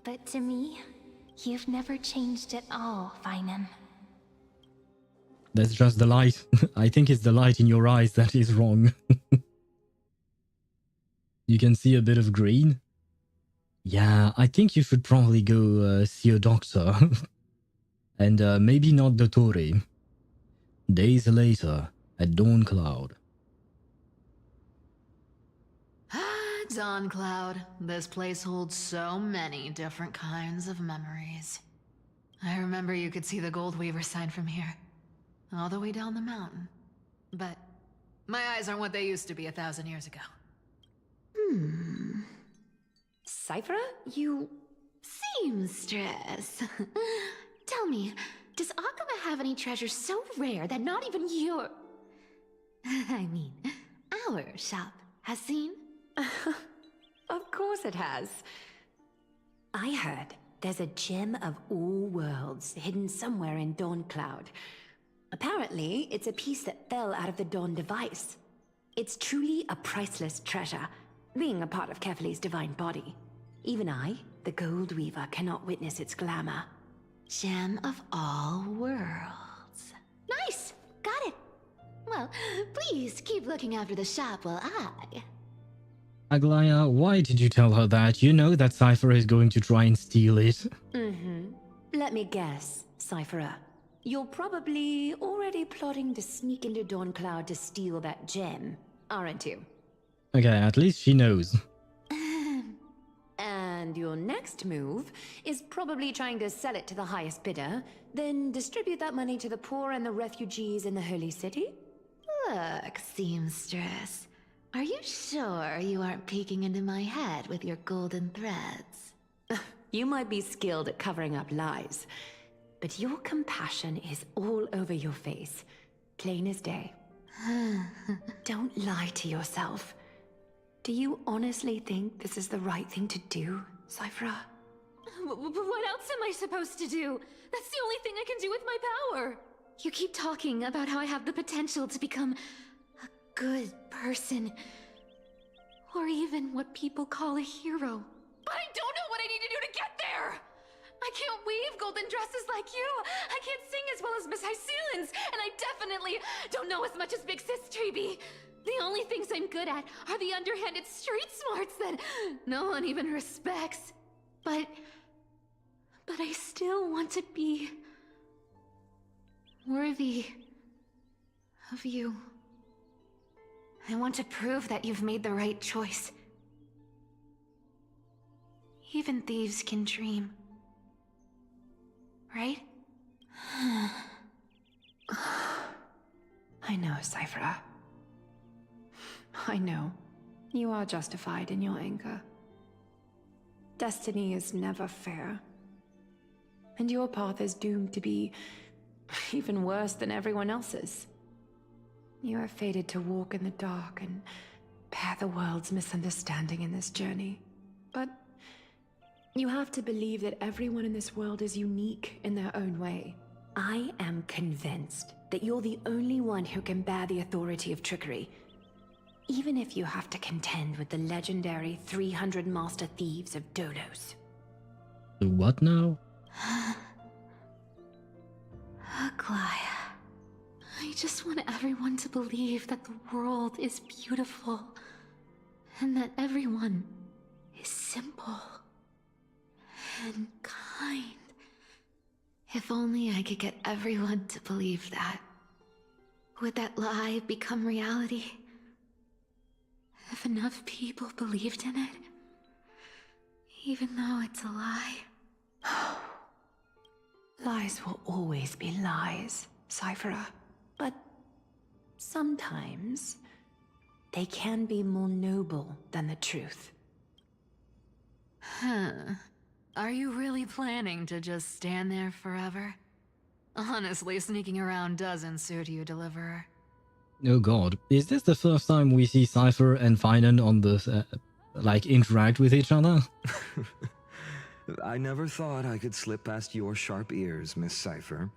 But to me, you've never changed at all, Finan. That's just the light. I think it's the light in your eyes that is wrong. You can see a bit of green. Yeah, I think you should probably go see a doctor. And maybe not Dottore. Days later, at Dawn Cloud. Dawn Cloud. This place holds so many different kinds of memories. I remember you could see the Gold Weaver sign from here. All the way down the mountain. But my eyes aren't what they used to be 1,000 years ago. Cipher? You... Seamstress. Tell me, does Akuma have any treasures so rare that not even your... I mean, our shop has seen? Of course it has. I heard there's a gem of all worlds hidden somewhere in Dawn Cloud. Apparently, it's a piece that fell out of the Dawn device. It's truly a priceless treasure, being a part of Kefali's divine body. Even I, the Gold Weaver, cannot witness its glamour. Gem of all worlds. Nice! Got it! Well, please keep looking after the shop while I... Aglaya, why did you tell her that? You know that Cipher is going to try and steal it. Let me guess, Cipher. You're probably already plotting to sneak into Dawn Cloud to steal that gem, aren't you? Okay, at least she knows. And your next move is probably trying to sell it to the highest bidder, then distribute that money to the poor and the refugees in the Holy City? Look, seamstress. Are you sure you aren't peeking into my head with your golden threads? You might be skilled at covering up lies, but your compassion is all over your face. Plain as day. Don't lie to yourself. Do you honestly think this is the right thing to do, Cipher? What else am I supposed to do? That's the only thing I can do with my power. You keep talking about how I have the potential to become a good person. Or even what people call a hero. But I don't know what I need to do to get there! I can't weave golden dresses like you! I can't sing as well as Miss Hyacine, and I definitely don't know as much as Big Sis Treeby. The only things I'm good at are the underhanded street smarts that no one even respects. But I still want to be worthy of you. I want to prove that you've made the right choice. Even thieves can dream. Right? I know, Cipher. I know. You are justified in your anger. Destiny is never fair. And your path is doomed to be even worse than everyone else's. You are fated to walk in the dark and bear the world's misunderstanding in this journey. But you have to believe that everyone in this world is unique in their own way. I am convinced that you're the only one who can bear the authority of trickery. Even if you have to contend with the legendary 300 master thieves of Dolos. What now? Aglaya. I just want everyone to believe that the world is beautiful. And that everyone is simple. And kind. If only I could get everyone to believe that. Would that lie become reality? If enough people believed in it, even though it's a lie. Lies will always be lies, Cipher. But sometimes they can be more noble than the truth. Are you really planning to just stand there forever? Honestly, sneaking around doesn't suit you, Deliverer. Oh god, is this the first time we see Cipher and Finan on the, interact with each other? I never thought I could slip past your sharp ears, Miss Cipher.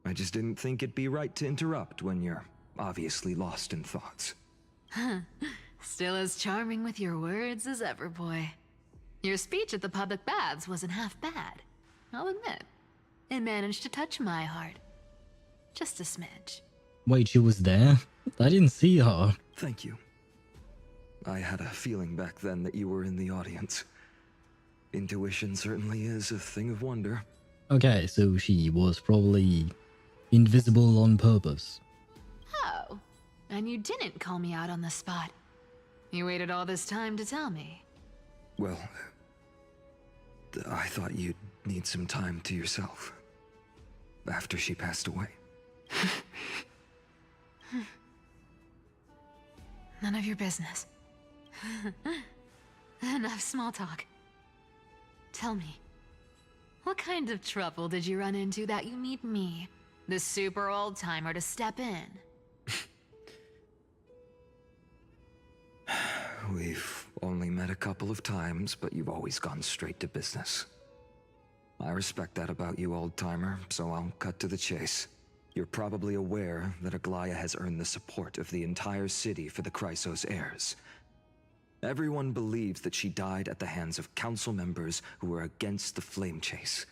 I just didn't think it'd be right to interrupt when you're obviously lost in thoughts. Still as charming with your words as ever, boy. Your speech at the public baths wasn't half bad. I'll admit. It managed to touch my heart. Just a smidge. Wait, she was there? I didn't see her. Thank you. I had a feeling back then that you were in the audience. Intuition certainly is a thing of wonder. Okay, so she was probably invisible on purpose. Oh, and you didn't call me out on the spot. You waited all this time to tell me. Well, I thought you'd need some time to yourself. After she passed away. None of your business. Enough small talk. Tell me, what kind of trouble did you run into that you need me, the super old-timer, to step in? We've only met a couple of times, but you've always gone straight to business. I respect that about you, old-timer, so I'll cut to the chase. You're probably aware that Aglaya has earned the support of the entire city for the Chrysos heirs. Everyone believes that she died at the hands of council members who were against the flame chase,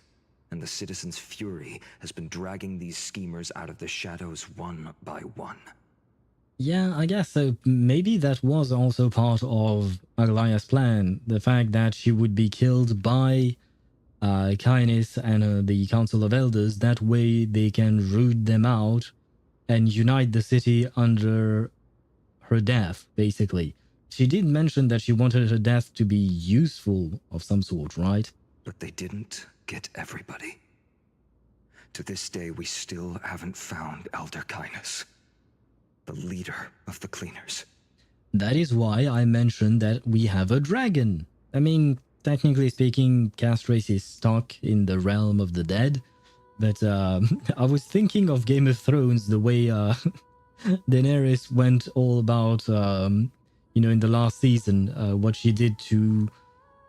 and the citizens' fury has been dragging these schemers out of the shadows one by one. Yeah, I guess so. Maybe that was also part of Aglaya's plan. The fact that she would be killed by Kainis and the Council of Elders. That way they can root them out and unite the city under her death, basically. She did mention that she wanted her death to be useful of some sort, right? But they didn't get everybody. To this day, we still haven't found Elder Kainis, the leader of the cleaners. That is why I mentioned that we have a dragon. I mean, technically speaking, Castrais is stuck in the realm of the dead, But I was thinking of Game of Thrones, the way Daenerys went all about, you know, in the last season, what she did to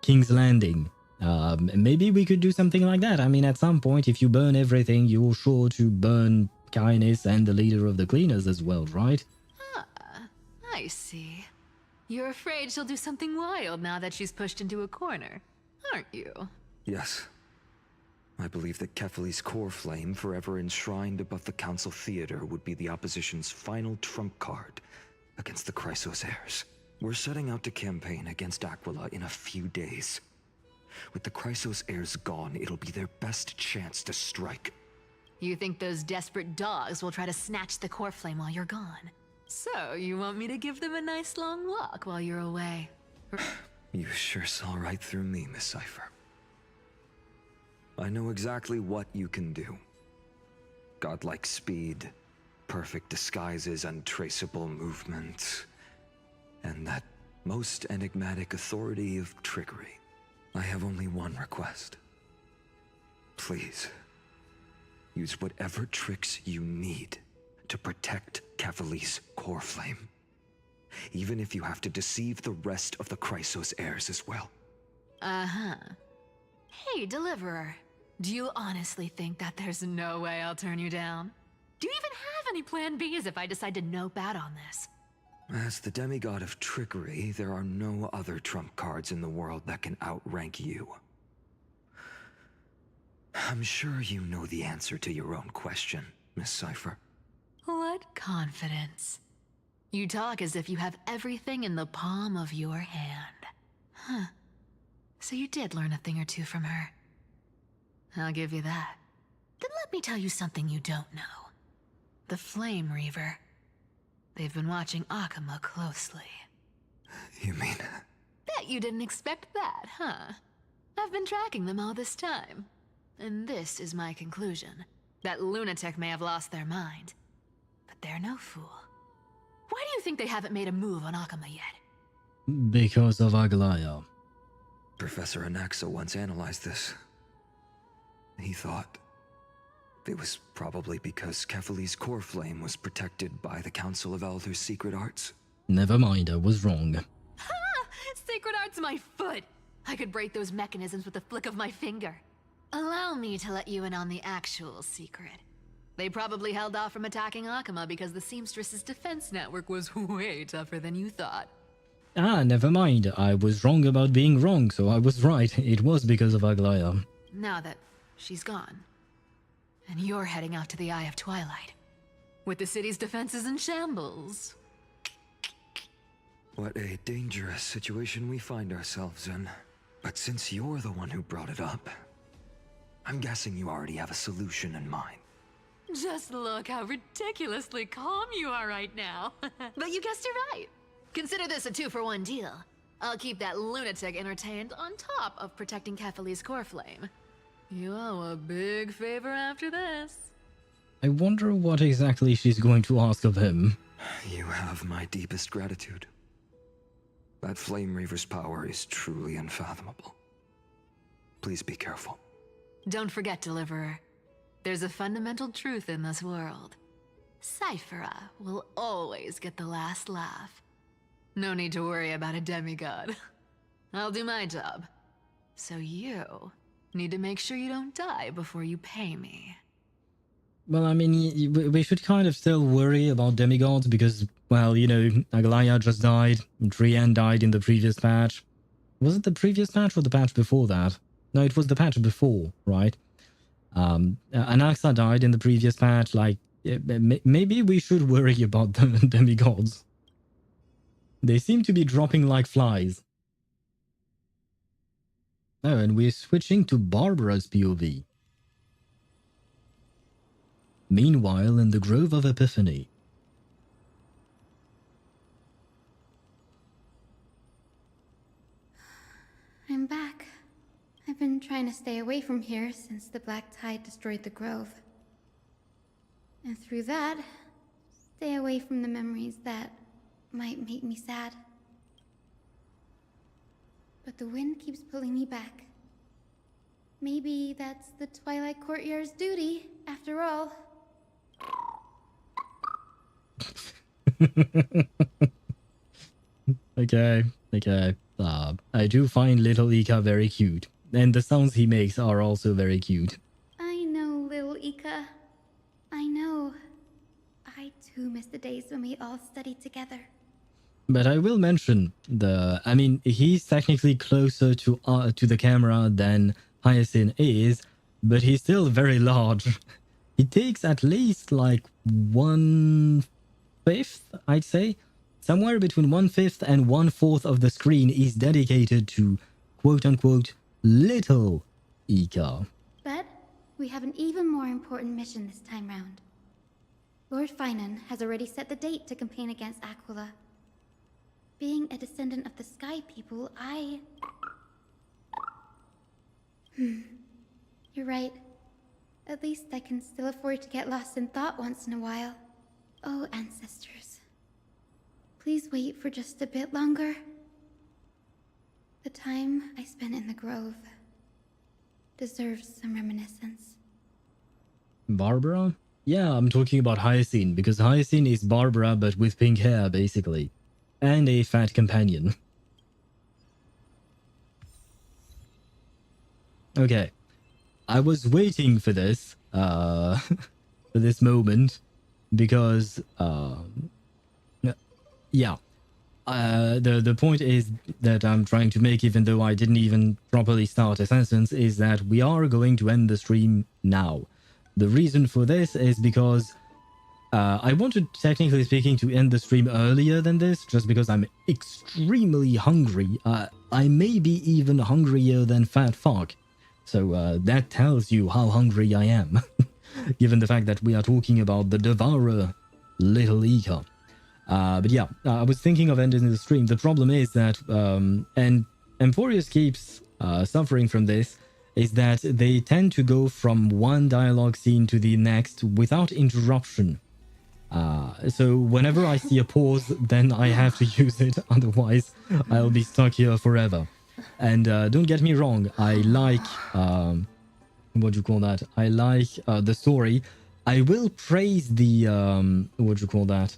King's Landing. Maybe we could do something like that. I mean, at some point, if you burn everything, you're sure to burn Kainis and the leader of the cleaners as well, right? Ah, I see. You're afraid she'll do something wild now that she's pushed into a corner, aren't you? Yes. I believe that Kefali's core flame, forever enshrined above the Council Theater, would be the opposition's final trump card against the Chrysos heirs. We're setting out to campaign against Aquila in a few days. With the Chrysos heirs gone, it'll be their best chance to strike. You think those desperate dogs will try to snatch the core flame while you're gone? So, you want me to give them a nice long walk while you're away? You sure saw right through me, Miss Cipher. I know exactly what you can do. Godlike speed, perfect disguises, untraceable movement, and that most enigmatic authority of trickery. I have only one request. Please, use whatever tricks you need to protect Kefali's core flame. Even if you have to deceive the rest of the Chrysos heirs as well. Uh-huh. Hey, Deliverer. Do you honestly think that there's no way I'll turn you down? Do you even have any plan Bs if I decide to nope out on this? As the demigod of trickery, there are no other trump cards in the world that can outrank you. I'm sure you know the answer to your own question, Miss Cipher. What confidence. You talk as if you have everything in the palm of your hand. Huh. So you did learn a thing or two from her. I'll give you that. Then let me tell you something you don't know. The Flame Reaver. They've been watching Akama closely. You mean... Bet you didn't expect that, huh? I've been tracking them all this time. And this is my conclusion. That lunatic may have lost their mind. But they're no fool. Why do you think they haven't made a move on Akama yet? Because of Aglaya. Professor Anaxa once analyzed this. He thought it was probably because Kefali's core flame was protected by the Council of Elders' secret arts. Never mind, I was wrong. Ha! Secret art's my foot! I could break those mechanisms with a flick of my finger. Allow me to let you in on the actual secret. They probably held off from attacking Akama because the Seamstress's defense network was way tougher than you thought. Ah, never mind. I was wrong about being wrong, so I was right. It was because of Aglaya. Now that she's gone, and you're heading out to the Eye of Twilight, with the city's defenses in shambles. What a dangerous situation we find ourselves in. But since you're the one who brought it up, I'm guessing you already have a solution in mind. Just look how ridiculously calm you are right now. But you guessed it right. Consider this a 2-for-1 deal. I'll keep that lunatic entertained on top of protecting Kefali's core flame. You owe a big favor after this. I wonder what exactly she's going to ask of him. You have my deepest gratitude. That Flame Reaver's power is truly unfathomable. Please be careful. Don't forget, Deliverer. There's a fundamental truth in this world. Cipher will always get the last laugh. No need to worry about a demigod. I'll do my job. So you need to make sure you don't die before you pay me. Well, I mean, we should kind of still worry about demigods because, well, you know, Aglaya just died, Drian died in the previous patch. Was it the previous patch or the patch before that? No, it was the patch before, right? Anaxa died in the previous patch. Like, maybe we should worry about the demigods. They seem to be dropping like flies. Oh, and we're switching to Barbara's POV. Meanwhile, in the Grove of Epiphany. I'm back. I've been trying to stay away from here since the Black Tide destroyed the Grove. And through that, stay away from the memories that might make me sad. But the wind keeps pulling me back. Maybe that's the Twilight Courtyard's duty, after all. Okay. I do find little Ika very cute. And the sounds he makes are also very cute. I know, little Ika. I know. I too miss the days when we all studied together. But I will mention he's technically closer to the camera than Hyacine is, but he's still very large. He takes at least like 1/5, I'd say. Somewhere between 1/5 and 1/4 of the screen is dedicated to quote-unquote little Ika. But we have an even more important mission this time round. Lord Finan has already set the date to campaign against Aquila. Being a descendant of the Sky People, You're right. At least I can still afford to get lost in thought once in a while. Oh, ancestors. Please wait for just a bit longer. The time I spent in the grove deserves some reminiscence. Barbara? Yeah, I'm talking about Hyacine, because Hyacine is Barbara but with pink hair, basically. And a fat companion. Okay. I was waiting for this, for this moment, because, yeah. The point is that I'm trying to make, even though I didn't even properly start a sentence, is that we are going to end the stream now. The reason for this is because I wanted, technically speaking, to end the stream earlier than this, just because I'm extremely hungry. I may be even hungrier than Fat Fuck. So that tells you how hungry I am, given the fact that we are talking about the Devourer, Little Ika. But yeah, I was thinking of ending the stream. The problem is that, and Amphoreus keeps suffering from this, is that they tend to go from one dialogue scene to the next without interruption. So whenever I see a pause, then I have to use it, otherwise I'll be stuck here forever. And don't get me wrong, I like, what do you call that? I like the story. I will praise the, what do you call that?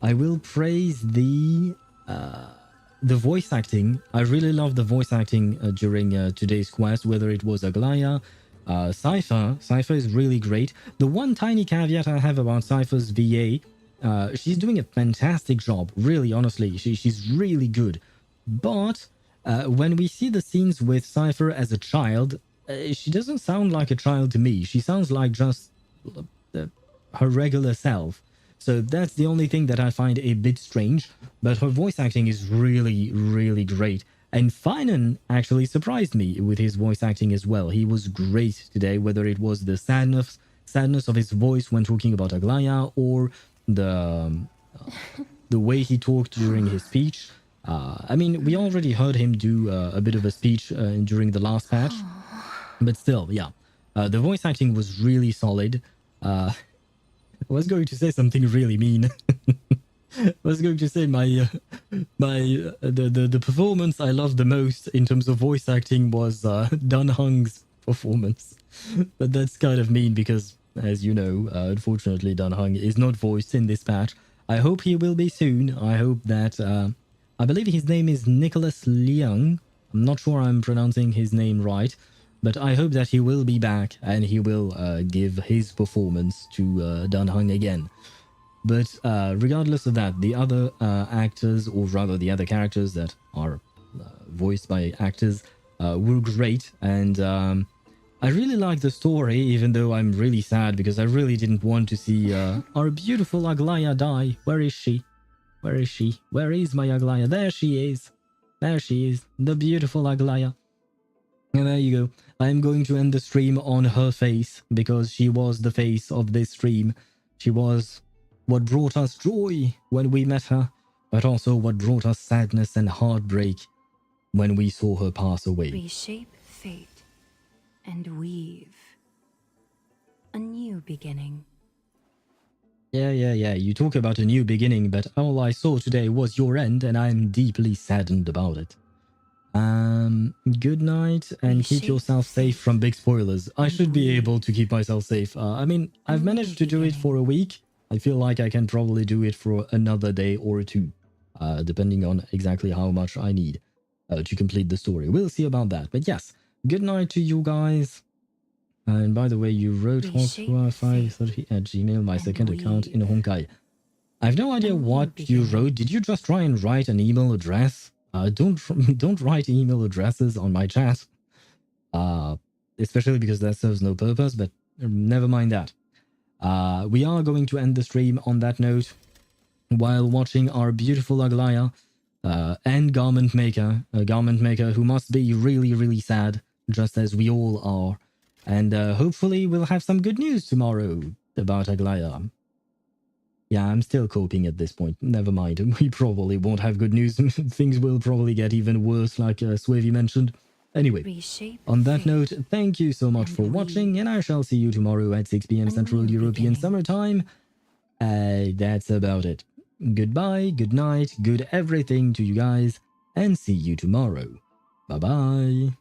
I will praise the voice acting. I really love the voice acting during today's quest, whether it was Aglaya, Cipher. Cipher is really great. The one tiny caveat I have about Cipher's VA, she's doing a fantastic job, really, honestly. She's really good. But when we see the scenes with Cipher as a child, she doesn't sound like a child to me. She sounds like just her regular self. So that's the only thing that I find a bit strange, but her voice acting is really, really great. And Finan actually surprised me with his voice acting as well. He was great today, whether it was the sadness of his voice when talking about Aglaya, or the way he talked during his speech. I mean, we already heard him do a bit of a speech during the last patch, but still, yeah. The voice acting was really solid. I was going to say something really mean. I was going to say the performance I loved the most in terms of voice acting was Dan Hung's performance. But that's kind of mean because, as you know, unfortunately Dan Hung is not voiced in this patch. I hope he will be soon. I hope that, I believe his name is Nicholas Liang. I'm not sure I'm pronouncing his name right. But I hope that he will be back and he will give his performance to Dan Hung again. But regardless of that, the other actors, or rather the other characters that are voiced by actors, were great. And I really like the story, even though I'm really sad because I really didn't want to see our beautiful Aglaya die. Where is she? Where is she? Where is my Aglaya? There she is. There she is. The beautiful Aglaya. And there you go. I'm going to end the stream on her face, because she was the face of this stream. She was what brought us joy when we met her, but also what brought us sadness and heartbreak when we saw her pass away. Reshape fate and weave a new beginning. Yeah. You talk about a new beginning, but all I saw today was your end, and I'm deeply saddened about it. Good night and keep yourself safe from big spoilers. I should be able to keep myself safe. I mean, I've managed to do it for a week. I feel like I can probably do it for another day or two, depending on exactly how much I need to complete the story. We'll see about that. But yes, good night to you guys. And by the way, you wrote Hawkswa530 at Gmail, my second account in Honkai. I have no idea what you wrote. Did you just try and write an email address? Don't write email addresses on my chat. Especially because that serves no purpose, but never mind that. We are going to end the stream on that note while watching our beautiful Aglaya and garment maker, a garment maker who must be really, really sad, just as we all are. And hopefully we'll have some good news tomorrow about Aglaya. Yeah, I'm still coping at this point. Never mind. We probably won't have good news. Things will probably get even worse, like Swavy mentioned. Anyway, on that note, thank you so much for watching, and I shall see you tomorrow at 6 PM Central European Summer Time. That's about it. Goodbye, good night, good everything to you guys, and see you tomorrow. Bye-bye.